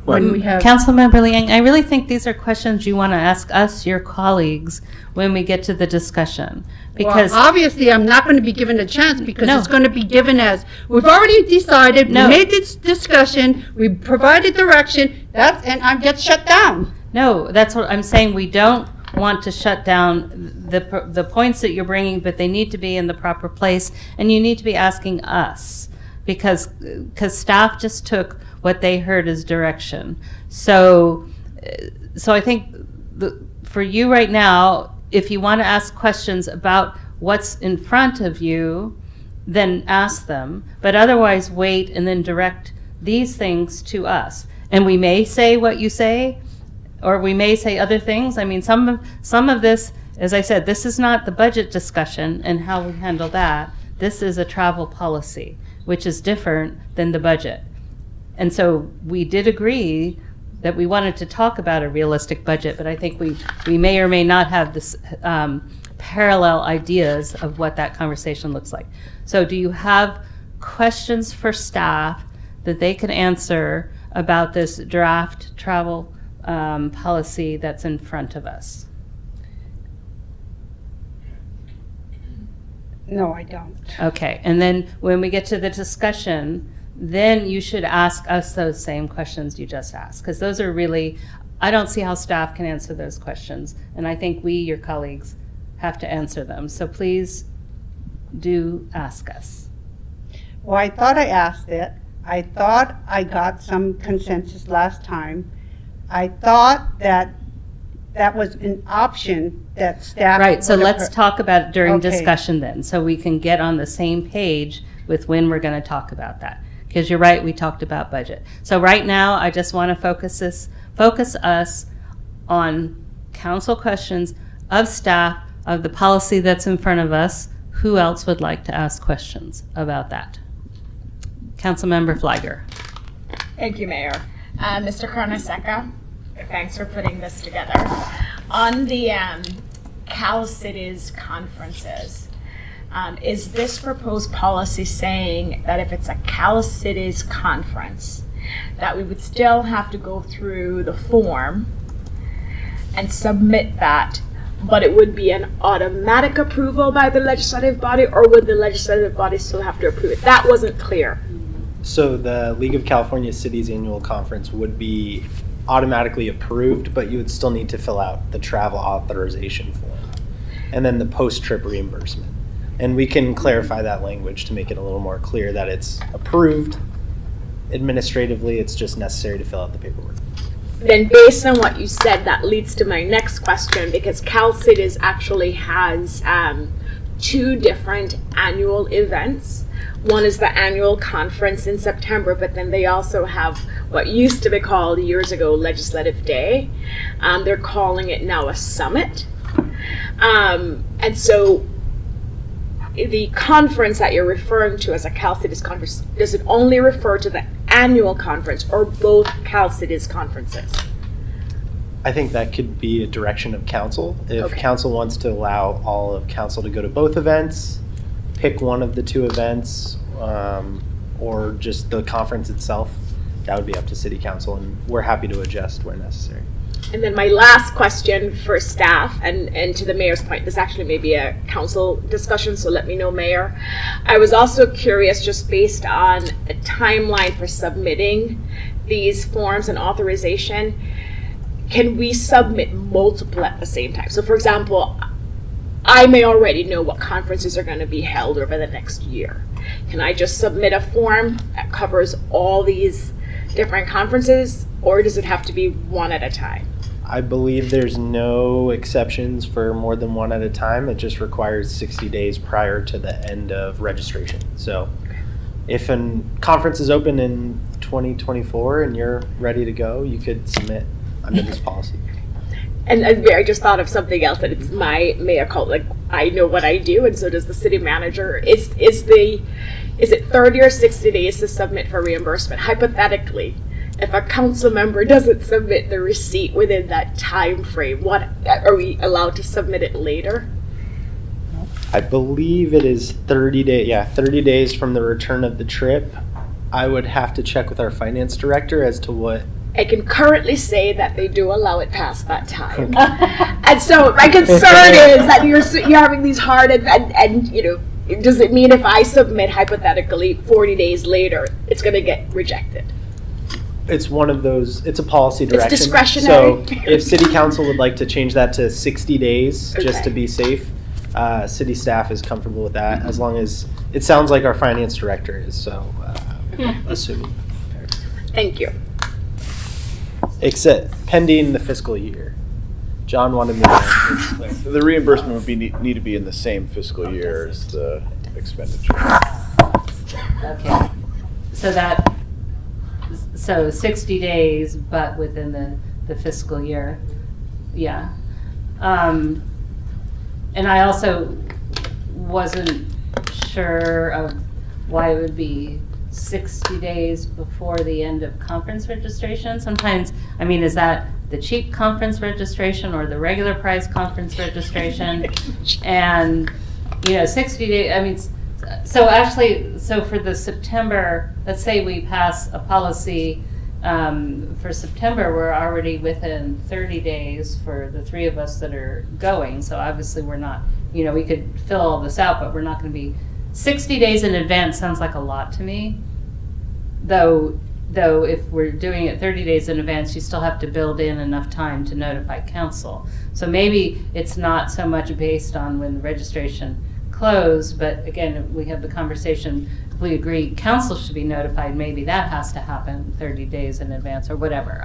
When we have Councilmember Liang, I really think these are questions you want to ask us, your colleagues, when we get to the discussion. Because well, obviously I'm not going to be given a chance because No. it's going to be given as, we've already decided, No. we made this discussion, we provided direction, and I get shut down. No, that's what I'm saying. We don't want to shut down the points that you're bringing, but they need to be in the proper place, and you need to be asking us because staff just took what they heard as direction. So I think for you right now, if you want to ask questions about what's in front of you, then ask them. But otherwise, wait and then direct these things to us. And we may say what you say, or we may say other things. I mean, some of this, as I said, this is not the budget discussion and how we handle that. This is a travel policy, which is different than the budget. And so we did agree that we wanted to talk about a realistic budget, but I think we may or may not have this parallel ideas of what that conversation looks like. So do you have questions for staff that they can answer about this draft travel policy that's in front of us? No, I don't. Okay, and then when we get to the discussion, then you should ask us those same questions you just asked, because those are really, I don't see how staff can answer those questions, and I think we, your colleagues, have to answer them. So please do ask us. Well, I thought I asked it. I thought I got some consensus last time. I thought that was an option that staff. Right, so would have let's talk about it during Okay. discussion then, so we can get on the same page with when we're going to talk about that. Because you're right, we talked about budget. So right now, I just want to focus us on council questions of staff, of the policy that's in front of us. Who else would like to ask questions about that? Councilmember Fliger. Thank you, Mayor. Mr. Carnesecca, thanks for putting this together. On the Cal Cities conferences, is this proposed policy saying that if it's a Cal Cities conference, that we would still have to go through the form and submit that, but it would be an automatic approval by the legislative body, or would the legislative body still have to approve it? That wasn't clear. So the League of California Cities annual conference would be automatically approved, but you would still need to fill out the travel authorization form and then the post-trip reimbursement. And we can clarify that language to make it a little more clear that it's approved administratively, it's just necessary to fill out the paperwork. Then based on what you said, that leads to my next question, because Cal Cities actually has two different annual events. One is the annual conference in September, but then they also have what used to be called years ago Legislative Day. They're calling it now a summit. And so the conference that you're referring to as a Cal Cities conference, does it only refer to the annual conference or both Cal Cities conferences? I think that could be a direction of council. If Okay. council wants to allow all of council to go to both events, pick one of the two events, or just the conference itself, that would be up to city council, and we're happy to adjust where necessary. And then my last question for staff, and to the mayor's point, this actually may be a council discussion, so let me know, Mayor. I was also curious, just based on a timeline for submitting these forms and authorization, can we submit multiple at the same time? So for example, I may already know what conferences are going to be held over the next year. Can I just submit a form that covers all these different conferences, or does it have to be one at a time? I believe there's no exceptions for more than one at a time. It just requires 60 days prior to the end of registration. So if a conference is open in 2024 and you're ready to go, you could submit under this policy. And I just thought of something else, that it's my mayor cult, like I know what I do, and so does the city manager. Is it 30 or 60 days to submit for reimbursement? Hypothetically, if a council member doesn't submit the receipt within that time frame, what are we allowed to submit it later? I believe it is 30 days. Yeah, 30 days from the return of the trip. I would have to check with our finance director as to what. I can currently say that they do allow it past that time. And so my concern is that you're having these hard and you know, does it mean if I submit hypothetically 40 days later, it's going to get rejected? It's one of those, it's a policy direction. It's discretionary. So if city council would like to change that to 60 days, just to be safe, city staff is comfortable with that, as long as, it sounds like our finance director is, so assuming. Thank you. Except pending the fiscal year. John wanted me to. The reimbursement would need to be in the same fiscal year as the expenditure. Okay. So 60 days, but within the fiscal year. Yeah. And I also wasn't sure of why it would be 60 days before the end of conference registration. Sometimes, I mean, is that the cheap conference registration or the regular price conference registration? And, 60 days, I mean, so actually, so for the September, let's say we pass a policy for September, we're already within 30 days for the three of us that are going. So obviously we're not, we could fill all this out, but we're not going to be 60 days in advance. Sounds like a lot to me. Though if we're doing it 30 days in advance, you still have to build in enough time to notify council. So maybe it's not so much based on when the registration closed, but again, we have the conversation, if we agree council should be notified, maybe that has to happen 30 days in advance or whatever.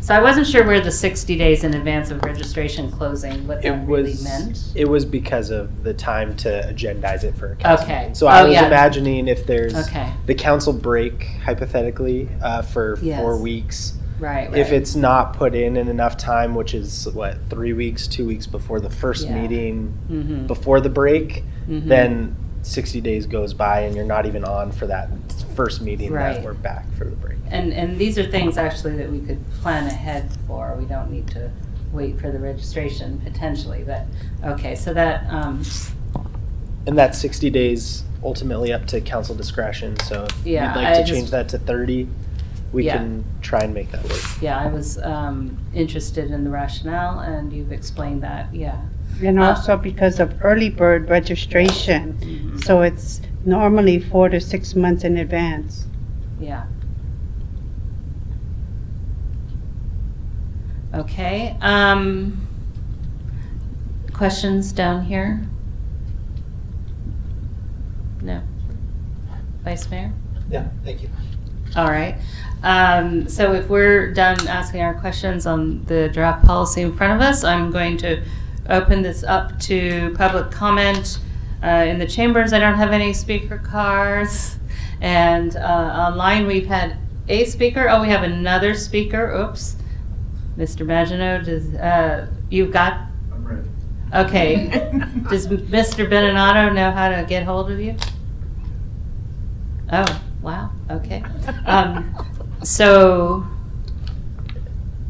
So I wasn't sure where the 60 days in advance of registration closing, what that really meant. It was because of the time to agendize it for a council. Okay. meeting. So I was imagining if there's Okay. the council break, hypothetically, for Yes. 4 weeks. Right. If it's not put in enough time, which is 3 weeks, 2 weeks before the first Yeah. meeting, Mhm. before the break, Mhm. then 60 days goes by and you're not even on for that first meeting Right. that we're back for the break. And these are things actually that we could plan ahead for. We don't need to wait for the registration potentially, but, okay, so that, And that 60 days ultimately up to council discretion, so if you'd Yeah, like I to just- change that to 30, we Yeah. can try and make that work. yeah, I was interested in the rationale, and you've explained that, yeah. And also because of early bird registration, so it's normally 4 to 6 months in advance. Yeah. Okay, questions down here? No? Vice Mayor? Yeah, thank you. All right. So if we're done asking our questions on the draft policy in front of us, I'm going to open this up to public comment. In the chambers, I don't have any speaker cards. And online, we've had a speaker. Oh, we have another speaker. Oops. Mr. Maginot, you've got? I'm ready. Okay. Does Mr. Beninato know how to get hold of you? Oh, wow. Okay. So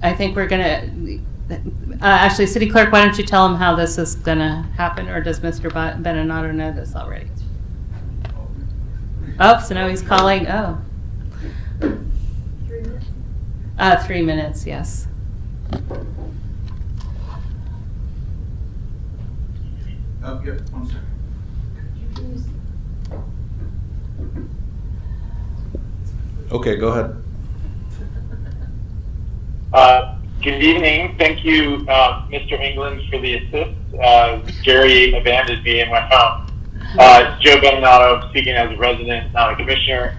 I think we're going to, actually, City Clerk, why don't you tell him how this is going to happen, or does Mr. Beninato know this already? Oh, so now he's calling, 3 minutes, yes. Oh, yeah, 1 second. Okay, go ahead. Good evening. Thank you, Mr. England, for the assist. Jerry abandoned me and went home. Joe Beninato, speaking as a resident, not a commissioner.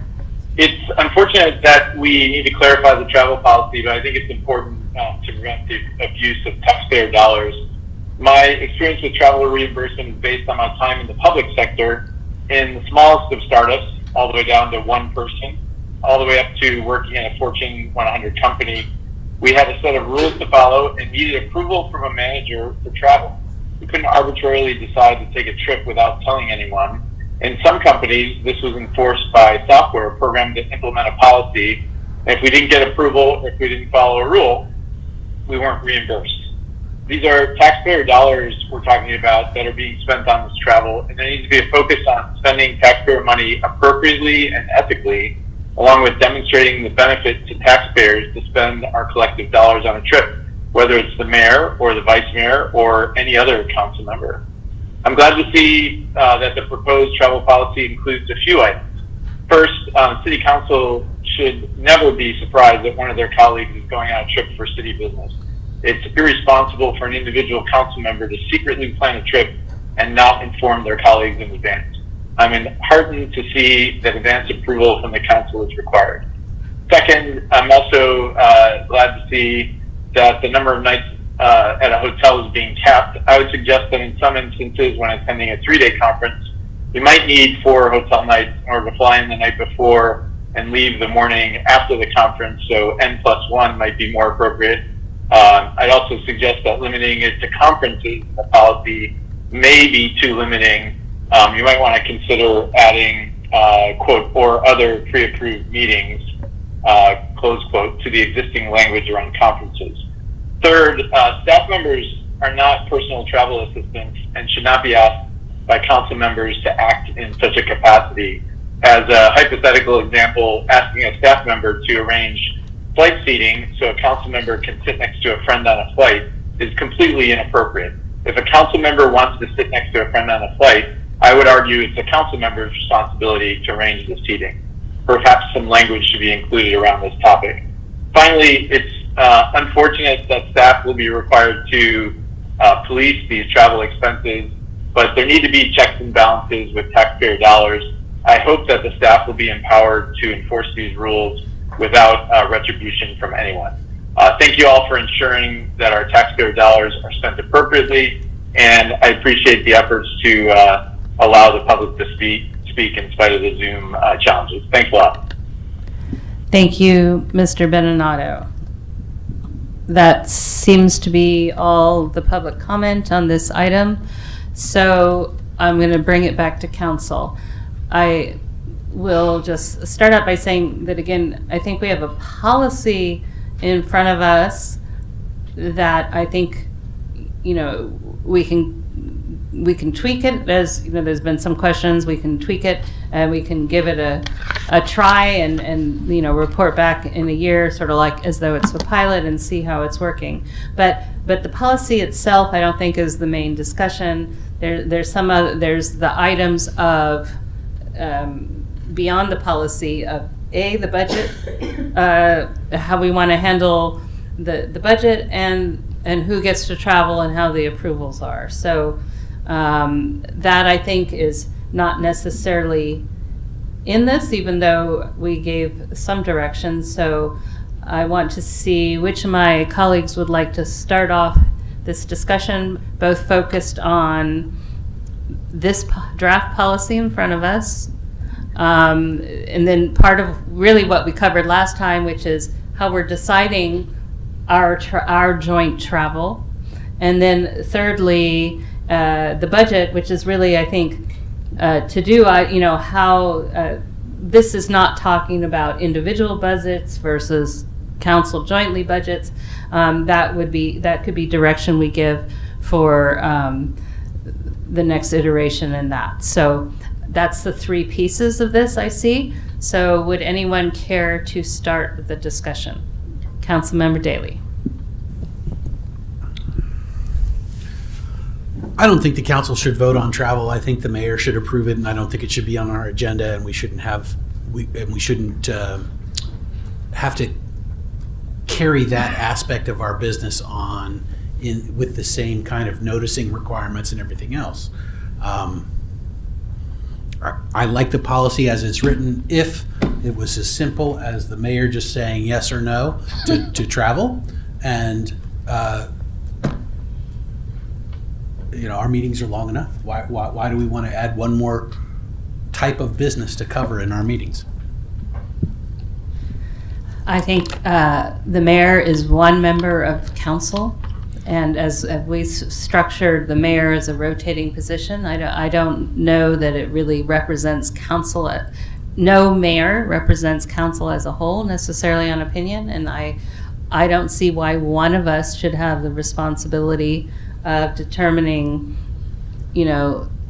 It's unfortunate that we need to clarify the travel policy, but I think it's important to prevent the abuse of taxpayer dollars. My experience with travel reimbursement is based on my time in the public sector, in the smallest of startups, all the way down to one person, all the way up to working in a Fortune 100 company. We had a set of rules to follow and needed approval from a manager for travel. We couldn't arbitrarily decide to take a trip without telling anyone. In some companies, this was enforced by software programmed to implement a policy And if we didn't get approval, if we didn't follow a rule, we weren't reimbursed. These are taxpayer dollars we're talking about that are being spent on this travel, and there needs to be a focus on spending taxpayer money appropriately and ethically, along with demonstrating the benefit to taxpayers to spend our collective dollars on a trip, whether it's the mayor or the vice mayor or any other council member. I'm glad to see that the proposed travel policy includes a few items. First, City Council should never be surprised that one of their colleagues is going on a trip for city business. It's irresponsible for an individual council member to secretly plan a trip and not inform their colleagues in advance. I'm heartened to see that advance approval from the council is required. Second, I'm also glad to see that the number of nights at a hotel is being capped. I would suggest that in some instances when attending a 3-day conference, we might need 4 hotel nights in order to fly in the night before and leave the morning after the conference, so N+1 might be more appropriate. I'd also suggest that limiting it to conferences in the policy may be too limiting. You might want to consider adding, quote, or other pre-approved meetings, close quote, to the existing language around conferences. Third, staff members are not personal travel assistants and should not be asked by council members to act in such a capacity. As a hypothetical example, asking a staff member to arrange flight seating so a council member can sit next to a friend on a flight is completely inappropriate. If a council member wants to sit next to a friend on a flight, I would argue it's the council member's responsibility to arrange the seating. Perhaps some language should be included around this topic. Finally, it's unfortunate that staff will be required to police these travel expenses, but there need to be checks and balances with taxpayer dollars. I hope that the staff will be empowered to enforce these rules without retribution from anyone. Thank you all for ensuring that our taxpayer dollars are spent appropriately, and I appreciate the efforts to allow the public to speak in spite of the Zoom challenges. Thanks a lot. Thank you, Mr. Beninato. That seems to be all the public comment on this item. So I'm going to bring it back to council. I will just start out by saying that, again, I think we have a policy in front of us that I think, you know, we can tweak it. As you know, there's been some questions. We can tweak it and we can give it a try and you know, report back in a year, sort of like as though it's a pilot, and see how it's working. But the policy itself, I don't think, is the main discussion. There's the items of beyond the policy of the budget, how we want to handle the budget, and who gets to travel and how the approvals are. So that, I think, is not necessarily in this, even though we gave some direction. So I want to see which of my colleagues would like to start off this discussion, both focused on this draft policy in front of us, and then part of really what we covered last time, which is how we're deciding our joint travel. And then thirdly, the budget, which is really, I think, to do, you know, how this is not talking about individual budgets versus council jointly budgets. That could be direction we give for the next iteration in that. So that's the 3 pieces of this I see. So would anyone care to start the discussion? Councilmember Daley. I don't think the council should vote on travel. I think the mayor should approve it, and I don't think it should be on our agenda, and we shouldn't have to carry that aspect of our business on with the same kind of noticing requirements and everything else. I like the policy as it's written. If it was as simple as the mayor just saying yes or no to travel, and you know, our meetings are long enough. Why do we want to add one more type of business to cover in our meetings? I think the mayor is one member of council, and as we structured the mayor as a rotating position, I don't know that it really represents council no mayor represents council as a whole necessarily on opinion, and I don't see why one of us should have the responsibility of determining,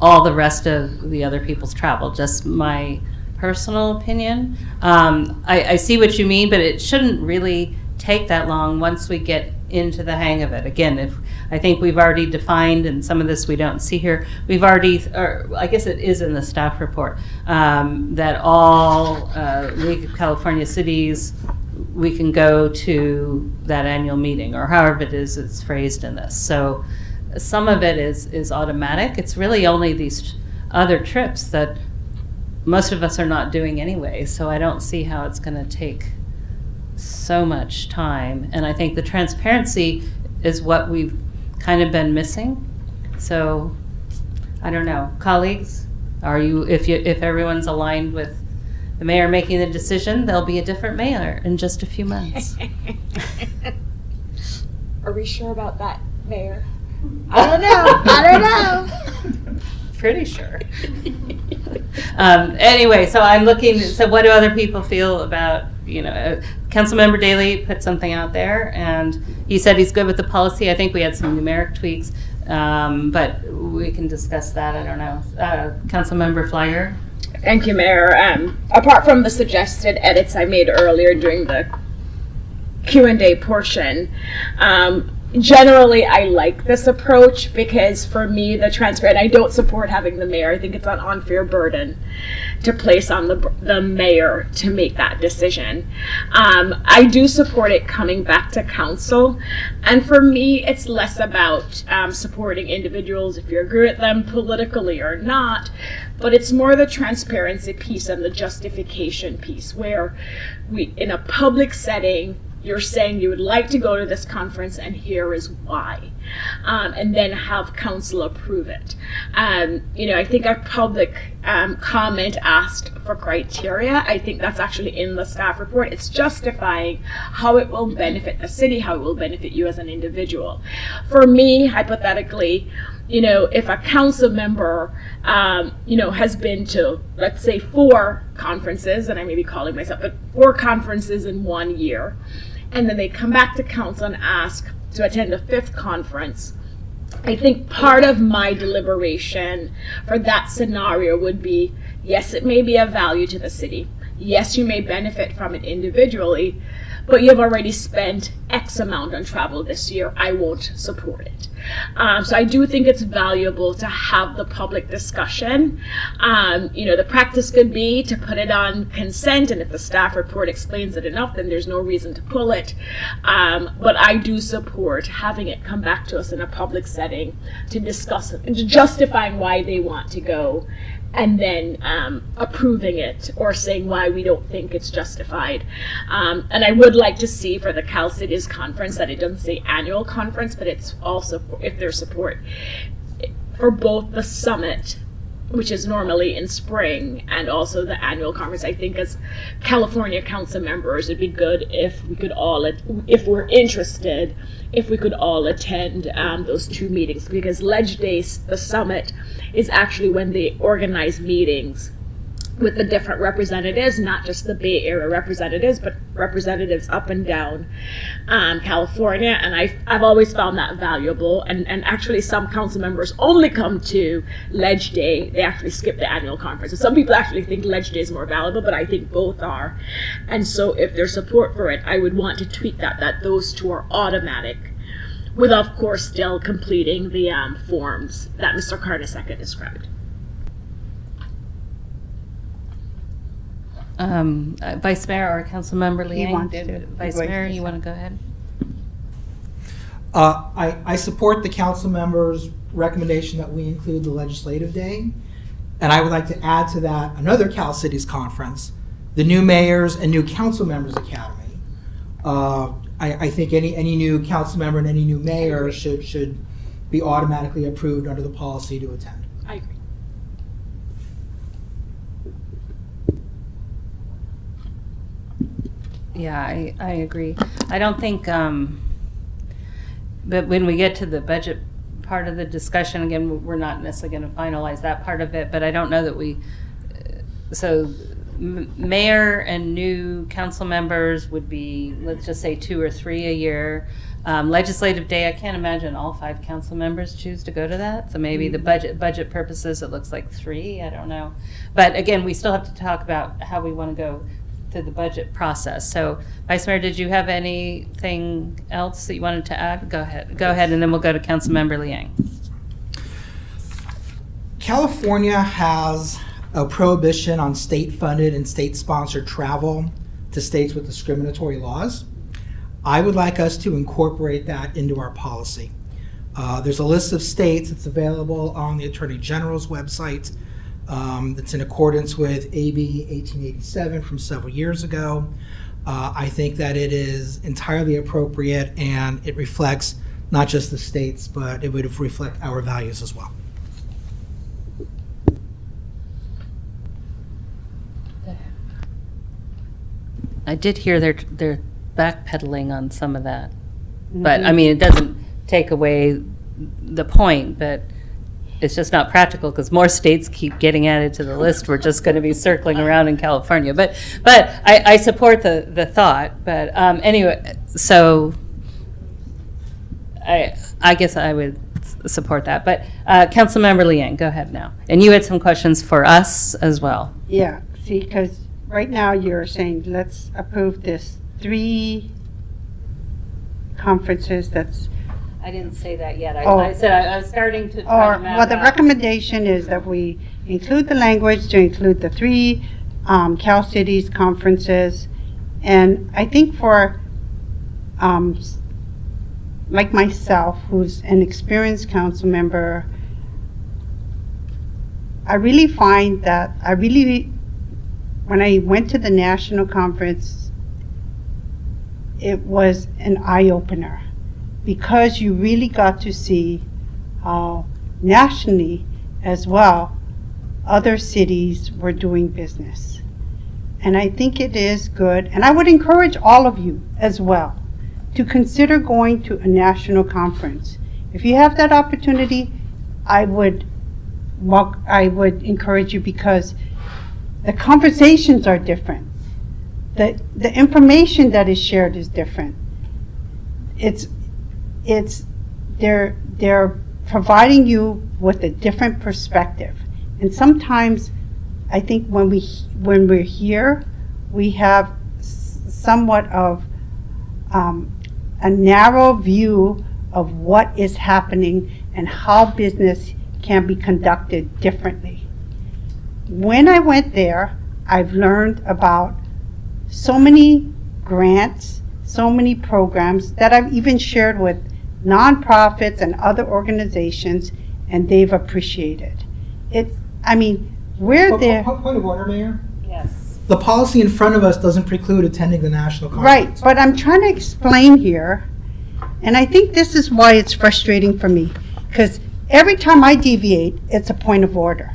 all the rest of the other people's travel. Just my personal opinion. I see what you mean, but it shouldn't really take that long once we get into the hang of it. Again, I think we've already defined, and some of this we don't see here, or I guess it is in the staff report, that all League of California Cities, we can go to that annual meeting, or however it is it's phrased in this. So some of it is automatic. It's really only these other trips that most of us are not doing anyway, so I don't see how it's going to take so much time. And I think the transparency is what we've kind of been missing. So I don't know, colleagues, if everyone's aligned with the mayor making the decision, there'll be a different mayor in just a few months. Are we sure about that, Mayor? I don't know. Pretty sure. Anyway, so I'm looking, so what do other people feel about, Councilmember Daley put something out there, and he said he's good with the policy. I think we had some numeric tweaks, but we can discuss that. I don't know. Councilmember Flyer? Thank you, Mayor. Apart from the suggested edits I made earlier during the Q&A portion, generally I like this approach because for me, the transparent, I don't support having the mayor. I think it's an unfair burden to place on the mayor to make that decision. I do support it coming back to council, and for me it's less about supporting individuals if you agree with them politically or not, but it's more the transparency piece and the justification piece where we, in a public setting, you're saying you would like to go to this conference and here is why, and then have council approve it. I think our public comment asked for criteria. I think that's actually in the staff report. It's justifying how it will benefit the city, how it will benefit you as an individual. For me, hypothetically, if a council member, has been to, let's say, 4 conferences, and I may be calling myself, but 4 conferences in 1 year, and then they come back to council and ask to attend a 5th conference, I think part of my deliberation for that scenario would be, yes, it may be of value to the city. Yes, you may benefit from it individually, but you've already spent X amount on travel this year. I won't support it. So I do think it's valuable to have the public discussion. The practice could be to put it on consent, and if the staff report explains it enough, then there's no reason to pull it. But I do support having it come back to us in a public setting to discuss it, justifying why they want to go, and then approving it or saying why we don't think it's justified. And I would like to see for the Cal Cities conference that it doesn't say annual conference, but it's also, if there's support, for both the summit, which is normally in spring, and also the annual conference. I think as California council members, it'd be good if we could all, if we're interested, if we could all attend those 2 meetings, because Ledge Days, the summit, is actually when they organize meetings with the different representatives, not just the Bay Area representatives, but representatives up and down California. And I've always found that valuable. And actually some council members only come to Ledge Day. They actually skip the annual conference. And some people actually think Ledge Day is more valuable, but I think both are. And so if there's support for it, I would want to tweak that those 2 are automatic, with of course still completing the forms that Mr. Carnesecca described. Vice Mayor or Councilmember He Liang? wants to. Vice Mayor, you want to go ahead? I support the council members' recommendation that we include the legislative day. And I would like to add to that another Cal Cities conference, the new mayors and new council members academy. I think any new council member and any new mayor should be automatically approved under the policy to attend. I agree. Yeah, I agree. I don't think, but when we get to the budget part of the discussion, again, we're not necessarily going to finalize that part of it, but I don't know that we, so mayor and new council members would be, let's just say 2 or 3 a year. Legislative day, I can't imagine all 5 council members choose to go to that. So maybe the budget purposes, it looks like 3, I don't know. But again, we still have to talk about how we want to go through the budget process. So Vice Mayor, did you have anything else that you wanted to add? Go ahead, and then we'll go to Councilmember Liang. California has a prohibition on state-funded and state-sponsored travel to states with discriminatory laws. I would like us to incorporate that into our policy. There's a list of states that's available on the Attorney General's website that's in accordance with AB 1887 from several years ago. I think that it is entirely appropriate, and it reflects not just the states, but it would reflect our values as well. I did hear they're backpedaling on some of that. But, I mean, it doesn't take away the point, but it's just not practical because more states keep getting added to the list. We're just going to be circling around in California. But I support the thought. But anyway, so I guess I would support that. But Councilmember Liang, go ahead now. And you had some questions for us as well. Yeah, see, because right now you're saying, let's approve this 3 conferences that's. I didn't say that yet. Oh. I said I was starting to try to map Well, the out. recommendation is that we include the language to include the 3 Cal Cities conferences. And I think for, like myself, who's an experienced council member, I really find that when I went to the national conference, it was an eye-opener because you really got to see how nationally as well other cities were doing business. And I think it is good, and I would encourage all of you as well to consider going to a national conference. If you have that opportunity, I would encourage you because the conversations are different. The information that is shared is different. They're providing you with a different perspective. And sometimes I think when we're here, we have somewhat of a narrow view of what is happening and how business can be conducted differently. When I went there, I've learned about so many grants, so many programs that I've even shared with nonprofits and other organizations, and they've appreciated it. I mean, we're there. Point of order, Mayor. Yes. The policy in front of us doesn't preclude attending the national conference. Right, but I'm trying to explain here, and I think this is why it's frustrating for me, because every time I deviate, it's a point of order.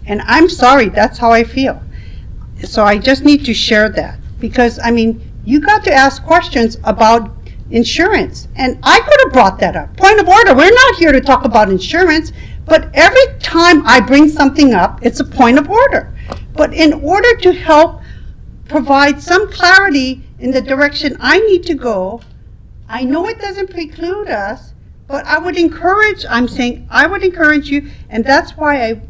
And I'm sorry, that's how I feel. So I just need to share that, because, I mean, you got to ask questions about insurance, and I could have brought that up. Point of order, we're not here to talk about insurance, but every time I bring something up, it's a point of order. But in order to help provide some clarity in the direction I need to go, I know it doesn't preclude us, but I would encourage you, and that's why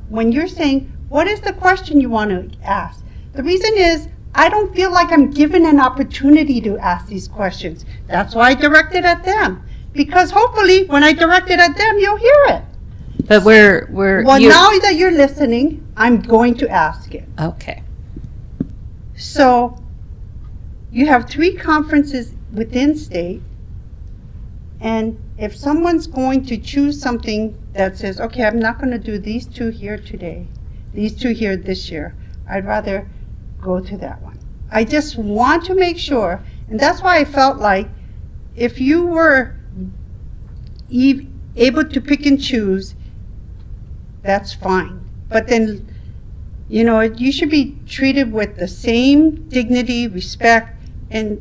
when you're saying, what is the question you want to ask? The reason is, I don't feel like I'm given an opportunity to ask these questions. That's why I directed at them. Because hopefully, when I direct it at them, you'll hear it. But we're now that you're listening, I'm going to ask it. Okay. So, you have 3 conferences within state, and if someone's going to choose something that says, okay, I'm not going to do these 2 here today, these 2 here this year, I'd rather go to that one. I just want to make sure, and that's why I felt like if you were able to pick and choose, that's fine. But then, you should be treated with the same dignity, respect, and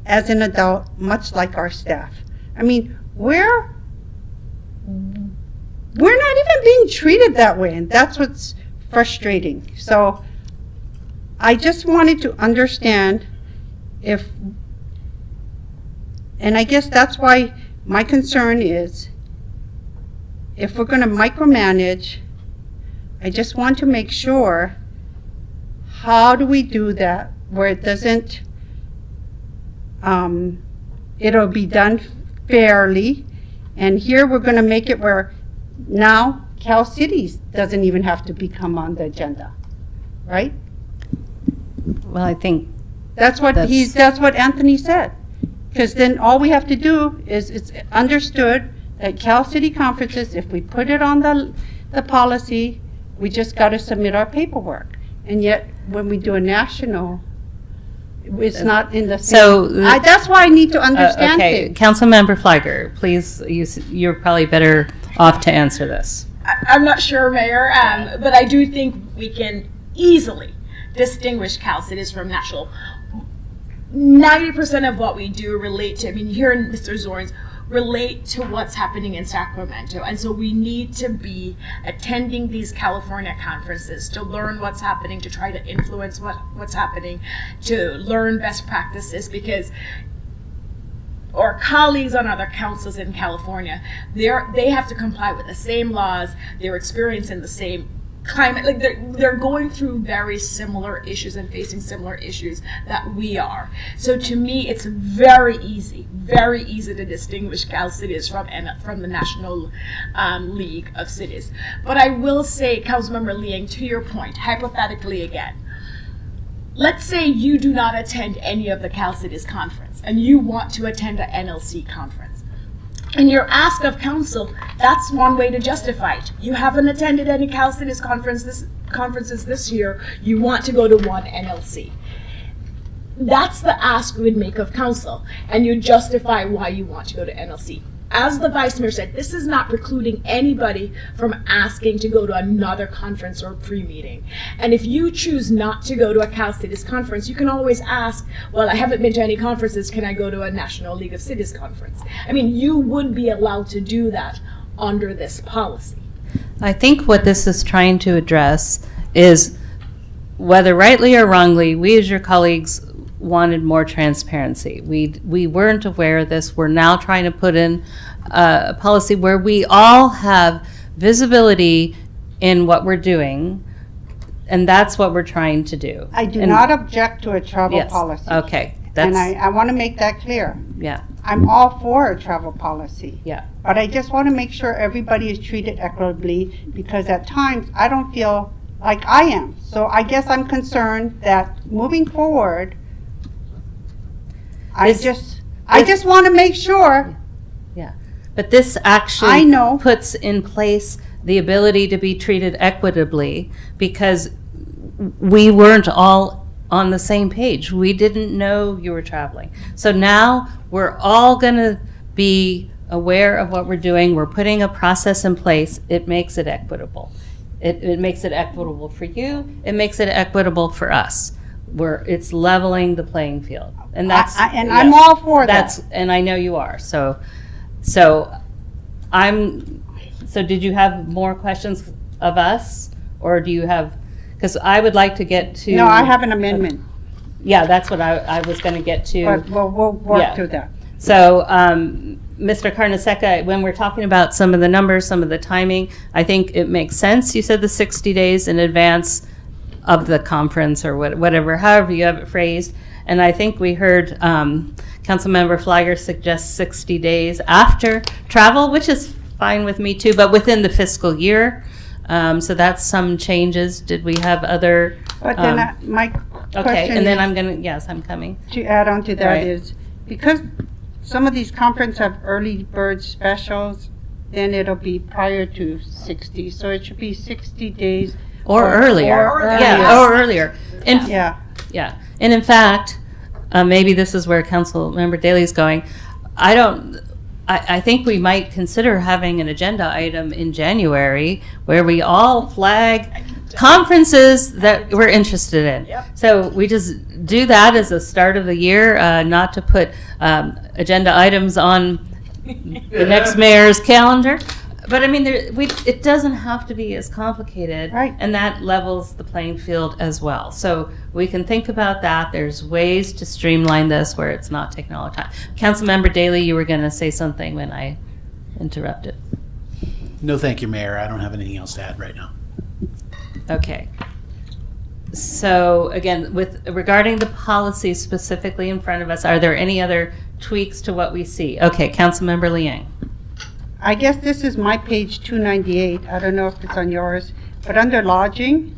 as an adult, much like our staff. I mean, we're not even being treated that way, and that's what's frustrating. So I just wanted to understand if, and I guess that's why my concern is, if we're gonna micromanage, I just want to make sure, how do we do that where it doesn't, it'll be done fairly. And here we're gonna make it where now Cal Cities doesn't even have to become on the agenda, right? Well, I think That's what that's what Anthony said. Because then all we have to do is, it's understood that Cal City conferences, if we put it on the policy, we just got to submit our paperwork. And yet, when we do a national, it's not in the same. So that's why I need to understand okay, things. Councilmember Flagger, please, you're probably better off to answer this. I'm not sure, Mayor, but I do think we can easily distinguish Cal Cities from national. 90% of what we do relate to, I mean, here in Mr. Zorn's, relate to what's happening in Sacramento. And so we need to be attending these California conferences to learn what's happening, to try to influence what's happening, to learn best practices, because our colleagues on other councils in California, they have to comply with the same laws, they're experiencing the same climate, like they're going through very similar issues and facing similar issues that we are. So to me, it's very easy to distinguish Cal Cities from the National League of Cities. But I will say, Councilmember Liang, to your point, hypothetically again, let's say you do not attend any of the Cal Cities conference and you want to attend a NLC conference. And your ask of council, that's one way to justify it. You haven't attended any Cal Cities conferences this year. You want to go to one NLC. That's the ask we would make of council, and you justify why you want to go to NLC. As the Vice Mayor said, this is not precluding anybody from asking to go to another conference or pre-meeting. And if you choose not to go to a Cal Cities conference, you can always ask, well, I haven't been to any conferences, can I go to a National League of Cities conference? I mean, you would be allowed to do that under this policy. I think what this is trying to address is, whether rightly or wrongly, we as your colleagues wanted more transparency. We weren't aware of this. We're now trying to put in a policy where we all have visibility in what we're doing, and that's what we're trying to do. I do not object to a travel policy. Okay. And I want to make that clear. Yeah. I'm all for a travel policy. Yeah. But I just want to make sure everybody is treated equitably, because at times I don't feel like I am. So I guess I'm concerned that moving forward, I just want to make sure. Yeah, but this actually puts in place the ability to be treated equitably, because we weren't all on the same page. We didn't know you were traveling. So now we're all going to be aware of what we're doing. We're putting a process in place. It makes it equitable. It makes it equitable for you. It makes it equitable for us. It's leveling the playing field, and that's I'm all for that. And I know you are. So did you have more questions of us, or do you have? Because I would like to get to. No, I have an amendment. Yeah, that's what I was going to get to. But we'll work through that. So, Mr. Carnesecca, when we're talking about some of the numbers, some of the timing, I think it makes sense. You said the 60 days in advance of the conference, or whatever, however you have it phrased. And I think we heard Councilmember Flagger suggest 60 days after travel, which is fine with me too, but within the fiscal year. So that's some changes. Did we have other? But then my question okay, and then I'm coming. To add on to that Right. is, because some of these conferences have early bird specials, then it'll be prior to 60. So it should be 60 days. Or earlier. Yeah, or earlier. Yeah. And in fact, maybe this is where Councilmember Daley's going. I think we might consider having an agenda item in January where we all flag conferences that we're interested in. So we just do that as a start of the year, not to put agenda items on the next mayor's calendar. But I mean, it doesn't have to be as complicated. Right. And that levels the playing field as well. So we can think about that. There's ways to streamline this where it's not taking all the time. Councilmember Daley, you were going to say something when I interrupted. No, thank you, Mayor. I don't have anything else to add right now. Okay. So again, regarding the policy specifically in front of us, are there any other tweaks to what we see? Okay, Councilmember Liang. I guess this is my page 298. I don't know if it's on yours, but under lodging,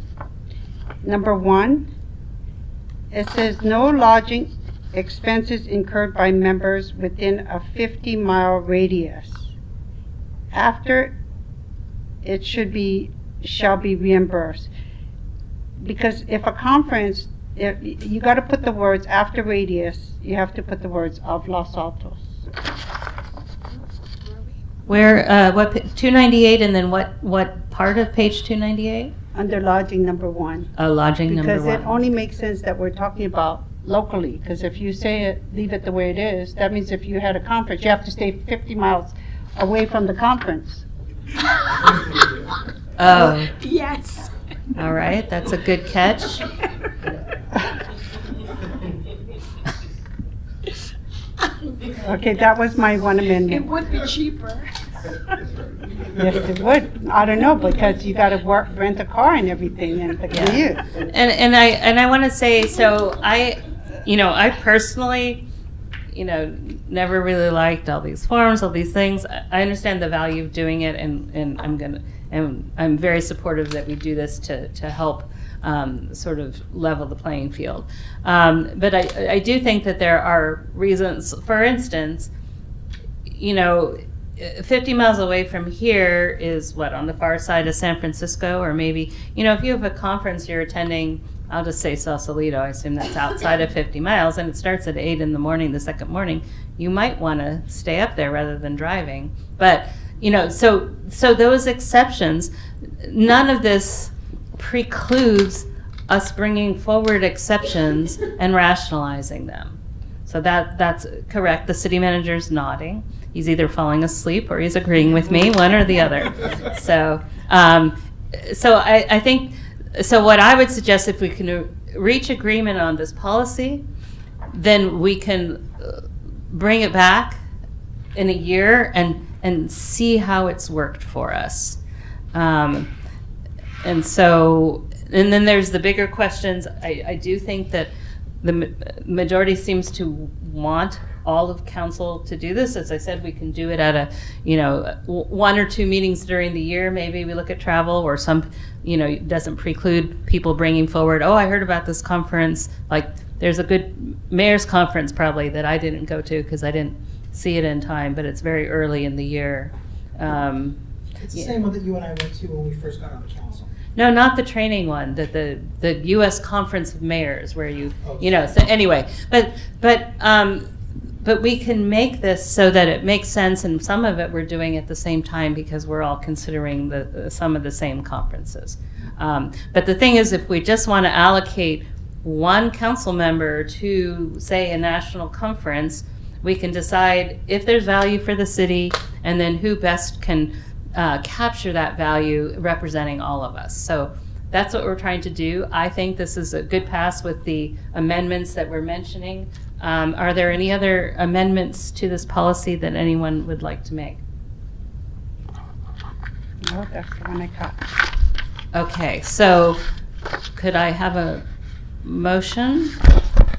number 1, it says no lodging expenses incurred by members within a 50-mile radius. After it shall be reimbursed. Because if a conference, you got to put the words after radius, you have to put the words of Los Altos. Where, what, 298, and then what part of page 298? Under lodging number 1. Oh, lodging number 1. Because it only makes sense that we're talking about locally, because if you say it, leave it the way it is, that means if you had a conference, you have to stay 50 miles away from the conference. Oh. Yes. All right, that's a good catch. Okay, that was my one amendment. It would be cheaper. Yes, it would. I don't know, because you got to rent a car and everything, and the commute. And I want to say, so I personally, never really liked all these forms, all these things. I understand the value of doing it, and I'm very supportive that we do this to help sort of level the playing field. But I do think that there are reasons. For instance, 50 miles away from here is what, on the far side of San Francisco, or maybe, if you have a conference you're attending, I'll just say Sausalito, I assume that's outside of 50 miles, and it starts at 8 in the morning, the second morning, you might want to stay up there rather than driving. But, so those exceptions, none of this precludes us bringing forward exceptions and rationalizing them. So that's correct. The city manager's nodding. He's either falling asleep or he's agreeing with me, one or the other. So I think, so what I would suggest, if we can reach agreement on this policy, then we can bring it back in a year and see how it's worked for us. And then there's the bigger questions. I do think that the majority seems to want all of council to do this. As I said, we can do it at one or two meetings during the year. Maybe we look at travel, or some, it doesn't preclude people bringing forward, oh, I heard about this conference. Like, there's a good mayor's conference probably that I didn't go to because I didn't see it in time, but it's very early in the year. It's the same one that you and I went to when we first got on the council. No, not the training one, the U.S. Conference of Mayors, where so anyway, but we can make this so that it makes sense, and some of it we're doing at the same time because we're all considering some of the same conferences. But the thing is, if we just want to allocate one council member to, say, a national conference, we can decide if there's value for the city, and then who best can capture that value representing all of us. So that's what we're trying to do. I think this is a good pass with the amendments that we're mentioning. Are there any other amendments to this policy that anyone would like to make? No, that's the one I caught. Okay, so could I have a motion?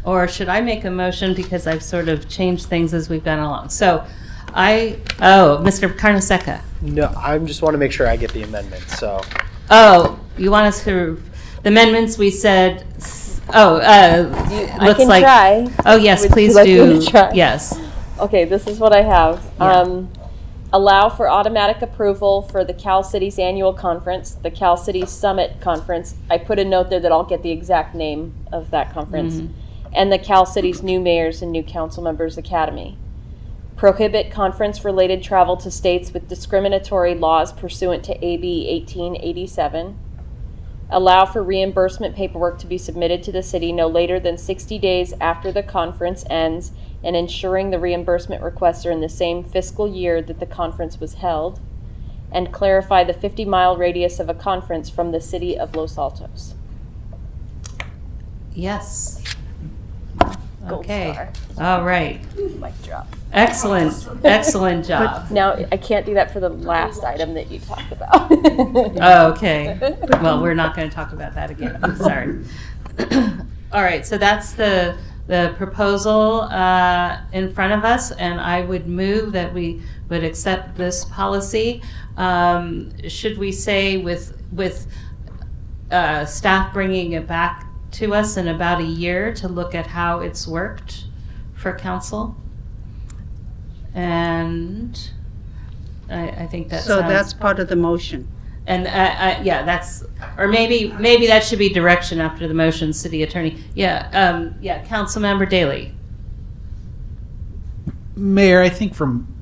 Or should I make a motion because I've sort of changed things as we've gone along? So Mr. Carnesecca. No, I just want to make sure I get the amendment, so. Oh, you want us to, the amendments we said, I looks can like. try. Oh, yes, Would please you like me do. to try? Yes. Okay, this is what I have. Yeah. Allow for automatic approval for the Cal Cities Annual Conference, the Cal Cities Summit Conference. I put a note there that I'll get the exact name of that conference. And the Cal Cities New Mayors and New Council Members Academy. Prohibit conference-related travel to states with discriminatory laws pursuant to AB 1887. Allow for reimbursement paperwork to be submitted to the city no later than 60 days after the conference ends, and ensuring the reimbursement requests are in the same fiscal year that the conference was held. and clarify the 50-mile radius of a conference from the city of Los Altos. Yes. Gold Okay. star. All right. Mic drop. Excellent. Excellent job. Now, I can't do that for the last item that you talked about. Oh, okay. Well, we're not going to talk about that again. Sorry. All right. So that's the proposal in front of us, and I would move that we would accept this policy. Should we say with staff bringing it back to us in about a year to look at how it's worked for council? And I think that So sounds, that's part of the motion. and yeah, that's, or maybe that should be direction after the motion, city attorney. Yeah, yeah, Councilmember Daley. Mayor, I think from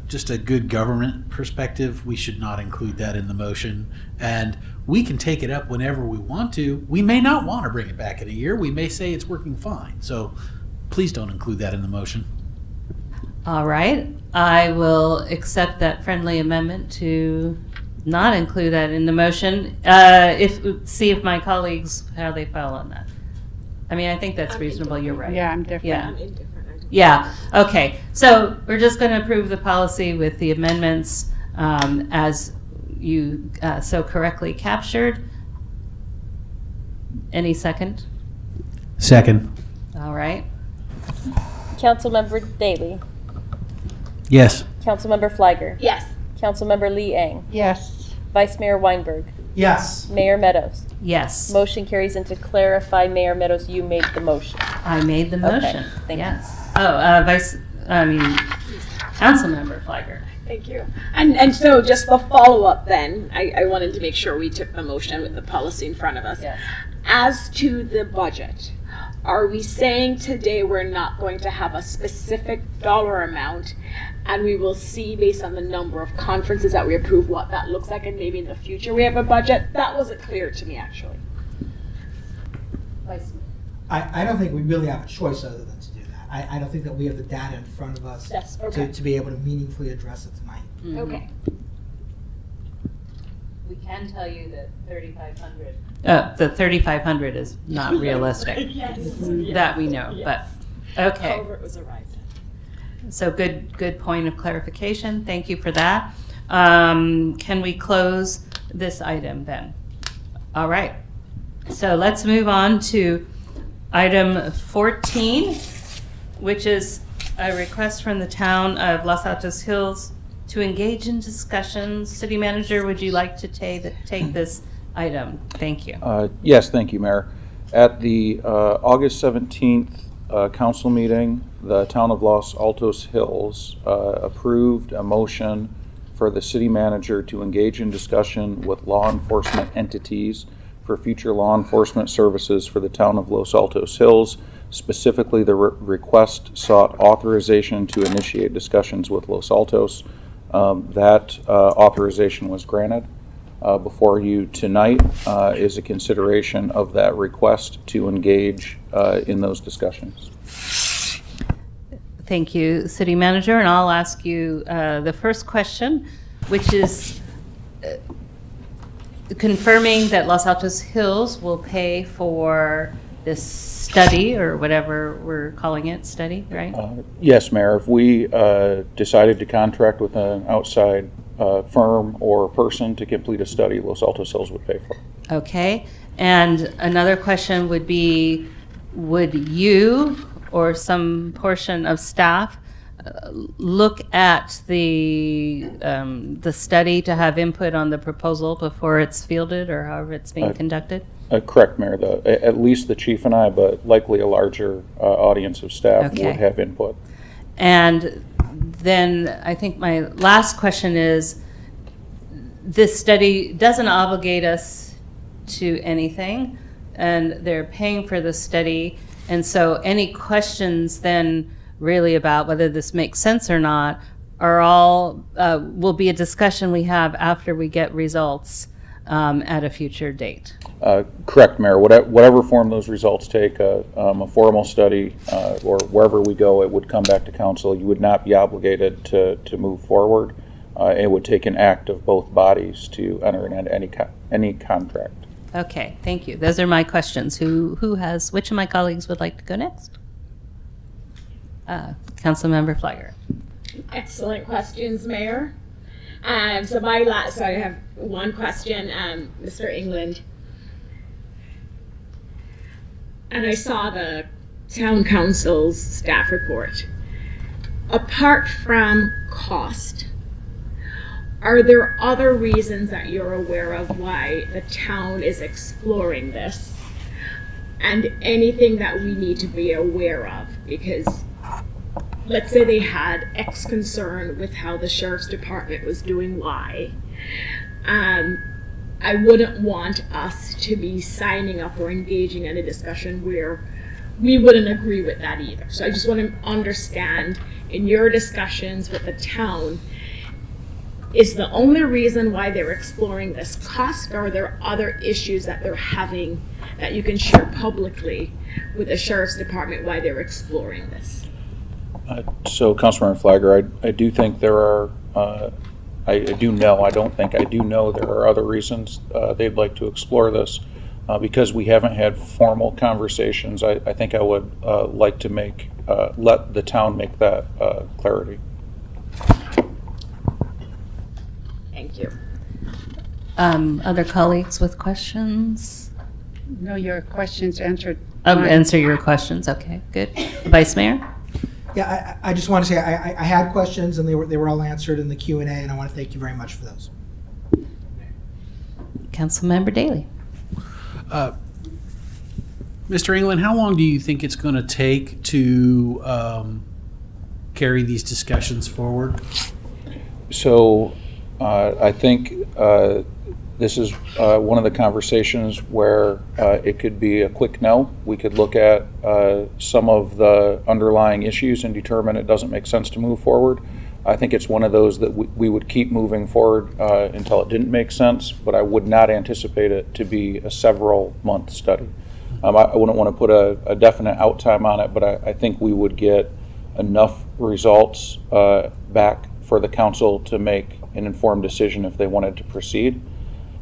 just a good government perspective, we should not include that in the motion. And we can take it up whenever we want to. We may not want to bring it back in a year. We may say it's working fine. So please don't include that in the motion. All right, I will accept that friendly amendment to not include that in the motion. See if my colleagues, how they fell on that. I mean, I think that's reasonable. You're right. Yeah, I'm different. Yeah. Yeah, okay. So we're just going to approve the policy with the amendments as you so correctly captured. Any second? Second. All right. Councilmember Daley. Yes. Councilmember Fliger. Yes. Councilmember Lee Eng. Yes. Vice Mayor Weinberg. Yes. Mayor Meadows. Yes. Motion carries, and to clarify, Mayor Meadows, you made the motion. I made the motion. Okay, thank yes. Oh, Councilmember Fliger. Thank you. And so just the follow-up then, I wanted to make sure we took the motion with the policy in front of us. Yes. As to the budget, are we saying today we're not going to have a specific dollar amount, and we will see based on the number of conferences that we approve what that looks like, and maybe in the future we have a budget? That wasn't clear to me, actually. I don't think we really have a choice other than to do that. I don't think that we have the data in front of us Yes, okay. to be able to meaningfully address it tonight. Mm-hmm. Okay. We can tell you that 3,500. The 3,500 is not realistic. Yes. That we know, Yes. but okay. However, it was arrived at. So good point of clarification. Thank you for that. Can we close this item then? All right. So let's move on to item 14, which is a request from the town of Los Altos Hills to engage in discussions. City Manager, would you like to take this item? Thank you. Yes, thank you, Mayor. At the August 17th council meeting, the town of Los Altos Hills approved a motion for the city manager to engage in discussion with law enforcement entities for future law enforcement services for the town of Los Altos Hills. Specifically, the request sought authorization to initiate discussions with Los Altos. That authorization was granted. Before you tonight is a consideration of that request to engage in those discussions. Thank you, City Manager, and I'll ask you the first question, which is confirming that Los Altos Hills will pay for this study, or whatever we're calling it, study, right? Yes, Mayor. If we decided to contract with an outside firm or person to complete a study, Los Altos Hills would pay for it. Okay, and another question would be, would you or some portion of staff look at the study to have input on the proposal before it's fielded or however it's being conducted? Correct, Mayor. At least the chief and I, but likely a larger audience of staff Okay. would have input. And then I think my last question is, this study doesn't obligate us to anything, and they're paying for the study. And so any questions then really about whether this makes sense or not are all, will be a discussion we have after we get results at a future date. Correct, Mayor. Whatever form those results take, a formal study or wherever we go, it would come back to council. You would not be obligated to move forward. It would take an act of both bodies to enter into any contract. Okay, thank you. Those are my questions. Which of my colleagues would like to go next? Councilmember Flagger. Excellent questions, Mayor. So I have one question, Mr. England. And I saw the town council's staff report. Apart from cost, are there other reasons that you're aware of why the town is exploring this? And anything that we need to be aware of? Because let's say they had X concern with how the sheriff's department was doing Y. I wouldn't want us to be signing up or engaging in a discussion where we wouldn't agree with that either. So I just want to understand, in your discussions with the town, is the only reason why they're exploring this cost, or are there other issues that they're having that you can share publicly with the sheriff's department why they're exploring this? So, Councilmember Flagger, I do think there are, I do know, I don't think, I do know there are other reasons they'd like to explore this. Because we haven't had formal conversations, I think I would like to let the town make that clarity. Thank you. Other colleagues with questions? No, your questions answered. Answer your questions. Okay, good. Vice Mayor? Yeah, I just want to say I had questions and they were all answered in the Q&A, and I want to thank you very much for those. Councilmember Daley. Mr. England, how long do you think it's going to take to carry these discussions forward? So I think this is one of the conversations where it could be a quick no. We could look at some of the underlying issues and determine it doesn't make sense to move forward. I think it's one of those that we would keep moving forward until it didn't make sense, but I would not anticipate it to be a several-month study. I wouldn't want to put a definite out time on it, but I think we would get enough results back for the council to make an informed decision if they wanted to proceed.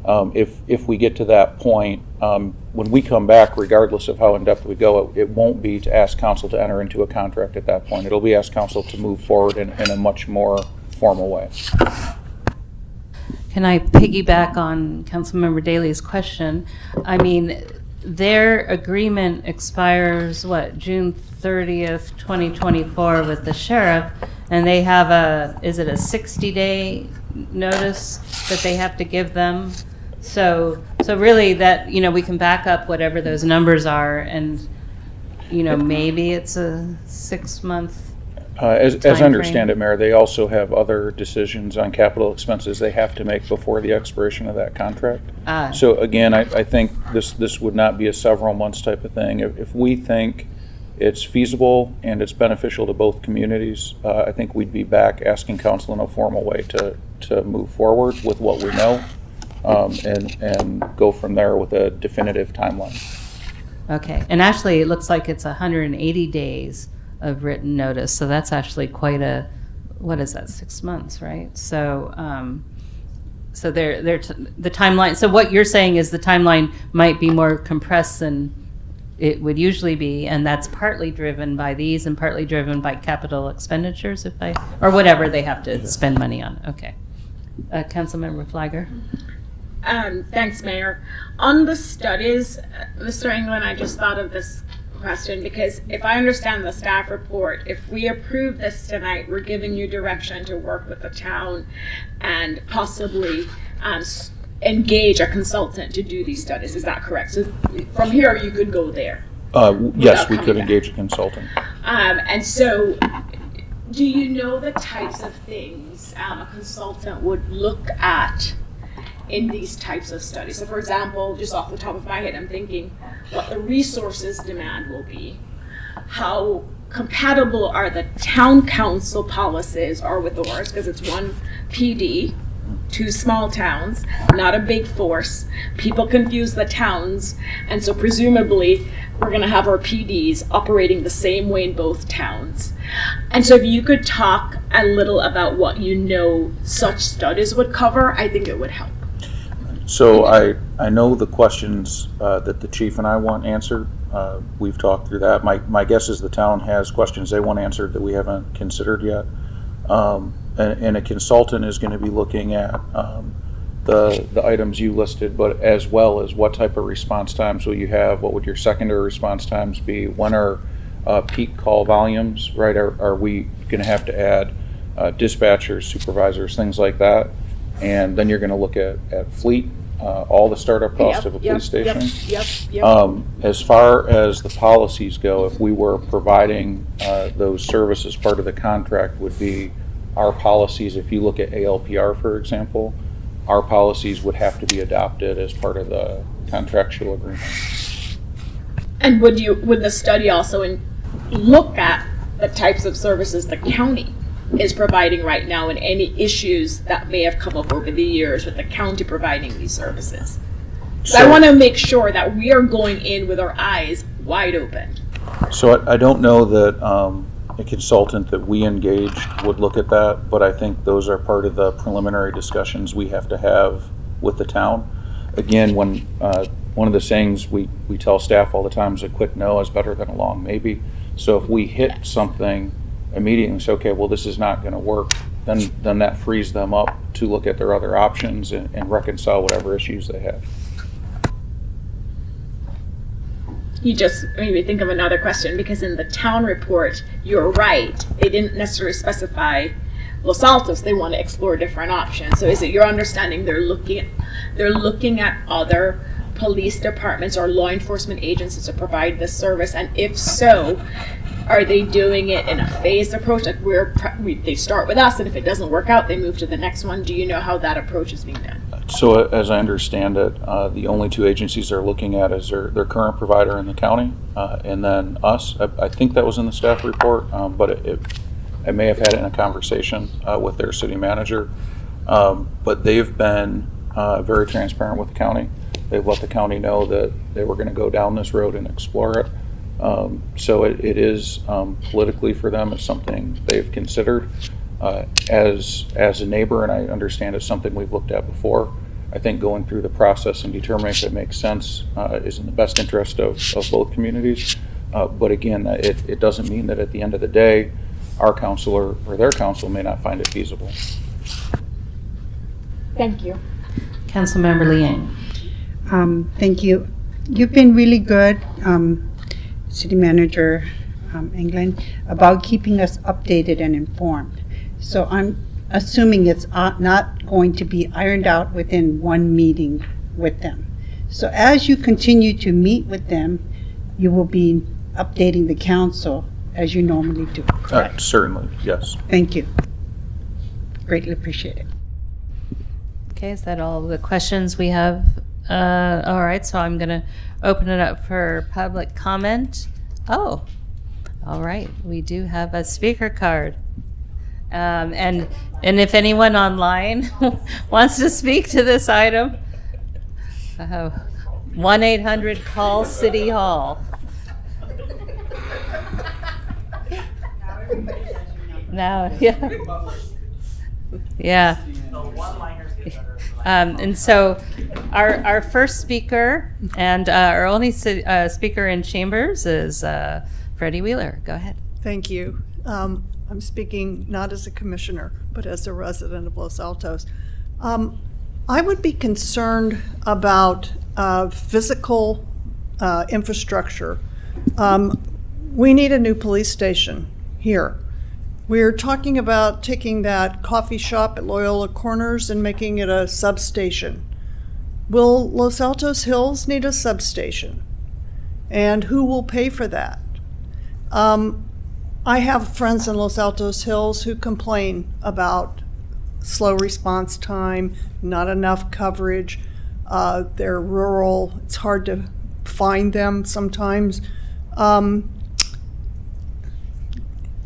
If we get to that point, when we come back, regardless of how in-depth we go, it won't be to ask council to enter into a contract at that point. It'll be ask council to move forward in a much more formal way. Can I piggyback on Councilmember Daley's question? I mean, their agreement expires, June 30th, 2024 with the sheriff, and they have is it a 60-day notice that they have to give them? So really that, we can back up whatever those numbers are, and, maybe it's a 6-month As I understand it, Mayor, they also have other decisions on capital expenses they have to make before the expiration of that contract. So again, I think this would not be a several months type of thing. If we think it's feasible and it's beneficial to both communities, I think we'd be back asking council in a formal way to move forward with what we know, and go from there with a definitive timeline. Okay, and actually it looks like it's 180 days of written notice, so that's actually quite what is that, 6 months, right? So so the timeline, so what you're saying is the timeline might be more compressed than it would usually be, and that's partly driven by these and partly driven by capital expenditures, or whatever they have to spend money on. Okay. Councilmember Flagger. Thanks, Mayor. On the studies, Mr. England, I just thought of this question, because if I understand the staff report, if we approve this tonight, we're giving you direction to work with the town and possibly engage a consultant to do these studies. Is that correct? So from here, you could go there. Yes, we could engage a consultant. And so, do you know the types of things a consultant would look at in these types of studies? So for example, just off the top of my head, I'm thinking what the resources demand will be, how compatible are the town council policies are with ours, because it's one PD, two small towns, not a big force. People confuse the towns, and so presumably we're going to have our PDs operating the same way in both towns. And so if you could talk a little about what you know such studies would cover, I think it would help. So I know the questions that the chief and I want answered. We've talked through that. My guess is the town has questions they want answered that we haven't considered yet. And a consultant is going to be looking at the items you listed, but as well as what type of response times will you have? What would your secondary response times be? When are peak call volumes, right? Are we going to have to add dispatchers, supervisors, things like that? And then you're going to look at fleet, all the startup costs of a police station. As far as the policies go, if we were providing those services, part of the contract would be our policies. If you look at ALPR, for example, our policies would have to be adopted as part of the contractual agreement. And would the study also look at the types of services the county is providing right now and any issues that may have come up over the years with the county providing these services? So I want to make sure that we are going in with our eyes wide open. So I don't know that a consultant that we engaged would look at that, but I think those are part of the preliminary discussions we have to have with the town. Again, when one of the sayings we tell staff all the time is a quick no is better than a long maybe. So if we hit something immediately and say, okay, well, this is not going to work, then that frees them up to look at their other options and reconcile whatever issues they have. You just made me think of another question, because in the town report, you're right, they didn't necessarily specify Los Altos. They want to explore different options. So is it your understanding they're looking at other police departments or law enforcement agencies to provide this service? And if so, are they doing it in a phased approach? Like they start with us, and if it doesn't work out, they move to the next one. Do you know how that approach is being done? So as I understand it, the only two agencies they're looking at is their current provider in the county, and then us. I think that was in the staff report, but I may have had it in a conversation with their city manager. But they've been very transparent with the county. They've let the county know that they were going to go down this road and explore it. So it is politically for them, it's something they've considered. As a neighbor, and I understand it's something we've looked at before, I think going through the process and determining if it makes sense is in the best interest of both communities. But again, it doesn't mean that at the end of the day, our council or their council may not find it feasible. Thank you. Councilmember Liang. Thank you. You've been really good, City Manager England, about keeping us updated and informed. So I'm assuming it's not going to be ironed out within one meeting with them. So as you continue to meet with them, you will be updating the council as you normally do, correct? Certainly, yes. Thank you. Greatly appreciate it. Okay, is that all the questions we have? All right, so I'm going to open it up for public comment. Oh, all right, we do have a speaker card. And if anyone online wants to speak to this item, 1-800-CALL-CITY HALL. Now, yeah. Yeah. And so our first speaker and our only speaker in chambers is Freddie Wheeler. Go ahead. Thank you. I'm speaking not as a commissioner, but as a resident of Los Altos. I would be concerned about physical infrastructure. We need a new police station here. We're talking about taking that coffee shop at Loyola Corners and making it a substation. Will Los Altos Hills need a substation? And who will pay for that? I have friends in Los Altos Hills who complain about slow response time, not enough coverage. They're rural. It's hard to find them sometimes.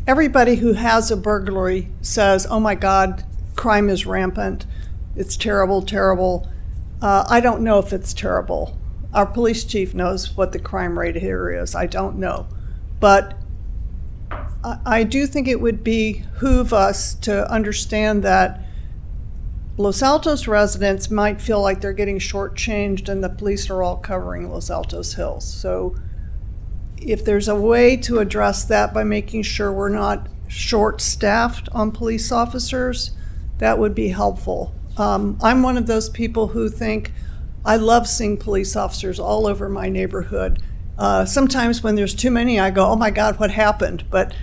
Everybody who has a burglary says, oh my God, crime is rampant. it's terrible, terrible. I don't know if it's terrible. Our police chief knows what the crime rate here is. I don't know. But I do think it would behoove us to understand that Los Altos residents might feel like they're getting shortchanged and the police are all covering Los Altos Hills. So if there's a way to address that by making sure we're not short-staffed on police officers, that would be helpful. I'm one of those people who think I love seeing police officers all over my neighborhood. Sometimes when there's too many, I go, oh my God, what happened? But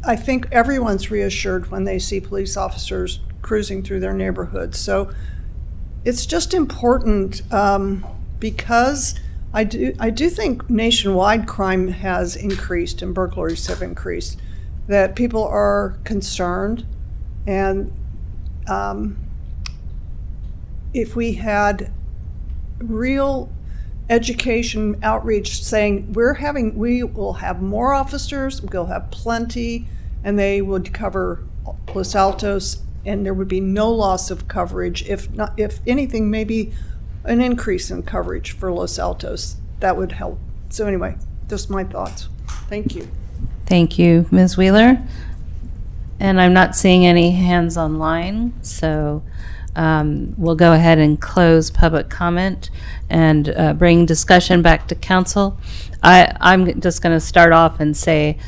I think everyone's reassured when they see police officers cruising through their neighborhoods. So it's just important because I do think nationwide crime has increased and burglaries have increased, that people are concerned. And if we had real education outreach saying we will have more officers, we'll have plenty, and they would cover Los Altos, and there would be no loss of coverage. If anything, maybe an increase in coverage for Los Altos. That would help. So anyway, just my thoughts. Thank you. Thank you, Ms. Wheeler. And I'm not seeing any hands online, so we'll go ahead and close public comment and bring discussion back to council. I'm just going to start off and say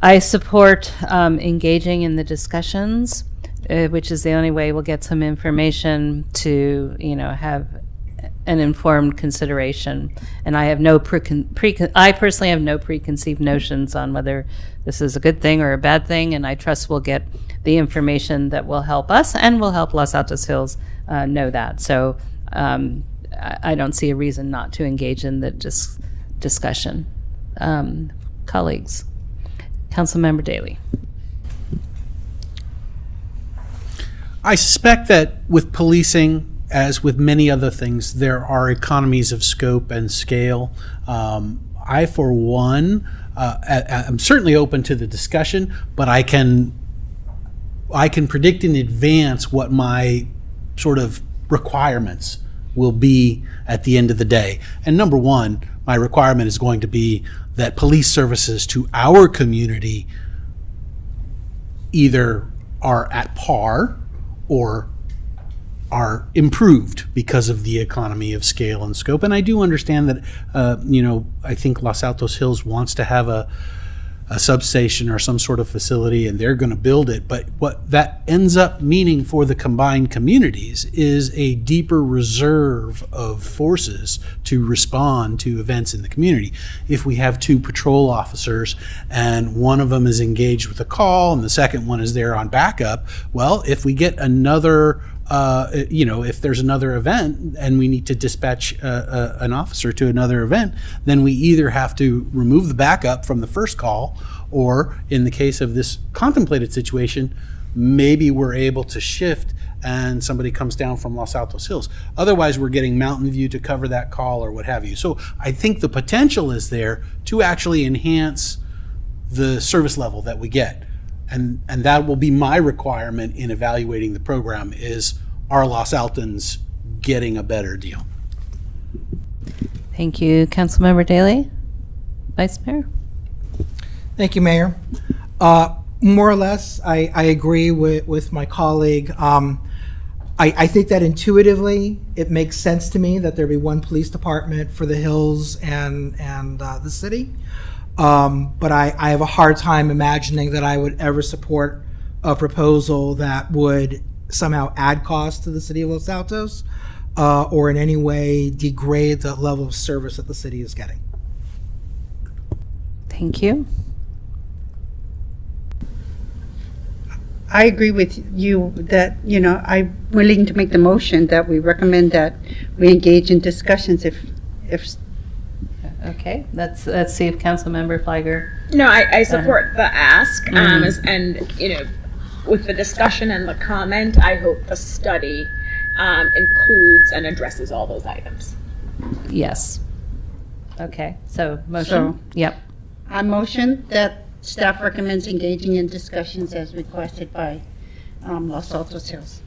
I support engaging in the discussions, which is the only way we'll get some information to, have an informed consideration. And I have no I personally have no preconceived notions on whether this is a good thing or a bad thing, and I trust we'll get the information that will help us and will help Los Altos Hills know that. So I don't see a reason not to engage in the discussion. Colleagues, Councilmember Daley. I suspect that with policing, as with many other things, there are economies of scope and scale. I, for one, I'm certainly open to the discussion, but I can predict in advance what my sort of requirements will be at the end of the day. And number one, my requirement is going to be that police services to our community either are at par or are improved because of the economy of scale and scope. And I do understand that, I think Los Altos Hills wants to have a substation or some sort of facility, and they're going to build it. But what that ends up meaning for the combined communities is a deeper reserve of forces to respond to events in the community. If we have two patrol officers and one of them is engaged with a call and the second one is there on backup, well, if we get another if there's another event and we need to dispatch an officer to another event, then we either have to remove the backup from the first call, or in the case of this contemplated situation, maybe we're able to shift and somebody comes down from Los Altos Hills. Otherwise, we're getting Mountain View to cover that call or what have you. So I think the potential is there to actually enhance the service level that we get. And that will be my requirement in evaluating the program is, are Los Altons getting a better deal? Thank you, Councilmember Daley. Vice Mayor? Thank you, Mayor. More or less, I agree with my colleague. I think that intuitively, it makes sense to me that there be one police department for the hills and the city. But I have a hard time imagining that I would ever support a proposal that would somehow add cost to the city of Los Altos or in any way degrade the level of service that the city is getting. Thank you. I agree with you that, I'm willing to make the motion that we recommend that we engage in discussions if Okay, let's see if Councilmember Fliger. No, I support the ask, and with the discussion and the comment, I hope the study includes and addresses all those items. Yes. Okay, so motion. So- Yep. I motion that staff recommends engaging in discussions as requested by Los Altos Hills.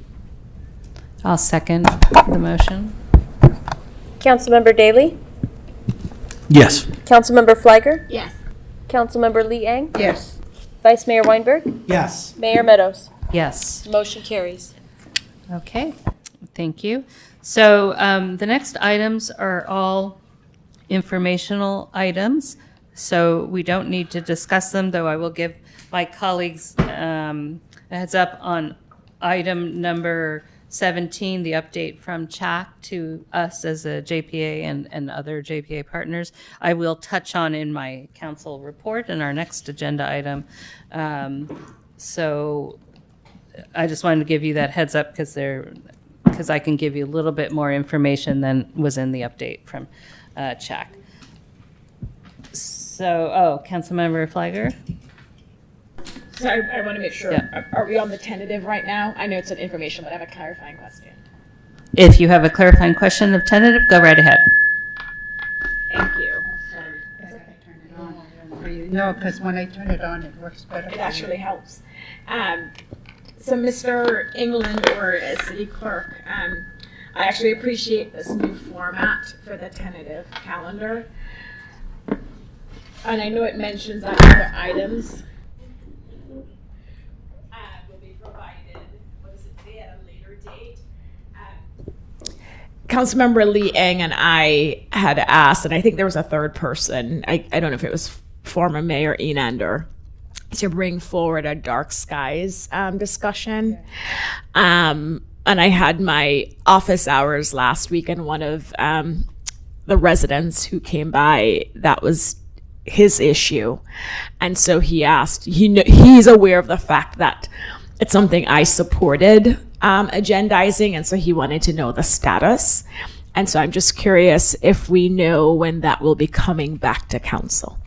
I'll second the motion. Councilmember Daley? Yes. Councilmember Fliger? Yes. Councilmember Lee Eng? Yes. Vice Mayor Weinberg? Yes. Mayor Meadows? Yes. Motion carries. Okay, thank you. So the next items are all informational items, so we don't need to discuss them, though I will give my colleagues a heads up on item number 17, the update from CHAC to us as a JPA and other JPA partners. I will touch on in my council report and our next agenda item. So I just wanted to give you that heads up because I can give you a little bit more information than was in the update from CHAC. So, Councilmember Fliger? So I want to make sure, Yeah. are we on the tentative right now? I know it's an information, but I have a clarifying question. If you have a clarifying question of tentative, go right ahead. Thank you. For you. No, because when I turn it on, it works better. It actually helps. So Mr. England, or as city clerk, I actually appreciate this new format for the tentative calendar. And I know it mentions that other items will be provided, what does it say, at a later date? Councilmember Lee Eng and I had asked, and I think there was a third person, I don't know if it was former Mayor Enander, to bring forward a dark skies discussion. And I had my office hours last week, and one of the residents who came by, that was his issue. And so he asked, he's aware of the fact that it's something I supported agendizing, and so he wanted to know the status. And so I'm just curious if we know when that will be coming back to council.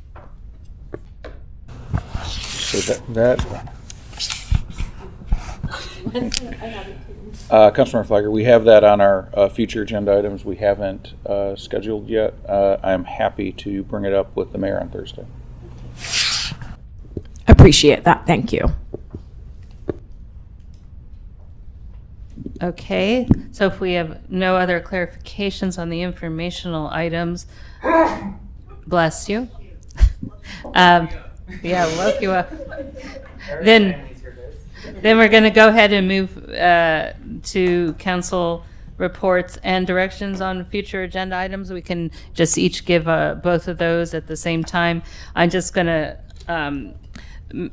So Councilmember Fliger, we have that on our future agenda items. We haven't scheduled yet. I'm happy to bring it up with the mayor on Thursday. Appreciate that. Thank you. Okay, so if we have no other clarifications on the informational items, bless you. Yeah, woke you up. Then we're going to go ahead and move to council reports and directions on future agenda items. We can just each give both of those at the same time. I'm just going to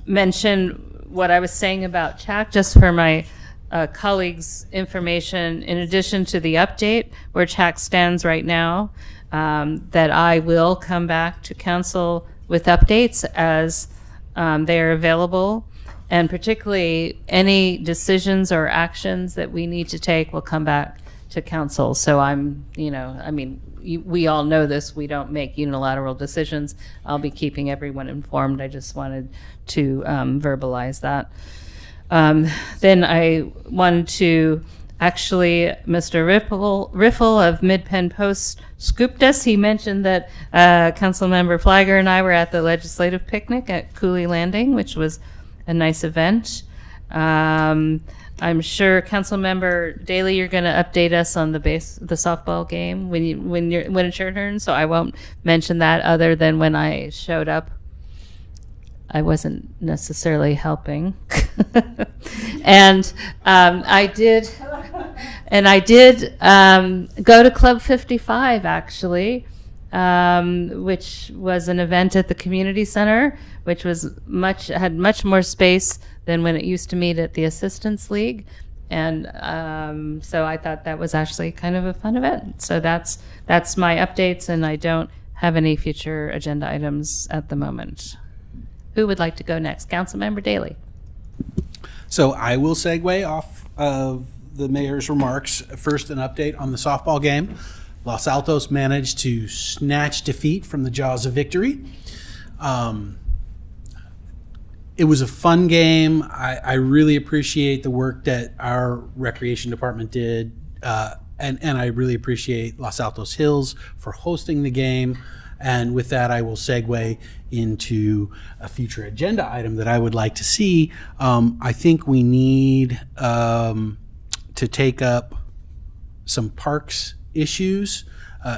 mention what I was saying about CHAC just for my colleagues' information. In addition to the update where CHAC stands right now, that I will come back to council with updates as they are available, and particularly any decisions or actions that we need to take will come back to council. So we all know this, we don't make unilateral decisions. I'll be keeping everyone informed. I just wanted to verbalize that. Then I wanted to actually, Mr. Riffle of Mid-Penn Post scooped us. He mentioned that Councilmember Fliger and I were at the legislative picnic at Cooley Landing, which was a nice event. I'm sure Councilmember Daley, you're going to update us on the softball game when it's your turn. So I won't mention that other than when I showed up. I wasn't necessarily helping. And I did go to Club 55 actually, which was an event at the community center, which was had much more space than when it used to meet at the Assistance League. And so I thought that was actually kind of a fun event. So that's my updates, and I don't have any future agenda items at the moment. Who would like to go next? Councilmember Daley. So I will segue off of the mayor's remarks. First, an update on the softball game. Los Altos managed to snatch defeat from the jaws of victory. It was a fun game. I really appreciate the work that our recreation department did, and I really appreciate Los Altos Hills for hosting the game. And with that, I will segue into a future agenda item that I would like to see. I think we need to take up some parks issues.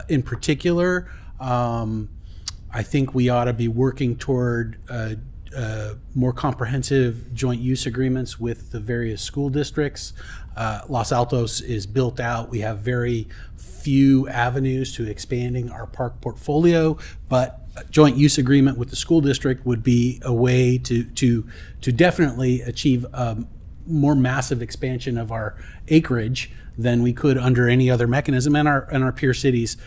In particular, I think we ought to be working toward more comprehensive joint use agreements with the various school districts. Los Altos is built out. We have very few avenues to expanding our park portfolio, but a joint use agreement with the school district would be a way to definitely achieve more massive expansion of our acreage than we could under any other mechanism, and our peer cities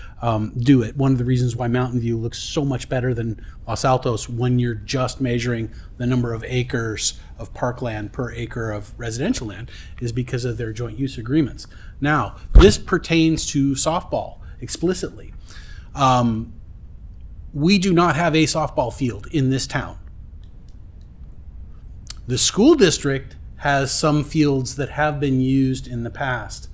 do it. One of the reasons why Mountain View looks so much better than Los Altos when you're just measuring the number of acres of parkland per acre of residential land is because of their joint use agreements. Now, this pertains to softball explicitly. We do not have a softball field in this town. The school district has some fields that have been used in the past,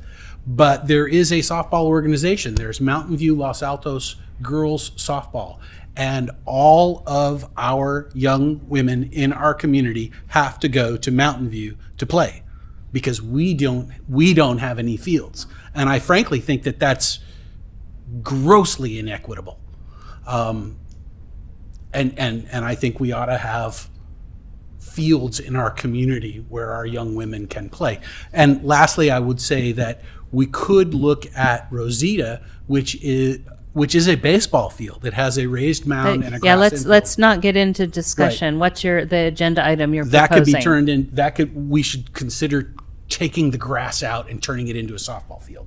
but there is a softball organization. There's Mountain View Los Altos Girls Softball, and all of our young women in our community have to go to Mountain View to play because we don't have any fields. And I frankly think that that's grossly inequitable. And I think we ought to have fields in our community where our young women can play. And lastly, I would say that we could look at Rosita, which is a baseball field. It has a raised mound and a grass infield. Let's not get into discussion. Right. What's the agenda item you're that proposing? Could be turned in. We should consider taking the grass out and turning it into a softball field.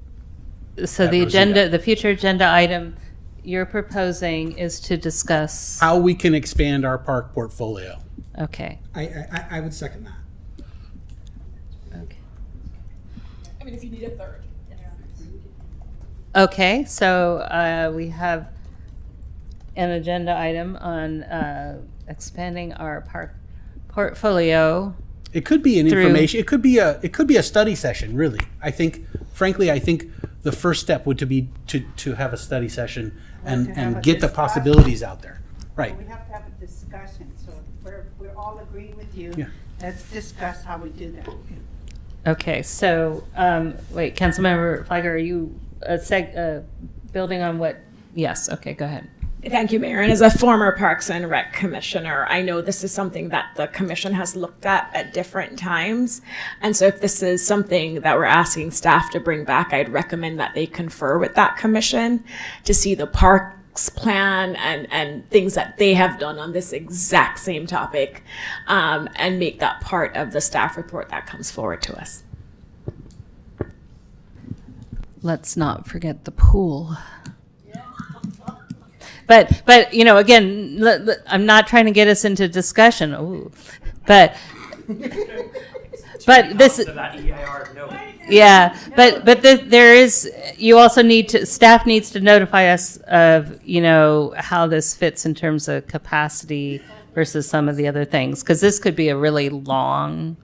So the future agenda item you're proposing is to discuss how we can expand our park portfolio. Okay. I would second that. Okay. I mean, if you need a third. Okay, so we have an agenda item on expanding our park portfolio. It could be an information. It could be a study session. Really, I think the first step would be to have a study session and get the possibilities out there. Right. We have to have a discussion. So we're all agreeing with you. Yeah. Let's discuss how we do that. Okay, so wait, Councilmember Feiger, are you building on what? Yes. Okay, go ahead. Thank you, Mayor. And as a former Parks and Rec Commissioner, I know this is something that the Commission has looked at different times. And so if this is something that we're asking staff to bring back, I'd recommend that they confer with that Commission to see the parks plan and things that they have done on this exact same topic, and make that part of the staff report that comes forward to us. Let's not forget the pool. But you know, again, I'm not trying to get us into discussion. Ooh. But this, yeah. But there is. You also need to. Staff needs to notify us of how this fits in terms of capacity versus some of the other things, because this could be a really long.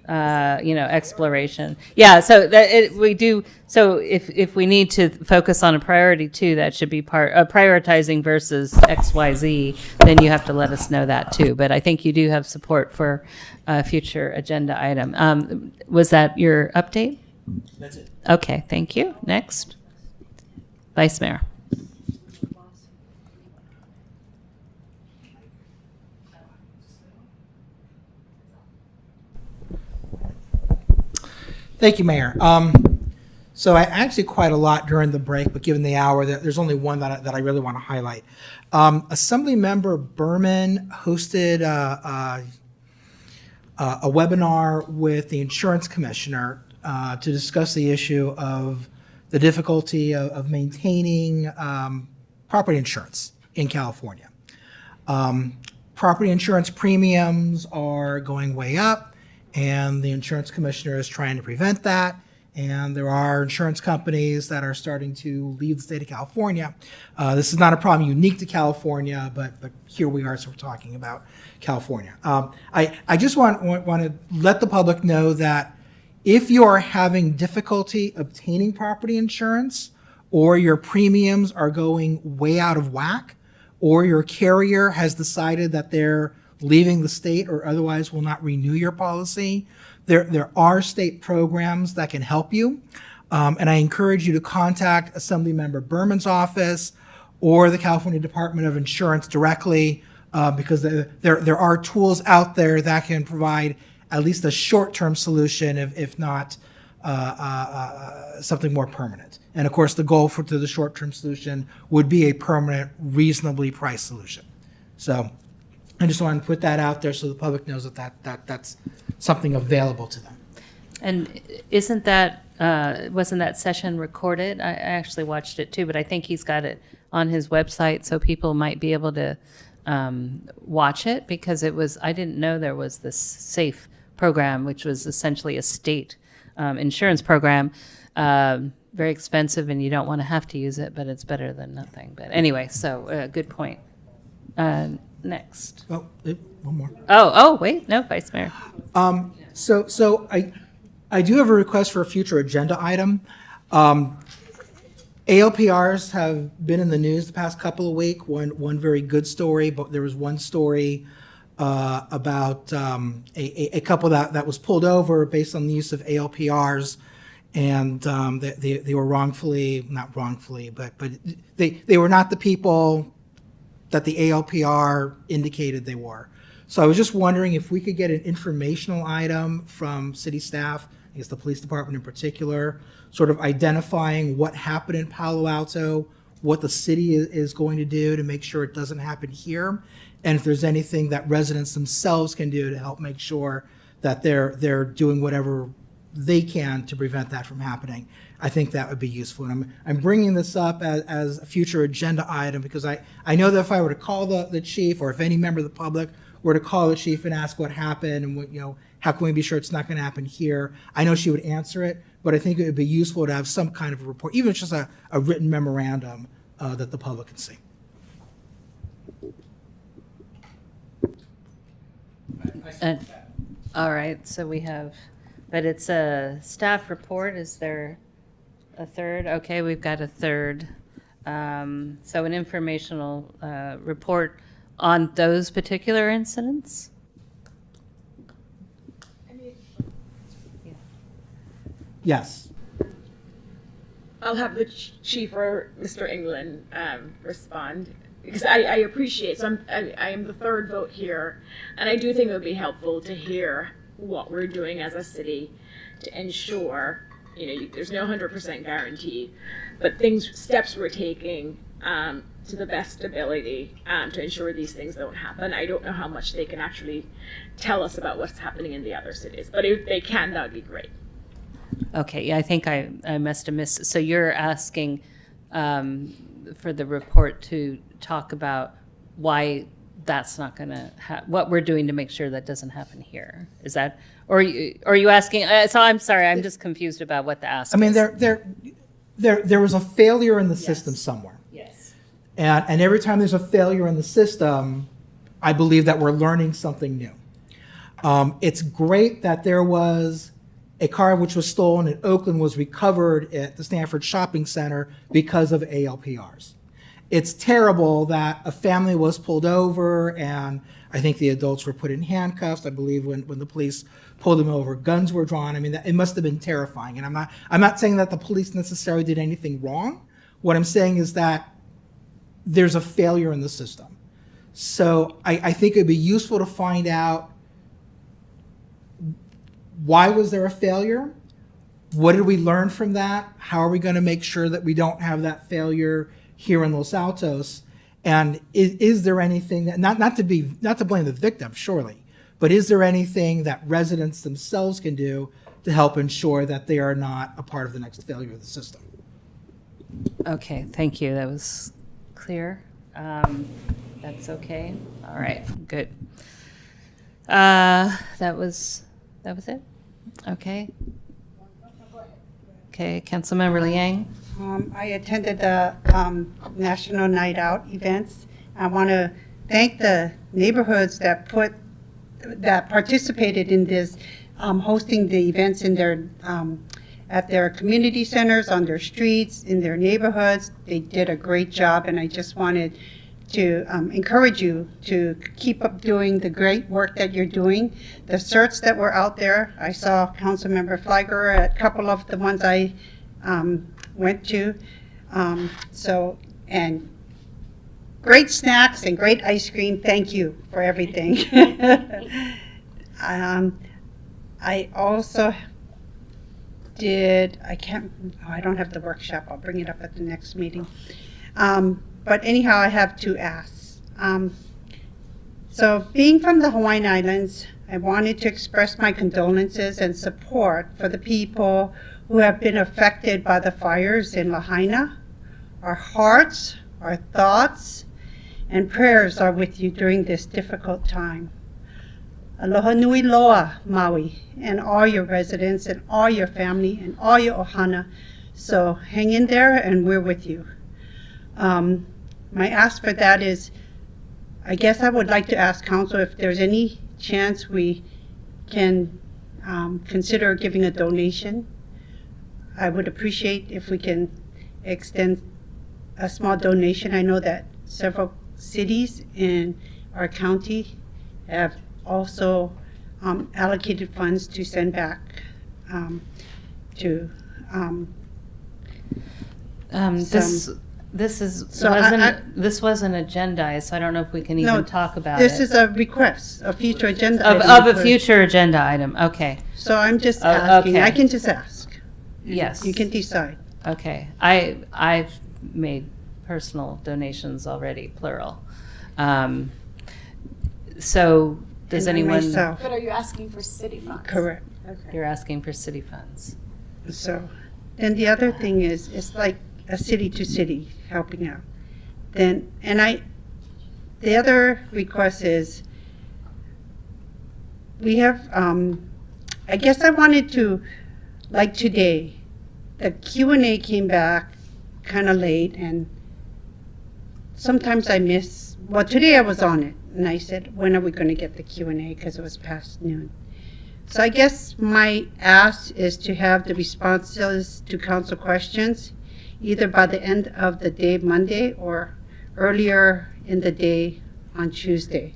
Exploration. Yeah, so we do. So if we need to focus on a priority too, that should be part of prioritizing versus XYZ. Then you have to let us know that too. But I think you do have support for a future agenda item. Was that your update? That's it. Okay, thank you. Next, Vice Mayor. Thank you, Mayor. So I actually quite a lot during the break, but given the hour, there's only one that I really want to highlight. Assemblymember Berman hosted a webinar with the insurance commissioner to discuss the issue of the difficulty of maintaining property insurance in California. Property insurance premiums are going way up, and the insurance commissioner is trying to prevent that. And there are insurance companies that are starting to leave the state of California. This is not a problem unique to California, but here we are, so we're talking about California. I just want to let the public know that if you are having difficulty obtaining property insurance or your premiums are going way out of whack, or your carrier has decided that they're leaving the state or otherwise will not renew your policy, there are state programs that can help you. And I encourage you to contact Assemblymember Berman's office or the California Department of Insurance directly, because there are tools out there that can provide at least a short-term solution, if not something more permanent. And of course, the goal for the short-term solution would be a permanent, reasonably priced solution. So I just wanted to put that out there so the public knows that's something available to them. And wasn't that session recorded? I actually watched it too, but I think he's got it on his website so people might be able to watch it, because I didn't know there was this SAFE program, which was essentially a state insurance program. Very expensive and you don't want to have to use it, but it's better than nothing. But anyway, so good point. Next. Oh, one more. Oh, wait, no, Vice Mayor. So I do have a request for a future agenda item. ALPRs have been in the news the past couple of weeks. One very good story, but there was one story about a couple that was pulled over based on the use of ALPRs, and they were not wrongfully, but they were not the people that the ALPR indicated they were. So I was just wondering if we could get an informational item from city staff, I guess the police department in particular, sort of identifying what happened in Palo Alto, what the city is going to do to make sure it doesn't happen here, and if there's anything that residents themselves can do to help make sure that they're doing whatever they can to prevent that from happening. I think that would be useful. And I'm bringing this up as a future agenda item because I know that if I were to call the chief, or if any member of the public were to call the chief and ask what happened and what, how can we be sure it's not going to happen here, I know she would answer it, but I think it would be useful to have some kind of a report, even if it's just a written memorandum that the public can see. All right, so we have, but it's a staff report. Is there a third? Okay, we've got a third. So an informational report on those particular incidents? Yes. I'll have the chief or Mr. England respond, because I appreciate, so I am the third vote here, and I do think it would be helpful to hear what we're doing as a city to ensure, there's no 100% guarantee, but steps we're taking to the best ability to ensure these things don't happen. I don't know how much they can actually tell us about what's happening in the other cities, but if they can, that would be great. Okay, yeah, I think I must have missed. So you're asking for the report to talk about why that's not going to what we're doing to make sure that doesn't happen here. Is that, or are you asking? So I'm sorry, I'm just confused about what the ask. I mean, is. there was a failure in the system somewhere. Yes. And every time there's a failure in the system, I believe that we're learning something new. It's great that there was a car which was stolen in Oakland was recovered at the Stanford Shopping Center because of ALPRs. It's terrible that a family was pulled over and I think the adults were put in handcuffs. I believe when the police pulled them over, guns were drawn. I mean, it must have been terrifying. And I'm not saying that the police necessarily did anything wrong. What I'm saying is that there's a failure in the system. So I think it'd be useful to find out, why was there a failure? What did we learn from that? How are we going to make sure that we don't have that failure here in Los Altos? And is there anything that, not to blame the victim, surely, but is there anything that residents themselves can do to help ensure that they are not a part of the next failure of the system? Okay, thank you. That was clear. That's okay. All right, good. That was it? Okay. Okay, Councilmember Liang. I attended the National Night Out events. I want to thank the neighborhoods that participated in this, hosting the events in their at their community centers, on their streets, in their neighborhoods. They did a great job, and I just wanted encourage you to keep up doing the great work that you're doing. The certs that were out there, I saw Councilmember Flagger at a couple of the ones I went to. And great snacks and great ice cream. Thank you for everything. I also I don't have the workshop. I'll bring it up at the next meeting. But anyhow, I have two asks. So being from the Hawaiian Islands, I wanted to express my condolences and support for the people who have been affected by the fires in Lahaina. Our hearts, our thoughts, and prayers are with you during this difficult time. Aloha nui loa, Maui, and all your residents, and all your family, and all your ohana. So hang in there, and we're with you. My ask for that is, I guess I would like to ask council if there's any chance we can consider giving a donation. I would appreciate if we can extend a small donation. I know that several cities in our county have also allocated funds to send back to This So this wasn't agendized, so I don't know if we can even talk about this it. is a request, a future agenda Of item a future agenda item, okay. So I'm just asking, I okay. can just ask. Yes. You can decide. Okay, I've made personal donations already, plural. So, does And I anyone? myself. But are you asking for city funds? Correct. You're asking for city funds. So, then the other thing is, it's like a city to city helping out. Then, the other request is, we have, I guess I wanted to, like today, the Q&A came back kind of late, and sometimes I miss, well, today I was on it, and I said, when are we going to get the Q&A, because it was past noon. So I guess my ask is to have the responses to council questions either by the end of the day Monday or earlier in the day on Tuesday.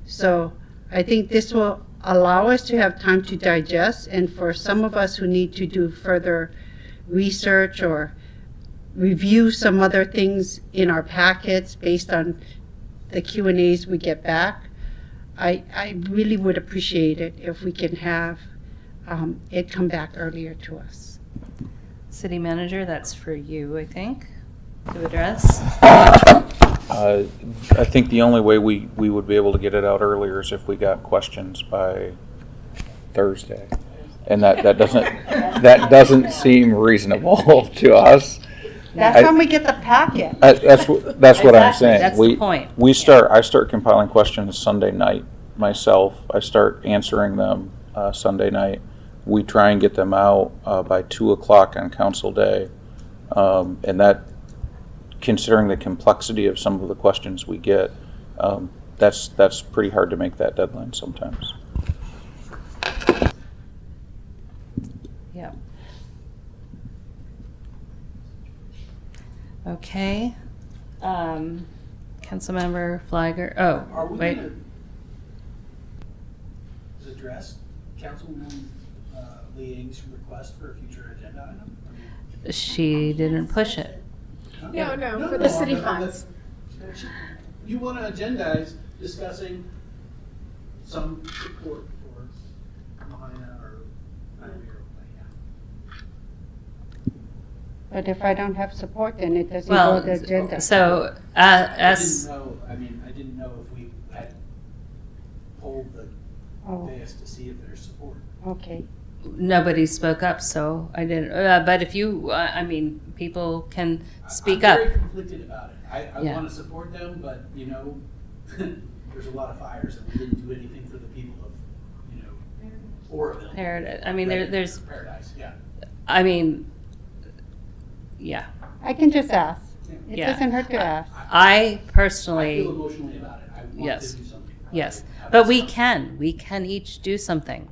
So I think this will allow us to have time to digest, and for some of us who need to do further research or review some other things in our packets based on the Q&As we get back, I really would appreciate it if we can have it come back earlier to us. City manager, that's for you, I think, to address. I think the only way we would be able to get it out earlier is if we got questions by Thursday. And that doesn't seem reasonable to us. That's when we get the packet. That's what I'm Exactly, saying. that's the point. I start compiling questions Sunday night myself. I start answering them Sunday night. We try and get them out by 2:00 on council day, and that, considering the complexity of some of the questions we get, that's pretty hard to make that deadline sometimes. Yeah. Okay. Councilmember Flagger, Are we wait. gonna address Councilwoman Liang's request for a future agenda item? She didn't push it. Huh? No, for the city no, funds. You want to agendize discussing some support for Lahaina or Maui or But if I don't have support, then it doesn't Well, go to the agenda. so, I didn't know if we had polled the dais to see if there's support. Okay. Nobody spoke up, so I didn't, but if you, people can speak I'm up. very conflicted about it. I Yeah. want to support them, but, there's a lot of fires and we didn't do anything for the people of, Oroville. Paradise, there's, Paradise, yeah. Yeah. I can just ask. It Yeah. doesn't hurt to ask. I personally. I feel emotionally about it. I want Yes. to do something. Yes, but we can each do something.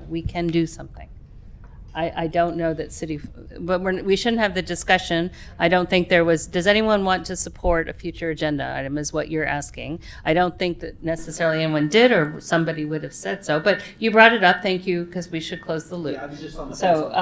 We can do something. I don't know that city, but we shouldn't have the discussion. I don't think there was, does anyone want to support a future agenda item is what you're asking. I don't think that necessarily anyone did or somebody would have said so, but you brought it up, thank you, because we should close the loop. Yeah, I was just on the So,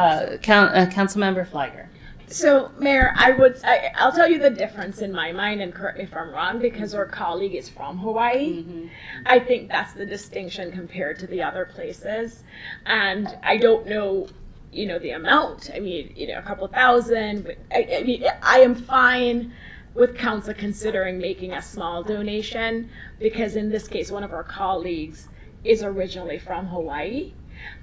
Councilmember Flagger. So, Mayor, I'll tell you the difference in my mind, and correct me if I'm wrong, because our colleague is from Hawaii. I think that's the distinction compared to the other places. And I don't know, the amount. I mean, a couple thousand, but I mean, I am fine with council considering making a small donation, because in this case, one of our colleagues is originally from Hawaii.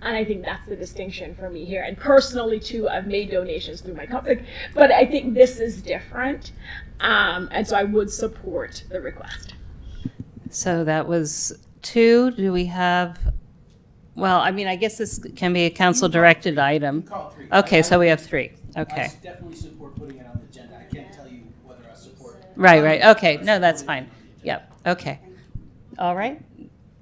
And I think that's the distinction for me here. And personally, too, I've made donations through my company, but I think this is different. And so I would support the request. So that was 2. Do we have, well, I mean, I guess this can be a council-directed item. Call it 3. Okay, so we have 3. Okay. I definitely support putting it on the agenda. I can't tell you whether I support it. Right. Okay. No, that's fine. Yep. Okay. All right.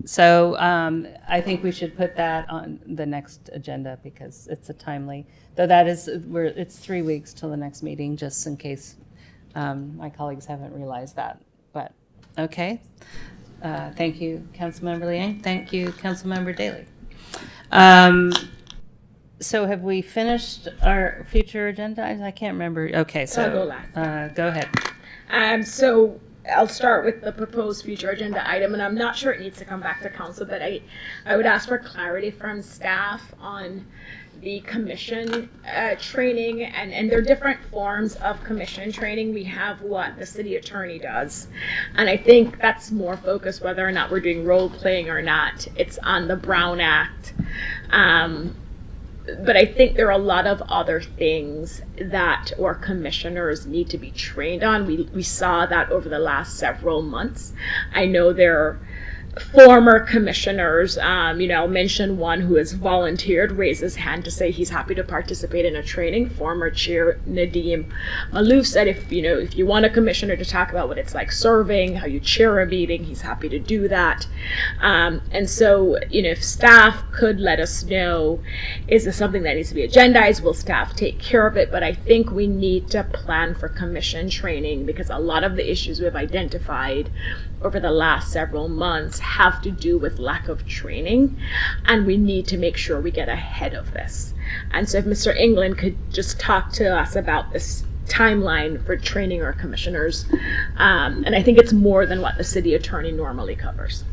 So I think we should put that on the next agenda because it's a timely, though that is, it's 3 weeks till the next meeting, just in case my colleagues haven't realized that. But, okay. Thank you, Councilmember Liang. Thank you, Councilmember Daley. So have we finished our future agenda? I can't remember. Okay, so I'll go last. Go ahead. So I'll start with the proposed future agenda item, and I'm not sure it needs to come back to council, but I would ask for clarity from staff on the commission training, and there are different forms of commission training. We have what the city attorney does, and I think that's more focused whether or not we're doing role playing or not. It's on the Brown Act. But I think there are a lot of other things that our commissioners need to be trained on. We saw that over the last several months. I know there are former commissioners, I'll mention one who has volunteered, raised his hand to say he's happy to participate in a training. Former Chair Nadeem Malouf said if you want a commissioner to talk about what it's like serving, how you chair a meeting, he's happy to do that. And so, if staff could let us know, is this something that needs to be agendized? Will staff take care of it? But I think we need to plan for commission training because a lot of the issues we've identified over the last several months have to do with lack of training, and we need to make sure we get ahead of this. And so if Mr. England could just talk to us about this timeline for training our commissioners, and I think it's more than what the city attorney normally covers.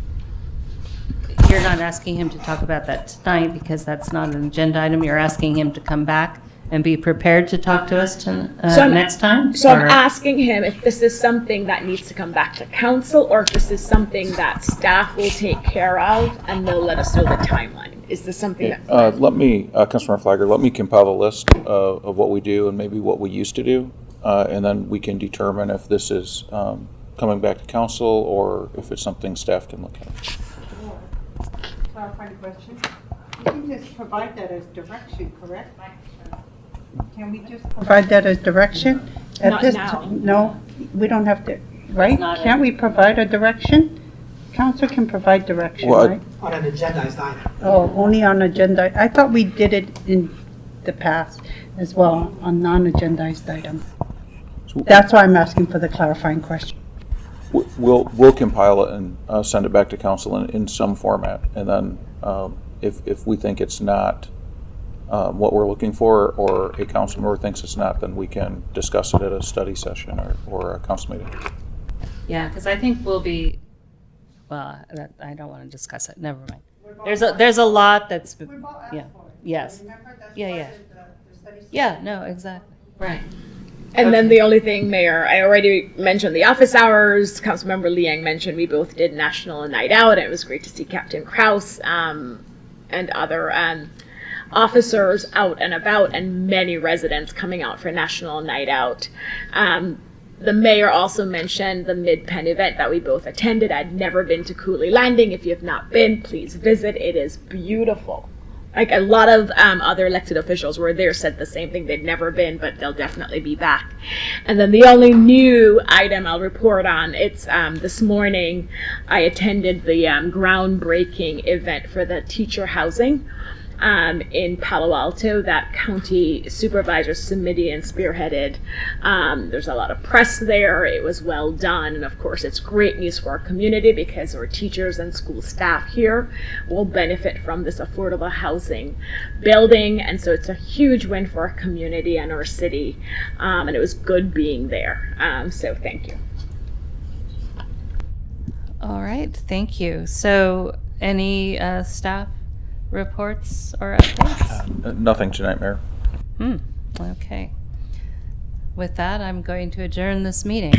You're not asking him to talk about that tonight because that's not an agenda item. You're asking him to come back and be prepared to talk to us next time? So I'm asking him if this is something that needs to come back to council or if this is something that staff will take care of and they'll let us know the timeline. Is this something that... Let me, Councilmember Flagger, let me compile a list of what we do and maybe what we used to do, and then we can determine if this is coming back to council or if it's something staff can look at. Clarifying question. You can just provide that as direction, correct? Can we just provide that as direction? Not now. No, we don't have to, right? Not Can't we provide a direction? Council can provide direction, Well, right? On an agendized item. Oh, only on agenda. I thought we did it in the past as well on non-agendized items. That's why I'm asking for the clarifying question. We'll compile it and send it back to council in some format, and then if we think it's not what we're looking for, or a council member thinks it's not, then we can discuss it at a study session or a council meeting. Yeah, because I think we'll be, well, I don't want to discuss it, never mind. There's a lot that's, yeah, yes. Yeah, no, exactly, right. And then the only thing, Mayor, I already mentioned the office hours. Councilmember Liang mentioned we both did National Night Out. It was great to see Captain Krause and other officers out and about, and many residents coming out for National Night Out. The mayor also mentioned the Mid-Penn event that we both attended. I'd never been to Cooley Landing. If you have not been, please visit. It is beautiful. Like a lot of other elected officials were there, said the same thing. They'd never been, but they'll definitely be back. And then the only new item I'll report on, it's this morning I attended the groundbreaking event for the teacher housing. in Palo Alto that county supervisors committee and spearheaded. There's a lot of press there. It was well done. And of course, it's great news for our community because our teachers and school staff here will benefit from this affordable housing building. And so it's a huge win for our community and our city. And it was good being there. So thank you. All right, thank you. So any staff reports or updates? Nothing tonight, Mayor. Okay. With that, I'm going to adjourn this meeting.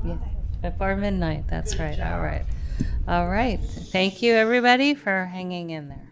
Yeah, before midnight, that's right. All right. All right. Thank you, everybody, for hanging in there.